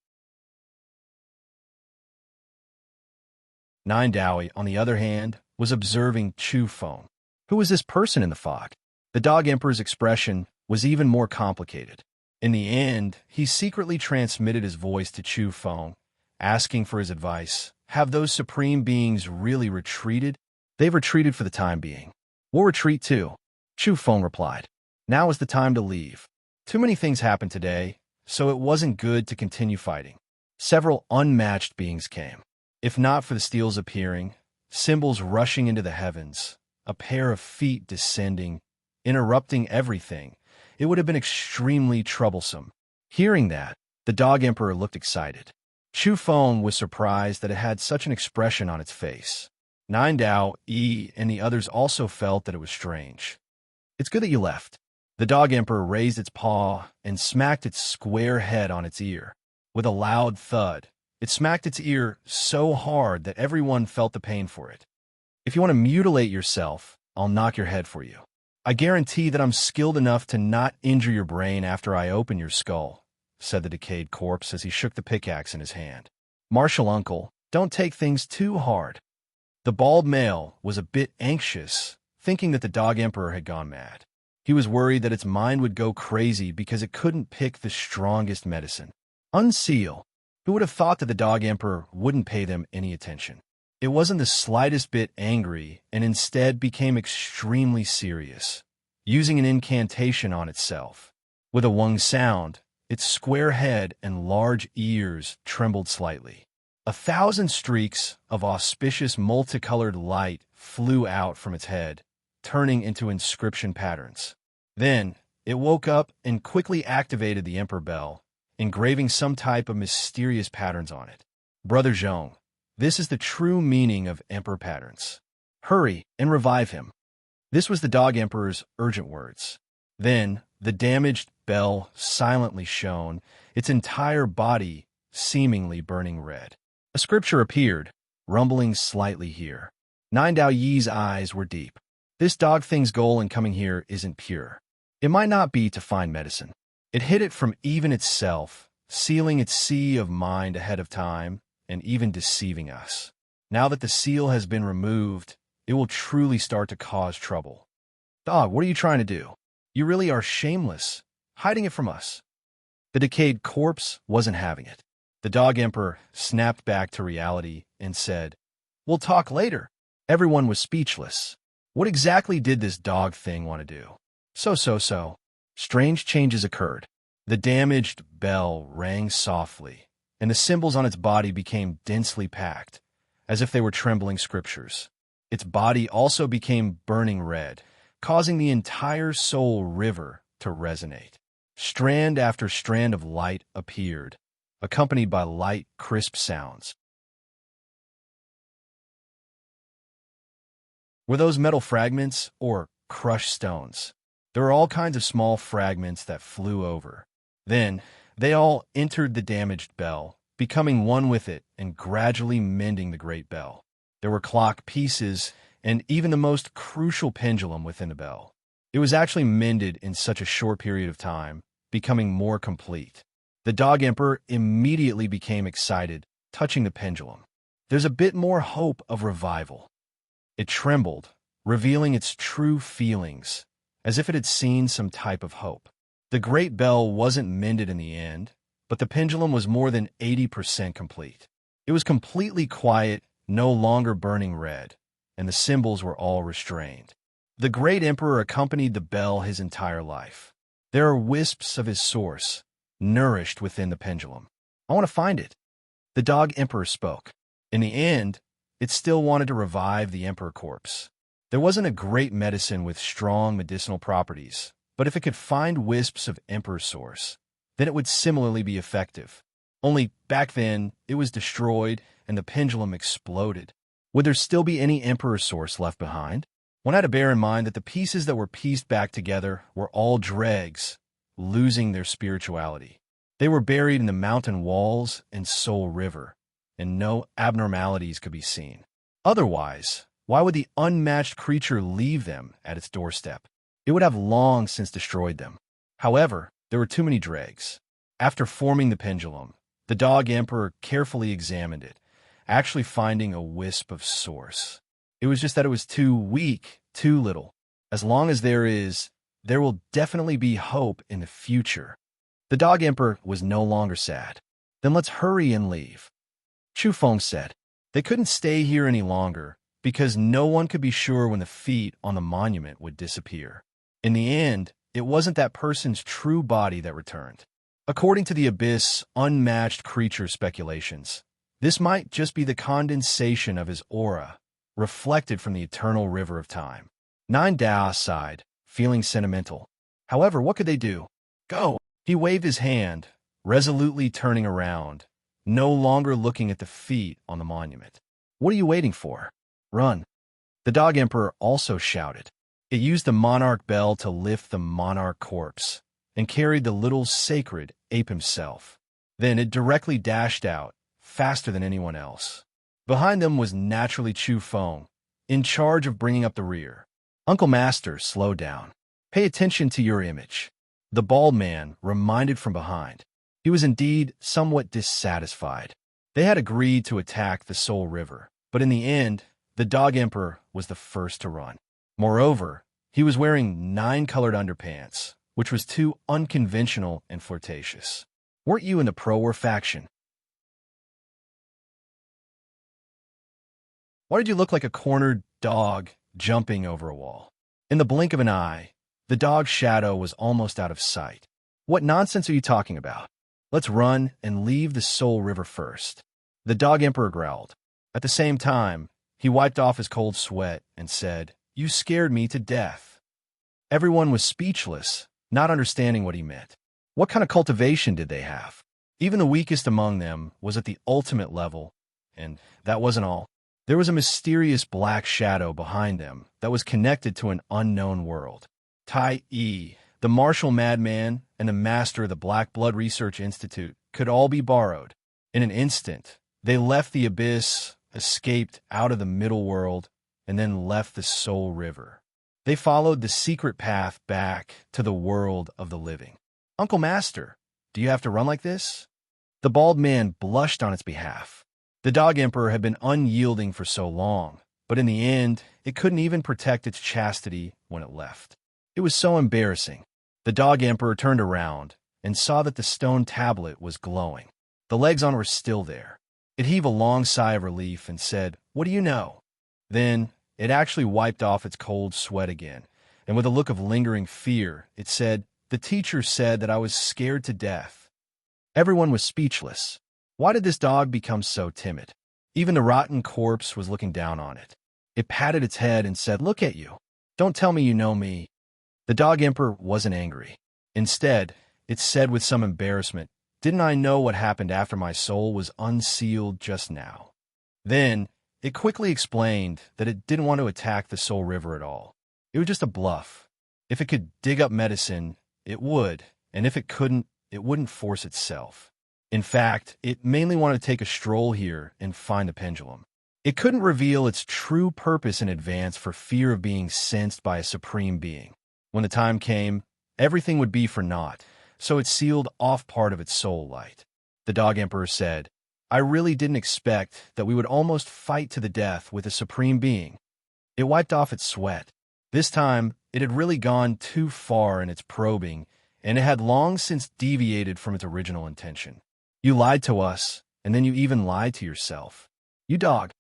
Nine Dowie, on the other hand, was observing Chu Feng. Who was this person in the fog? The Dog Emperor's expression was even more complicated. In the end, he secretly transmitted his voice to Chu Feng, asking for his advice. Have those supreme beings really retreated? They've retreated for the time being. We'll retreat too, Chu Feng replied. Now is the time to leave. Too many things happened today, so it wasn't good to continue fighting. Several unmatched beings came. If not for the steel's appearing, symbols rushing into the heavens, a pair of feet descending, interrupting everything, it would have been extremely troublesome. Hearing that, the Dog Emperor looked excited. Chu Feng was surprised that it had such an expression on its face. Nine Dao, Yi, and the others also felt that it was strange. It's good that you left. The Dog Emperor raised its paw and smacked its square head on its ear. With a loud thud, It smacked its ear so hard that everyone felt the pain for it. If you want to mutilate yourself, I'll knock your head for you. I guarantee that I'm skilled enough to not injure your brain after I open your skull, said the decayed corpse as he shook the pickaxe in his hand. Martial uncle, don't take things too hard. The bald male was a bit anxious, thinking that the dog emperor had gone mad. He was worried that its mind would go crazy because it couldn't pick the strongest medicine. Unseal. Who would have thought that the dog emperor wouldn't pay them any attention? It wasn't the slightest bit angry and instead became extremely serious, using an incantation on itself. With a wung sound, its square head and large ears trembled slightly. 1,000 streaks of auspicious multicolored light flew out from its head, turning into inscription patterns. Then, it woke up and quickly activated the Emperor Bell, engraving some type of mysterious patterns on it. Brother Zhong, this is the true meaning of Emperor patterns. Hurry and revive him. This was the Dog Emperor's urgent words. Then, the damaged bell silently shone, its entire body seemingly burning red. A scripture appeared, rumbling slightly here. Nine Dao Yi's eyes were deep. This dog thing's goal in coming here isn't pure. It might not be to find medicine. It hid it from even itself, sealing its sea of mind ahead of time, and even deceiving us. Now that the seal has been removed, it will truly start to cause trouble. Dog, what are you trying to do? You really are shameless, hiding it from us. The decayed corpse wasn't having it. The dog emperor snapped back to reality and said, "We'll talk later." Everyone was speechless. What exactly did this dog thing want to do? So. Strange changes occurred. The damaged bell rang softly, and the symbols on its body became densely packed, as if they were trembling scriptures. Its body also became burning red, causing the entire soul river to resonate. Strand after strand of light appeared, accompanied by light, crisp sounds. Were those metal fragments or crushed stones? There were all kinds of small fragments that flew over. Then, they all entered the damaged bell, becoming one with it and gradually mending the great bell. There were clock pieces and even the most crucial pendulum within the bell. It was actually mended in such a short period of time, becoming more complete. The dog emperor immediately became excited, touching the pendulum. There's a bit more hope of revival. It trembled, revealing its true feelings, as if it had seen some type of hope. The great bell wasn't mended in the end, but the pendulum was more than 80% complete. It was completely quiet, no longer burning red, and the symbols were all restrained. The great emperor accompanied the bell his entire life. There are wisps of his source, nourished within the pendulum. I want to find it. The dog emperor spoke. In the end, it still wanted to revive the emperor corpse. There wasn't a great medicine with strong medicinal properties, but if it could find wisps of emperor source, then it would similarly be effective. Only back then, it was destroyed and the pendulum exploded. Would there still be any emperor source left behind? One had to bear in mind that the pieces that were pieced back together were all dregs, losing their spirituality. They were buried in the mountain walls and soul river, and no abnormalities could be seen. Otherwise, why would the unmatched creature leave them at its doorstep? It would have long since destroyed them. However, there were too many dregs. After forming the pendulum, the dog emperor carefully examined it, actually finding a wisp of source. It was just that it was too weak, too little. As long as there is, there will definitely be hope in the future. The dog emperor was no longer sad. Then let's hurry and leave. Chu Feng said. They couldn't stay here any longer, because no one could be sure when the feet on the monument would disappear. In the end, it wasn't that person's true body that returned. According to the Abyss' unmatched creature speculations, this might just be the condensation of his aura, reflected from the eternal river of time. Nine Dao sighed, feeling sentimental. However, what could they do? Go! He waved his hand, resolutely turning around, no longer looking at the feet on the monument. What are you waiting for? Run. The dog emperor also shouted. It used the monarch bell to lift the monarch corpse and carried the little sacred ape himself. Then it directly dashed out, faster than anyone else. Behind them was naturally Chu Feng, in charge of bringing up the rear. Uncle Master, slow down. Pay attention to your image. The bald man reminded from behind. He was indeed somewhat dissatisfied. They had agreed to attack the Soul River, but in the end, the Dog Emperor was the first to run. Moreover, he was wearing 9-colored underpants, which was too unconventional and flirtatious. Weren't you in the pro-war faction? Why did you look like a cornered dog jumping over a wall? In the blink of an eye, the dog's shadow was almost out of sight. What nonsense are you talking about? Let's run and leave the Soul River first. The Dog Emperor growled. At the same time, he wiped off his cold sweat and said, "You scared me to death." Everyone was speechless, not understanding what he meant. What kind of cultivation did they have? Even the weakest among them was at the ultimate level, and that wasn't all. There was a mysterious black shadow behind them that was connected to an unknown world. Tai Yi, the martial madman, and the master of the Black Blood Research Institute could all be borrowed. In an instant, they left the abyss, escaped out of the middle world, and then left the Soul River. They followed the secret path back to the world of the living. Uncle Master, do you have to run like this? The bald man blushed on its behalf. The Dog Emperor had been unyielding for so long, but in the end, it couldn't even protect its chastity when it left. It was so embarrassing. The Dog Emperor turned around and saw that the stone tablet was glowing. The legs on it were still there. It heaved a long sigh of relief and said, "What do you know?" Then it actually wiped off its cold sweat again, and with a look of lingering fear, it said, "The teacher said that I was scared to death." Everyone was speechless. Why did this dog become so timid? Even the rotten corpse was looking down on it. It patted its head and said, "Look at you. Don't tell me you know me." The Dog Emperor wasn't angry. Instead, it said with some embarrassment, "Didn't I know what happened after my soul was unsealed just now?" Then, it quickly explained that it didn't want to attack the Soul River at all. It was just a bluff. If it could dig up medicine, it would, and if it couldn't, it wouldn't force itself. In fact, it mainly wanted to take a stroll here and find the pendulum. It couldn't reveal its true purpose in advance for fear of being sensed by a supreme being. When the time came, everything would be for naught, so it sealed off part of its soul light. The Dog Emperor said, "I really didn't expect that we would almost fight to the death with a supreme being." It wiped off its sweat. This time, it had really gone too far in its probing, and it had long since deviated from its original intention. "You lied to us, and then you even lied to yourself. You dog."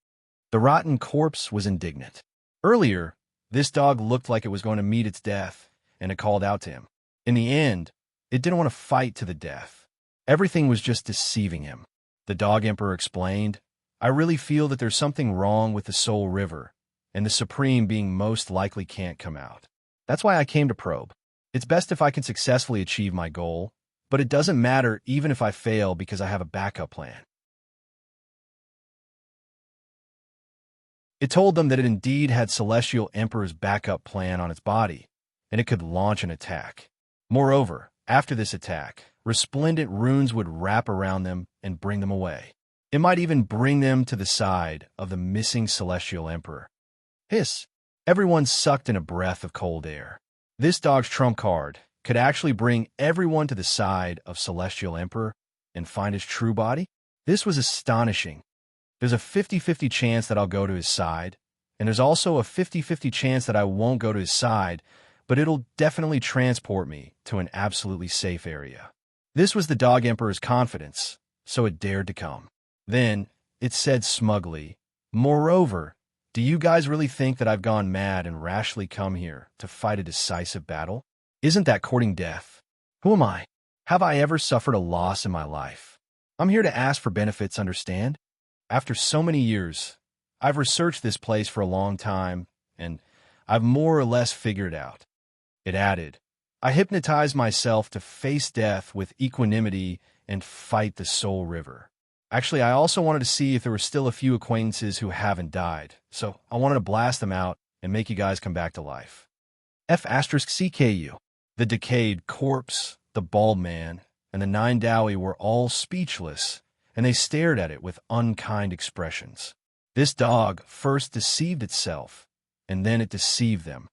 The rotten corpse was indignant. Earlier, this dog looked like it was going to meet its death, and it called out to him. In the end, it didn't want to fight to the death. Everything was just deceiving him. The Dog Emperor explained, "I really feel that there's something wrong with the Soul River, and the Supreme being most likely can't come out. That's why I came to probe. It's best if I can successfully achieve my goal, but it doesn't matter even if I fail because I have a backup plan." It told them that it indeed had Celestial Emperor's backup plan on its body, and it could launch an attack. Moreover, after this attack, resplendent runes would wrap around them and bring them away. It might even bring them to the side of the missing Celestial Emperor. Hiss! Everyone sucked in a breath of cold air. This dog's trump card could actually bring everyone to the side of Celestial Emperor and find his true body? This was astonishing. There's a 50-50 chance that I'll go to his side, and there's also a 50-50 chance that I won't go to his side, but it'll definitely transport me to an absolutely safe area. This was the Dog Emperor's confidence, so it dared to come. Then, it said smugly, "Moreover, do you guys really think that I've gone mad and rashly come here to fight a decisive battle? Isn't that courting death? Who am I? Have I ever suffered a loss in my life? I'm here to ask for benefits, understand? After so many years, I've researched this place for a long time, and I've more or less figured it out." It added, "I hypnotized myself to face death with equanimity and fight the Soul River. Actually, I also wanted to see if there were still a few acquaintances who haven't died, so I wanted to blast them out and make you guys come back to life." F***CKU. The decayed corpse, the bald man, and the 9 Dowie were all speechless and they stared at it with unkind expressions. This dog first deceived itself, and then it deceived them.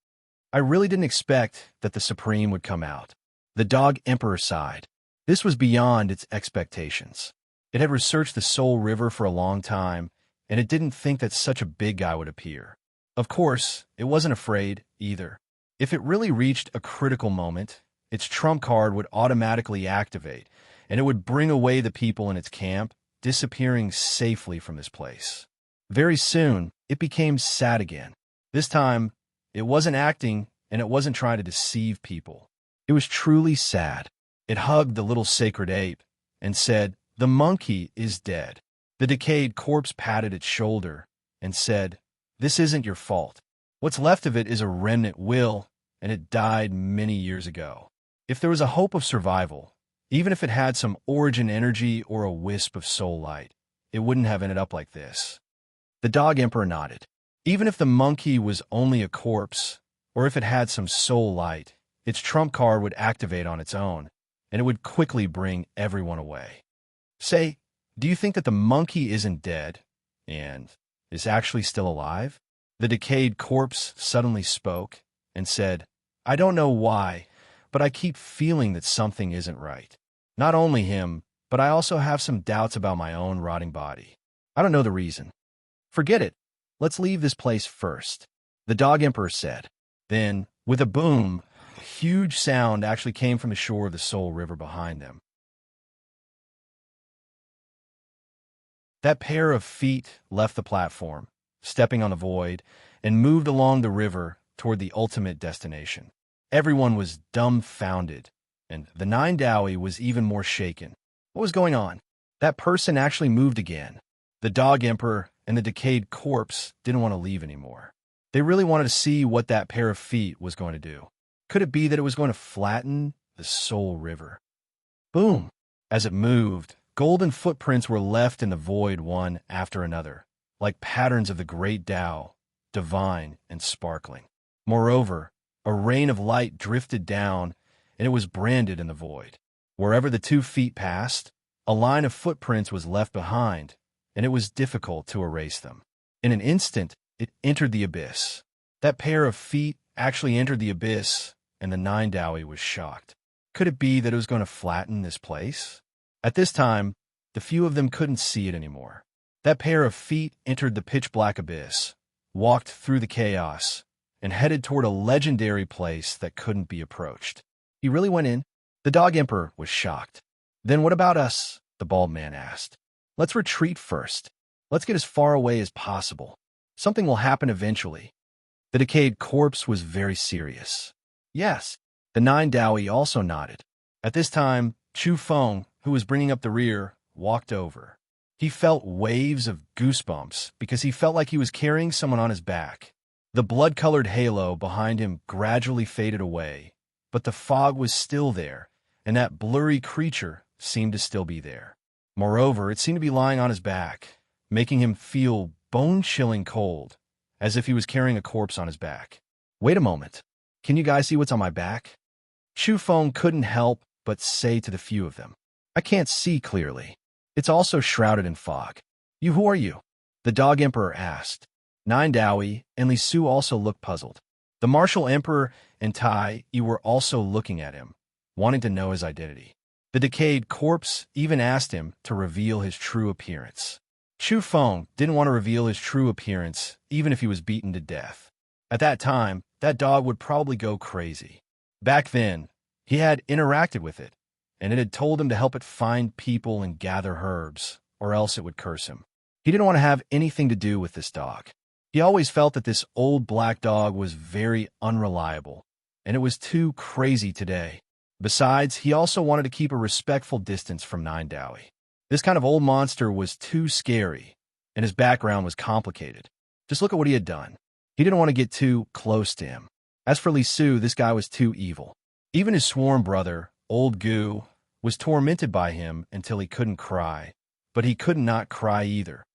I really didn't expect that the Supreme would come out. The dog emperor sighed. This was beyond its expectations. It had researched the Soul River for a long time, and it didn't think that such a big guy would appear. Of course, it wasn't afraid, either. If it really reached a critical moment, its trump card would automatically activate, and it would bring away the people in its camp, disappearing safely from this place. Very soon, it became sad again. This time, it wasn't acting, and it wasn't trying to deceive people. It was truly sad. It hugged the little sacred ape and said, "The monkey is dead." The decayed corpse patted its shoulder and said, "This isn't your fault. What's left of it is a remnant will, and it died many years ago. If there was a hope of survival, even if it had some origin energy or a wisp of soul light, it wouldn't have ended up like this." The dog emperor nodded. Even if the monkey was only a corpse, or if it had some soul light, its trump card would activate on its own, and it would quickly bring everyone away. Say, do you think that the monkey isn't dead and is actually still alive? The decayed corpse suddenly spoke and said, "I don't know why, but I keep feeling that something isn't right. Not only him, but I also have some doubts about my own rotting body. I don't know the reason." "Forget it. Let's leave this place first," the dog emperor said. Then, with a boom, a huge sound actually came from the shore of the Soul River behind them. That pair of feet left the platform, stepping on the void, and moved along the river toward the ultimate destination. Everyone was dumbfounded, and the Nine Dowie was even more shaken. What was going on? That person actually moved again. The dog emperor and the decayed corpse didn't want to leave anymore. They really wanted to see what that pair of feet was going to do. Could it be that it was going to flatten the Soul River? Boom! As it moved, golden footprints were left in the void one after another, like patterns of the great Tao, divine and sparkling. Moreover, a rain of light drifted down, and it was branded in the void. Wherever the 2 feet passed, a line of footprints was left behind, and it was difficult to erase them. In an instant, it entered the abyss. That pair of feet actually entered the abyss, and the Nine Dowie was shocked. Could it be that it was going to flatten this place? At this time, the few of them couldn't see it anymore. That pair of feet entered the pitch-black abyss, walked through the chaos, and headed toward a legendary place that couldn't be approached. He really went in? The dog emperor was shocked. "Then what about us?" the bald man asked. "Let's retreat first. Let's get as far away as possible. Something will happen eventually." The decayed corpse was very serious. "Yes." The Nine Dowie also nodded. At this time, Chu Feng, who was bringing up the rear, walked over. He felt waves of goosebumps because he felt like he was carrying someone on his back. The blood-colored halo behind him gradually faded away, but the fog was still there, and that blurry creature seemed to still be there. Moreover, it seemed to be lying on his back, making him feel bone-chilling cold, as if he was carrying a corpse on his back. "Wait a moment. Can you guys see what's on my back?" Chu Feng couldn't help but say to the few of them, "I can't see clearly. It's also shrouded in fog." Who are you?" the dog emperor asked. Nine Dowie and Li Su also looked puzzled. The martial emperor and Tai Yi were also looking at him, wanting to know his identity. The decayed corpse even asked him to reveal his true appearance. Chu Feng didn't want to reveal his true appearance, even if he was beaten to death. At that time, that dog would probably go crazy. Back then, he had interacted with it, and it had told him to help it find people and gather herbs, or else it would curse him. He didn't want to have anything to do with this dog. He always felt that this old black dog was very unreliable, and it was too crazy today. Besides, he also wanted to keep a respectful distance from Nine Dowie. This kind of old monster was too scary, and his background was complicated. Just look at what he had done. He didn't want to get too close to him. As for Li Su, this guy was too evil. Even his sworn brother, Old Gu, was tormented by him until he couldn't cry, but he could not cry either.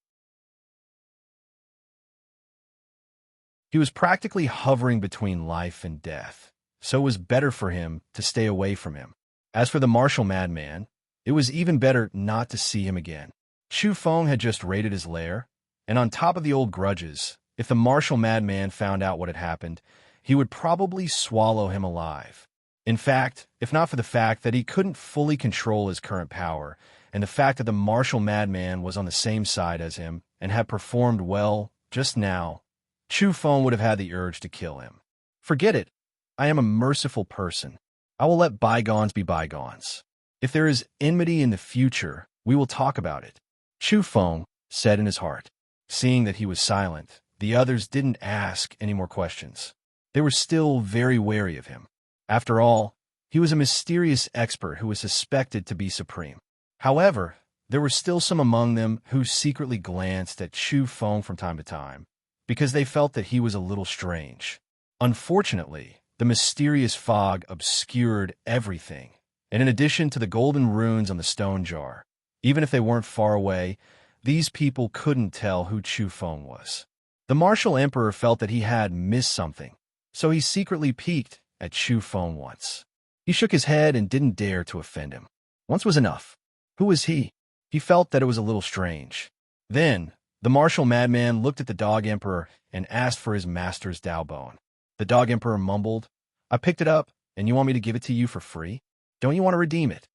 He was practically hovering between life and death, so it was better for him to stay away from him. As for the martial madman, it was even better not to see him again. Chu Feng had just raided his lair, and on top of the old grudges, if the martial madman found out what had happened, he would probably swallow him alive. In fact, if not for the fact that he couldn't fully control his current power, and the fact that the martial madman was on the same side as him and had performed well just now, Chu Feng would have had the urge to kill him. Forget it. I am a merciful person. I will let bygones be bygones. If there is enmity in the future, we will talk about it, Chu Feng said in his heart. Seeing that he was silent, the others didn't ask any more questions. They were still very wary of him. After all, he was a mysterious expert who was suspected to be supreme. However, there were still some among them who secretly glanced at Chu Feng from time to time, because they felt that he was a little strange. Unfortunately, the mysterious fog obscured everything, and in addition to the golden runes on the stone jar, even if they weren't far away, these people couldn't tell who Chu Feng was. The martial emperor felt that he had missed something, so he secretly peeked at Chu Feng once. He shook his head and didn't dare to offend him. Once was enough. Who was he? He felt that it was a little strange. Then, the martial madman looked at the dog emperor and asked for his master's Dao bone. The dog emperor mumbled, "I picked it up, and you want me to give it to you for free? Don't you want to redeem it?"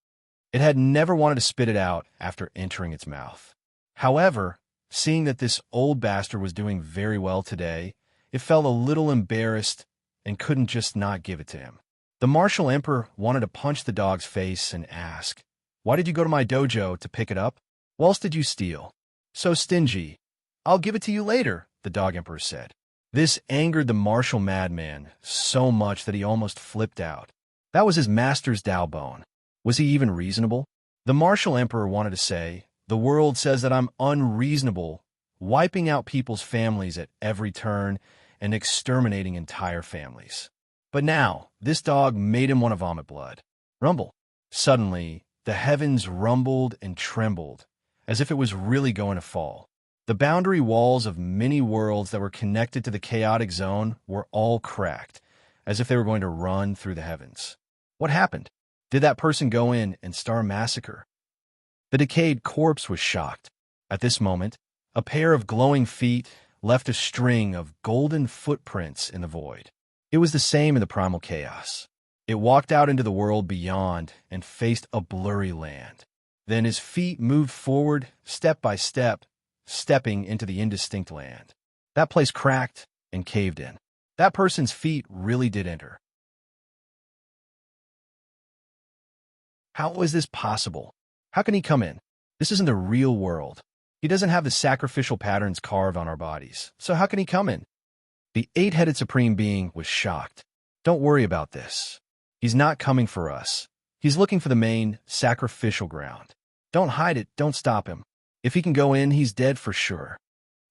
It had never wanted to spit it out after entering its mouth. However, seeing that this old bastard was doing very well today, it felt a little embarrassed and couldn't just not give it to him. The martial emperor wanted to punch the dog's face and ask, "Why did you go to my dojo to pick it up? What else did you steal? So stingy. I'll give it to you later," the dog emperor said. This angered the martial madman so much that he almost flipped out. That was his master's Dao bone. Was he even reasonable? The martial emperor wanted to say, "The world says that I'm unreasonable, wiping out people's families at every turn and exterminating entire families." But now, this dog made him want to vomit blood. Rumble. Suddenly, the heavens rumbled and trembled, as if it was really going to fall. The boundary walls of many worlds that were connected to the chaotic zone were all cracked, as if they were going to run through the heavens. What happened? Did that person go in and start a massacre? The decayed corpse was shocked. At this moment, a pair of glowing feet left a string of golden footprints in the void. It was the same in the primal chaos. It walked out into the world beyond and faced a blurry land. Then his feet moved forward, step by step, stepping into the indistinct land. That place cracked and caved in. That person's feet really did enter. How is this possible? How can he come in? This isn't the real world. He doesn't have the sacrificial patterns carved on our bodies, so how can he come in? The eight-headed supreme being was shocked. Don't worry about this. He's not coming for us. He's looking for the main, sacrificial ground. Don't hide it, don't stop him. If he can go in, he's dead for sure.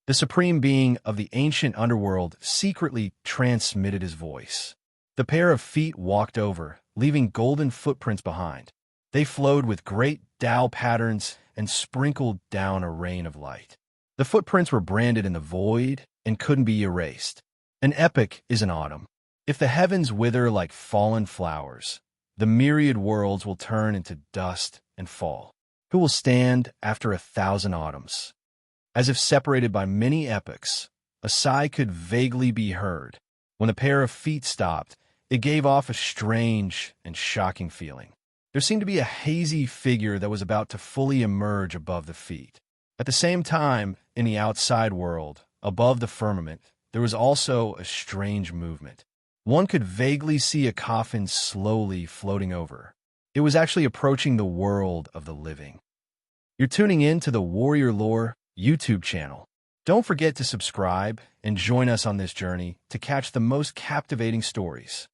The supreme being of the ancient underworld secretly transmitted his voice. The pair of feet walked over, leaving golden footprints behind. They flowed with great Tao patterns and sprinkled down a rain of light. The footprints were branded in the void and couldn't be erased. An epoch is an autumn. If the heavens wither like fallen flowers, the myriad worlds will turn into dust and fall. Who will stand after 1,000 autumns? As if separated by many epochs, a sigh could vaguely be heard. When the pair of feet stopped, it gave off a strange and shocking feeling. There seemed to be a hazy figure that was about to fully emerge above the feet. At the same time, in the outside world, above the firmament, there was also a strange movement. One could vaguely see a coffin slowly floating over. It was actually approaching the world of the living. You're tuning in to the Warrior Lore YouTube channel. Don't forget to subscribe and join us on this journey to catch the most captivating stories.